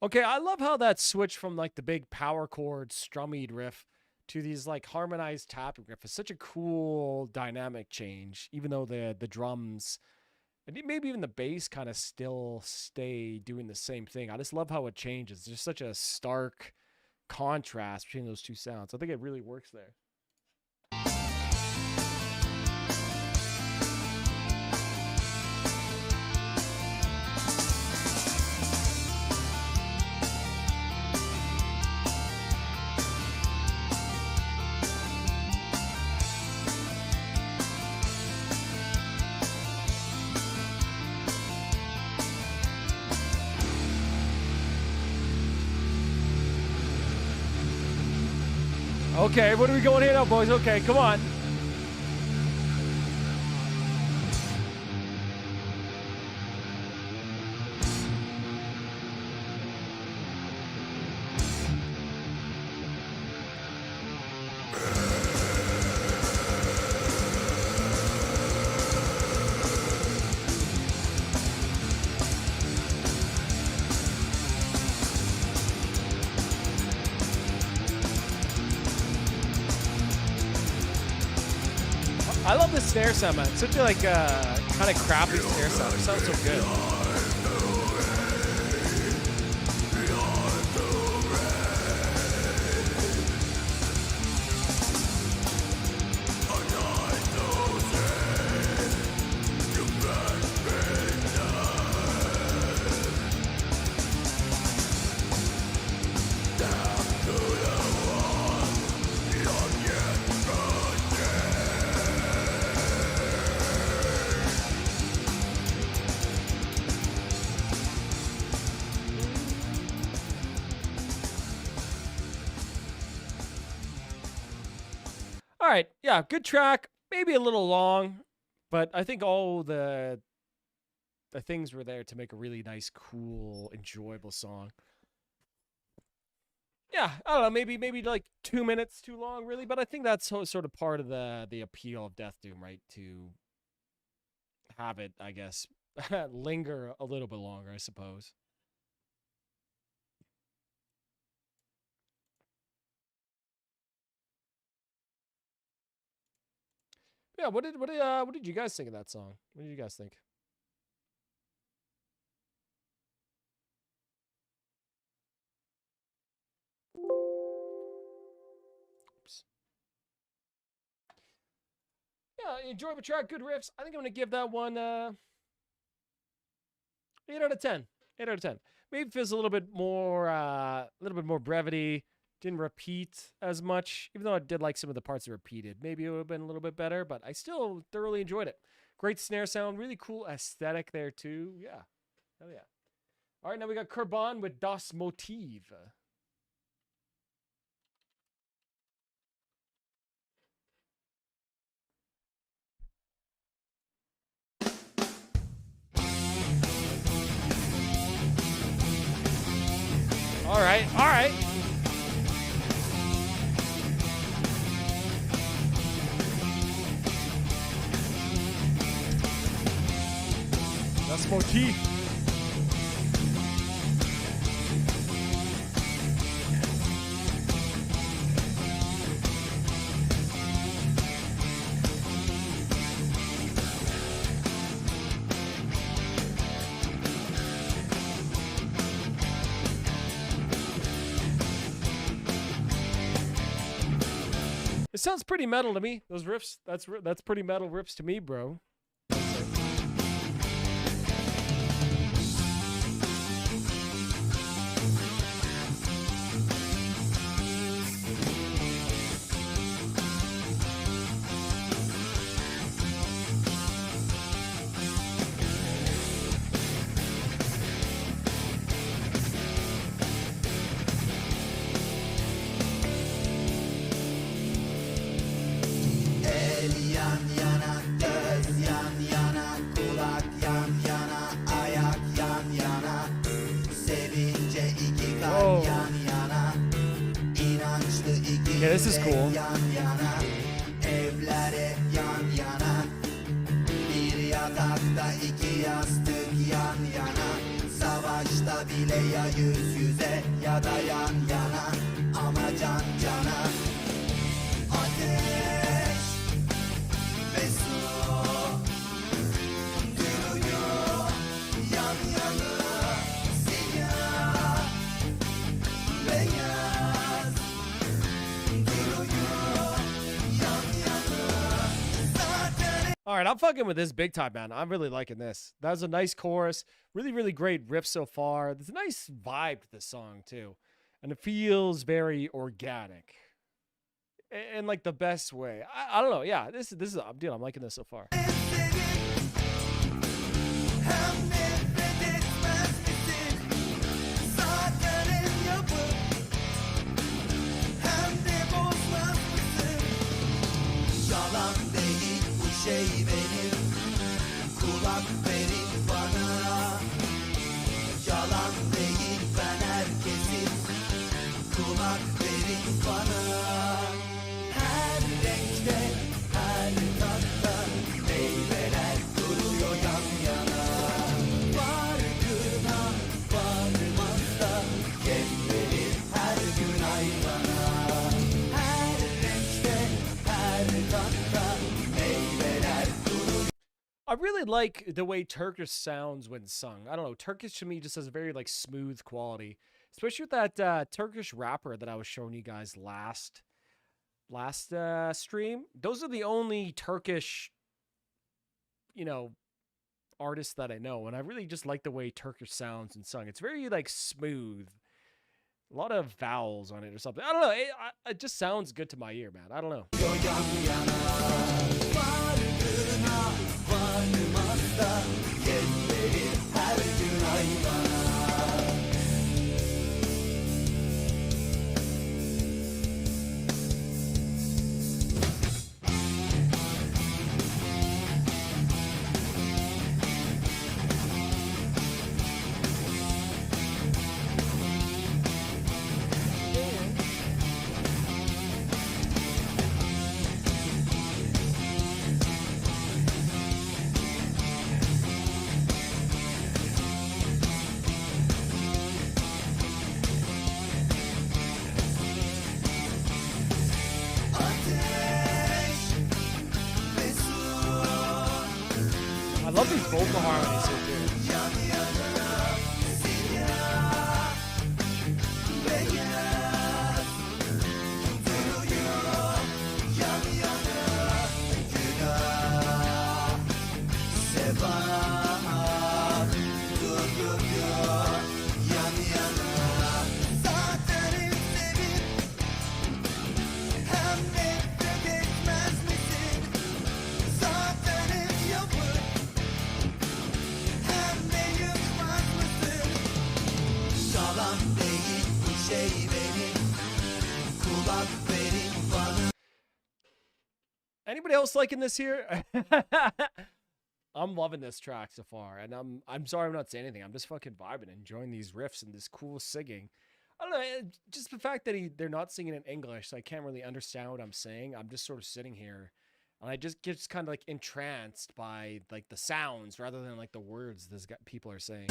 Okay, I love how that switched from like the big power chord strummied riff to these like harmonized tapping riff. It's such a cool dynamic change, even though the drums and maybe even the bass kind of still stay doing the same thing. I just love how it changes. There's such a stark contrast between those two sounds. I think it really works there. Okay, what are we going here now, boys? Okay, come on. I love the snare sound, man. It's such a like kind of crappy snare sound. It sounds so good. All right, yeah, good track. Maybe a little long, but I think all the things were there to make a really nice, cool, enjoyable song. Yeah, I don't know, maybe like 2 minutes too long, really, but I think that's sort of part of the appeal of Death Doom, right? To have it, I guess, linger a little bit longer, I suppose. Yeah, what did you guys think of that song? What did you guys think? Oops. Yeah, enjoyable track, good riffs. I think I'm gonna give that one 8 out of 10. 8 out of 10. Maybe feels a little bit more brevity. Didn't repeat as much, even though I did like some of the parts that repeated. Maybe it would have been a little bit better, but I still thoroughly enjoyed it. Great snare sound, really cool aesthetic there too. Yeah, hell yeah. All right, now we got Kurban with Das Motiv. All right, all right. Das Motiv. It sounds pretty metal to me. Those riffs, that's pretty metal riffs to me, bro. Yeah, this is cool. All right, I'm fucking with this big time, man. I'm really liking this. That was a nice chorus. Really, really great riff so far. There's a nice vibe to this song, too. And it feels very organic. In like the best way. I don't know. Yeah, this is dude, I'm liking this so far. Şey benim, kulak verin bana. Yalan değil ben herkesin, kulak verin bana. Her renkte, her tatta, meyveler duruyor yan yana. Farkına varmazsa, yem verir her gün hayvana. Her renkte, her tatta, meyveler really like the way Turkish sounds when sung. I don't know. Turkish to me just has a very like smooth quality, especially with that Turkish rapper that I was showing you guys last stream. Those are the only Turkish, artists that I know, and I really just like the way Turkish sounds and sung. It's very like smooth. A lot of vowels on it or something. I don't know. It just sounds good to my ear, man. I don't know. I love these vocal harmonies here too. Anybody else liking this here? I'm loving this track so far, and I'm sorry I'm not saying anything. I'm just fucking vibing, enjoying these riffs and this cool singing. I don't know, just the fact that they're not singing in English, so I can't really understand what I'm saying. I'm just sort of sitting here, and I just get kind of like entranced by like the sounds rather than like the words these people are saying.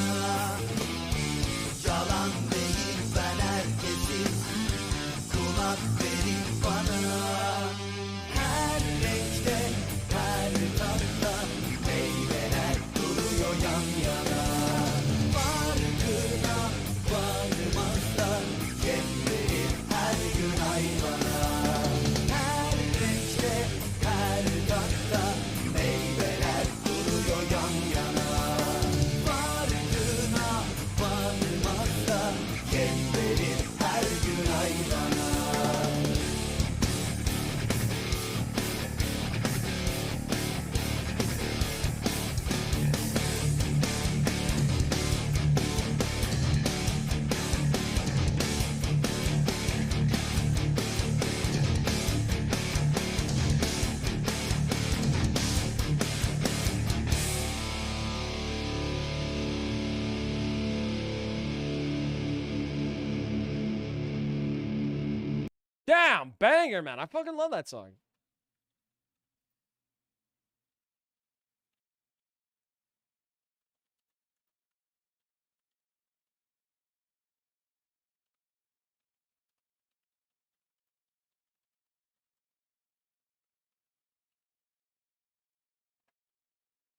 Damn, banger, man. I fucking love that song.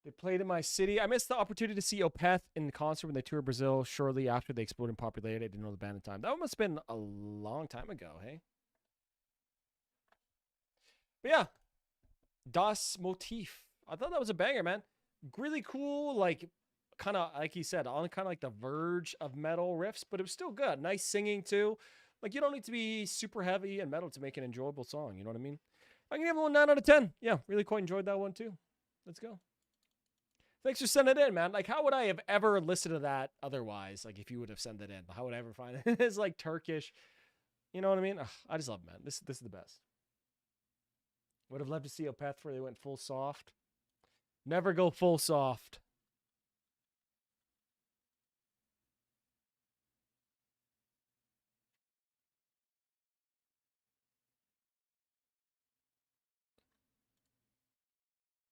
They played in my city. I missed the opportunity to see Opeth in concert when they toured Brazil shortly after they exploded in popularity. I didn't know the band at the time. That must have been a long time ago, hey? But yeah, Das Motif. I thought that was a banger, man. Really cool, like, kind of, like he said, on kind of like the verge of metal riffs, but it was still good. Nice singing, too. Like, you don't need to be super heavy and metal to make an enjoyable song, you know what I mean? I'm going to give it a 9 out of 10. Yeah, really quite enjoyed that one, too. Let's go. Thanks for sending it in, man. Like, how would I have ever listened to that otherwise? Like, if you would have sent it in, how would I ever find it? It's like Turkish. You know what I mean? Ugh, I just love it, man. This is the best. Would have loved to see Opeth where they went full soft. Never go full soft.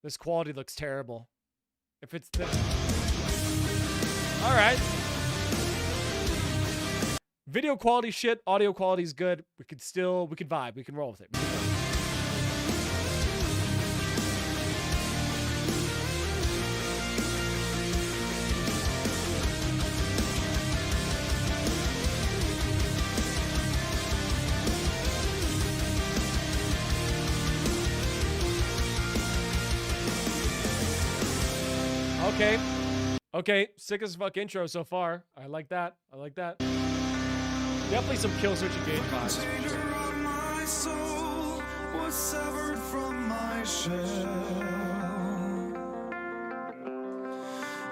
This quality looks terrible. If it's the... All right. Video quality shit, audio quality is good. We could vibe. We can roll with it. Okay. Okay, sick as fuck intro so far. I like that. I like that. Definitely some kill switch engage vibes. My soul was severed from my shell.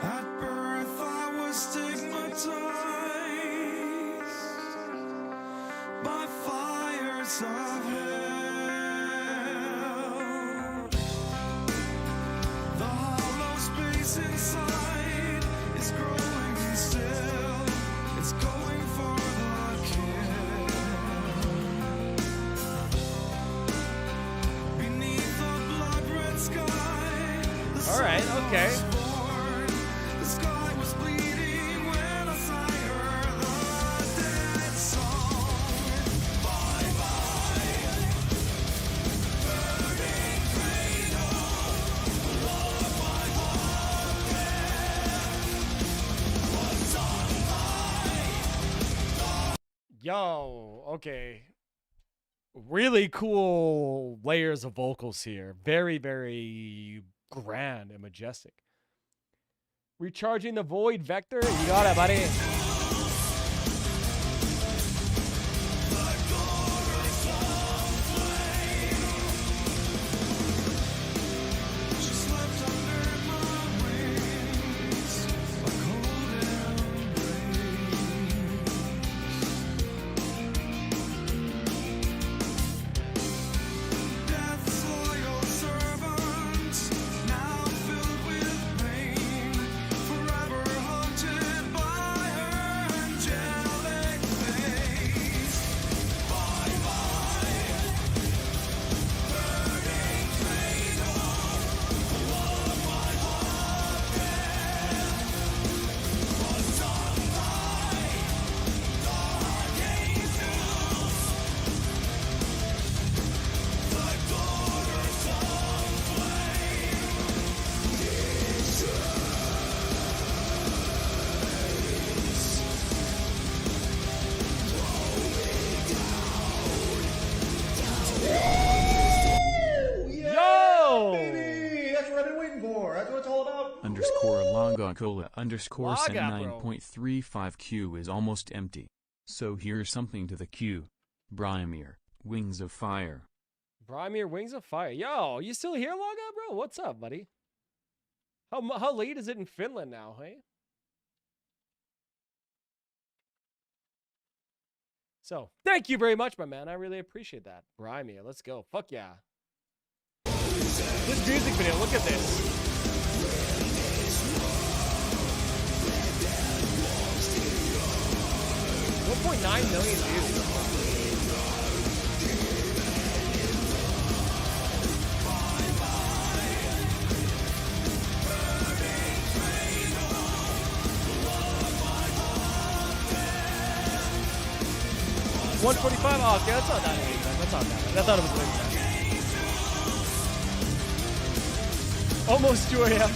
At birth I was stigmatized by fires of hell. The hollow space inside is growing still. It's going for the kill. Beneath the blood red sky, the All right, okay. sun was born. The sky was bleeding when I heard the dead song. Bye bye, burning cradle. Love my heart was on fire. Yo, okay. Really cool layers of vocals here. Very, very grand and majestic. Recharging the void vector. You got it, buddy. She slept under my wings, a cold embrace. Death's loyal servant, now filled with pain, forever haunted by her angelic face. Bye bye, burning cradle. Love my heart was on fire. Dark angels, the daughters of Yo! Baby, that's what I've been waiting for. That's what it's all about. Underscore Lagacola underscore sent Laga, bro. 9.35 Q is almost empty. So here's something to the Q. Brymir, Wings of Fire. Brymir Wings of Fire. Yo, you still here, Laga, bro? What's up, buddy? How late is it in Finland now, hey? So, thank you very much, my man. I really appreciate that. Brymir, let's go. Fuck yeah. This music video, look at this. $1.9 million views. $145. Oh, okay, that's not that big, man. That's not that bad. I thought it was big, man. Almost 2 a.m.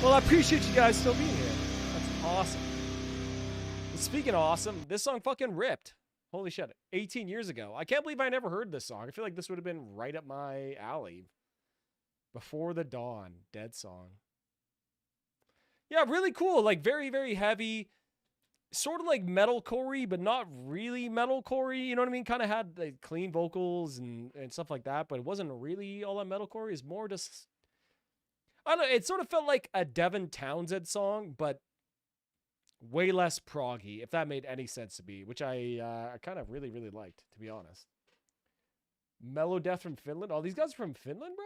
Well, I appreciate you guys still being here. That's awesome. And speaking of awesome, this song fucking ripped. Holy shit. 18 years ago. I can't believe I never heard this song. I feel like this would have been right up my alley. Before the Dawn. Dead song. Yeah, really cool. Like, very, very heavy. Sort of like metalcore-y, but not really metalcore-y. You know what I mean? Kind of had like clean vocals and stuff like that, but it wasn't really all that metalcore. It's more just... I don't know. It sort of felt like a Devin Townsend song, but way less proggy, if that made any sense to me, which I kind of really, really liked, to be honest. Mellow Death from Finland. Oh, these guys are from Finland, bro?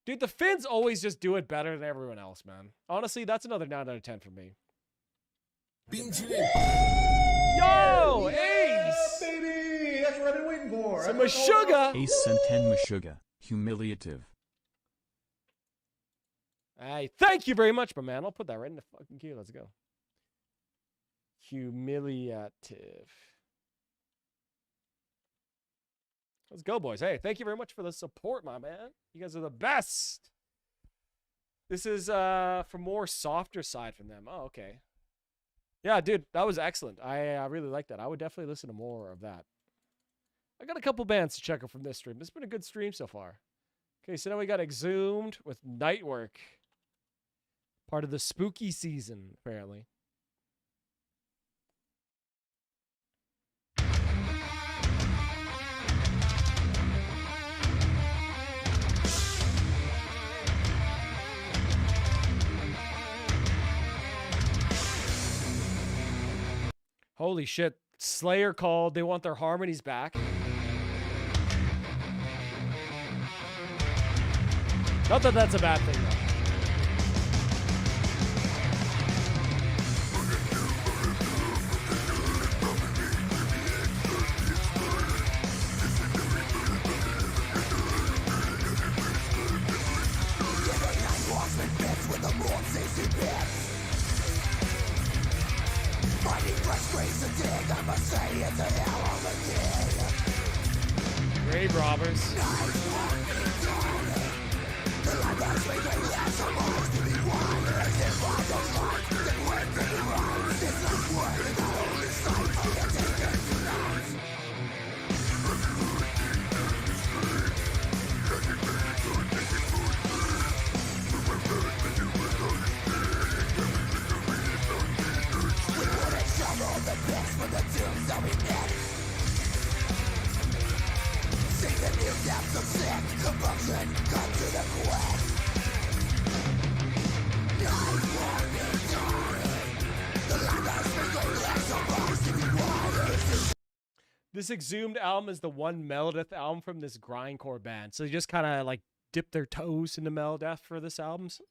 Dude, the Finns always just do it better than everyone else, man. Honestly, that's another 9 out of 10 for me. Yo, Ace! Baby, that's what I've been waiting for. Some That's what it's all about. Meshuggah! Ace sent 10 Meshuggah. Humiliative. Hey, thank you very much, my man. I'll put that right in the fucking queue. Let's go. Humiliative. Let's go, boys. Hey, thank you very much for the support, my man. You guys are the best. This is for more softer side from them. Oh, okay. Yeah, dude, that was excellent. I really like that. I would definitely listen to more of that. I got a couple bands to check out from this stream. This has been a good stream so far. Okay, so now we got Exhumed with Nightwork. Part of the spooky season, apparently. Holy shit. Slayer called. They want their harmonies back. Not that that's a bad thing, though. Grave robbers. This Exhumed album is the one Melodeath album from this grindcore band. So they just kind of like dip their toes into Melodeath for this album. So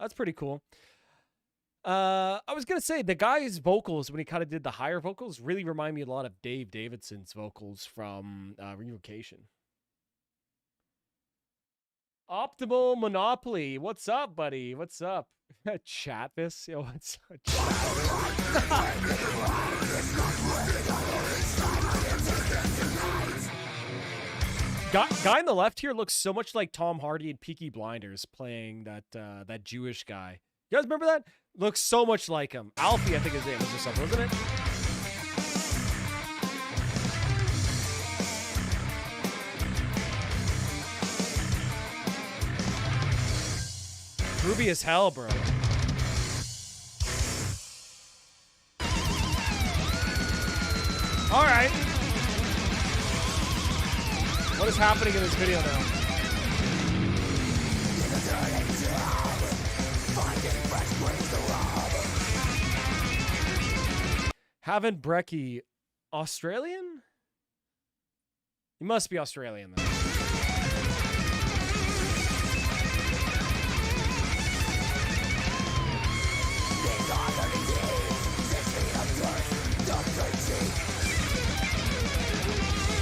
that's pretty cool. I was going to say the guy's vocals, when he kind of did the higher vocals, really remind me a lot of Dave Davidson's vocals from Revocation. Optimal Monopoly. What's up, buddy? What's up? Chat this? Yo, what's up? Guy on the left here looks so much like Tom Hardy in Peaky Blinders playing that Jewish guy. You guys remember that? Looks so much like him. Alfie, I think his name was or something, wasn't it? Groovy as hell, bro. All right. What is happening in this video now? Haven't Brecky Australian? He must be Australian then.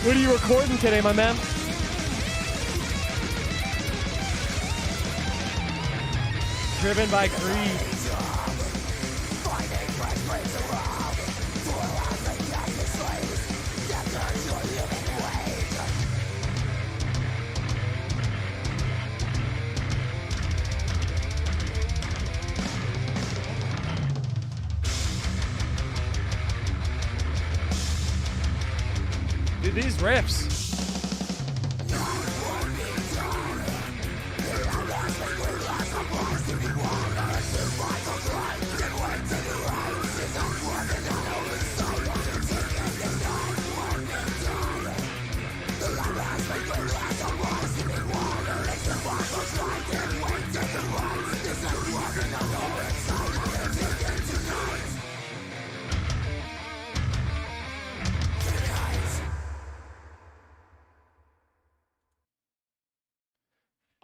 What are you recording today, my man? Driven by greed. Dude, these riffs.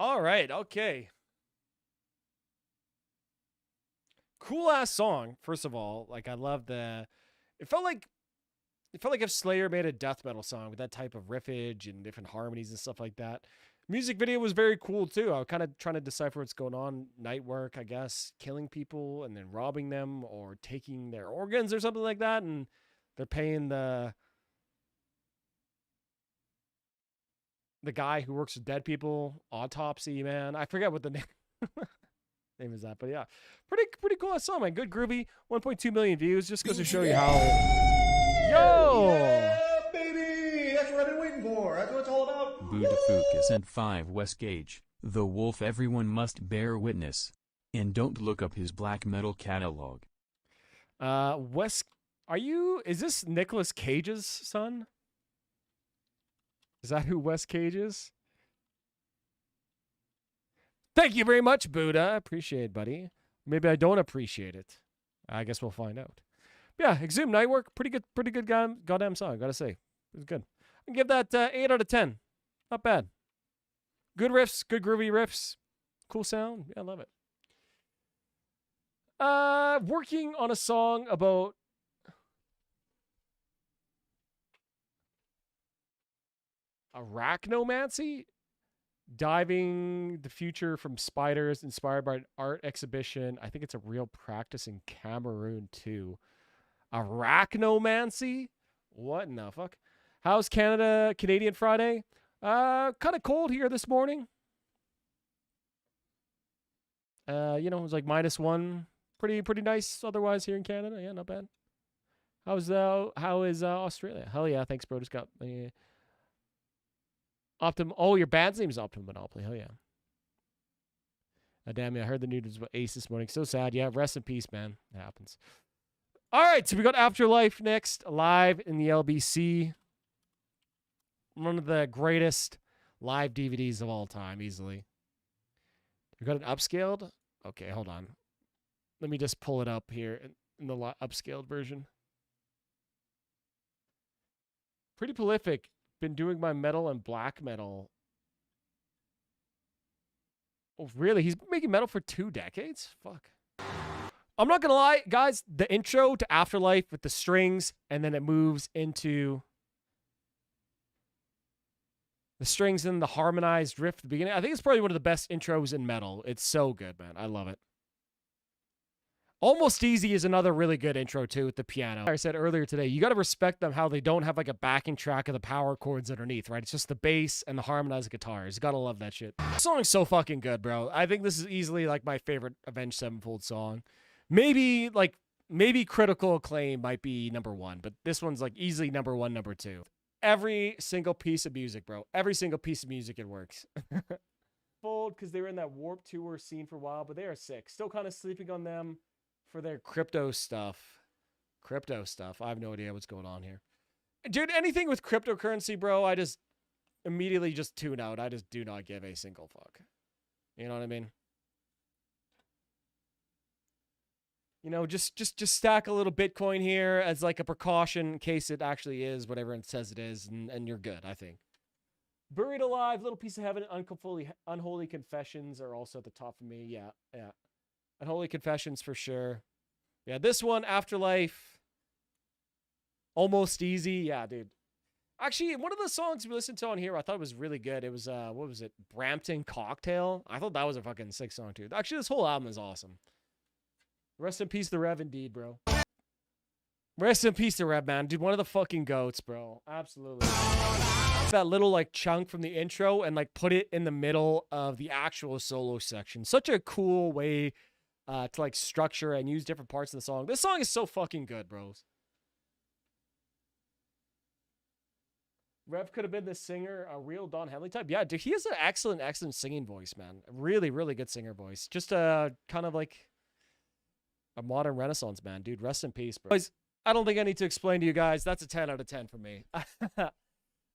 All right, okay. Cool ass song, first of all. Like I love it felt like if Slayer made a death metal song with that type of riffage and different harmonies and stuff like that. Music video was very cool too. I was kind of trying to decipher what's going on. Night work, I guess, killing people and then robbing them or taking their organs or something like that, and they're paying the guy who works with dead people, autopsy, man. I forget what the name is that, but yeah, pretty cool. I saw, man. Good groovy. 1.2 million views. Just goes to show you how. Yo. Yeah, baby. That's what I've been waiting waiting for. That's what it's all about. Buddha Fucus and 5 West Gage, the wolf everyone must bear witness. And don't look up his black metal catalog. Wes, is this Nicolas Cage's son? Is that who Wes Cage is? Thank you very much, Buddha. I appreciate it, buddy. Maybe I don't appreciate it. I guess we'll find out. Yeah, Exhumed Nightwork, pretty good goddamn song, gotta say. It was good. I can give that 8 out of 10. Not bad. Good riffs, good groovy riffs. Cool sound. Yeah, I love it. Working on a song about arachnomancy, diving the future from spiders, inspired by an art exhibition. I think it's a real practice in Cameroon too. Arachnomancy? What in the fuck? How's Canadian Friday? Kind of cold here this morning. It was like -1. Pretty nice otherwise here in Canada. Yeah, not bad. How is Australia? Hell yeah, thanks, bro. Just got the Oh, your band's name is Optimum Monopoly. Hell yeah. Damn it, I heard the news about Ace this morning. So sad. Yeah, rest in peace, man. It happens. All right, so we got Afterlife next, live in the LBC. One of the greatest live DVDs of all time, easily. We got an upscaled? Okay, hold on. Let me just pull it up here in the upscaled version. Pretty prolific. Been doing my metal and black metal. Oh, really? He's been making metal for 2 decades? Fuck. I'm not going to lie, guys. The intro to Afterlife with the strings, and then it moves into the strings and the harmonized riff at the beginning. I think it's probably one of the best intros in metal. It's so good, man. I love it. Almost Easy is another really good intro, too, with the piano. I said earlier today, you got to respect them how they don't have like a backing track of the power chords underneath, right? It's just the bass and the harmonized guitars. You got to love that shit. This song's so fucking good, bro. I think this is easily like my favorite Avenged Sevenfold song. Maybe Critical Acclaim might be #1, but this one's like easily #1, #2. Every single piece of music, bro. Every single piece of music, it works. Fold, because they were in that Warp Tour scene for a while, but they are sick. Still kind of sleeping on them for their crypto stuff. I have no idea what's going on here. Dude, anything with cryptocurrency, bro, I just immediately just tune out. I just do not give a single fuck. You know what I mean? Just stack a little Bitcoin here as like a precaution in case it actually is whatever it says it is, and you're good, I think. Buried Alive, Little Piece of Heaven, Unholy Confessions are also at the top for me. Yeah. Unholy Confessions for sure. Yeah, this one, Afterlife, Almost Easy. Yeah, dude. Actually, one of the songs we listened to on here, I thought was really good. It was, what was it? Brampton Cocktail. I thought that was a fucking sick song, too. Actually, this whole album is awesome. Rest in peace, the Rev, indeed, bro. Rest in peace, the Rev, man. Dude, one of the fucking goats, bro. Absolutely. That little, like, chunk from the intro and, like, put it in the middle of the actual solo section. Such a cool way to, like, structure and use different parts of the song. This song is so fucking good, bros. Rev could have been the singer, a real Don Henley type. Yeah, dude, he has an excellent singing voice, man. A really, really good singer voice. Just kind of like a modern renaissance man, dude. Rest in peace, bro. I don't think I need to explain to you guys. That's a 10 out of 10 for me.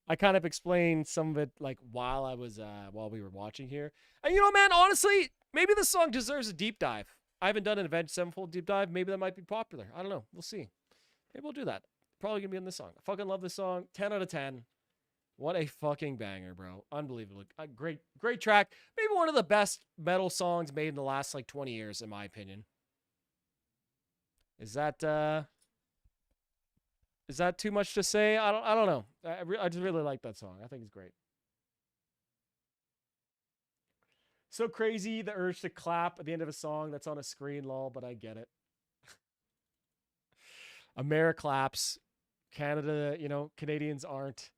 I kind of explained some of it like while we were watching here. And you know, man, honestly, maybe this song deserves a deep dive. I haven't done an Avenged Sevenfold deep dive. Maybe that might be popular. I don't know. We'll see. Maybe we'll do that. Probably gonna be on this song. I fucking love this song. 10 out of 10. What a fucking banger, bro. Unbelievable. A great track. Maybe one of the best metal songs made in the last like 20 years, in my opinion. Is that too much to say? I don't know. I just really like that song. I think it's great. So crazy, the urge to clap at the end of a song that's on a screen, lol, but I get it. America claps. Canada, you know, Canadians aren't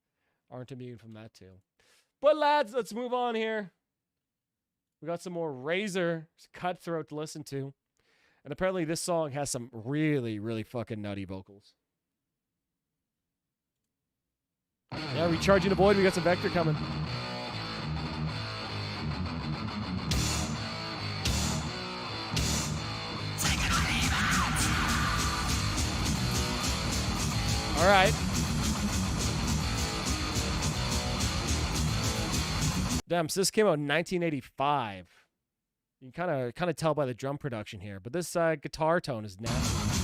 immune from that too. But lads, let's move on here. We got some more Razor Cutthroat to listen to. And apparently this song has some really, really fucking nutty vocals. Yeah, recharging the void. We got some Vector coming. All right. Damn, so this came out in 1985. You can kind of tell by the drum production here, but this guitar tone is nasty.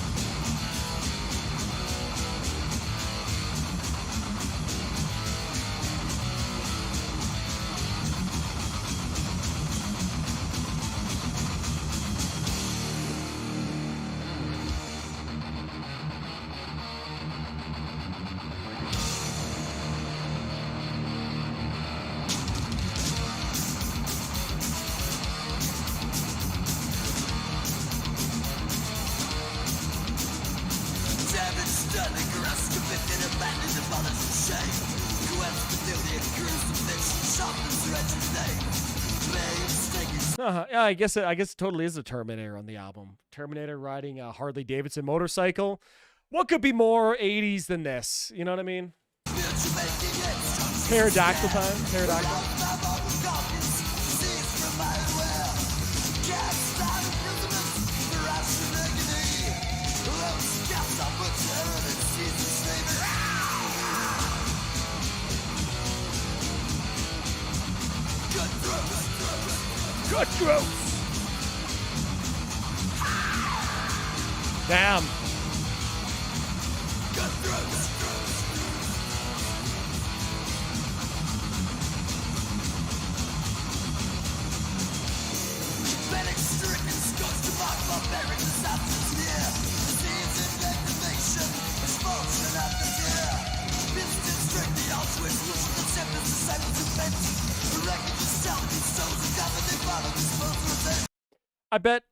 Yeah, I guess it totally is a Terminator on the album. Terminator riding a Harley Davidson motorcycle. What could be more 80s than this? You know what I mean? Pterodactyl time. Pterodactyl. Cutthroat. Damn. I bet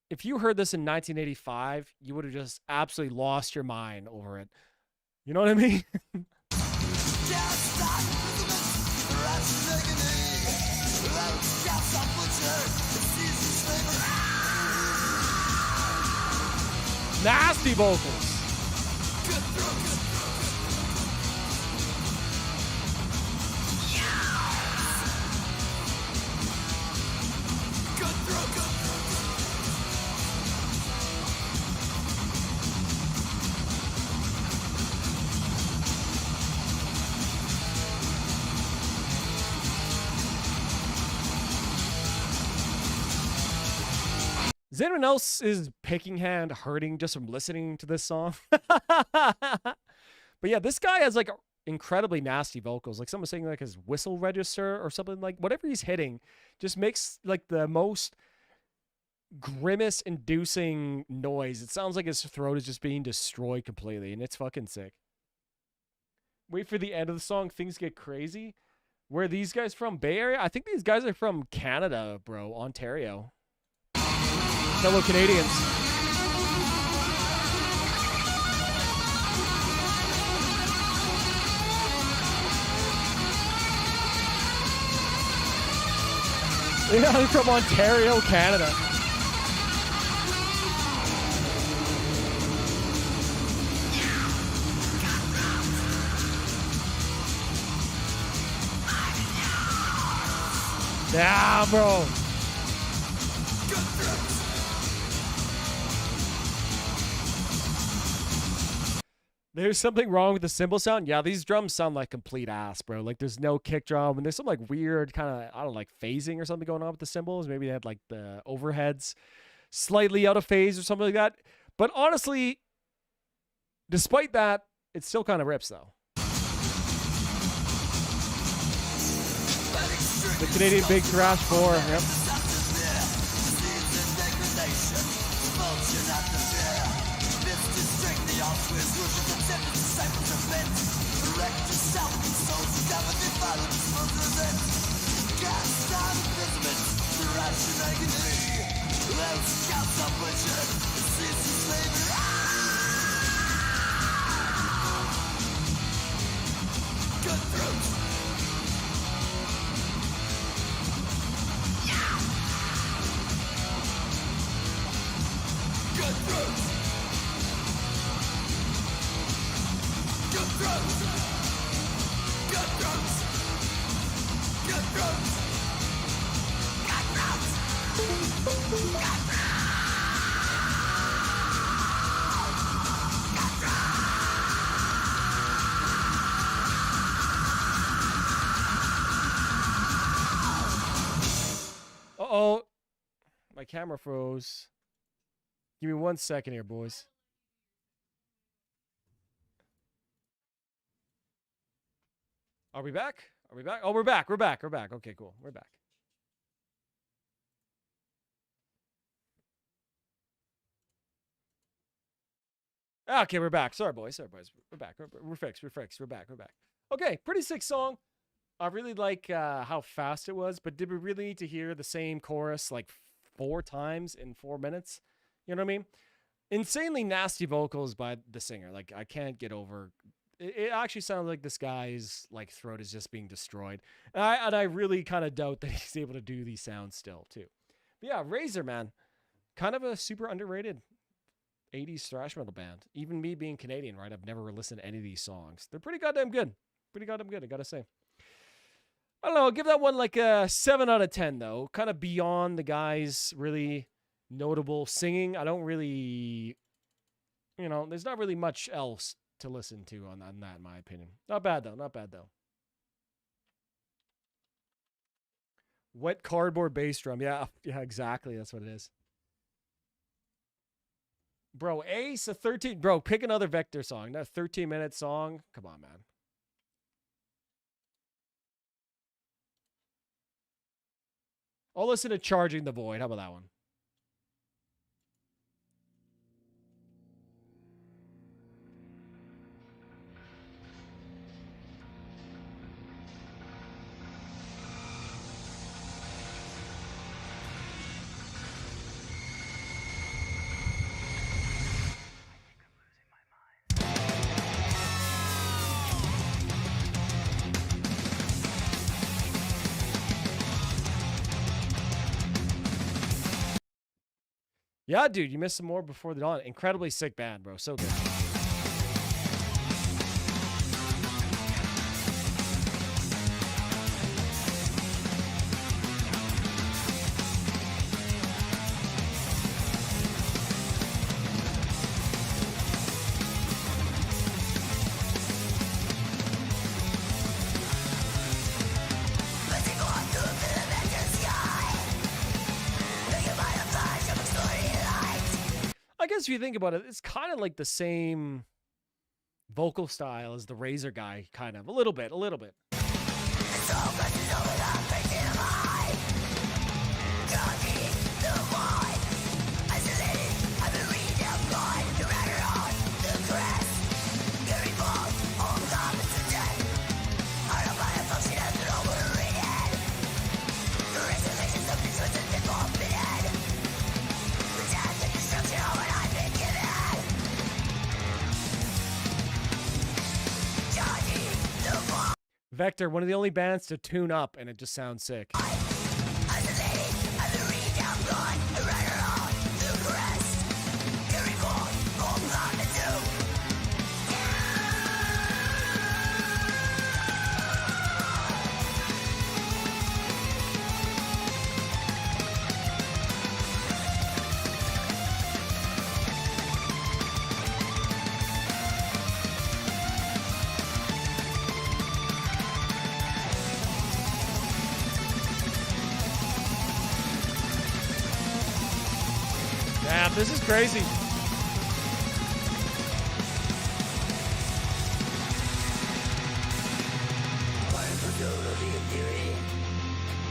if you heard this in 1985, you would have just absolutely lost your mind over it. You know what I mean? Nasty vocals. Is anyone else's picking hand hurting just from listening to this song? But yeah, this guy has like incredibly nasty vocals. Like someone saying like his whistle register or something, like whatever he's hitting just makes like the most grimace inducing noise. It sounds like his throat is just being destroyed completely, and it's fucking sick. Wait for the end of the song. Things get crazy. Where are these guys from? Bay Area? I think these guys are from Canada, bro. Ontario. Fellow Canadians. Yeah, they're from Ontario, Canada. Yeah, bro. There's something wrong with the cymbal sound. Yeah, these drums sound like complete ass, bro. Like there's no kick drum, and there's some like weird kind of, I don't know, like phasing or something going on with the cymbals. Maybe they had like the overheads slightly out of phase or something like that. But honestly, despite that, it still kind of rips though. The Canadian Big Trash 4. Yep. Uh-oh. My camera froze. Give me 1 second here, boys. Are we back? Are we back? Oh, we're back. We're back. We're back. Okay, cool. We're back. Okay, we're back. Sorry, boys. Sorry, boys. We're back. We're fixed. We're fixed. We're back. We're back. Okay, pretty sick song. I really like how fast it was, but did we really need to hear the same chorus like 4 times in 4 minutes? You know what I mean? Insanely nasty vocals by the singer. Like, I can't get over. It actually sounds like this guy's like throat is just being destroyed. And I really kind of doubt that he's able to do these sounds still too. But yeah, Razor, man, kind of a super underrated 80s thrash metal band. Even me being Canadian, right? I've never listened to any of these songs. They're pretty goddamn good. Pretty goddamn good, I gotta say. I don't know, I'll give that one like a 7 out of 10 though. Kind of beyond the guy's really notable singing. I don't really, you know, there's not really much else to listen to on that, in my opinion. Not bad though, not bad though. Wet cardboard bass drum. Yeah, exactly. That's what it is. Bro, Ace, a 13. Bro, pick another Vector song. That 13-minute song. Come on, man. I'll listen to Charging the Void. How about that one? Yeah, dude, you missed some more before the dawn. Incredibly sick band, bro. So good. I guess if you think about it, it's kind of like the same vocal style as the Razor guy, kind of. A little bit, a little bit. Vector, one of the only bands to tune up, and it just sounds sick. Damn, this is crazy.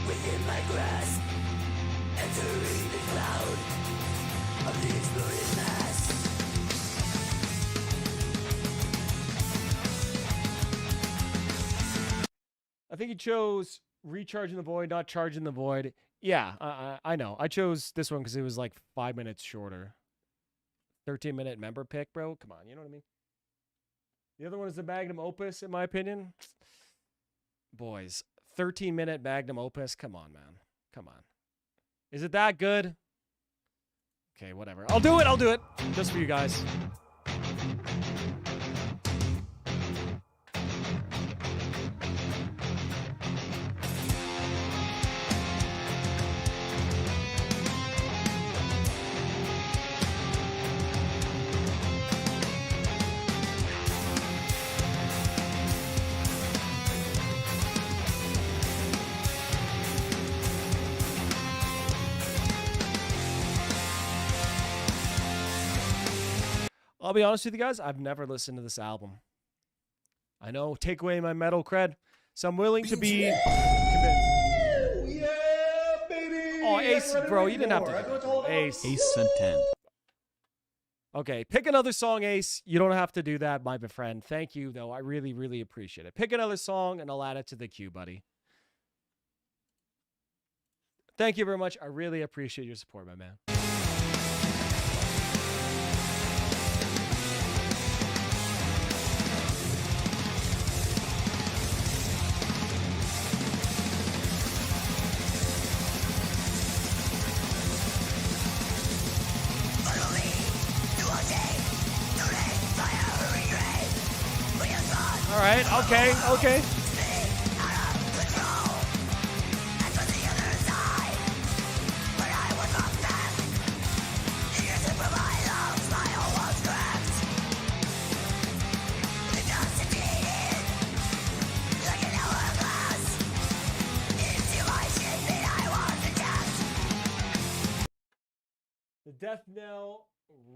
Within my grasp, entering the cloud of the exploded mass. I think you chose Recharging the Void, not Charging the Void. Yeah, I know. I chose this one because it was like 5 minutes shorter. 13-minute member pick, bro. Come on, you know what I mean? The other one is the Magnum Opus, in my opinion. Boys, 13-minute Magnum Opus. Come on, man. Come on. Is it that good? Okay, whatever. I'll do it. I'll do it. Just for you guys. I'll be honest with you guys, I've never listened to this album. I know, take away my metal cred, so I'm willing to be convinced. Yeah, baby. Oh, Ace, That's what I've been bro, you waiting didn't have for. to That's do what it's that. all about. Ace. Ace sent 10. Okay, pick another song, Ace. You don't have to do that, my friend. Thank you, though. I really, really appreciate it. Pick another song, and I'll add it to the queue, buddy. Thank you very much. I really appreciate your support, my man. All right, okay. The death knell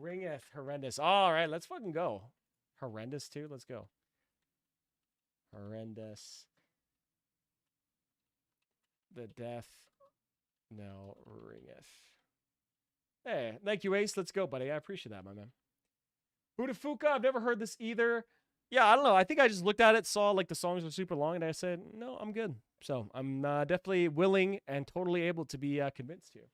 ringeth horrendous. All right, let's fucking go. Horrendous too. Let's go. Horrendous. The death knell ringeth. Hey, thank you, Ace. Let's go, buddy. I appreciate that, my man. Hudafuka, I've never heard this either. Yeah, I don't know. I think I just looked at it, saw like the songs were super long, and I said, no, I'm good. So I'm definitely willing and totally able to be convinced here.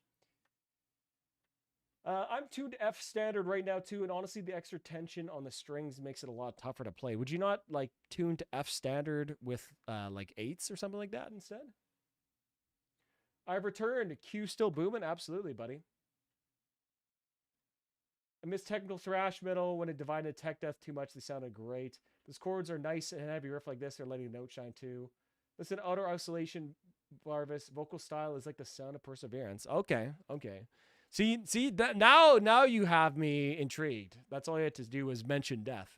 I'm tuned to F standard right now too, and honestly, the extra tension on the strings makes it a lot tougher to play. Would you not like tune to F standard with like 8s or something like that instead? I've returned. Q still booming? Absolutely, buddy. I miss technical thrash metal. When it divided tech death too much, they sounded great. Those chords are nice and heavy riff like this. They're letting the note shine too. Listen, utter isolation, Varvis. Vocal style is like the sound of perseverance. Okay. See that now you have me intrigued. That's all you had to do was mention death.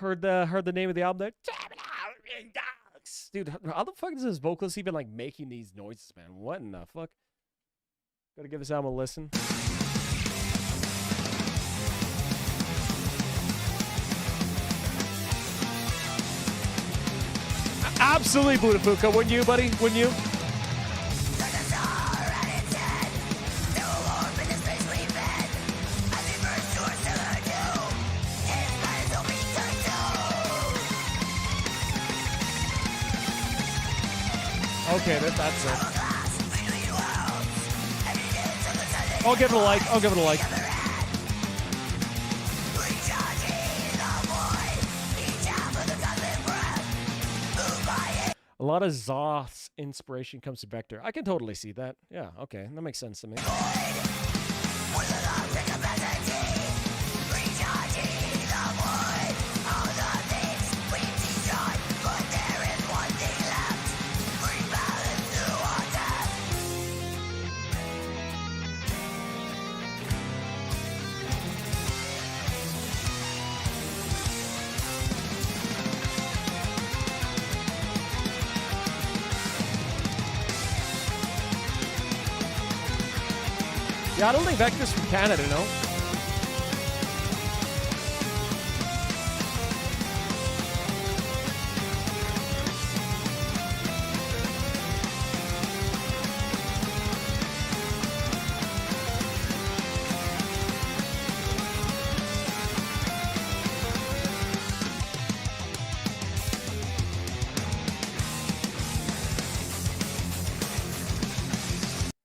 Heard the name of the album there. Dude, how the fuck is this vocalist even like making these noises, man? What in the fuck? Gotta give this album a listen. Absolutely, Budafuka. Wouldn't you, buddy? Wouldn't you? Okay, that's it. I'll give it a like. I'll give it a like. A lot of Zoth's inspiration comes to Vector. I can totally see that. Yeah, okay. That makes sense to me. Yeah, I don't think Vector's from Canada, no?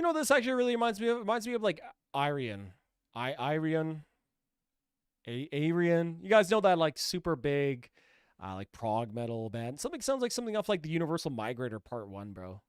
You know, this actually really reminds me of like Arian. Arian. Arian. You guys know that like super big like prog metal band. Something sounds like something off like the Universal Migrator Part 1, bro.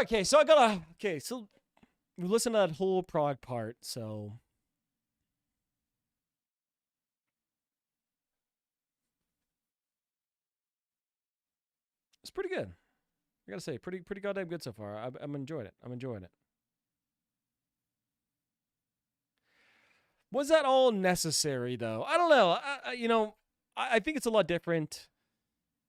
Okay, so so we listened to that whole prog part, so it's pretty good. I gotta say, pretty goddamn good so far. I'm enjoying it. I'm enjoying it. Was that all necessary though? I don't know. You know, I think it's a lot different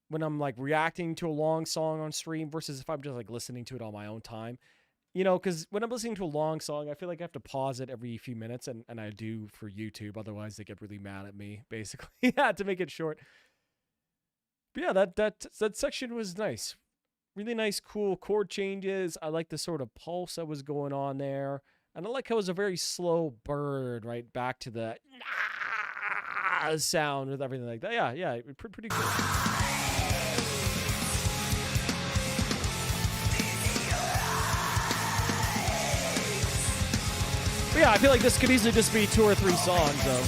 when I'm like reacting to a long song on stream versus if I'm just like listening to it on my own time. You know, because when I'm listening to a long song, I feel like I have to pause it every few minutes, and I do for YouTube. Otherwise, they get really mad at me, basically. Yeah, to make it short. But yeah, that section was nice. Really nice, cool chord changes. I like the sort of pulse that was going on there. And I like how it was a very slow burn, right? Back to the sound with everything like that. Yeah, pretty good. But yeah, I feel like this could easily just be 2 or 3 songs, though.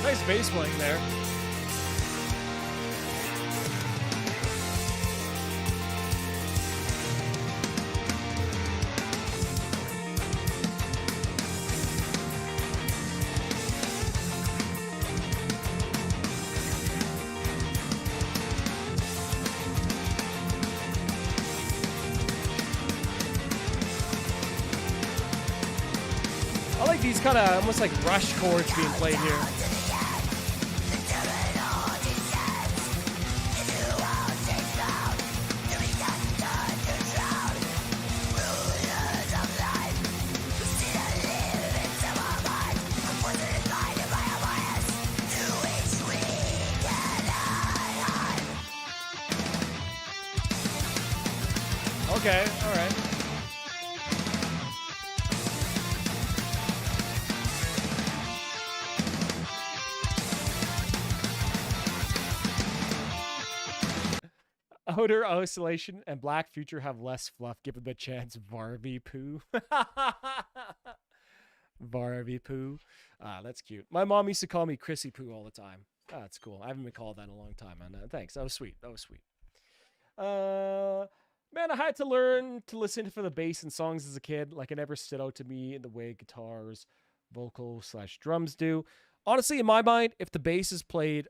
Nice bass playing there. I like these kind of almost like rush chords being played here. Okay, all right. Outer Oscillation and Black Future have less fluff. Give them a chance. Varvi poo. Varvi poo. That's cute. My mom used to call me Chrissy Poo all the time. That's cool. I haven't been called that in a long time. And thanks. That was sweet. That was sweet. Man, I had to learn to listen for the bass in songs as a kid. Like, it never stood out to me in the way guitars, vocals/drums do. Honestly, in my mind, if the bass is played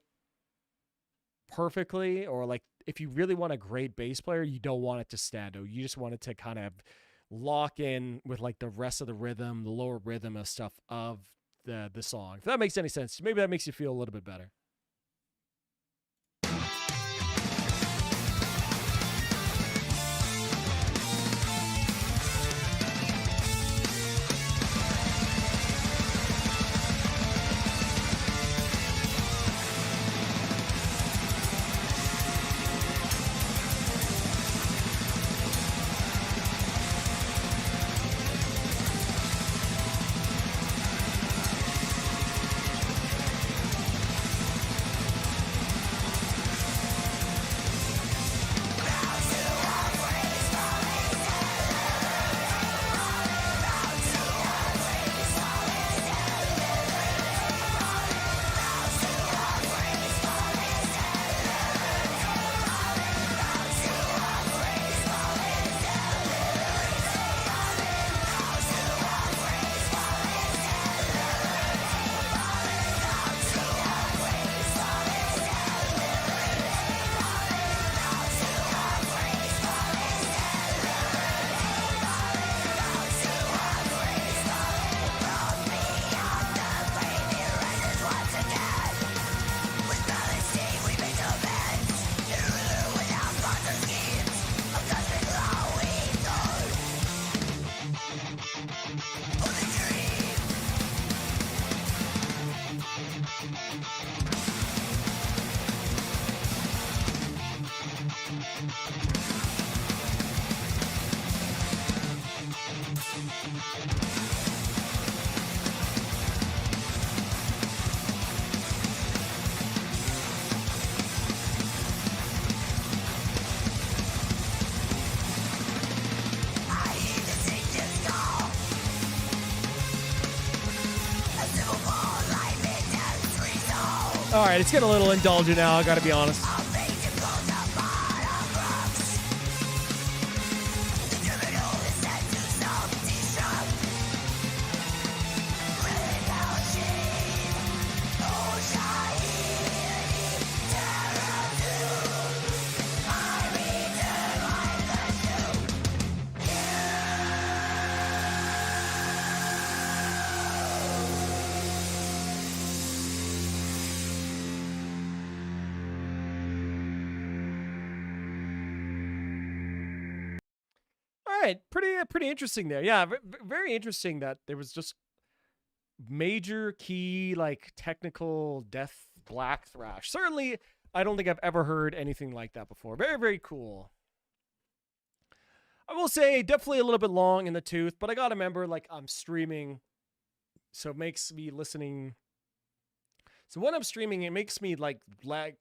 perfectly, or like if you really want a great bass player, you don't want it to stand out. You just want it to kind of lock in with like the rest of the rhythm, the lower rhythm of stuff of the song. If that makes any sense, maybe that makes you feel a little bit better. All right, it's getting a little indulgent now, I gotta be honest. All right, pretty interesting there. Yeah, very interesting that there was just major key like technical death black thrash. Certainly, I don't think I've ever heard anything like that before. Very cool. I will say definitely a little bit long in the tooth, but I gotta remember like I'm streaming, so it makes me listening. So when I'm streaming, it makes me like lag.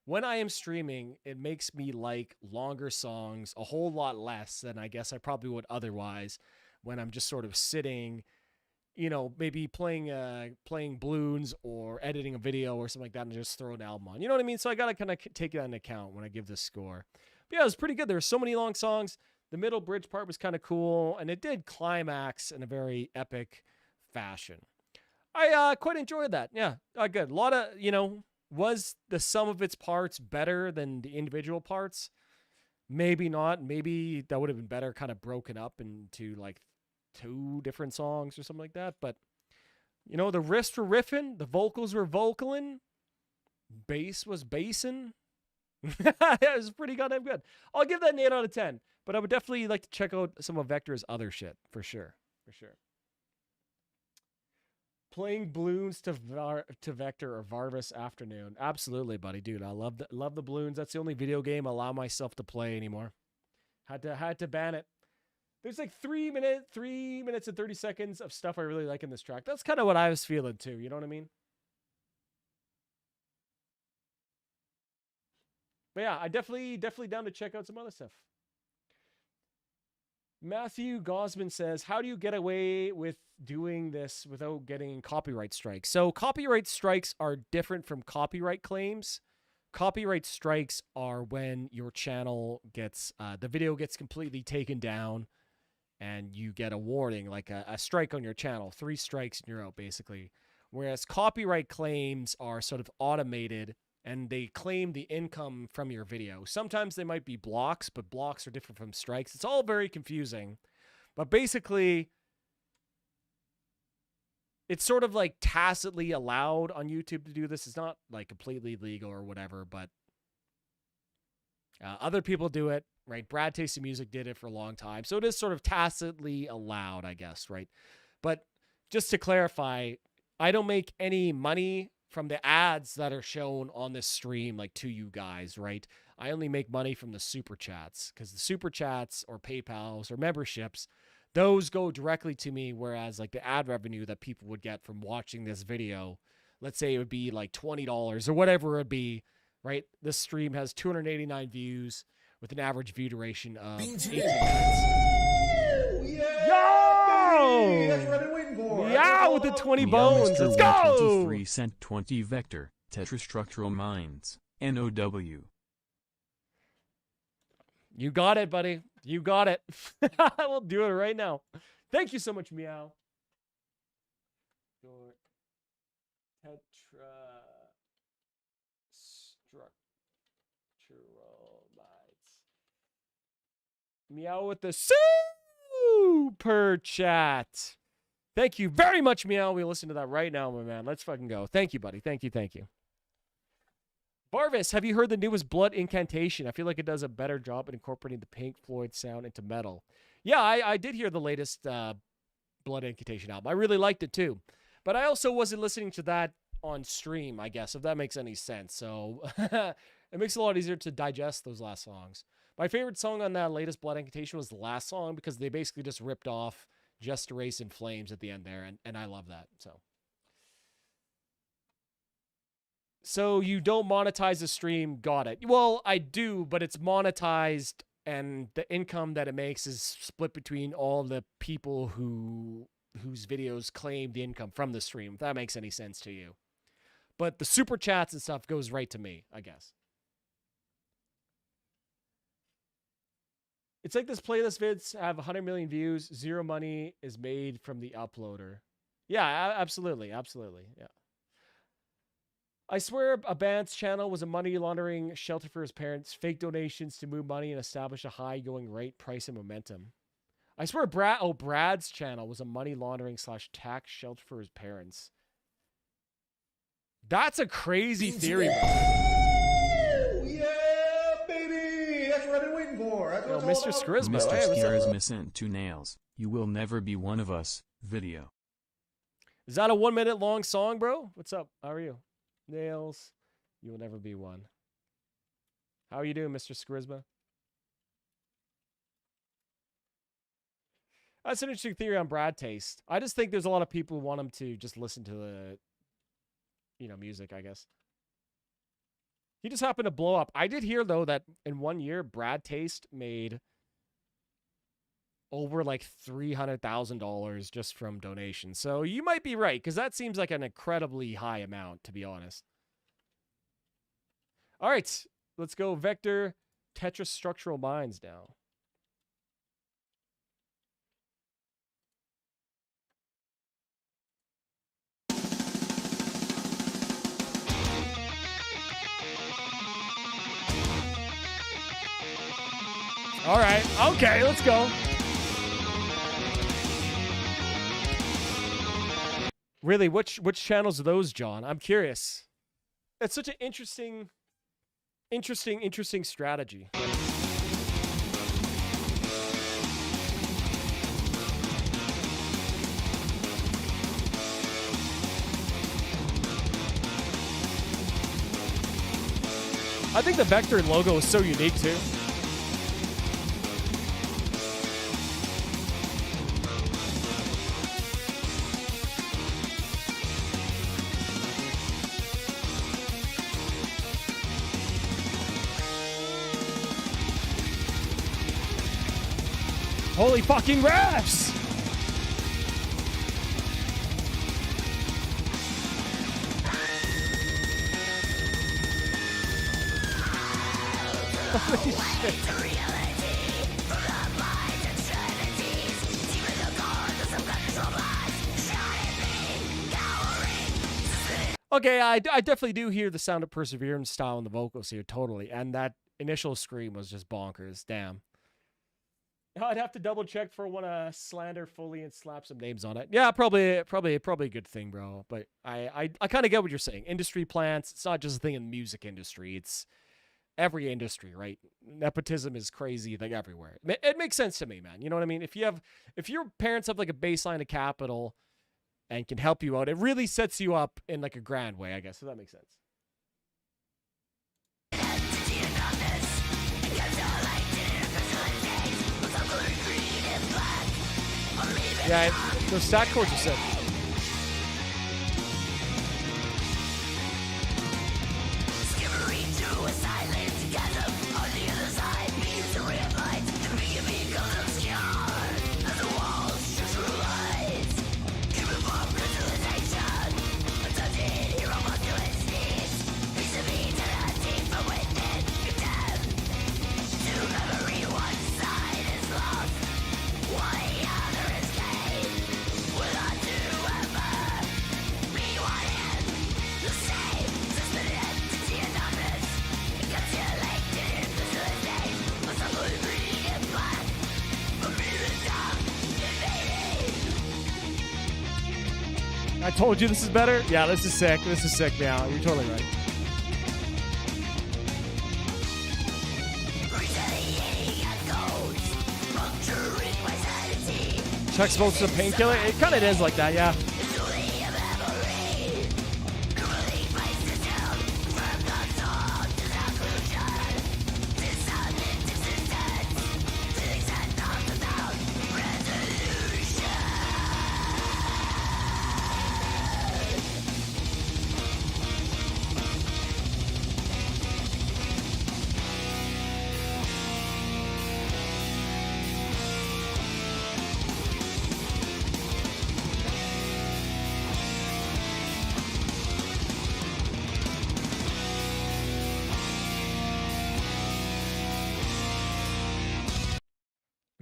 When I am streaming, it makes me like longer songs a whole lot less than I guess I probably would otherwise when I'm just sort of sitting, you know, maybe playing balloons or editing a video or something like that and just throw an album on. You know what I mean? So I got to kind of take that into account when I give this score. But yeah, it was pretty good. There were so many long songs. The middle bridge part was kind of cool, and it did climax in a very epic fashion. I quite enjoyed that. Yeah, good. A lot of, you know, was the sum of its parts better than the individual parts? Maybe not. Maybe that would have been better kind of broken up into like 2 different songs or something like that. But, you know, the riffs were riffing. The vocals were vocaling. Bass was bassing. It was pretty goddamn good. I'll give that an 8 out of 10. But I would definitely like to check out some of Vector's other shit. For sure. Playing balloons to Vector or Varvis Afternoon. Absolutely, buddy. Dude, I love the balloons. That's the only video game I allow myself to play anymore. Had to ban it. There's like 3 minutes and 30 seconds of stuff I really like in this track. That's kind of what I was feeling too. You know what I mean? But yeah, I definitely down to check out some other stuff. Matthew Gosman says, how do you get away with doing this without getting copyright strikes? So copyright strikes are different from copyright claims. Copyright strikes are when your channel gets, the video gets completely taken down and you get a warning, like a strike on your channel. 3 strikes and you're out, basically. Whereas copyright claims are sort of automated and they claim the income from your video. Sometimes they might be blocks, but blocks are different from strikes. It's all very confusing. But basically, it's sort of like tacitly allowed on YouTube to do this. It's not like completely legal or whatever, but other people do it, right? Brad Tasty Music did it for a long time. So it is sort of tacitly allowed, I guess, right? But just to clarify, I don't make any money from the ads that are shown on this stream, like to you guys, right? I only make money from the super chats, because the super chats or PayPals or memberships, those go directly to me. Whereas like the ad revenue that people would get from watching this video, let's say it would be like $20 or whatever it would be, right? This stream has 289 views with an average view duration of 18 minutes. Yo! That's what I've been waiting for. Yeah, with the 20 bones. Let's go! 23 cent 20 Vector, Tetrastructural Minds, NOW. You got it, buddy. You got it. We'll do it right now. Thank you so much, Meow. Tetrastructural Minds. Meow with the super chat. Thank you very much, Meow. We'll listen to that right now, my man. Let's fucking go. Thank you, buddy. Thank you. Barvis, have you heard the newest Blood Incantation? I feel like it does a better job at incorporating the Pink Floyd sound into metal. Yeah, I did hear the latest Blood Incantation album. I really liked it too. But I also wasn't listening to that on stream, I guess, if that makes any sense. So it makes it a lot easier to digest those last songs. My favorite song on that latest Blood Incantation was the last song, because they basically just ripped off Just a Race in Flames at the end there, and I love that. So you don't monetize the stream, got it. Well, I do, but it's monetized, and the income that it makes is split between all the people whose videos claim the income from the stream, if that makes any sense to you. But the super chats and stuff goes right to me, I guess. It's like this playlist vids have 100 million views. Zero money is made from the uploader. Yeah, absolutely. Absolutely. Yeah. I swear a band's channel was a money laundering shelter for his parents. Fake donations to move money and establish a high going rate, price, and momentum. I swear Brad's channel was a money laundering / tax shelter for his parents. That's a crazy theory, bro. Yeah, baby! That's what I've been waiting for. That's Yo, what it's all Mr. about. Scrizmo. Mr. Hey, what's up, Skiarism bro? is sent 2 nails. You will never be one of us. Video. Is that a 1 minute long song, bro? What's up? How are you? Nails. You will never be one. How are you doing, Mr. Scrizma? That's an interesting theory on Brad taste. I just think there's a lot of people who want him to just listen to the, music, I guess. He just happened to blow up. I did hear, though, that in 1 year, Brad Taste made over like $300,000 just from donations. So you might be right, because that seems like an incredibly high amount, to be honest. All right, let's go vector tetrastructural minds now. All right. Okay, let's go. Really, which channels are those, John? I'm curious. It's such an interesting strategy. I think the Vector logo is so unique too. Holy fucking refs! Holy shit. Okay, I definitely do hear the sound of Perseverance style in the vocals here, totally. And that initial scream was just bonkers. Damn. I'd have to double check for when I slander fully and slap some names on it. Yeah, probably a good thing, bro. But I kind of get what you're saying. Industry plants, it's not just a thing in the music industry. It's every industry, right? Nepotism is crazy thing everywhere. It makes sense to me, man. You know what I mean? If your parents have like a baseline of capital and can help you out, it really sets you up in like a grand way, I guess. So that makes sense. Yeah, those stack chords are sick. I told you this is better? Yeah, this is sick. This is sick now. You're totally right. Chuck smokes a painkiller? It kind of is like that, yeah.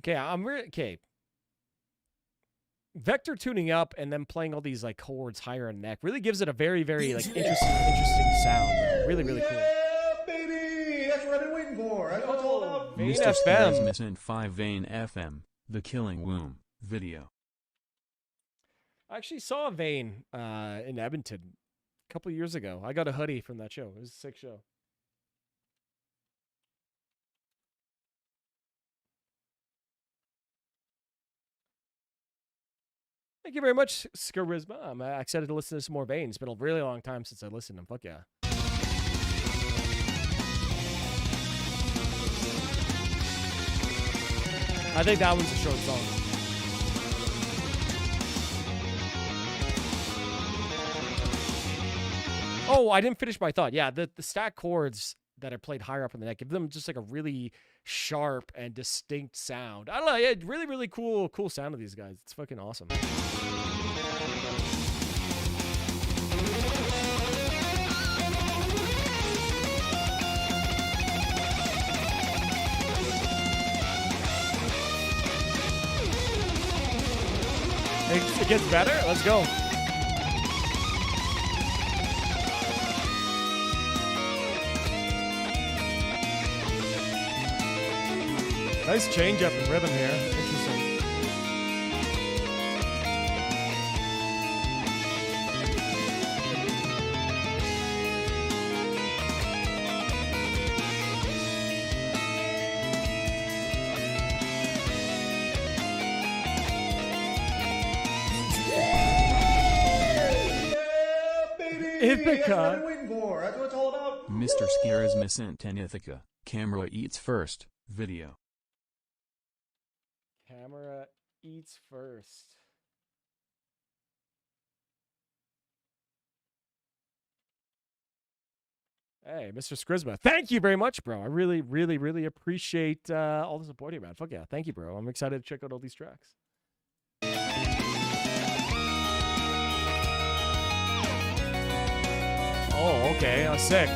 Okay, I'm really okay. Vector tuning up and then playing all these like chords higher in neck really gives it a very, very like interesting sound, bro. Really, really cool. Yeah, baby! That's what I've been waiting for. That's what it's all about. Vane Mr. FM. Scares sent 5 Vane FM, The Killing Womb, video. I actually saw Vane in Edmonton a couple years ago. I got a hoodie from that show. It was a sick show. Thank you very much, Skarisma. I'm excited to listen to some more Vane. It's been a really long time since I listened to him. Fuck yeah. I think that one's a short song. Oh, I didn't finish my thought. Yeah, the stack chords that are played higher up in the neck give them just like a really sharp and distinct sound. I don't know. Yeah, really, really cool sound of these guys. It's fucking awesome. It gets better? Let's go. Nice change up in rhythm here. Interesting. That's what I've been waiting for. That's what it's all about. Mr. Scarisma sent an Ithaca, Camera Eats First, video. Camera eats first. Hey, Mr. Skrisma. Thank you very much, bro. I really, really, really appreciate all the support here, man. Fuck yeah. Thank you, bro. I'm excited to check out all these tracks. Oh, okay. I'm sick.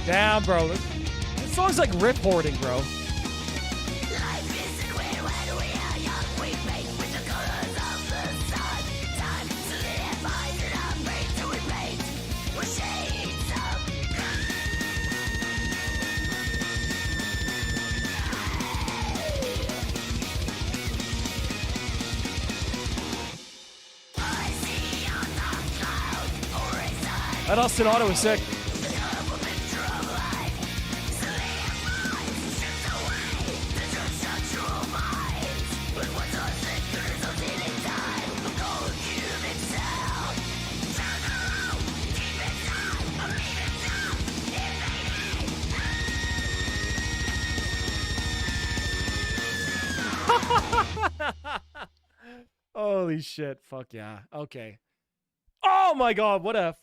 Damn, bro. This song's like riff hoarding, bro. That ostinato was sick. Holy shit. Fuck yeah. Okay. Oh my god, what a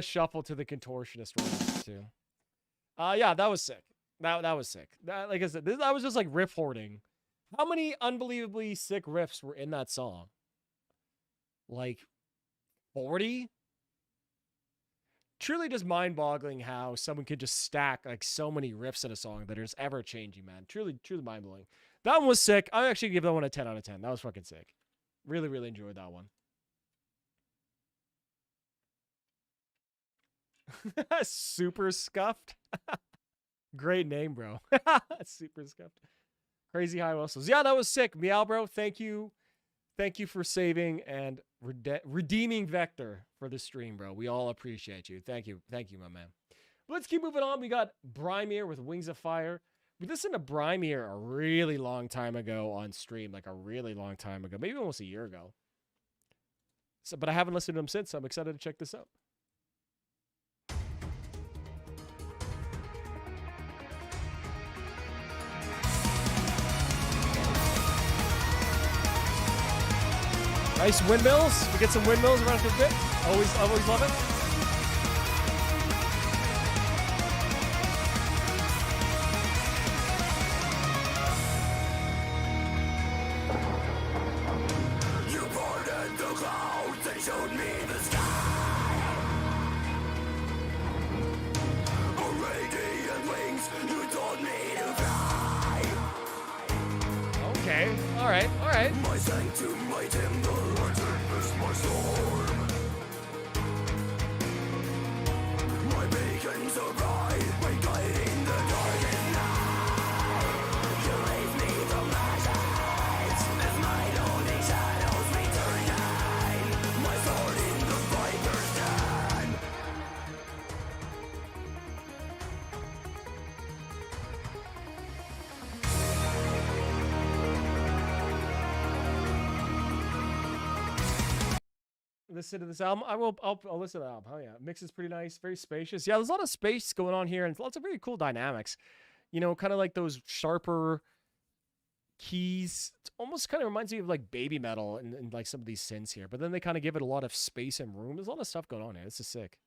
shuffle to the contortionist right too. Yeah, that was sick. That was sick. Like I said, that was just like riff hoarding. How many unbelievably sick riffs were in that song? Like 40? Truly just mind-boggling how someone could just stack like so many riffs in a song that are just ever changing, man. Truly mind-blowing. That one was sick. I actually give that one a 10 out of 10. That was fucking sick. Really, really enjoyed that one. Super Scuffed. Great name, bro. Super Scuffed. Crazy high whistles. Yeah, that was sick. Meow, bro. Thank you. Thank you for saving and redeeming Vector for the stream, bro. We all appreciate you. Thank you. Thank you, my man. Let's keep moving on. We got Brimir with Wings of Fire. We listened to Brimir a really long time ago on stream, like a really long time ago, maybe almost a year ago. So, but I haven't listened to him since, so I'm excited to check this out. Nice windmills. We get some windmills around for a bit. Always love it. All right, all right. My sanctum, my temple, my tempest, my storm. My beacon so bright, my guide in the darkest night. You raise me from ashes, as my lonely shadows return night. My sword in the viper's den. Listen to this album. I'll listen to the album. Oh yeah, mix is pretty nice, very spacious. Yeah, there's a lot of space going on here and lots of very cool dynamics. You know, kind of like those sharper keys. It almost kind of reminds me of like baby metal and like some of these synths here. But then they kind of give it a lot of space and room. There's a lot of stuff going on here. This is sick.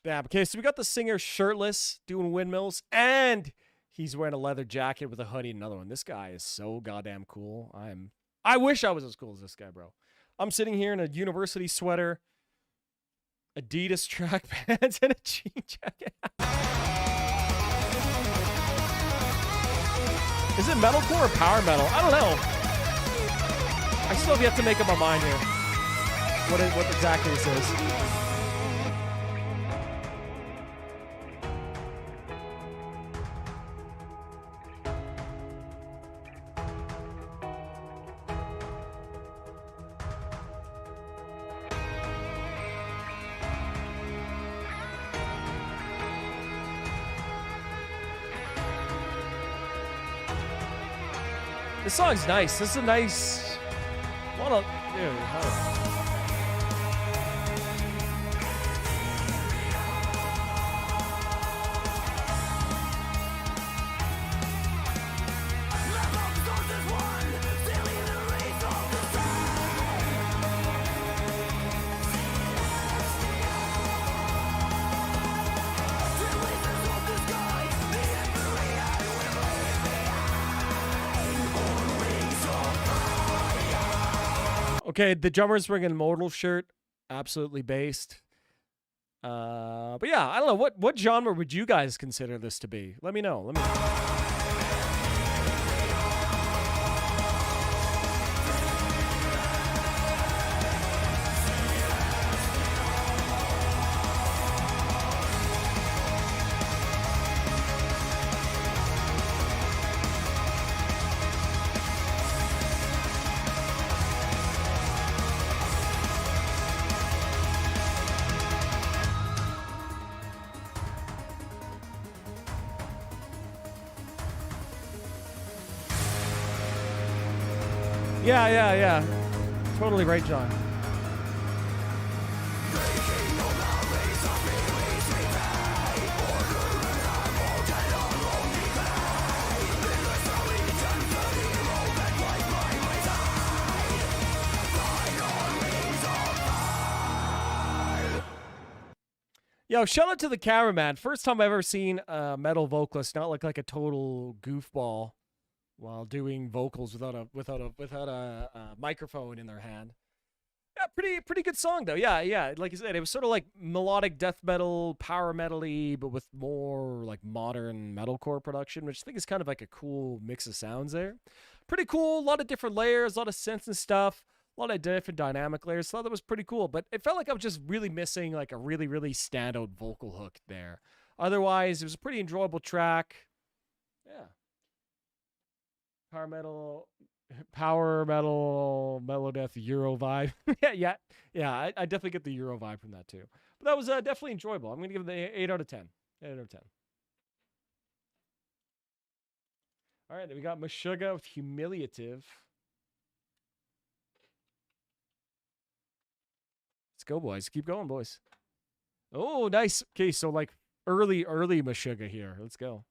Yeah, okay, so we got the singer shirtless doing windmills, and he's wearing a leather jacket with a hoodie and another one. This guy is so goddamn cool. I wish I was as cool as this guy, bro. I'm sitting here in a university sweater, Adidas track pants, and a jean jacket. Is it metalcore or power metal? I don't know. I still have yet to make up my mind here. What exactly this is. This song's nice. This is a nice. What a dude. Okay, the drummer's wearing a modal shirt, absolutely based. But yeah, I don't know what genre would you guys consider this to be? Let me know. Yeah. Totally right, John. Yo, shout out to the cameraman. First time I've ever seen a metal vocalist not look like a total goofball while doing vocals without a microphone in their hand. Yeah, pretty good song though. Yeah. Like I said, it was sort of like melodic death metal, power metal-y, but with more like modern metalcore production, which I think is kind of like a cool mix of sounds there. Pretty cool. A lot of different layers, a lot of synths and stuff. A lot of different dynamic layers. So that was pretty cool, but it felt like I was just really missing like a really standout vocal hook there. Otherwise, it was a pretty enjoyable track. Yeah. Power metal, Power metal, Melodeath, Euro vibe. yeah. I definitely get the Euro vibe from that too. But that was definitely enjoyable. I'm gonna give it the 8 out of 10. 8 out of 10. All right, then we got Meshuggah with Humiliative. Let's go, boys. Keep going, boys. Oh, nice. Okay, so like early Meshuggah here. Let's go.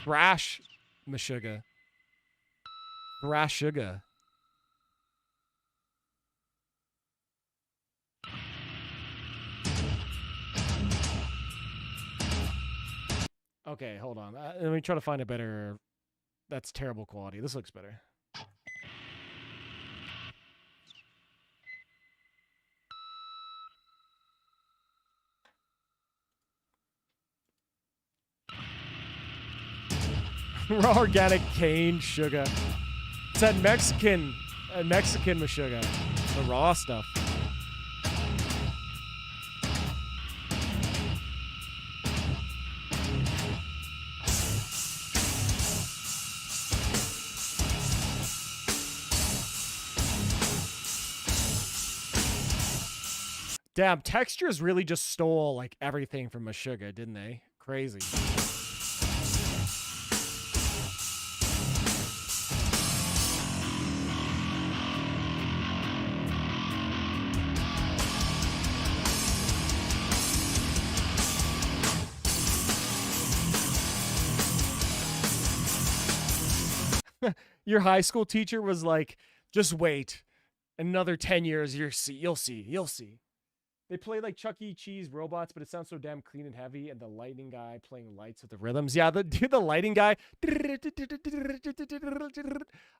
Thrash Meshuggah. Thrash Sugar. Okay, hold on. Let me try to find a better... That's terrible quality. This looks better. Raw organic cane sugar. It's that Mexican Meshuggah. The raw stuff. Damn, Textures really just stole like everything from Meshuggah, didn't they? Crazy. Your high school teacher was like, just wait. Another 10 years, you'll see. They play like Chuck E. Cheese robots, but it sounds so damn clean and heavy. And the lighting guy playing lights with the rhythms. Yeah, the lighting guy.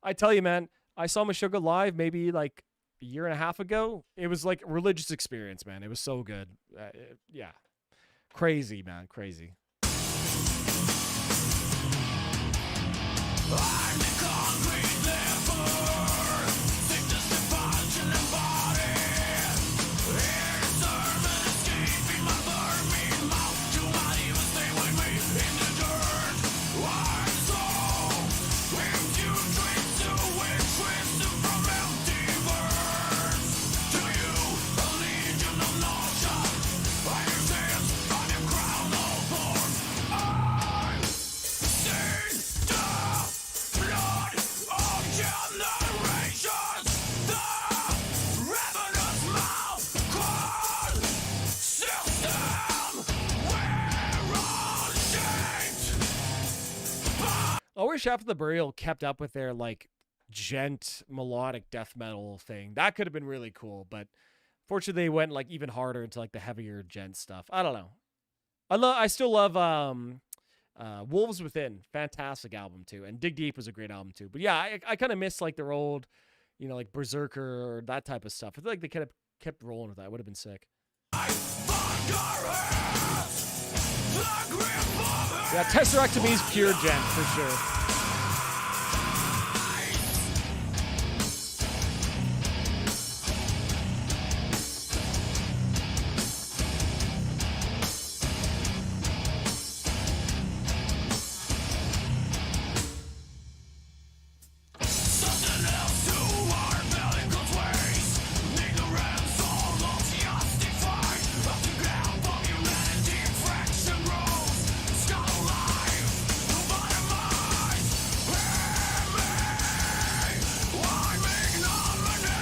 I tell you, man, I saw Meshuggah live maybe like a year and a half ago. It was like a religious experience, man. It was so good. Yeah. Crazy, man. Crazy. I'm the concrete leper, sickness divulging the body. Here's sermon escaping my vermin mouth. You might even stay with me in the dirt. I'm so infused with sewage, twisted from empty words. To you, a legion of nausea. I exist on your crown of thorns. I see the blood of generations, the ravenous mouth called system. We're all shaped. I wish After the Burial kept up with their like gent melodic death metal thing. That could have been really cool, but fortunately they went like even harder into like the heavier gent stuff. I don't know. I still love Wolves Within. Fantastic album too. And Dig Deep was a great album too. But yeah, I kind of miss like their old, you know, like Berserker or that type of stuff. I feel like they kind of kept rolling with that. Would have been sick. Yeah, Tesseract to me is pure gent for sure. Something else to our bellicose ways. Ignorance almost justified. Up to ground from humanity, fraction grows. Skull alive, lobotomized. Hear me, I'm ignominy.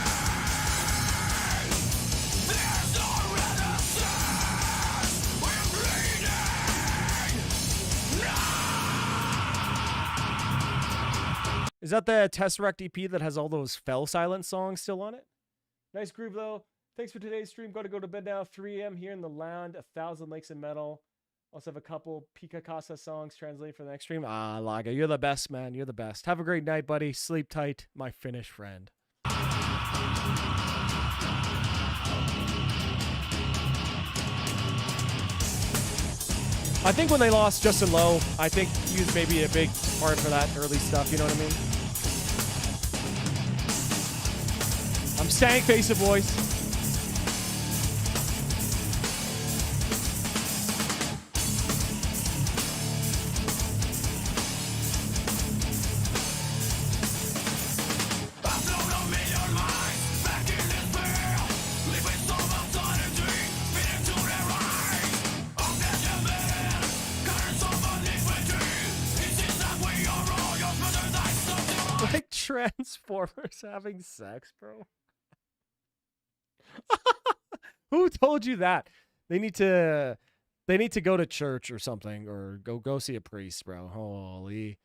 There's no renaissance. We're bleeding. Is that the Tesseract EP that has all those Fell Silent songs still on it? Nice groove, though. Thanks for today's stream. Got to go to bed now. 3 a.m. here in the land. 1,000 Lakes and Metal. Also have a couple Pika Casa songs translated for the next stream. Ah, Laga, you're the best, man. You're the best. Have a great night, buddy. Sleep tight, my Finnish friend. I think when they lost Justin Lowe, I think he was maybe a big part for that early stuff, you know what I mean? I'm stank face it, boys. Transformers having sex, bro. Who told you that? They need to go to church or something, or go see a priest, bro. Holy.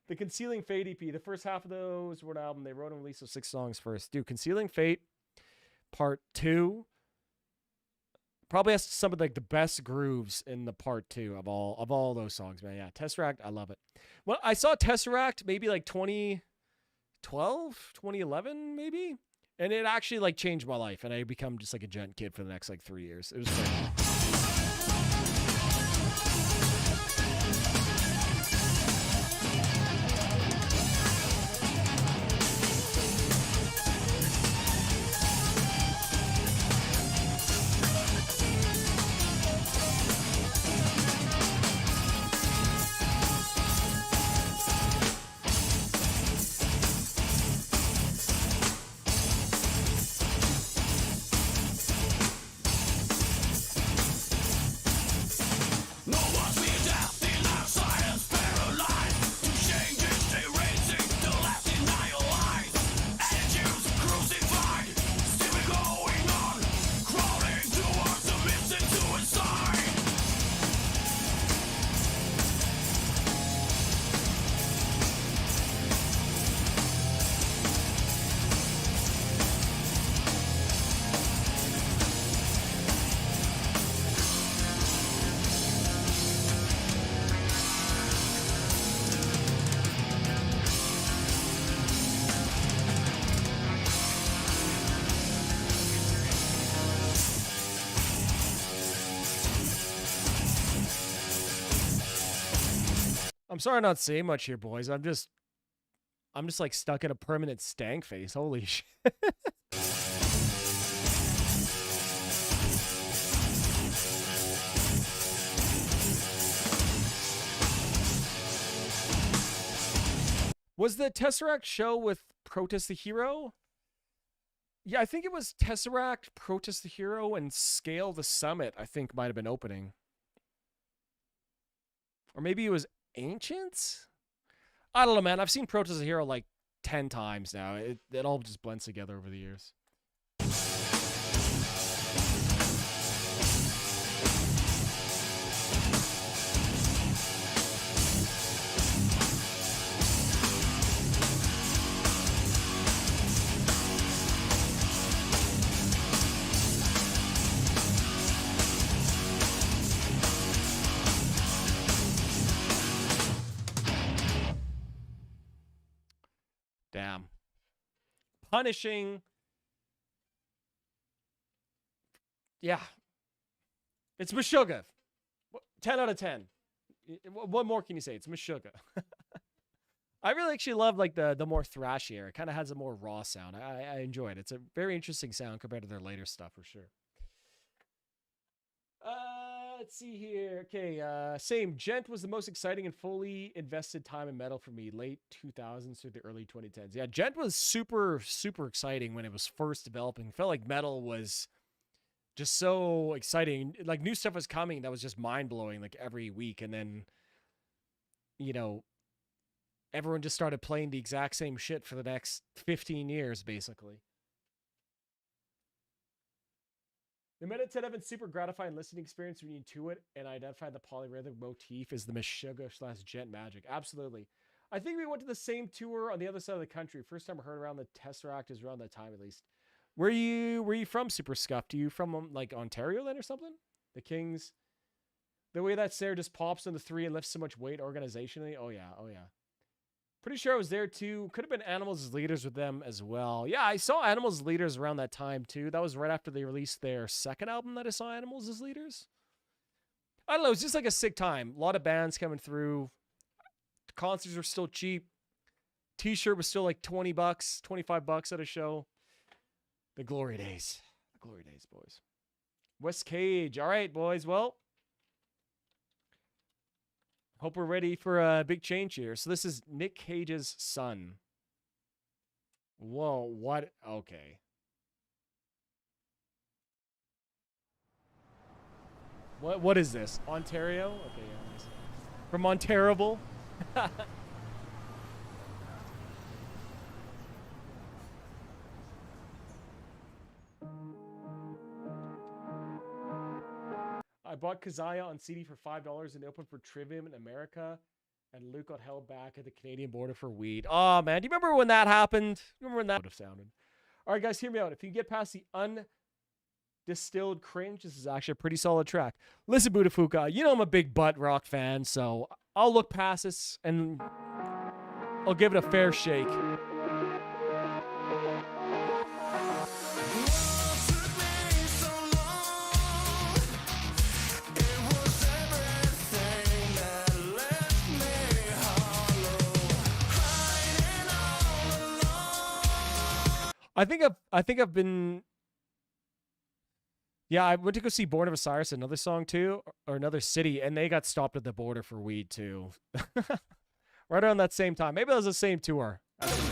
The Concealing Fate EP. The first half of those were an album. They wrote and released those 6 songs first. Dude, Concealing Fate Part 2 probably has some of like the best grooves in the Part 2 of all those songs, man. Yeah, Tesseract, I love it. Well, I saw Tesseract maybe like 2012, 2011 maybe, and it actually like changed my life, and I become just like a gent kid for the next like 3 years. It was great. I'm sorry not saying much here, boys. I'm just like stuck in a permanent stank face. Holy shit. Was the Tesseract show with Protest the Hero? Yeah, I think it was Tesseract, Protest the Hero, and Scale the Summit, I think might have been opening. Or maybe it was Ancients? I don't know, man. I've seen Protest the Hero like 10 times now. It all just blends together over the years. Damn. Punishing. Yeah. It's Meshuggah. 10 out of 10. What more can you say? It's Meshuggah. I really actually love like the more thrashy air. It kind of has a more raw sound. I enjoy it. It's a very interesting sound compared to their later stuff for sure. Let's see here. Okay, same. Gent was the most exciting and fully invested time in metal for me. Late 2000s through the early 2010s. Yeah, Gent was super, super exciting when it was first developing. Felt like metal was just so exciting. Like new stuff was coming that was just mind-blowing like every week. And then, you know, everyone just started playing the exact same shit for the next 15 years, basically. The Meta 10 have super gratifying listening experience when you intuit it and identify the polyrhythmic motif as the Meshuggah/Gent magic. Absolutely. I think we went to the same tour on the other side of the country. First time I heard around the Tesseract is around that time at least. Where you from, Super Scuffed? Are you from like Ontario then or something? The Kings. The way that stair just pops on the 3 and lifts so much weight organizationally. Oh yeah, oh yeah. Pretty sure I was there too. Could have been Animals as Leaders with them as well. Yeah, I saw Animals as Leaders around that time too. That was right after they released their second album that I saw Animals as Leaders. I don't know. It was just like a sick time. A lot of bands coming through. The concerts were still cheap. T-shirt was still like $20, $25 at a show. The glory days. The glory days, boys. West Cage. All right, boys. Well, hope we're ready for a big change here. So this is Nick Cage's son. Whoa, what? Okay. What is this? Ontario? Okay, yeah. From Ontario. bought Kazaya on CD for $5 and opened for Trivium in America, and Luke got held back at the Canadian border for weed. Oh man, do you remember when that happened? Remember when that would have sounded? All right, guys, hear me out. If you get past the undistilled cringe, this is actually a pretty solid track. Listen, Budafuka, you know I'm a big butt rock fan, so I'll look past this and I'll give it a fair shake. I think I've been. Yeah, I went to go see Born of Osiris, another song too, or another city, and they got stopped at the border for weed too. Right around that same time. Maybe that was the same tour. I don't know.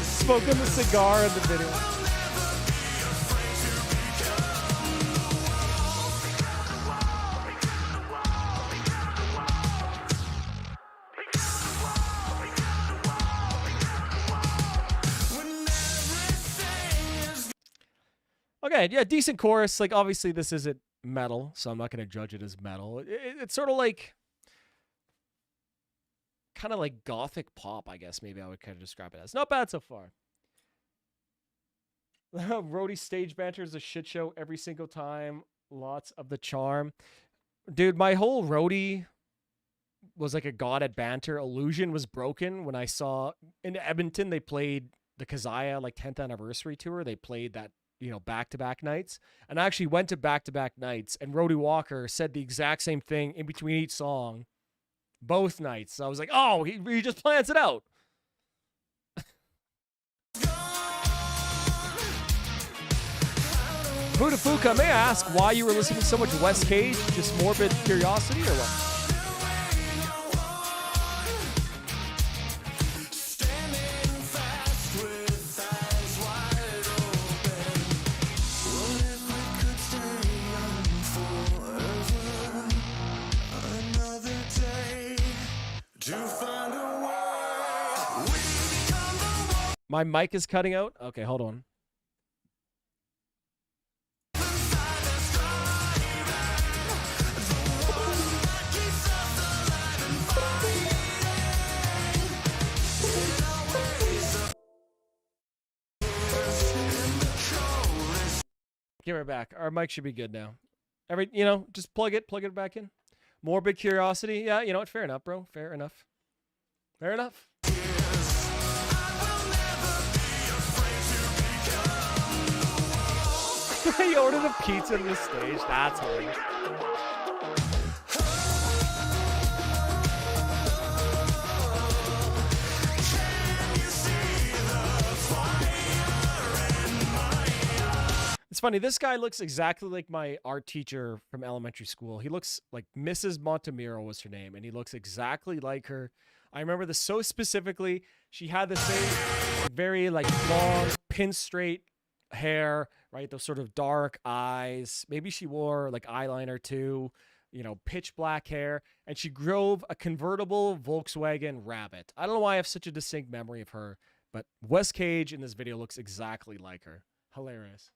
Smoking the cigar in the video. Okay, yeah, decent chorus. Like, obviously this isn't metal, so I'm not going to judge it as metal. It's sort of like kind of like gothic pop, I guess maybe I would kind of describe it as. Not bad so far. Roadie stage banter is a shit show every single time. Lots of the charm. Dude, my whole roadie was like a god at banter. Illusion was broken when I saw in Edmonton they played the Kazaya like 10th anniversary tour. They played that, you know, back-to-back nights. And I actually went to back-to-back nights, and Roadie Walker said the exact same thing in between each song. Both nights. So I was like, oh, he just plans it out. Budafuka, may I ask why you were listening to so much West Cage? Just morbid curiosity or what? My mic is cutting out. Okay, hold on. Give her back. Our mic should be good now. Just plug it back in. Morbid curiosity. Yeah, you know what? Fair enough, bro. Fair enough. Fair enough. He ordered a pizza on the stage. That's hilarious. It's funny, this guy looks exactly like my art teacher from elementary school. He looks like Mrs. Montemiro was her name, and he looks exactly like her. I remember this so specifically. She had the same very like long, pin straight hair, right? Those sort of dark eyes. Maybe she wore like eyeliner too, pitch black hair, and she drove a convertible Volkswagen Rabbit. I don't know why I have such a distinct memory of her, but West Cage in this video looks exactly like her. Hilarious.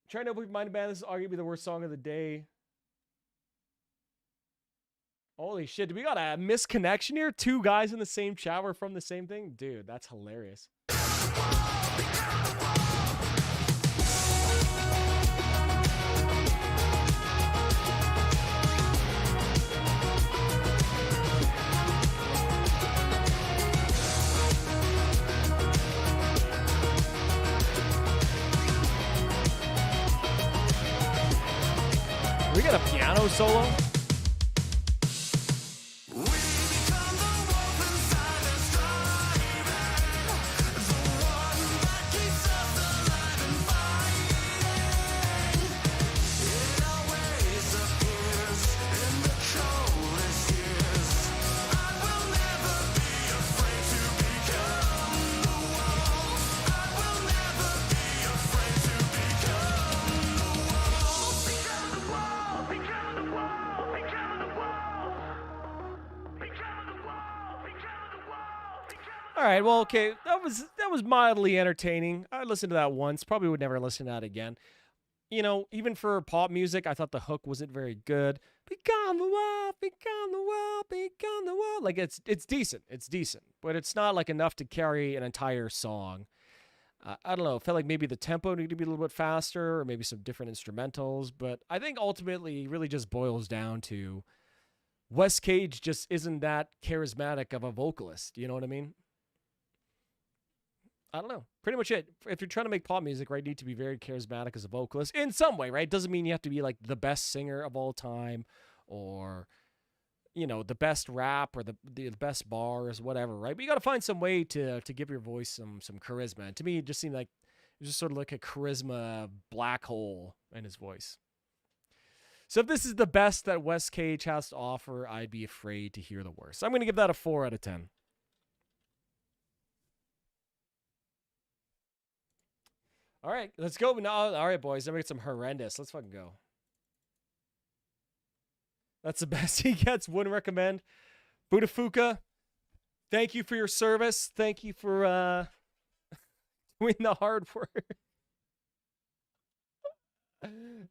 Trying to open mind band. This is arguably the worst song of the day. Holy shit, do we got a misconnection here? Two guys in the same chat were from the same thing? Dude, that's hilarious. We got a piano solo? All right, well, okay, that was mildly entertaining. I listened to that once. Probably would never listen to that again. You know, even for pop music, I thought the hook wasn't very good. Become the world, become the world, become the world. Like it's decent. It's decent, but it's not like enough to carry an entire song. I don't know. I felt like maybe the tempo needed to be a little bit faster, or maybe some different instrumentals. But I think ultimately, it really just boils down to Wes Cage just isn't that charismatic of a vocalist. You know what I mean? I don't know. Pretty much it. If you're trying to make pop music, right, you need to be very charismatic as a vocalist in some way, right? Doesn't mean you have to be like the best singer of all time, or you know, the best rap or the best bars, whatever, right? But you got to find some way to give your voice some charisma. And to me, it just seemed like it was just sort of like a charisma black hole in his voice. So if this is the best that Wes Cage has to offer, I'd be afraid to hear the worst. I'm going to give that a 4 out of 10. All right, let's go. No, all right, boys. Let me get some horrendous. Let's fucking go. That's the best he gets. Wouldn't recommend. Budafuka, thank you for your service. Thank you for doing the hard work.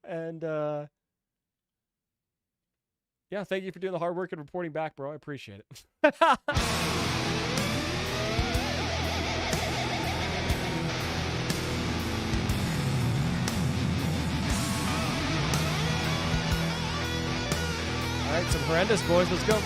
And yeah, thank you for doing the hard work and reporting back, bro. I appreciate it. All right, some horrendous, boys. Let's go.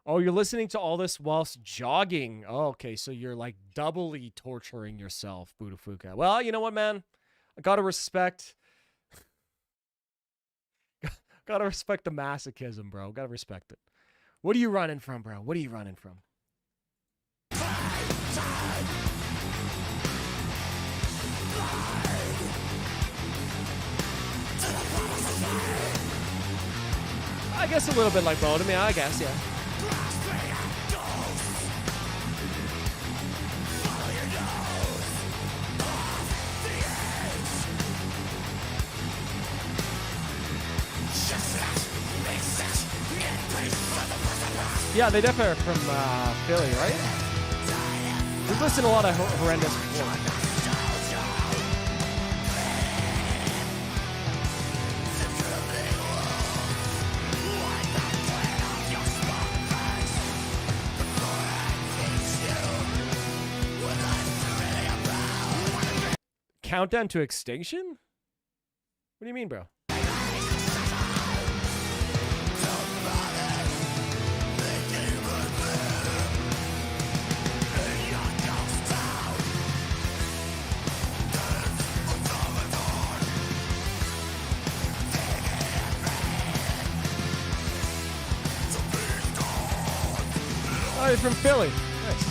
Oh, you're listening to all this whilst jogging. Oh, okay, so you're like doubly torturing yourself, Budafuka. Well, you know what, man? I gotta respect the masochism, bro. Gotta respect it. What are you running from, bro? What are you running from? I guess a little bit like both. I mean, I guess, yeah. Yeah, they definitely are from Philly, right? We've listened to a lot of horrendous before. Countdown to Extinction? What do you mean, bro? Oh, he's from Philly. Nice.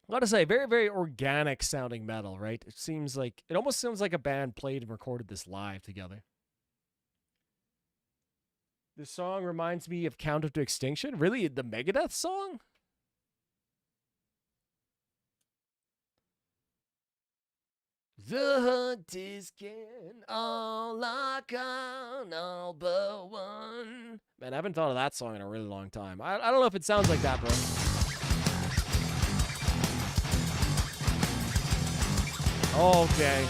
I gotta say, very, very organic sounding metal, right? It almost sounds like a band played and recorded this live together. This song reminds me of Countdown to Extinction. Really? The Megadeth song? The hunt is getting all I can, all but one. Man, I haven't thought of that song in a really long time. I don't know if it sounds like that, bro. Okay.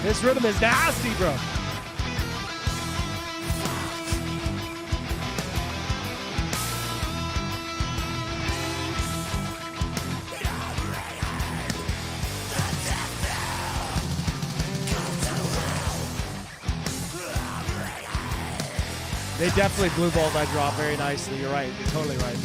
This rhythm is nasty, bro. They definitely blue ball that drop very nicely. You're right. You're totally right.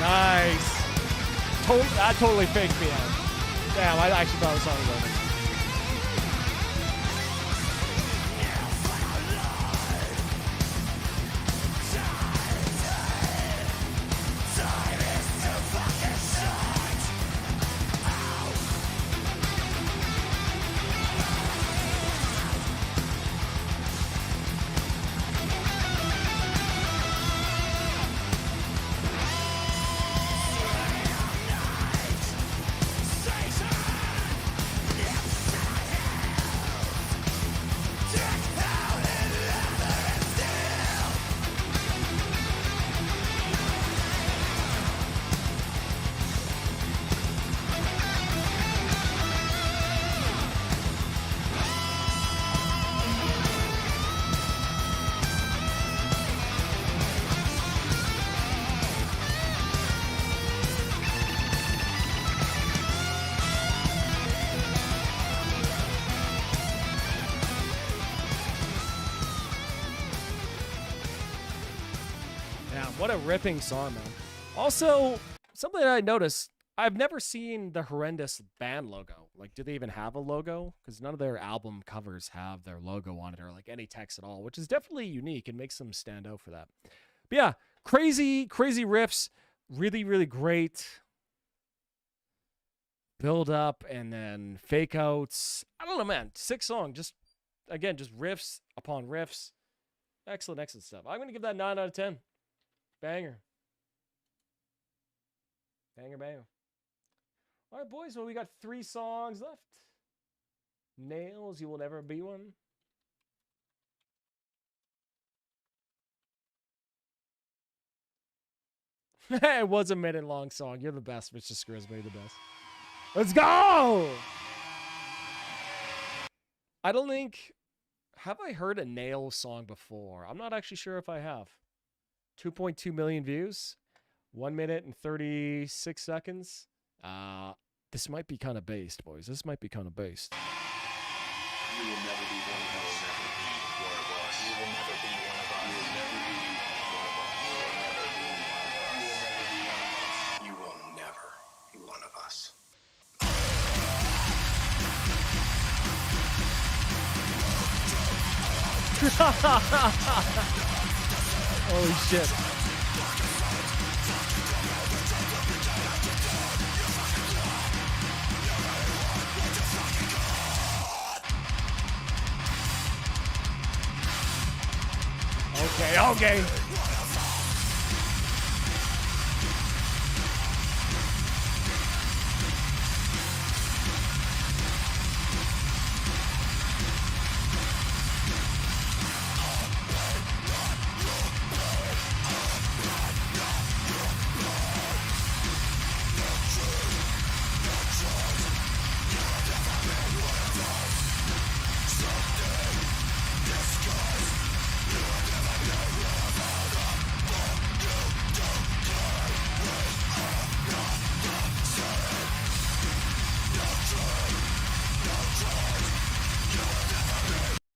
Nice. That totally faked me out. Damn, I actually thought the song was over. What a ripping song, man. Also, something that I noticed, I've never seen the horrendous band logo. Like, do they even have a logo? Because none of their album covers have their logo on it or like any text at all, which is definitely unique and makes them stand out for that. But yeah, crazy, crazy riffs. Really, really great build up and then fake outs. I don't know, man. Sick song. Just, again, just riffs upon riffs. Excellent, excellent stuff. I'm going to give that 9 out of 10. Banger. Banger, banger. All right, boys. Well, we got 3 songs left. Nails, You Will Never Be One. It was a minute-long song. You're the best, Mr. Scrisby, the best. Let's go! I don't think... Have I heard a Nail song before? I'm not actually sure if I have. 2.2 million views. 1 minute and 36 seconds. This might be kind of based, boys. This might be kind of based. You will never be one of us. You will never be one of us. You will never be one of us. Holy shit. Okay.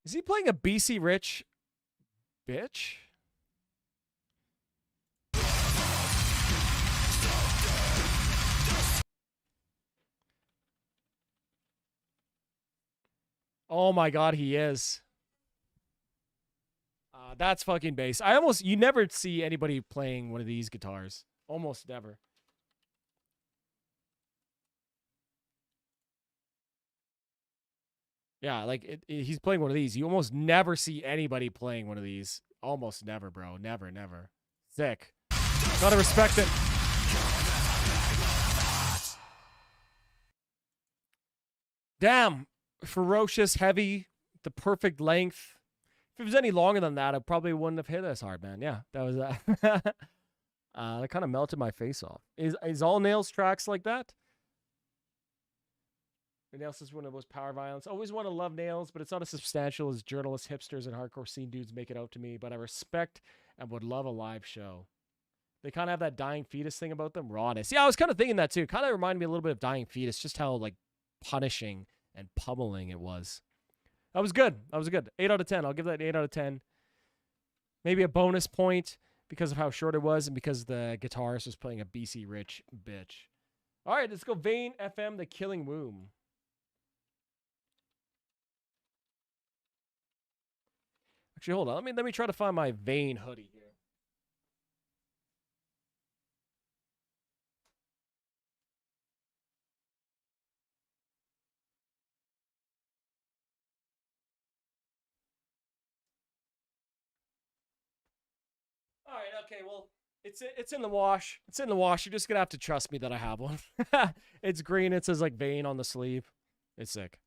Is he playing a BC Rich bitch? Oh my god, he is. That's fucking bass. You never see anybody playing one of these guitars. Almost never. Yeah, like he's playing one of these. You almost never see anybody playing one of these. Almost never, bro. Never, never. Sick. Gotta respect it. Damn. Ferocious, heavy, the perfect length. If it was any longer than that, I probably wouldn't have hit as hard, man. Yeah, that was that kind of melted my face off. Is all Nails tracks like that? Nails is one of those power violence. Always want to love Nails, but it's not as substantial as journalists, hipsters, and hardcore scene dudes make it out to me. But I respect and would love a live show. They kind of have that Dying Fetus thing about them, rawness. Yeah, I was kind of thinking that too. Kind of reminded me a little bit of Dying Fetus, just how like punishing and pummeling it was. That was good. That was good. 8 out of 10. I'll give that an 8 out of 10. Maybe a bonus point because of how short it was and because the guitarist was playing a BC Rich bitch. All right, let's go Vane FM, The Killing Womb. Actually, hold on. Let me try to find my Vane hoodie here. All right, okay, well, it's in the wash. It's in the wash. You're just gonna have to trust me that I have one. It's green. It says like Vane on the sleeve. It's sick.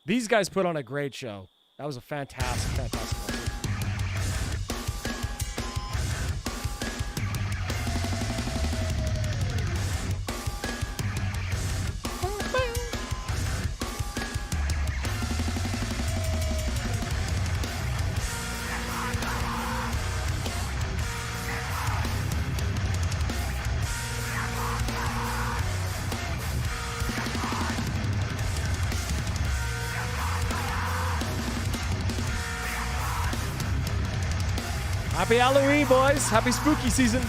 These guys put on a great show. That was a fantastic concert. Happy Halloween, boys. Happy spooky season.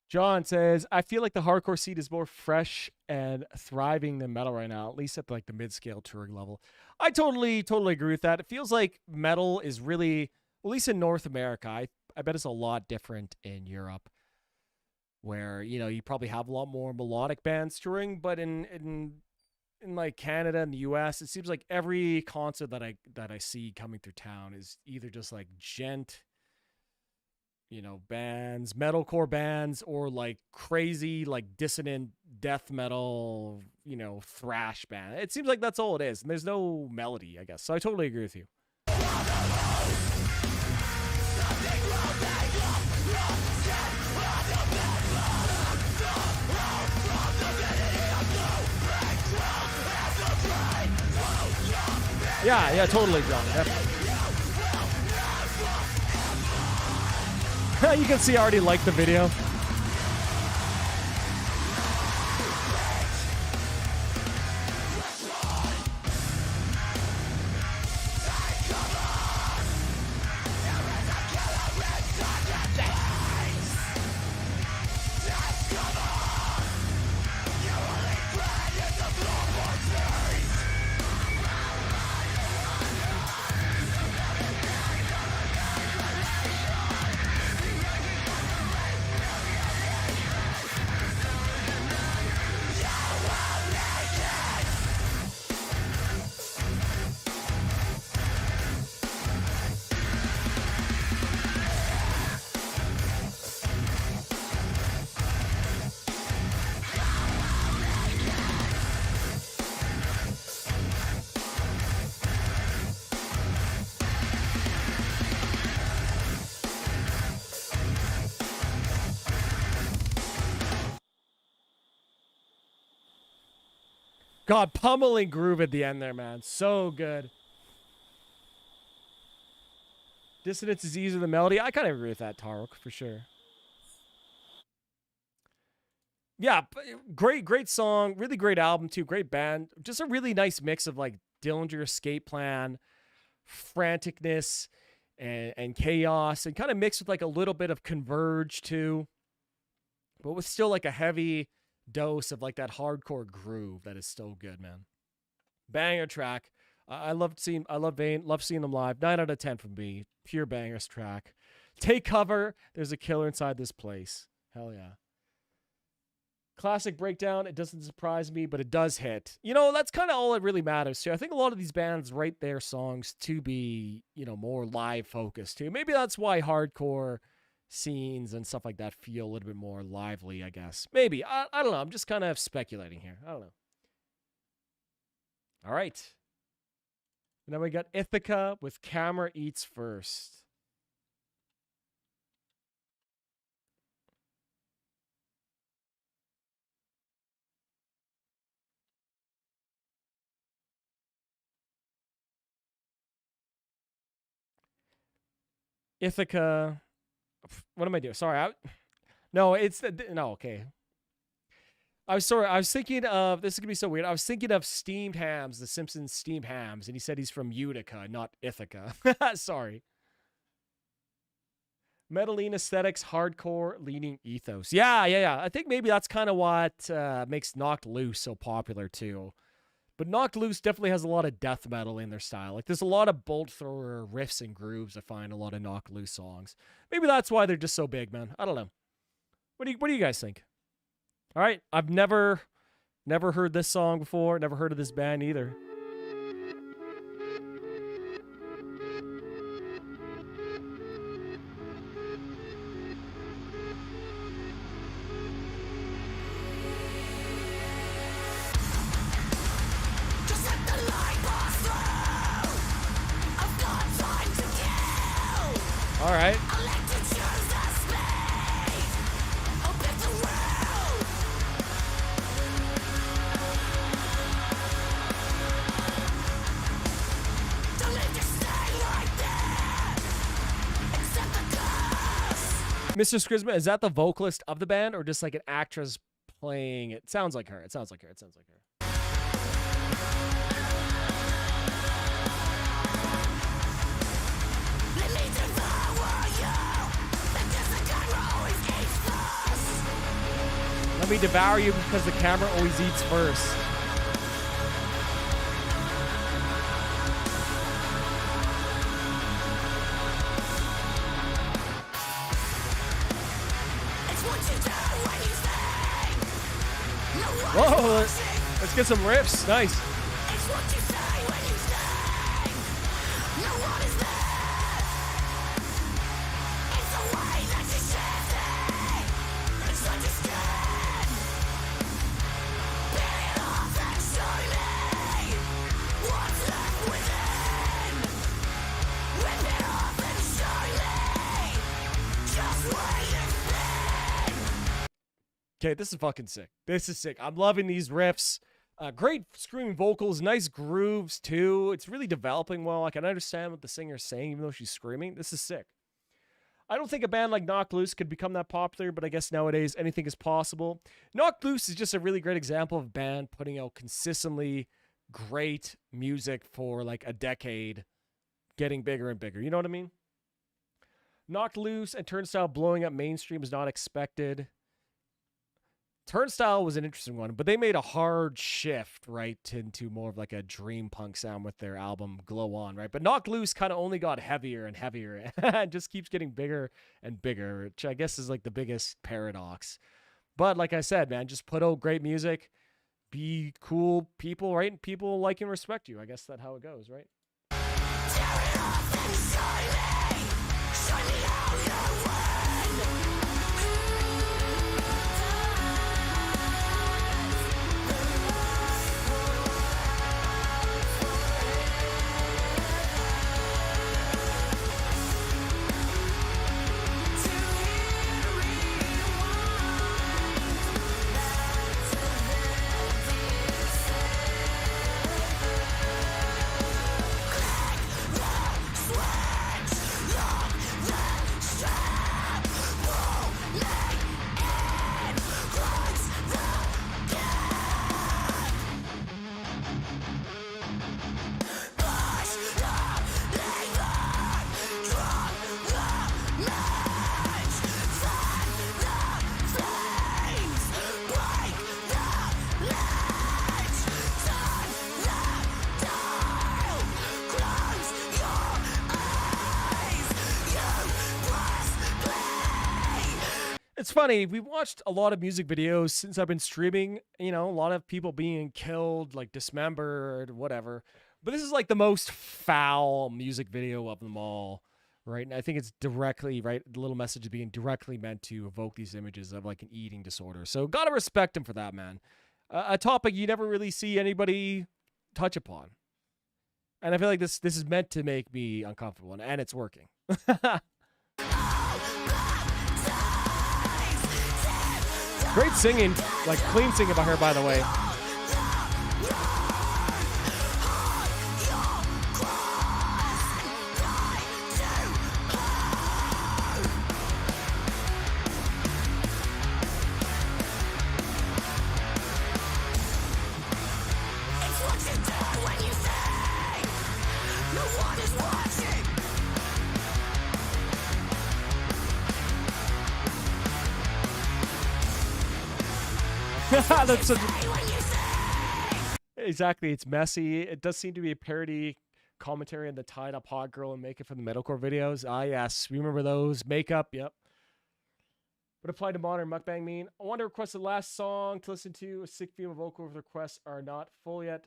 John says, I feel like the hardcore scene is more fresh and thriving than metal right now, at least at like the mid-scale touring level. I totally agree with that. It feels like metal is really, at least in North America, I bet it's a lot different in Europe, where, you know, you probably have a lot more melodic bands touring, but in like Canada and the US, it seems like every concert that I see coming through town is either just like gent, you know, bands, metalcore bands, or like crazy, like dissonant death metal, you know, thrash band. It seems like that's all it is. And there's no melody, I guess. So I totally agree with you. Yeah, totally, John. Definitely. You can see I already liked the video. God, pummeling groove at the end there, man. So good. Dissonance is easier than melody. I kind of agree with that, Tarok, for sure. Yeah, great song. Really great album, too. Great band. Just a really nice mix of, like, Dillinger Escape Plan, franticness, and chaos, and kind of mixed with like a little bit of Converge too, but with still like a heavy dose of like that hardcore groove that is still good, man. Banger track. I love seeing them live. 9 out of 10 from me. Pure bangers track. Take cover. There's a killer inside this place. Hell yeah. Classic breakdown. It doesn't surprise me, but it does hit. You know, that's kind of all that really matters too. I think a lot of these bands write their songs to be, you know, more live focused too. Maybe that's why hardcore scenes and stuff like that feel a little bit more lively, I guess. Maybe. I don't know. I'm just kind of speculating here. I don't know. All right. And then we got Ithaca with Camera Eats First. Ithaca. What am I doing? Sorry. No, okay. I was thinking of, this is going to be so weird. I was thinking of Steamed Hams, the Simpsons Steamed Hams, and he said he's from Utica, not Ithaca. Sorry. Metalline aesthetics, hardcore leaning ethos. Yeah. I think maybe that's kind of what makes Knocked Loose so popular too. But Knocked Loose definitely has a lot of death metal in their style. Like there's a lot of bolt thrower riffs and grooves I find a lot of Knocked Loose songs. Maybe that's why they're just so big, man. I don't know. What do you guys think? All right, I've never heard this song before, never heard of this band either. All right. Mr. Skrizma, is that the vocalist of the band or just like an actress playing it? Sounds like her. It sounds like her. Let me devour you because the camera always eats first. Whoa, let's get some riffs. Nice. Okay, this is fucking sick. This is sick. I'm loving these riffs. Great screaming vocals, nice grooves too. It's really developing well. I can understand what the singer's saying even though she's screaming. This is sick. I don't think a band like Knocked Loose could become that popular, but I guess nowadays anything is possible. Knocked Loose is just a really great example of a band putting out consistently great music for like a decade, getting bigger and bigger. You know what I mean? Knocked Loose and Turnstile blowing up mainstream is not expected. Turnstile was an interesting one, but they made a hard shift, right, into more of like a dream punk sound with their album Glow On, right? But Knocked Loose kind of only got heavier and heavier and just keeps getting bigger and bigger, which I guess is like the biggest paradox. But like I said, man, just put out great music, be cool people, right? And people like and respect you. I guess that's how it goes, right? funny. We watched a lot of music videos since I've been streaming. You know, a lot of people being killed, like dismembered, whatever. But this is like the most foul music video of them all, right? And I think it's directly, right? The little message is being directly meant to evoke these images of like an eating disorder. So gotta respect him for that, man. A topic you never really see anybody touch upon. And I feel like this is meant to make me uncomfortable, and it's working. Great singing, like clean singing by her, by the way. That's such exactly. It's messy. It does seem to be a parody commentary on the tied up hot girl and makeup from the metalcore videos. Ah, yes, we remember those. Makeup, yep. But applied to modern mukbang mean. I want to request the last song to listen to. A sick female vocal requests are not full yet.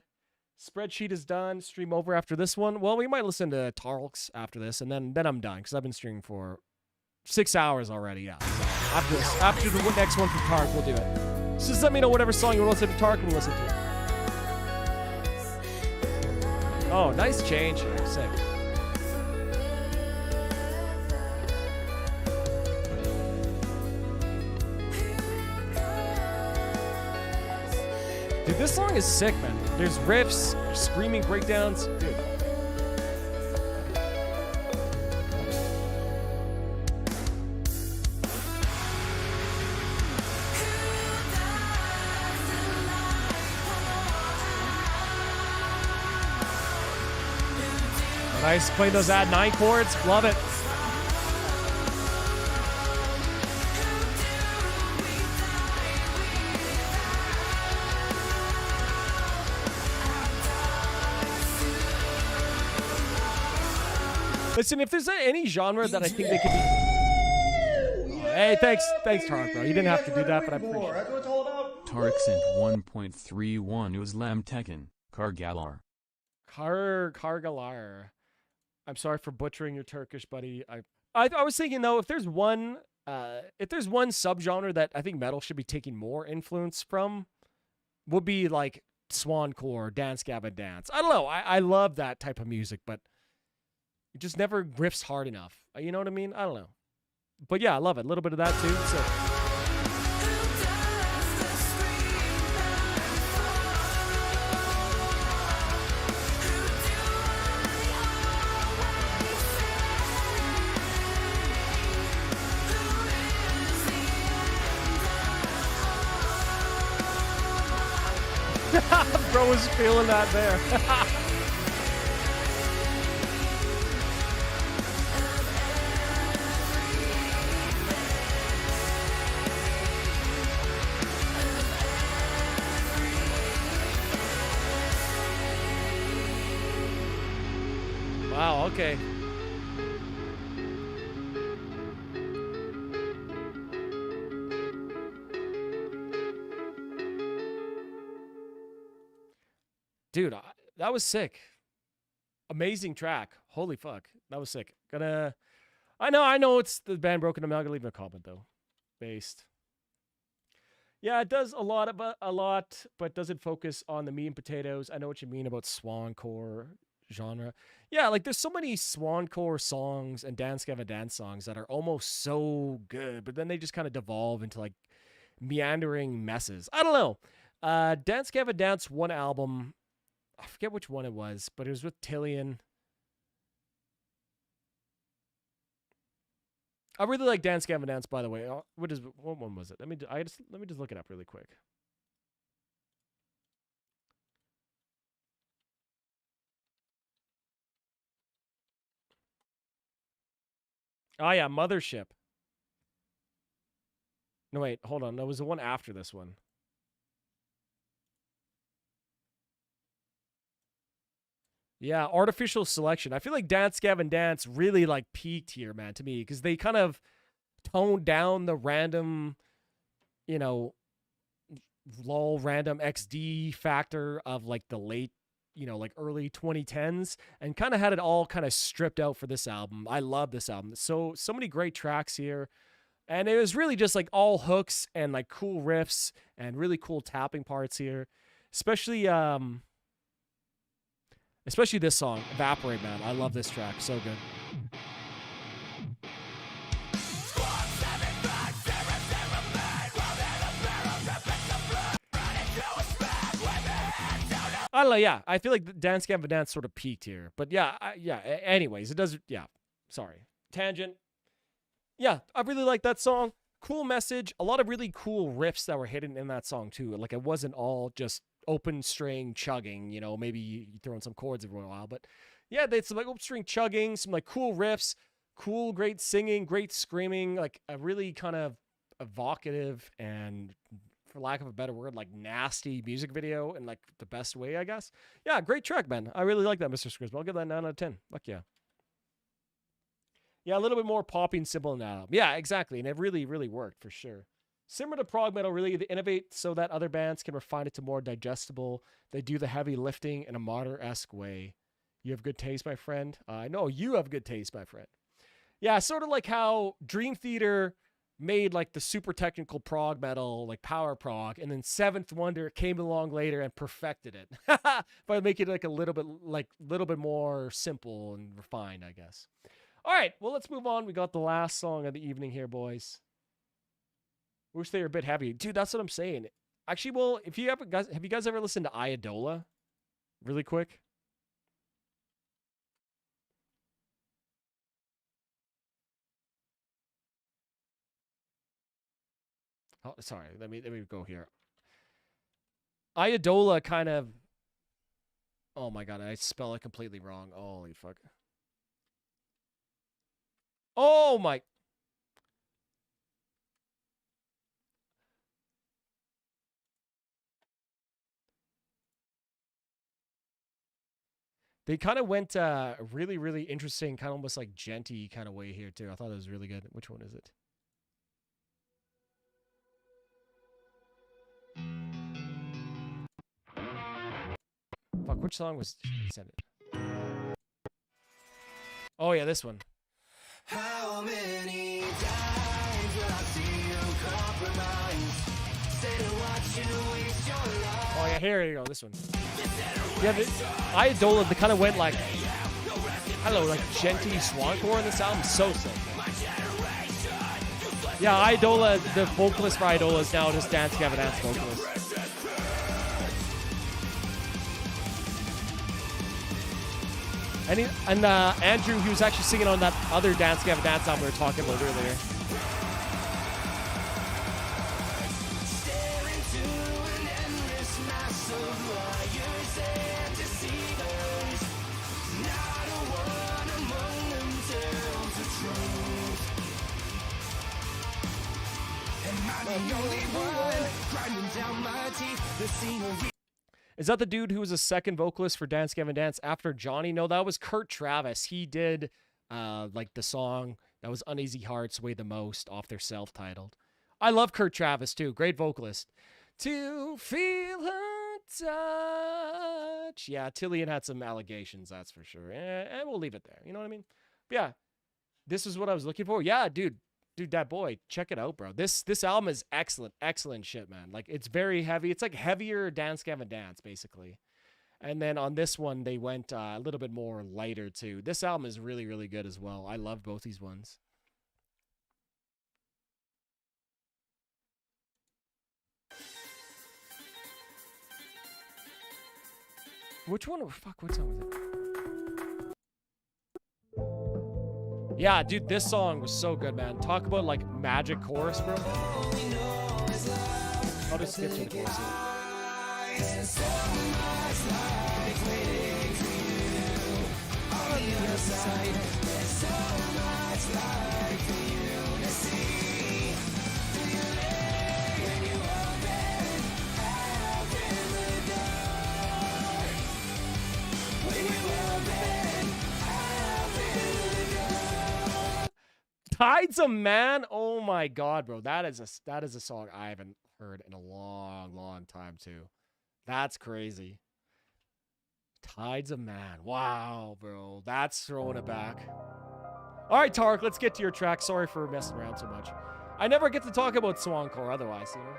Spreadsheet is done. Stream over after this one. Well, we might listen to Tarks after this, and then I'm done because I've been streaming for 6 hours already. Yeah. So after the next one from Tark, we'll do it. So just let me know whatever song you want to listen to Tark and we'll listen to. Oh, nice change here. Sick. Dude, this song is sick, man. There's riffs, screaming breakdowns. Dude. Nice, playing those add 9 chords. Love it. Listen, if there's any genre that I think they could be... Hey, thanks, Tark, bro. You didn't have to do that, but I appreciate it. That's what it's all about. Tark sent 1.31 Uslam Tekken, Kargalar. Kargalar. I'm sorry for butchering your Turkish, buddy. I was thinking though, if there's one subgenre that I think metal should be taking more influence from, would be like swancore, dance gavin dance. I don't know. I love that type of music, but it just never riffs hard enough. You know what I mean? I don't know. But yeah, I love it. A little bit of that too. So. Bro was feeling that there. Wow, okay. Dude, that was sick. Amazing track. Holy fuck. That was sick. I know it's the band Broken. I'm not gonna leave a comment though. Based. Yeah, it does a lot, but doesn't focus on the meat and potatoes. I know what you mean about swancore genre. Yeah, like there's so many swancore songs and dance gavin dance songs that are almost so good, but then they just kind of devolve into like meandering messes. I don't know. Dance gavin dance one album. I forget which one it was, but it was with Tillian. I really like Dance Gavin Dance, by the way. What one was it? Let me just look it up really quick. Oh yeah, Mothership. No wait, hold on. There was the one after this one. Yeah, Artificial Selection. I feel like Dance Gavin Dance really like peaked here, man, to me, because they kind of toned down the random, you know, lol random XD factor of like the late, you know, like early 2010s, and kind of had it all kind of stripped out for this album. I love this album. So many great tracks here. And it was really just like all hooks and like cool riffs and really cool tapping parts here. Especially this song, Evaporate, man. I love this track. So good. I don't know, yeah. I feel like the Dance Gavin Dance sort of peaked here. But yeah, anyways, it does, yeah. Sorry. Tangent. Yeah, I really like that song. Cool message. A lot of really cool riffs that were hidden in that song, too. Like, it wasn't all just open string chugging, you know, maybe you throw in some chords every while. But yeah, they had some like open string chugging, some like cool riffs, cool, great singing, great screaming, like a really kind of evocative and, for lack of a better word, like nasty music video in like the best way, I guess. Yeah, great track, man. I really like that, Mr. Scrisp. I'll give that a 9 out of 10. Fuck yeah. Yeah, a little bit more poppy and simple in that album. Yeah, exactly. And it really, really worked for sure. Similar to prog metal, really, they innovate so that other bands can refine it to more digestible. They do the heavy lifting in a martyr-esque way. You have good taste, my friend. I know you have good taste, my friend. Yeah, sort of like how Dream Theater made like the super technical prog metal, like power prog, and then Seventh Wonder came along later and perfected it by making it like a little bit more simple and refined, I guess. All right, well, let's move on. We got the last song of the evening here, boys. Wish they were a bit heavy, dude. That's what I'm saying. Actually, well, if you ever guys, have you guys ever listened to Idola? Really quick. Oh, sorry. Let me go here. Idola kind of. Oh my god, I spell it completely wrong. Holy fuck. Oh my. They kind of went really, really interesting, kind of almost like genty kind of way here too. I thought it was really good. Which one is it? Fuck, which song was sent it? Oh yeah, this one. How many times will I see you compromise? Say to watch you waste your life. Oh yeah, here you go, this one. Yeah, Idola, they kind of went like, I don't know, like genty swancore in this album. So sick. Yeah, Idola, the vocalist for Idola is now just Dance Gavin Dance vocalist. And Andrew, he was actually singing on that other Dance Gavin Dance album we were talking about earlier. Is that the dude who was a second vocalist for Dance Gavin Dance after Johnny? No, that was Kurt Travis. He did like the song that was Uneasy Hearts Weigh the Most off their self-titled. I love Kurt Travis too. Great vocalist. To feel her touch. Yeah, Tillian had some allegations, that's for sure. And we'll leave it there. You know what I mean? But yeah, this is what I was looking for. Yeah, dude, that boy, check it out, bro. This album is excellent shit, man. Like, it's very heavy. It's like heavier Dance Gavin Dance, basically. And then on this one, they went a little bit more lighter too. This album is really, really good as well. I love both these ones. Which one? Fuck, what song was it? Yeah, dude, this song was so good, man. Talk about, like, magic chorus, bro. I'll just skip to the chorus Tides of Man. Oh my god, bro. That is a song I haven't heard in a long time too. That's crazy. Tides of Man. Wow, bro. That's throwing it back. All right, Tark, let's get to your track. Sorry for messing around so much. I never get to talk about Swancore otherwise, you know?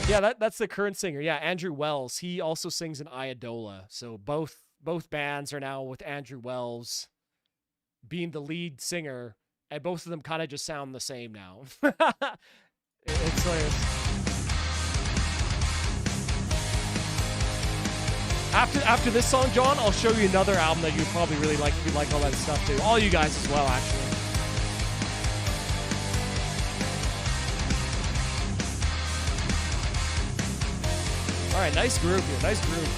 Yeah, that's the current singer. Yeah, Andrew Wells. He also sings in Idola. So both bands are now with Andrew Wells being the lead singer, and both of them kind of just sound the same now. It's hilarious. After this song, John, I'll show you another album that you'd probably really like if you like all that stuff too. All you guys as well, actually. All right, nice groove here. Nice groove.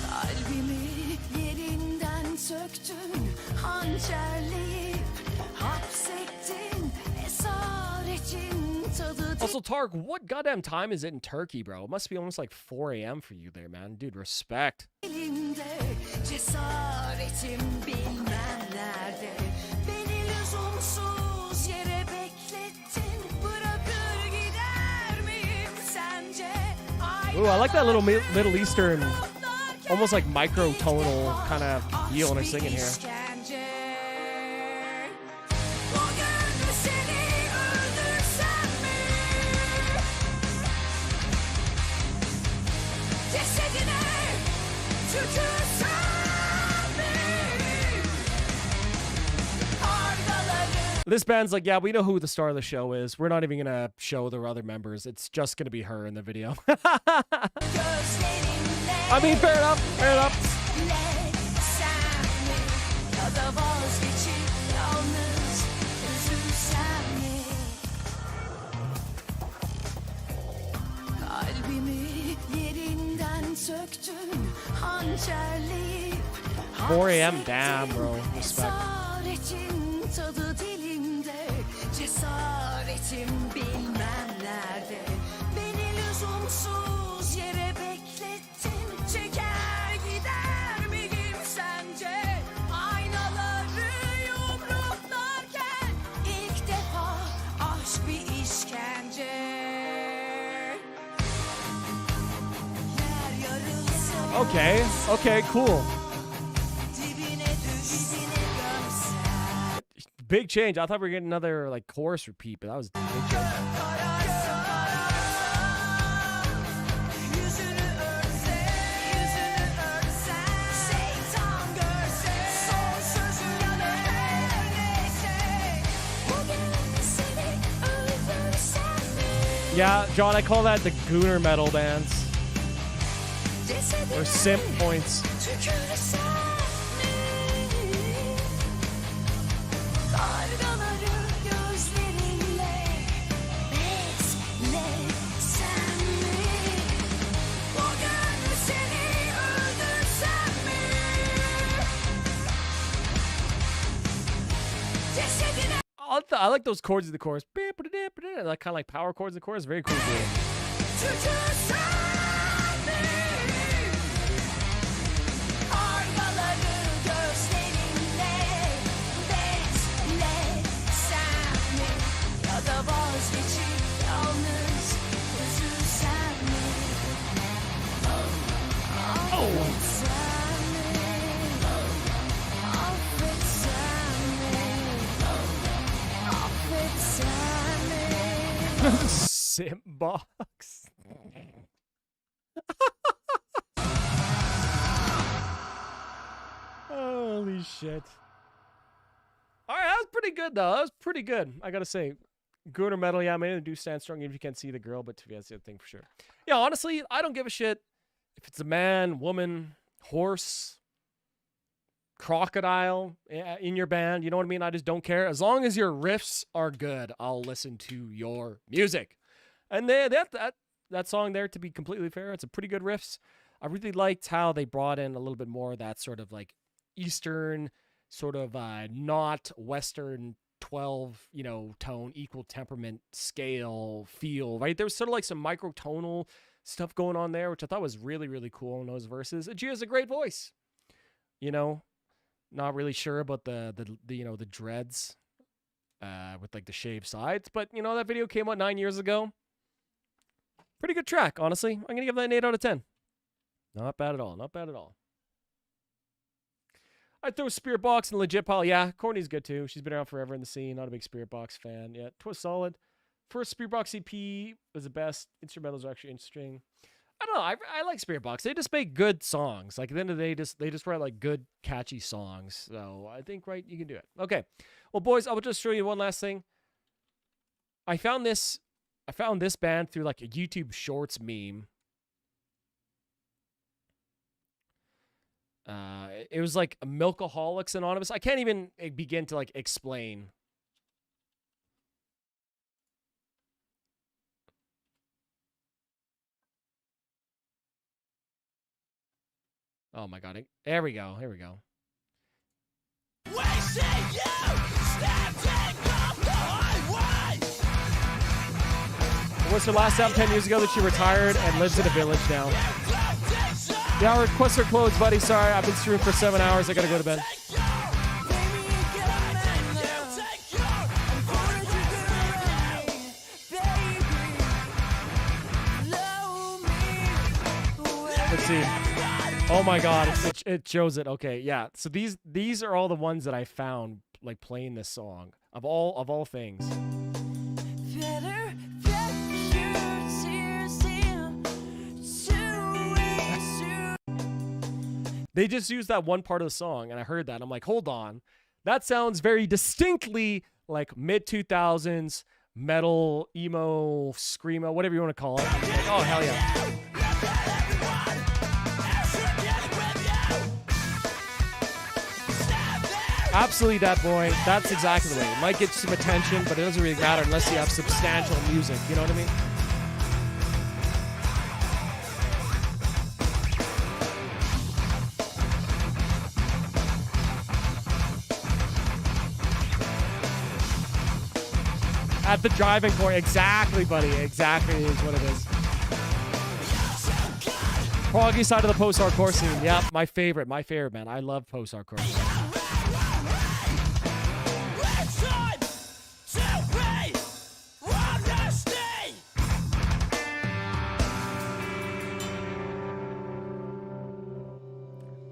Kalbimi yerinden söktün, hançerleyip hapsettin, esaretin tadı. Also, Tark, what goddamn time is it in Turkey, bro? It must be almost like 4 a.m. for you there, man. Dude, respect. Elinde cesaretim bilmem nerede. Beni lüzumsuz yere beklettin. Bırakır gider miyim sence? Ooh, I like that little Middle Eastern, almost like microtonal kind of feel when they're singing here. Bugün seni öldürsem mi? Cesedine tükürsem mi? Kargaları. This band's like, yeah, we know who the star of the show is. We're not even going to show the other members. It's just going to be her in the video. I mean, fair enough. Fair enough. Kalbimi yerinden söktün, hançerleyip 4 a.m. Damn, bro. Respect. esaretin tadı dilimde, cesaretim bilmem nerede. Beni lüzumsuz yere beklettin, çeker gider miyim sence? Aynaları yumruklarken ilk defa aşk bir işkence. Yer yarılsa Okay, cool. dibine düşsene gömsen. Big change. I thought we were getting another like chorus repeat, but that was a big change. Yüzünü örsen, şeytan görse, son sözü neyse. Bugün seni öldürsem mi? Yeah, John, I call that the Gooner metal bands. Cesedine Or simp points. tükürsem mi? Kargaları gözlerinle beslesem mi? Bugün seni öldürsem mi? Cesedine I like those chords in the chorus. Like kind of like power chords in the chorus. Very cool. Dude. tükürsem mi? Kargaları gözlerinle beslesem mi? Ya da vazgeçip yalnız üzülsem mi? Affetsem mi? Affetsem mi? Affetsem mi? Simp box. Holy shit. All right, that was pretty good, though. That was pretty good. I got to say. Gooner metal, yeah, man, do stand strong even if you can't see the girl, but that's the other thing for sure. Yeah, honestly, I don't give a shit if it's a man, woman, horse, crocodile in your band. You know what I mean? I just don't care. As long as your riffs are good, I'll listen to your music. And that that song there, to be completely fair. It's a pretty good riffs. I really liked how they brought in a little bit more of that sort of like Eastern, sort of not Western 12, tone, equal temperament scale feel, right? There was sort of like some microtonal stuff going on there, which I thought was really, really cool in those verses. And she has a great voice, not really sure about the dreads with like the shaved sides, but that video came out 9 years ago. Pretty good track, honestly. I'm going to give that an 8 out of 10. Not bad at all. Not bad at all. I'd throw Spirit Box in the legit pile. Yeah, Courtney's good too. She's been around forever in the scene. Not a big Spirit Box fan. Yeah, it was solid. First Spirit Box EP was the best. Instrumentals are actually interesting. I don't know. I like Spirit Box. They just make good songs. Like at the end of the day, they just write like good, catchy songs. So I think, right, you can do it. Okay. Well, boys, I will just show you one last thing. I found this band through like a YouTube Shorts meme. It was like Milkaholics Anonymous. I can't even begin to like explain. Oh my god. There we go. Here we go. It was her last album 10 years ago that she retired and lives in a village now. Yeah, our requests are closed, buddy. Sorry, I've been streaming for 7 hours. I gotta go to bed. Let's see. Oh my god, it shows it. Okay, yeah. So these are all the ones that I found like playing this song of all things. They just used that one part of the song, and I heard that. I'm like, hold on. That sounds very distinctly like mid-2000s metal, emo, screamo, whatever you want to call it. Like, oh, hell yeah. Absolutely, that boy. That's exactly the way. It might get some attention, but it doesn't really matter unless you have substantial music. You know what I mean? At the driving point. Exactly, buddy. Exactly is what it is. Proggy side of the post-hardcore scene. Yep, my favorite, man. I love post-hardcore.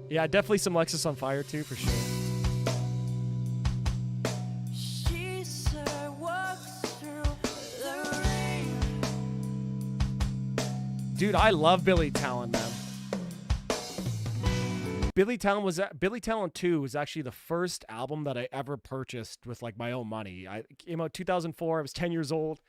Yeah, definitely some Lexus on Fire too, for sure. Dude, I love Billy Talent, man. Billy Talent 2 was actually the first album that I ever purchased with like my own money. I came out 2004. I was 10 years old.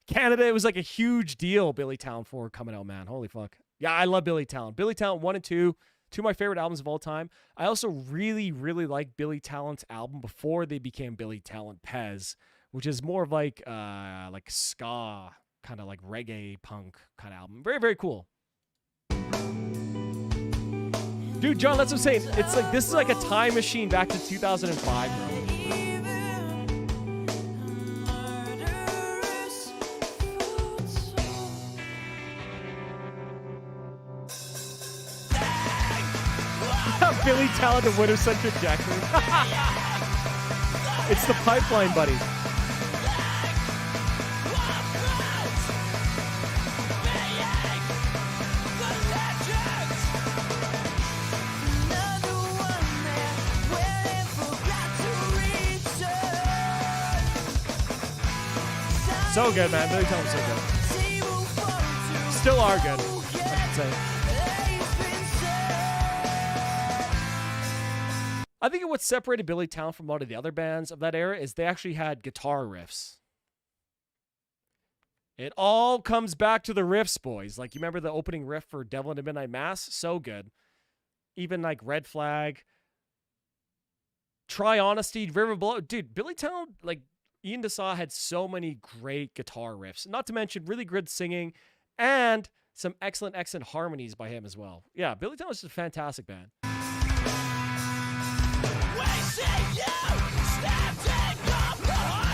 Canada, it was like a huge deal. Billy Talent 4 coming out, man. Holy fuck. Yeah, I love Billy Talent. Billy Talent 1 and 2, two of my favorite albums of all time. I also really, really like Billy Talent's album before they became Billy Talent Pez, which is more of like ska, kind of like reggae punk kind of album. Very, very cool. Dude, John, that's what I'm saying. It's like, this is like a time machine back to 2005, bro. Billy Talent and Winter Centric Jackson. It's the pipeline, buddy. So good, man. Billy Talent's so good. Still are good, I should say. I think what separated Billy Talent from a lot of the other bands of that era is they actually had guitar riffs. It all comes back to the riffs, boys. Like, you remember the opening riff for Devil in a Midnight Mass? So good. Even like Red Flag. Try Honesty, River Below. Dude, Billy Talent, like, Ian DeSaw had so many great guitar riffs. Not to mention really good singing and some excellent harmonies by him as well. Yeah, Billy Talent is a fantastic band.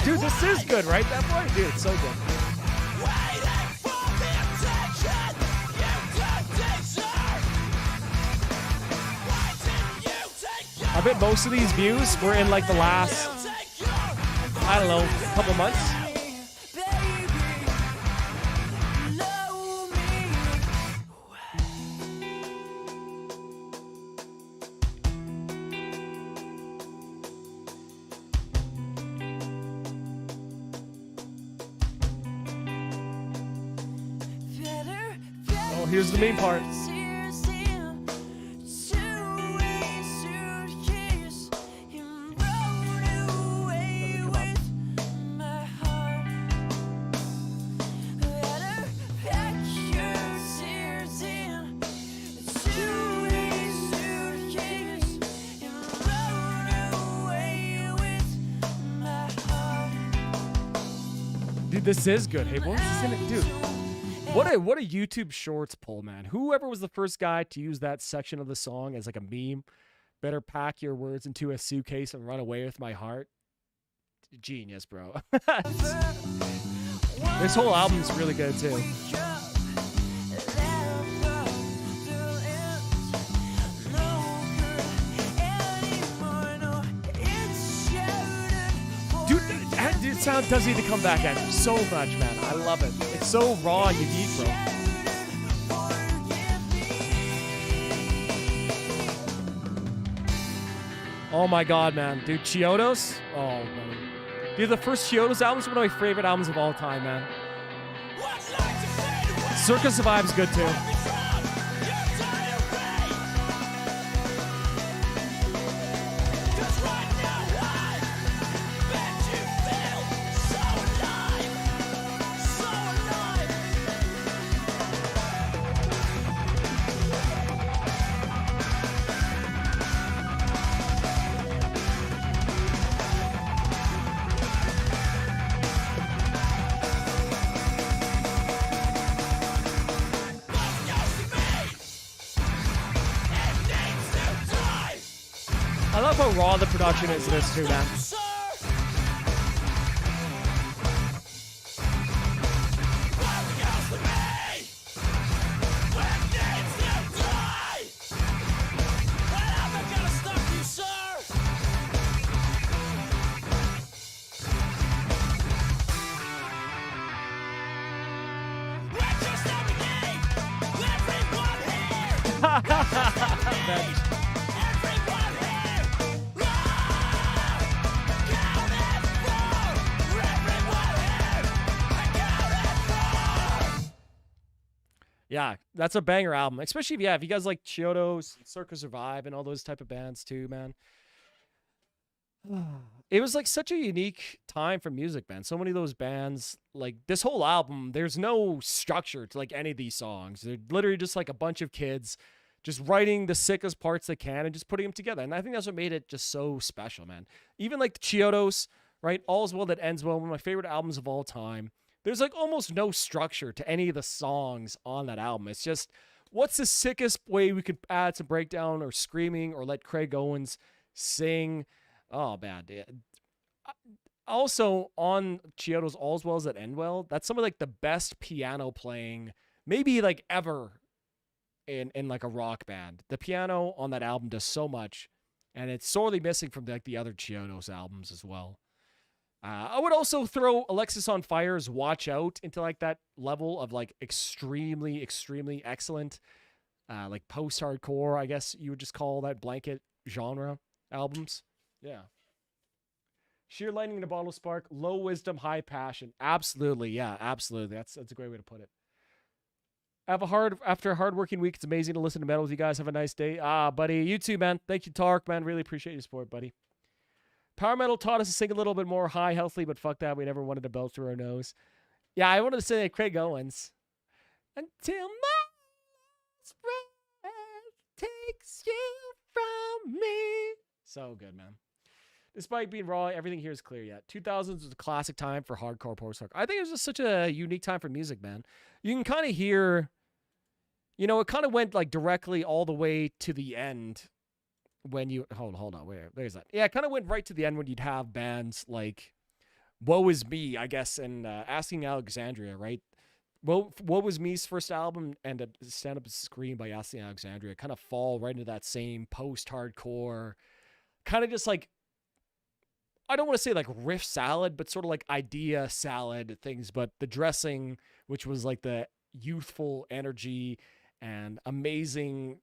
Dude, this is good, right? That boy? Dude, it's so good. I bet most of these views were in like the last, I don't know, couple months. Oh, here's the main part. Dude, this is good. Hey, what was this in it? Dude, what a YouTube Shorts poll, man. Whoever was the first guy to use that section of the song as like a meme, better pack your words into a suitcase and run away with my heart. Genius, bro. This whole album's really good, too. Dude, sound doesn't need to come back at you so much, man. I love it. It's so raw and unique, bro. Oh my god, man. Dude, Chiodos? Oh, man. Dude, the first Chiodos album is one of my favorite albums of all time, man. Circus Survive's good, too. I love how raw the production is in this too, man. Yeah, that's a banger album. Especially if you guys like Chiodos, Circus Survive, and all those type of bands too, man. It was like such a unique time for music, man. So many of those bands, like this whole album, there's no structure to like any of these songs. They're literally just like a bunch of kids just writing the sickest parts they can and just putting them together. And I think that's what made it just so special, man. Even like the Chiodos, right? All's Well That Ends Well, one of my favorite albums of all time. There's like almost no structure to any of the songs on that album. It's just, what's the sickest way we could add some breakdown or screaming or let Craig Owens sing? Oh, man. Also, on Chiodos' All's Well That End Well, that's some of like the best piano playing, maybe like ever in like a rock band. The piano on that album does so much, and it's sorely missing from like the other Chiodos albums as well. I would also throw Alexis on Fire's Watch Out into like that level of like extremely, extremely excellent, like post-hardcore, I guess you would just call that blanket genre albums. Yeah. Sheer Lightning in a Bottle Spark, Low Wisdom, High Passion. Absolutely. Yeah, absolutely. That's a great way to put it. After a hard-working week, it's amazing to listen to metal with you guys. Have a nice day. Buddy, you too, man. Thank you, Tark, man. Really appreciate your support, buddy. Power Metal taught us to sing a little bit more high, healthy, but fuck that. We never wanted to belt through our nose. Yeah, I wanted to say Craig Owens. Until my last breath takes you from me. So good, man. Despite being raw, everything here is clear yet. 2000s was a classic time for hardcore post-hardcore. I think it was just such a unique time for music, man. You can kind of hear, you know, it kind of went like directly all the way to the end when you hold on, where's that? Yeah, it kind of went right to the end when you'd have bands like Woe Is Me, I guess, and Asking Alexandria, right? Woe Was Me's first album and a Stand Up and Scream by Asking Alexandria kind of fall right into that same post-hardcore, kind of just like, I don't want to say like riff salad, but sort of like idea salad things. But the dressing, which was like the youthful energy and amazing,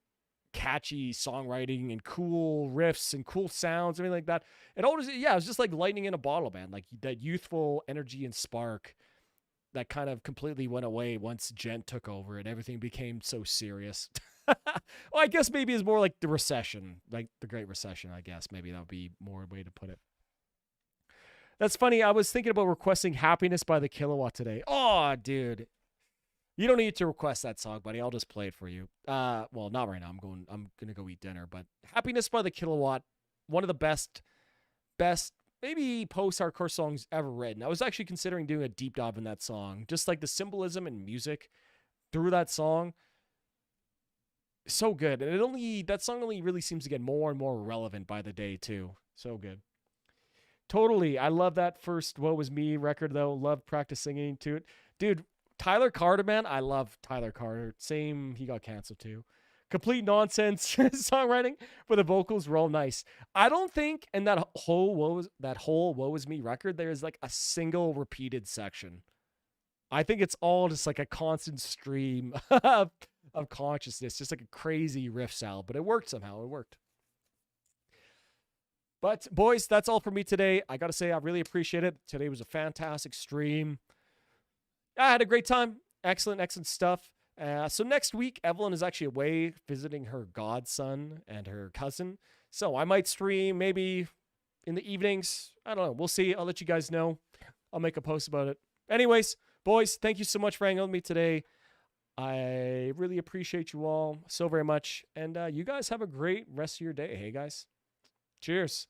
catchy songwriting and cool riffs and cool sounds, everything like that. It always, yeah, it was just like lightning in a bottle, man. Like that youthful energy and spark that kind of completely went away once Gent took over and everything became so serious. Well, I guess maybe it's more like the recession, like the Great Recession, I guess. Maybe that would be more a way to put it. That's funny. I was thinking about requesting Happiness by the Kilowatt today. Oh, dude. You don't need to request that song, buddy. I'll just play it for you. Well, not right now. I'm gonna go eat dinner, but Happiness by the Kilowatt, one of the best maybe post-hardcore songs ever written. I was actually considering doing a deep dive in that song. Just like the symbolism and music through that song. So good. And that song only really seems to get more and more relevant by the day too. So good. Totally. I love that first Woe Was Me record, though. Love practice singing to it. Dude, Tyler Carter, man. I love Tyler Carter. Same, he got canceled too. Complete nonsense songwriting, but the vocals were all nice. I don't think in that whole Woe Was Me record, there is like a single repeated section. I think it's all just like a constant stream of consciousness, just like a crazy riff salad, but it worked somehow. It worked. But boys, that's all for me today. I got to say, I really appreciate it. Today was a fantastic stream. I had a great time. Excellent stuff. So next week, Evelyn is actually away visiting her godson and her cousin. So I might stream maybe in the evenings. I don't know. We'll see. I'll let you guys know. I'll make a post about it. Anyways, boys, thank you so much for hanging out with me today. I really appreciate you all so very much. And you guys have a great rest of your day. Hey, guys. Cheers.